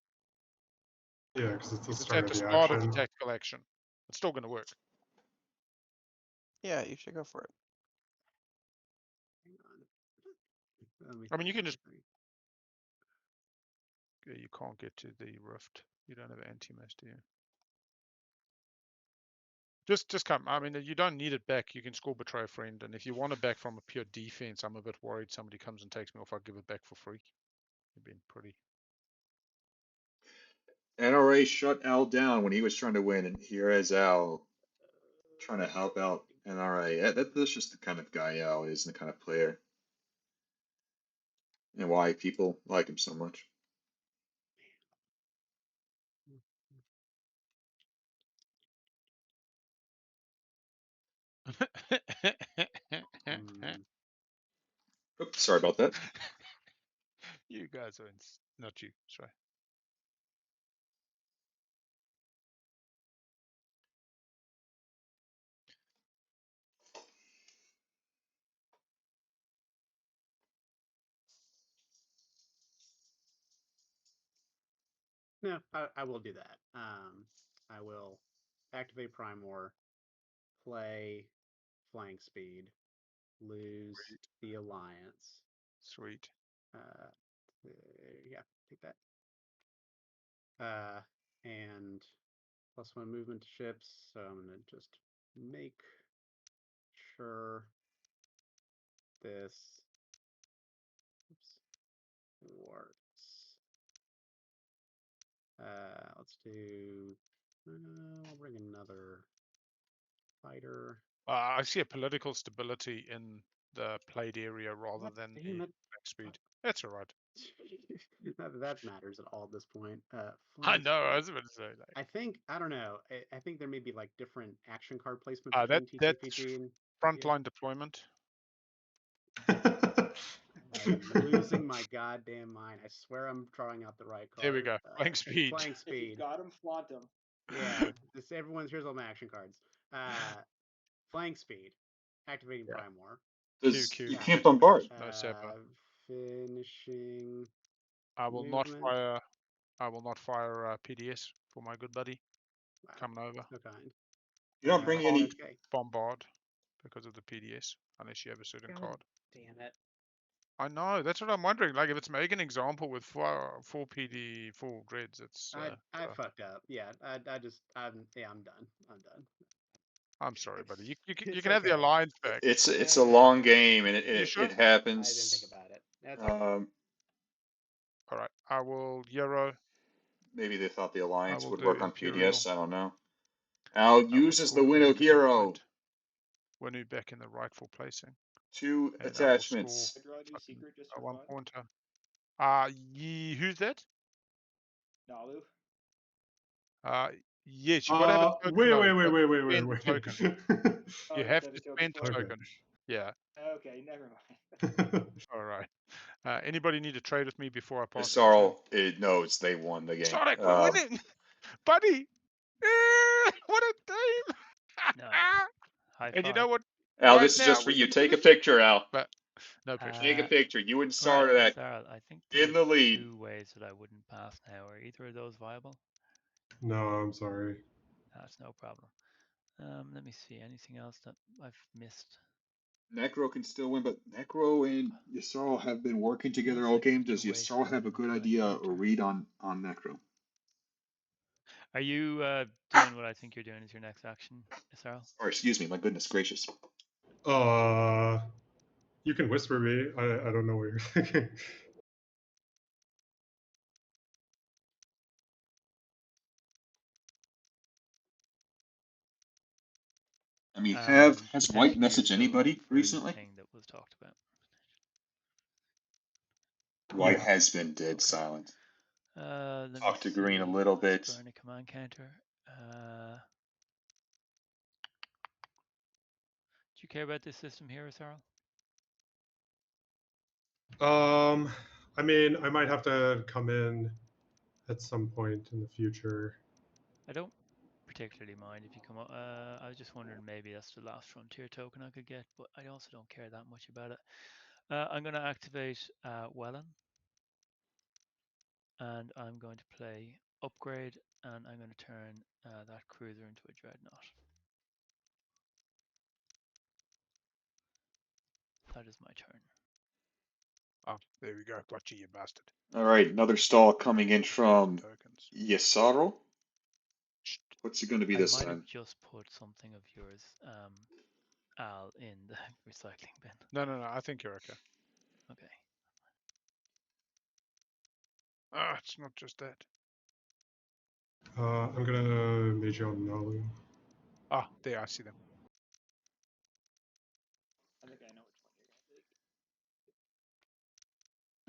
yeah, because it's the
It's
start
at
of
the
the
start of the
action.
tactical action. It's still going to work.
Yeah, you should go for it.
Hang on.
I mean, you can just. You can't get to the rift. You don't have anti-mass, do you? Just come. I mean, you don't need it back. You can score betray a friend, and if you want it back from a pure defense, I'm a bit worried somebody comes and takes me off. I'll give it back for free. You've been pretty.
NRA shut Al down when he was trying to win, and here is Al trying to help out NRA. Yeah, that's just the kind of guy Al is, and the kind of player, and why people like him so much. Oops, sorry about that.
You guys are not you, sorry.
No, I will do that. I will activate Prime War, play flank speed, lose the alliance.
Sweet.
Yeah, take that. And +1 movement to ships. So I'm gonna just make sure this works. Let's do. I'll bring another fighter.
I see a political stability in the played area rather than the flank speed. That's all right.
that matters at all at this point.
I know. I was about to say that.
I don't know. I think there may be like different action card placement
That's
between TCPT and
frontline deployment.
I'm losing my goddamn mind. I swear I'm drawing out the right card.
There we go. Flank speed.
Flank
If
speed.
you got him, flaunt him.
Yeah. Here's all my action cards. Flank speed. Activating Prime War.
You can't bombard.
No sapper.
Finishing.
I will
movement.
not fire PDS for my good buddy.
Wow,
Coming over.
no kind.
You don't bring any
okay.
Bombard because of the PDS, unless you have a certain card.
Damn it.
I know. That's what I'm wondering. Like, if it's make an example with four PD, four grids, it's.
I fucked up. Yeah, I'm done. I'm done.
I'm sorry, buddy. You
It's
can have the
okay.
alliance back.
It's a long game, and
You
it
sure?
it happens.
I didn't think about it. That's all right.
All right. I will Euro.
Maybe they thought the alliance
will
would
do
work on
Imperial.
PDS. I don't know. Al
I will
uses the
score
Winnow
Imperial
Hero.
point. Winnow back in the rightful placing.
2
And
attachments.
I draw a new secret just
A
for
1
fun.
pointer. Who's that?
Nalu.
Yes, you gotta have a token.
Wait.
Spend the token.
Oh,
You
I
have
have
to
a token
spend the
for it?
token. Yeah.
Okay, never mind.
All right. Anybody need to trade with me before I pass?
Sorrel, it knows they won the game.
Sonic, we're winning, buddy. What a team!
No. High
And you
five.
know what?
Al,
Right
this is
now
just for
we
you.
can
Take a
finish.
picture, Al.
But no pressure.
Take a picture. You and
Right,
Sardak
Sarah, I think
in the lead.
2 ways that I wouldn't pass now. Are either of those viable?
No, I'm sorry.
That's no problem. Let me see. Anything else that I've missed?
Necro can still win, but Necro and Yasarl have been working together
Yes,
all
I
game.
think
Does
you're way
Yasarl
too
have a
late
good
into
idea or
encounter.
read on Necro?
Are you doing what I think you're doing as your next action, Sarah?
Or excuse me, my goodness gracious.
You can whisper me. I don't know what you're thinking.
I mean, has White
Potentially you're
messaged
still
anybody
looking for
recently?
the thing that was talked about.
White
Yeah.
has been dead
Okay.
silent.
Let
Talked
me
to Green a
see.
little
Let's
bit.
burn a command counter. Do you care about this system here, Sarah?
I mean, I might have to come in at some point in the future.
I don't particularly mind if you come up. I was just wondering maybe that's the last frontier token I could get, but I also don't care that much about it. I'm going to activate Wellen, and I'm going to play Upgrade, and I'm going to turn that cruiser into a Dreadnought. That is my turn.
Oh, there we go. Got you bastard.
All right, another stall coming in from Yasaro. What's it going to be this
I might
time?
have just put something of yours, Al, in the recycling bin.
No. I think you're okay.
Okay.
It's not just that.
I'm gonna mage on Nalu.
There, I see them.
I think I know which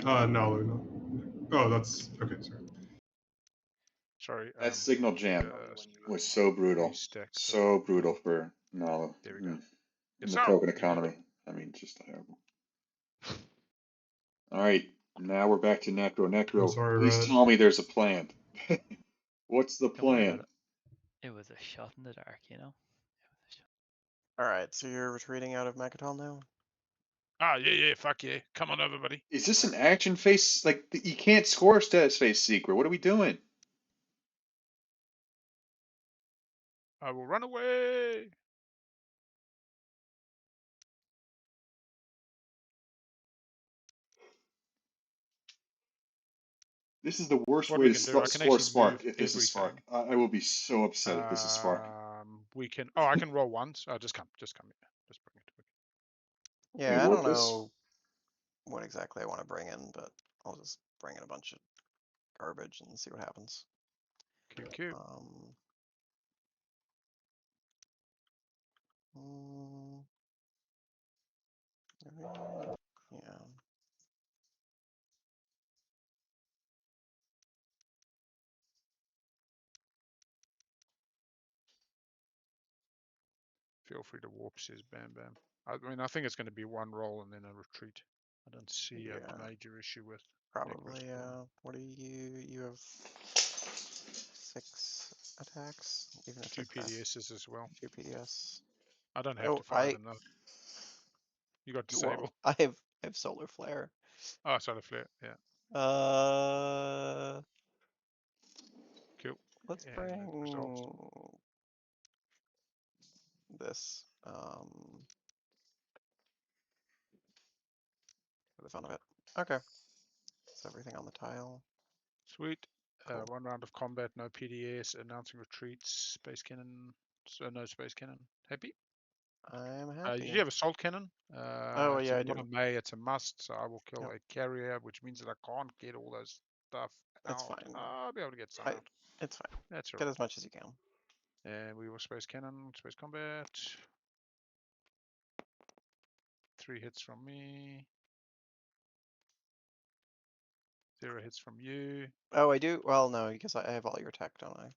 one you're gonna take.
Nalu, no. Oh, that's okay. Sorry.
Sorry.
That signal jam was so brutal. So brutal for Nalu.
There we go.
In the token economy. I mean, just terrible. All right, now we're back to Necro. Necro,
sorry,
please
Red.
tell me there's a plan. What's the
Don't worry
plan?
about it. It was a shot in the dark, you know?
Alright, so you're retreating out of Mechatol now?
Yeah, fuck yeah. Come on over, buddy.
Is this an action phase? Like, you can't score a status phase secret. What are we doing?
I will run away.
This is the worst
What
way
we
to
can do, I can
score
actually
Spark
move
if this is
everything.
Spark. I will be so upset if this is Spark.
We can. Oh, I can roll once. Just come here. Just bring it.
Yeah, I don't know what exactly I want to bring in, but I'll just bring in a bunch of garbage and see what happens.
QQ.
Yeah.
Feel free to warp, says Bam Bam. I mean, I think it's going to be one roll and then a retreat. I don't see a major issue with.
Probably, what do you have 6 attacks? Even if
2 PDSs as well.
2 PDS.
I don't have to fire them though. You got disable.
Well, I have solar flare.
Oh, solar flare, yeah. Cool.
Let's bring this. the fun of it. Okay. That's everything on the tile.
Sweet.
Cool.
1 round of combat, no PDS, announcing retreats, space cannon. So no space cannon. Happy?
I'm
You
happy.
do have assault cannon.
Oh,
it's
yeah,
a
I do.
May, it's a must, so I will kill
Yep.
a carrier, which means that I can't get all those stuff
It's
out.
fine.
I'll be able to get some
I-
out.
It's fine.
That's
Get
alright.
as much as you can.
And we will space cannon, space combat. 3 hits from me. 0 hits from you.
Oh, I do? Well, no, because I have all your tech, don't I?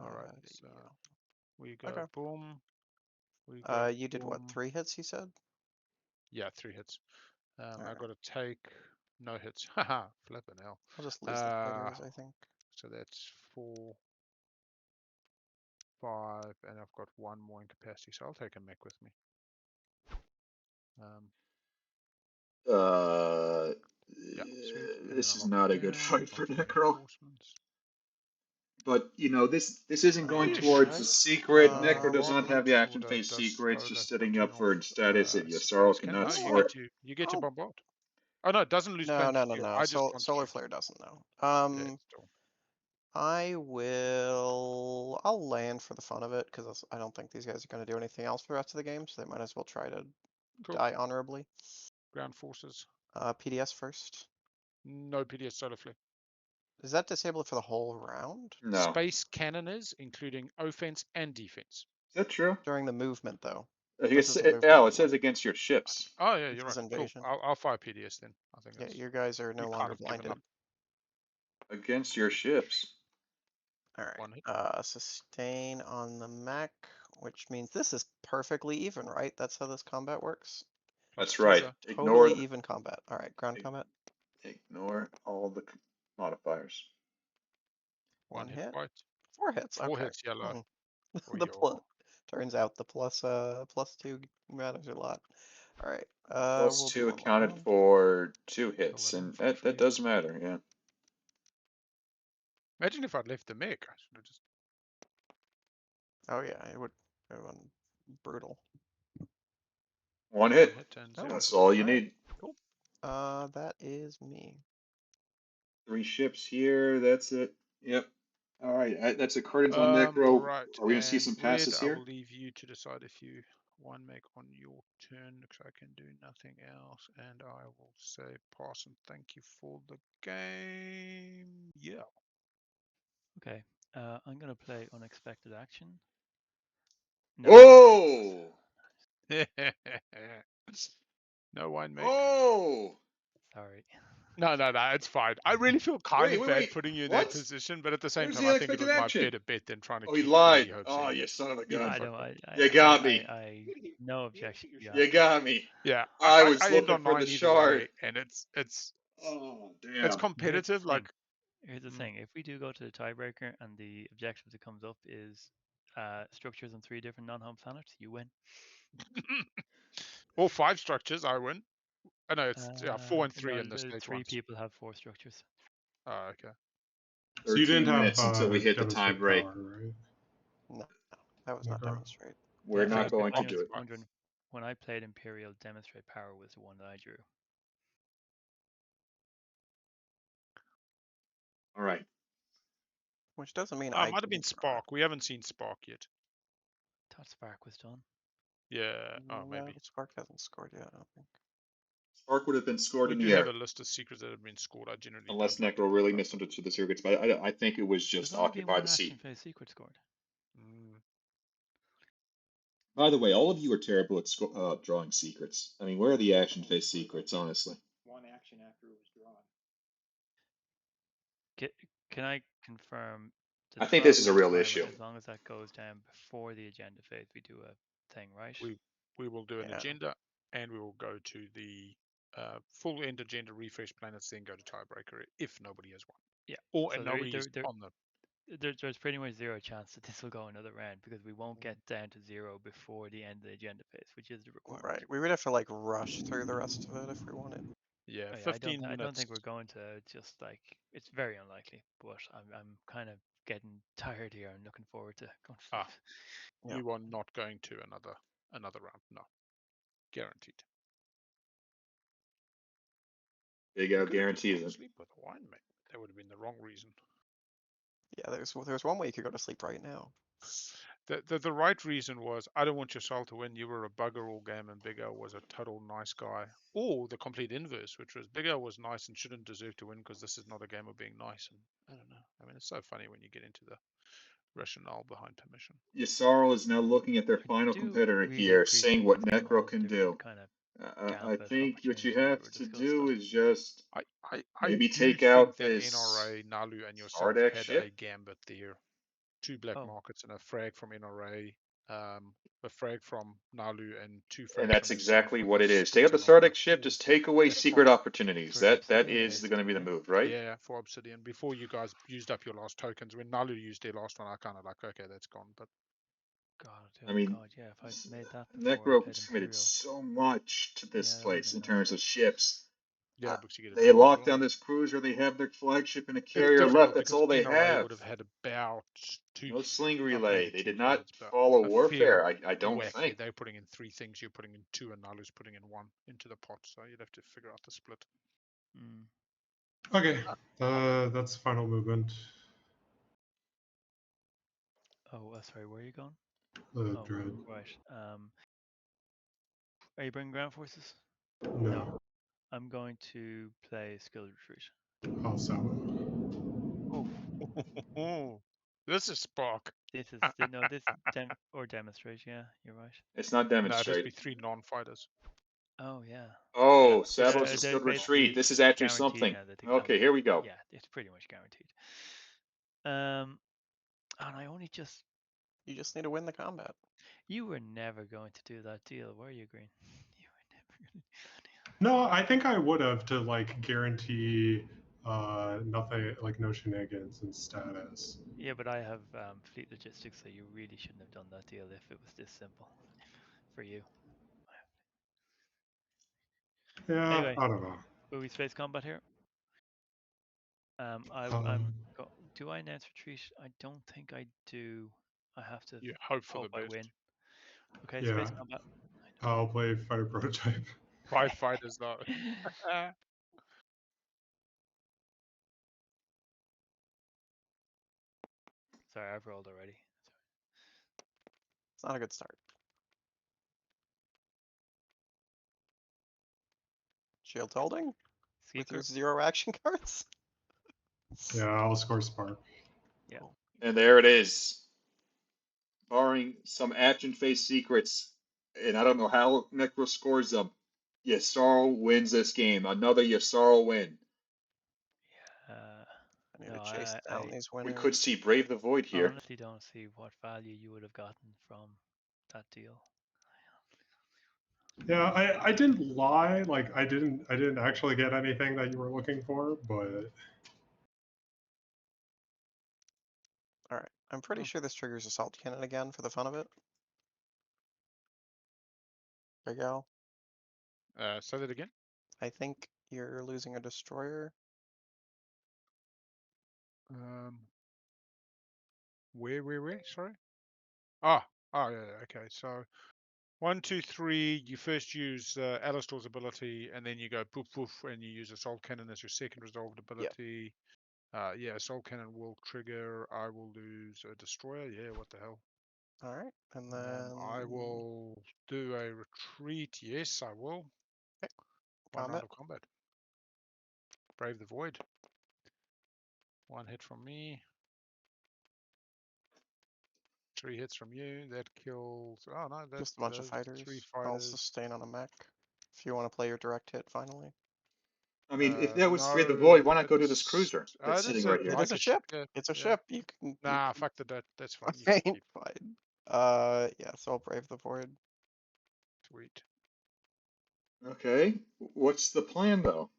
Alright, so
yeah.
we go
Okay.
boom. We go
You did what?
boom.
3 hits, you said?
Yeah, 3 hits. I
Alright.
got to take no hits. Haha, flipping hell.
I'll just lose the floaters, I think.
So that's 4, 5, and I've got 1 more in capacity, so I'll take a mech with me. Yeah, sweet. And
This
then
is
I'll
not a good
turn,
fight for
bunch of
Necro.
reinforcements.
But you know, this isn't going
Yeesh.
towards the secret. Necro does not have the
Bombardment
action
order
phase
does
secrets,
Poland
just setting
put
up
you
for
off
status that Yasaro
space cannon?
cannot
No,
score.
you get your
Oh.
bombard. Oh no, it doesn't lose
No,
planes
no,
to
no,
zero.
no.
I just can't
Solar
shoot.
Flare doesn't know.
Yeah, still.
I will. I'll land for the fun of it because I don't think these guys are going to do anything else for the rest of the game, so they might as well try to
Cool.
die honorably.
Ground forces.
PDS first.
No PDS solar flare.
Is that disabled for the whole round?
No.
Space cannoners, including offense and defense.
Is that true?
During the movement, though.
It says against your ships.
Oh yeah,
This
you're
is
right. Cool.
invasion.
I'll fire PDS then. I think
Yeah,
it's
you guys are no
you
longer
kind of given
blinded.
up.
Against your ships.
All
One
right.
hit.
Sustain on the mech, which means this is perfectly even, right? That's how this combat works.
That's
Plus
right.
teaser.
Totally even combat. All right, ground combat.
Ignore all the modifiers.
1 hit
hit.
white.
4 hits.
4
Okay.
hits yellow. For
The
your
turns out the +2 matters a lot. All right.
Plus
We'll
2
do one more
accounted
round.
for 2 hits,
11
and
for
that does matter, yeah.
Imagine if I'd left the mech. I should have just.
Oh yeah, it would have been brutal.
1 hit.
And
Oh,
That's all you
alright.
need.
Cool.
That is me.
3 ships here. That's it. Yep. All right. That's a curtains on Necro.
Right.
Are we gonna see
And
some
red,
passes
I
here?
will leave you to decide if you one make on your turn because I can do nothing else. And I will say pass and thank you for the game. Yeah.
Okay. I'm gonna play unexpected action. No.
Whoa!
No wine make.
Oh!
Sorry.
No, it's fine. I really feel kind of bad
wait.
putting you in
What?
that position, but at the same
Where's
time,
the
I think it was
unexpected
my
action?
better bet than trying to
Oh, he
keep
lied.
any hopes
Oh,
in.
you son of a
You
gun.
I don't.
You got me.
I no objection.
You got me.
Yeah,
I was
end
looking
on
for
9
the
either
shard.
way, and it's
Oh, damn.
it's competitive.
Here's the thing. If we do go to the tiebreaker and the objective that comes up is structures on 3 different non-home planets, you win.
All 5 structures, I win. Oh no, it's 4 and 3
no,
in the stage
3
ones.
people have 4 structures.
Oh, okay.
So you didn't
13
have
minutes until we hit the time
demonstrate
break.
power, right?
No, that was not
Okay.
demonstrate.
We're not
if
going to
anyone's
do it.
wondering, when I played Imperial, demonstrate power was the one that I drew.
All right.
Which doesn't mean I
Might have been
didn't draw it.
Spark. We haven't seen Spark yet.
Thought Spark was done.
Yeah. Oh,
No,
maybe.
Spark hasn't scored yet, I don't think.
Spark would have been scored
We
in
do
the
have
air.
a list of secrets that have been scored. I generally
Unless
don't like to
Necro
talk
really
about them.
misunderstood the secrets, but I think it was just
There's only been
occupy
one
the
action
seat.
phase secret scored.
By the way, all of you are terrible at drawing secrets. I mean, where are the action phase secrets, honestly?
One action after it was drawn.
Can I confirm?
I think this is a
12-minute
real
timer,
issue.
As long as that goes down before the agenda phase, we do a thing, right?
We will do an agenda, and we will go to the full end agenda, refresh planets, then go to tiebreaker if nobody has one.
Yeah.
Or
So
and
there-
nobody is
there-
on the.
There's pretty much 0 chance that this will go another round because we won't get down to 0 before the end of the agenda phase, which is the requirement.
Right. We would have to like rush through the rest of it if we wanted.
Yeah,
Oh,
15 minutes.
I don't think we're going to just like. It's very unlikely, but I'm kind of getting tired here. I'm looking forward to going to sleep.
You are not going to another round. No, guaranteed.
Big Al
Could have just
guarantees
gone to
it.
sleep with a wine, mate. That would have been the wrong reason.
Yeah, there's one way you could go to sleep right now.
The right reason was I don't want your soul to win. You were a bugger all game, and Big Al was a total nice guy. Or the complete inverse, which was Big Al was nice and shouldn't deserve to win because this is not a game of being nice. And I don't know. I mean, it's so funny when you get into the rationale behind permission.
Yssarl is now looking at their
I
final
do
competitor
really
here, seeing
appreciate
what
seeing
Necro
all the
can do.
different kind of
I
gambit
think what you
opportunities
have
that were
to
discussed.
do is just
I
maybe
do
take
think
out
that
this
NRA, Nalu, and yourself
Sardak
had
ship.
a gambit there. 2 black
Oh,
markets and a frag from NRA, a frag from Nalu, and 2
And
frags
that's
from yourself
exactly
with
what
a
it is. Take out the
splitting of the
Sardak ship,
pool
just take away
as
secret
part.
opportunities.
for the
That
Obsidian,
is going to be the
basically.
move, right?
Yeah, for Obsidian. Before you guys used up your last tokens, when Nalu used their last one, I kind of like, okay, that's gone. But
God,
I
oh
mean,
God, yeah. If I'd made that before I
Necro
played
committed
Imperial,
so much to this
yeah, that would have
place
been
in
nice.
terms of ships.
yeah, because you get a
They
draw as
lock
well.
down this cruiser. They have their flagship and a
It's
carrier left.
difficult
That's
because
all they
NRA
have.
would have had about two,
No sling
not
relay.
maybe
They
2
did not
frigates, but
follow
a fair
warfare. I don't
whack.
think.
They're putting in 3 things, you're putting in 2, and Nalu's putting in 1 into the pot. So you'd have to figure out the split.
Mm.
Okay, that's final movement.
Oh, sorry, where are you going?
The
Oh,
dread.
right. Are you bringing ground forces?
No,
I'm going to play skilled retreat.
I'll sell
Oh,
This is Spark.
this is no, this is demonstrate. Yeah, you're right.
It's not
No, it has to be
demonstrate.
3 non-fighters.
Oh yeah.
Yeah,
Oh,
because
Saddles is
They're
skilled retreat.
basically
This is actually
guaranteed
something.
now that they
Okay,
can't.
here we go.
Yeah, it's pretty much guaranteed. And I only just.
You just need to win the combat.
You were never going to do that deal, were you, Green? You were never going to.
No, I think I would have to like guarantee nothing, like no shenanigans and status.
Yeah, but I have fleet logistics, so you really shouldn't have done that deal if it was this simple for you.
Yeah,
Anyway,
I don't know.
will we space combat here? I'm.
Um,
Do I announce retreat? I don't think I do. I have to
you hope for
hope
the
I
best.
win. Okay,
yeah,
space combat.
I'll play fighter prototype.
5 fighters though.
Sorry, I've rolled already.
It's not a good start. Shield holding with your
Seeker.
0 action cards.
Yeah, I'll score Spark.
Yeah.
And there it is. Barring some action-based secrets, and I don't know how Necro scores them, Yssarl wins this game. Another Yssarl win.
Uh,
I need
no,
to chase down these
We
winners.
could see Brave the Void here.
honestly don't see what value you would have gotten from that deal.
Yeah, I didn't lie. Like I didn't actually get anything that you were looking for, but
Alright, I'm pretty sure this triggers Assault Cannon again for the fun of it. Big Al,
Say that again.
I think you're losing a destroyer.
Where? Sorry. Ah, yeah, okay. So 1, 2, 3. You first use Alistor's ability, and then you go poof poof, and you use Assault Cannon as your second resolved
Yep.
ability. Yeah, Assault Cannon will trigger. I will lose a destroyer. Yeah, what the hell?
Alright, and then
I will do a retreat. Yes, I will.
Okay.
1 round
Combat.
of combat. Brave the Void. 1 hit from me. 3 hits from you. That kills. Oh no, that
Just a bunch of
does
fighters.
3
I'll
fighters.
sustain on a mech. If you want to play your direct hit finally.
I mean, if that was Brave the
No,
Void, why not go to this cruiser that's
it is
sitting
a
right here?
It is a
Micah
ship.
Yeah,
It's a
yeah.
ship. You can.
Nah, fuck that. That's fine. You
Okay,
can keep.
fine. Yeah. So I'll brave the void.
Sweet.
Okay, what's the plan though?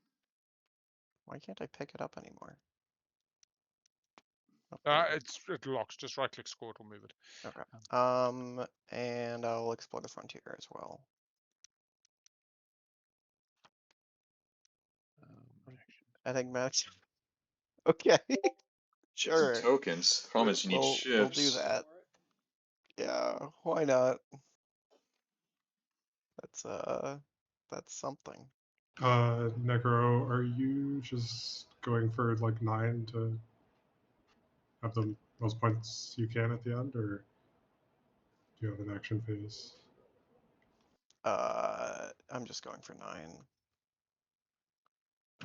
Why can't I pick it up anymore? Oh, there we go.
It locks. Just right click, score it, or move it.
Okay. And I'll explore the frontier as well. I think Max. Okay. Sure.
Some tokens. Problem is you need
We'll do
ships.
that. Yeah. Why not? That's something.
Necro, are you just going for like 9 to have the most points you can at the end, or do you have an action phase?
I'm just going for 9.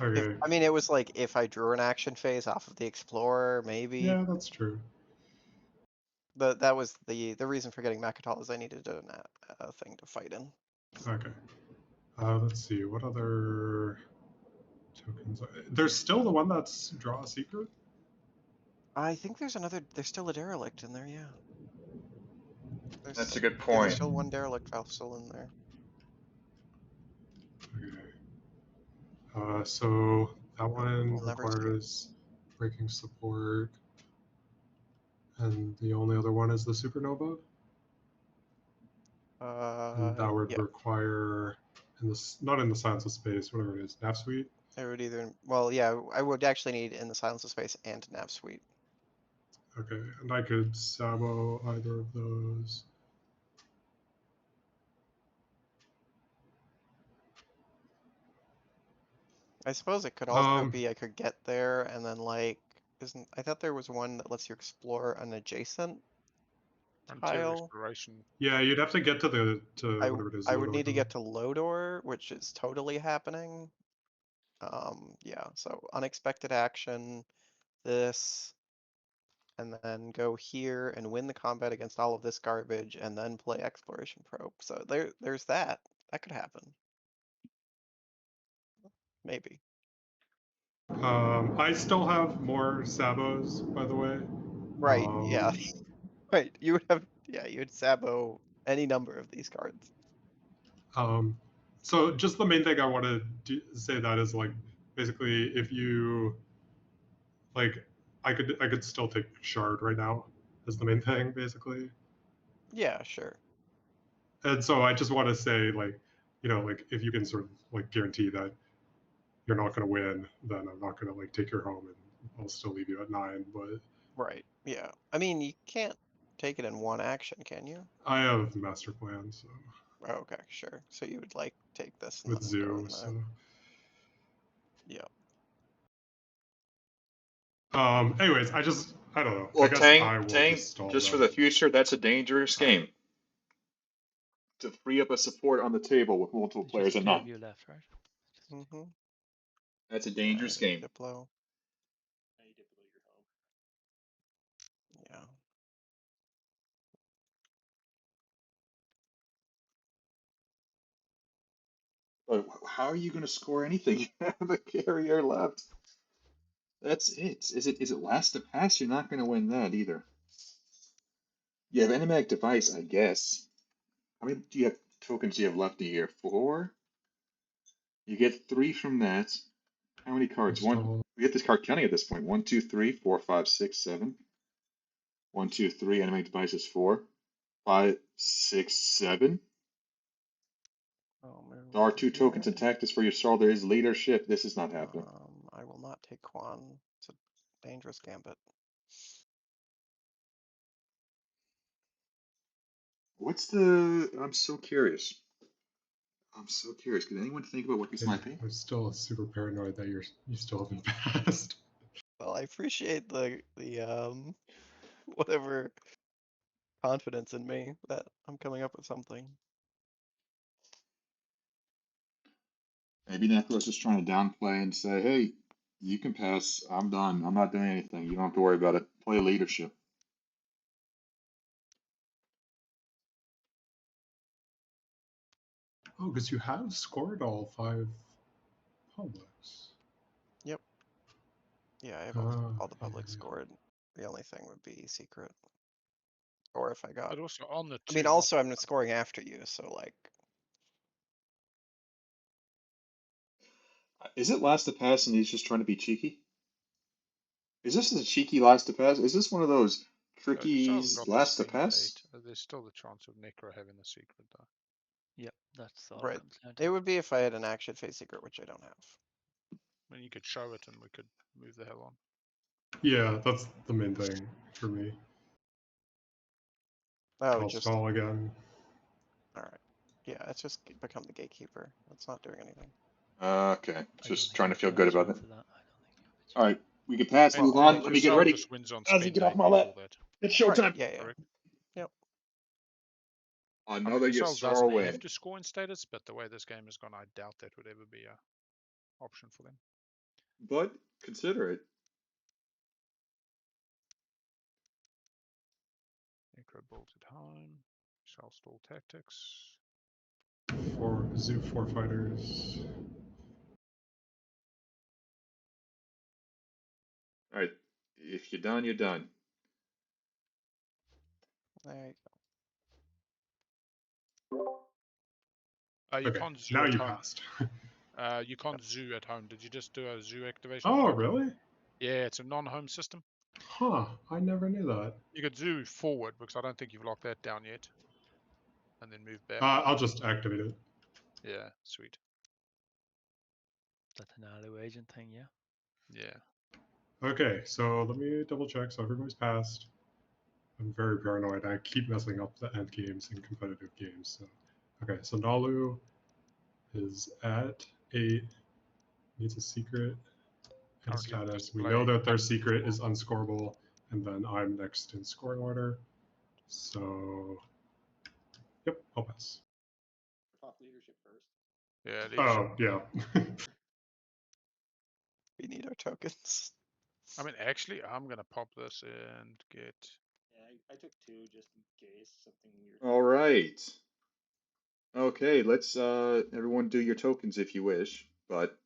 Okay.
I mean, it was like if I drew an action phase off of the Explorer, maybe.
Yeah, that's true.
That was the reason for getting Mechatol is I needed a thing to fight in.
Okay. Let's see, what other tokens? There's still the one that's draw a secret?
I think there's still a derelict in there, yeah.
That's a good
There's
point.
still one derelict vessel in there.
Okay. So that one
We'll never see it.
requires breaking support. And the only other one is the supernova? And that would
Yeah.
require, not in the Silence of Space, whatever it is, nav suite?
I would either, well, yeah, I would actually need in the Silence of Space and Nav Suite.
Okay, and I could sabo either of those.
I suppose it could also be I could get there and then like, I thought there was one that lets you explore an adjacent
Frontier
tile.
exploration.
Yeah, you'd have to get to whatever it is.
I would need to get to Lodor, which is totally happening. Yeah, so unexpected action, this, and then go here and win the combat against all of this garbage, and then play Exploration Probe. So there's that. That could happen. Maybe.
I still have more sabos, by the way.
Right, yeah. Right, you would sabo any number of these cards.
So just the main thing I want to say that is like, basically, if you like, I could still take shard right now as the main thing, basically.
Yeah, sure.
And so I just want to say, like, like if you can sort of like guarantee that you're not going to win, then I'm not going to like take your home, and I'll still leave you at 9. But
Right, yeah. I mean, you can't take it in one action, can you?
I have master plan, so.
Oh, okay, sure. So you would like take this and
With
then go
Zoo,
in
so.
Yeah.
Anyways, I don't know.
Well,
I guess I will
Tang,
just stall
just for
that.
the future, that's a dangerous game. To free up a support on the table with multiple
There's
players
just
and
2
not.
of you left, right?
Mm-hmm.
That's a dangerous game.
Diplo.
Now you did blow your home.
Yeah.
But how are you going to score anything? You have a carrier left. That's it. Is it last to pass? You're not going to win that either. You have enigmatic device, I guess. How many do you have tokens do you have left here? 4? You get 3 from that. How many cards? One. We get this card counting at this point. 1, 2, 3, 4, 5, 6, 7. 1, 2, 3. Enigmatic device is 4. 5, 6, 7. There are 2 tokens in tactics for your Sarl. There is leadership. This is not happening.
I will not take Quan. It's a dangerous gambit.
I'm so curious. Could anyone think about what this might be?
I'm still super paranoid that you still haven't passed.
Well, I appreciate the whatever confidence in me that I'm coming up with something.
Maybe Necro's just trying to downplay and say, hey, you can pass. I'm done. I'm not doing anything. You don't have to worry about it. Play leadership.
Oh, because you have scored all 5 publics.
Yep. Yeah, I have all the public scored. The only thing would be secret. Or if I got.
But also on the
I mean, also I'm scoring after you, so like.
Is it last to pass and he's just trying to be cheeky? Is this a cheeky last to pass? Is this one of those tricky last to pass?
There's still the chance of Necro having the secret, though.
Yep, that's all.
Right. It would be if I had an action phase secret, which I don't have.
I mean, you could show it and we could move the hell on.
Yeah, that's the main thing for me.
Oh,
I'll stall again.
All right. Yeah, it's just become the gatekeeper. It's not doing anything.
Okay,
I
just
don't
trying to
think
feel
you
good
have a
about it.
chance of that. I don't think you have a chance.
All right, we can pass,
And
move on. Let me get
Yasal
ready.
just wins on
Ozzy,
spend
get off
date
my lap.
before that.
It's
Right,
showtime.
yeah, yeah.
Correct.
Yep.
I mean,
Another
Yasal
Yasarl
doesn't
win.
have to score in status, but the way this game has gone, I doubt that would ever be a option for them.
But consider it.
Necro builds at home. Shell stall tactics.
4 fighters.
All right, if you're done, you're done.
There you
You
Okay,
can't zoo
now
at
you
home.
passed.
You can't zoo at home. Did you just do a zoo activation?
Oh,
point?
really?
Yeah, it's a non-home system.
Huh, I never knew that.
You could zoo forward because I don't think you've locked that down yet. And then move back.
I'll just activate it.
Yeah, sweet.
That's an Alu agent thing, yeah.
Yeah.
Okay, so let me double check. So everybody's passed. I'm very paranoid. I keep messing up the end games in competitive games. So, okay, so Nalu is at 8, needs a secret and a
Currently on
status. We
display,
know that their
up
secret is
score.
unscorable, and then I'm next in scoring order. So, yep, I'll pass.
Top leadership first.
Yeah, leadership.
Oh, yeah.
We need our tokens.
I mean, actually, I'm going to pop this and get...
Yeah, I took 2 just in case something weird.
All right. Okay, let's everyone do your tokens if you wish, but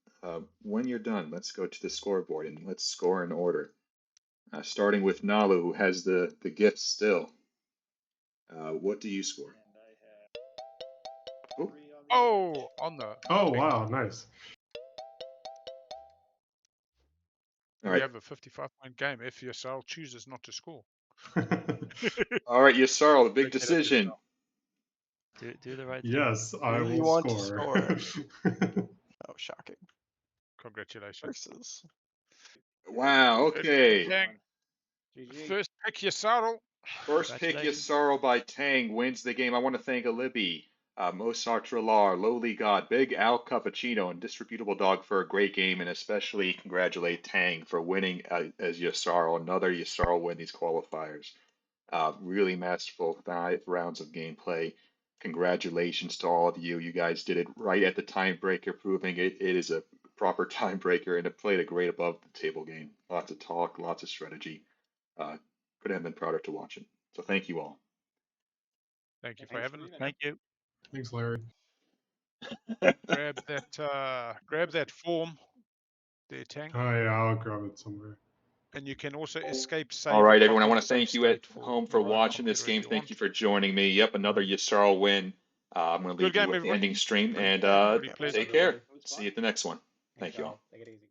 when you're done, let's go to the scoreboard and let's score in order. Starting with Nalu, who has the gift still. What do you score?
And I have 3 on the
Oh, on the...
Oh, wow, nice.
All
You
right.
have a 55-point game if Yasal chooses not to score.
All right, Yasarl, the big decision.
Do the right thing.
Yes, I
Do you
will
want to
score.
Oh, shocking.
Congratulations.
Versus.
Wow, okay.
GG.
First pick Yasarl.
First pick Yasarl by Tang wins the game. I want to thank Alibi, Mosar Trilar, Lowly God, Big Al Cappuccino, and Disreputable Dog for a great game, and especially congratulate Tang for winning as Yasarl. Another Yasarl win these qualifiers. Really masterful 5 rounds of gameplay. Congratulations to all of you. You guys did it right at the tiebreaker, proving it is a proper tiebreaker, and it played a great above the table game. Lots of talk, lots of strategy. Couldn't have been prouder to watch it. So thank you all.
Thank you for having us.
Thank you.
Thanks, Larry.
Grab that form there, Tang.
Oh, yeah, I'll grab it somewhere.
And you can also escape save.
All right,
a
everyone. I
copy,
want to
save
thank you at
state
home for
your own
watching this
computer if
game.
you
Thank
want.
you for joining me. Yep, another Yasarl win. I'm going to leave
Good
you
game,
with the
everybody.
ending stream, and
Pretty pleasant.
take care. See you at the next one. Thank you all.
Take it easy.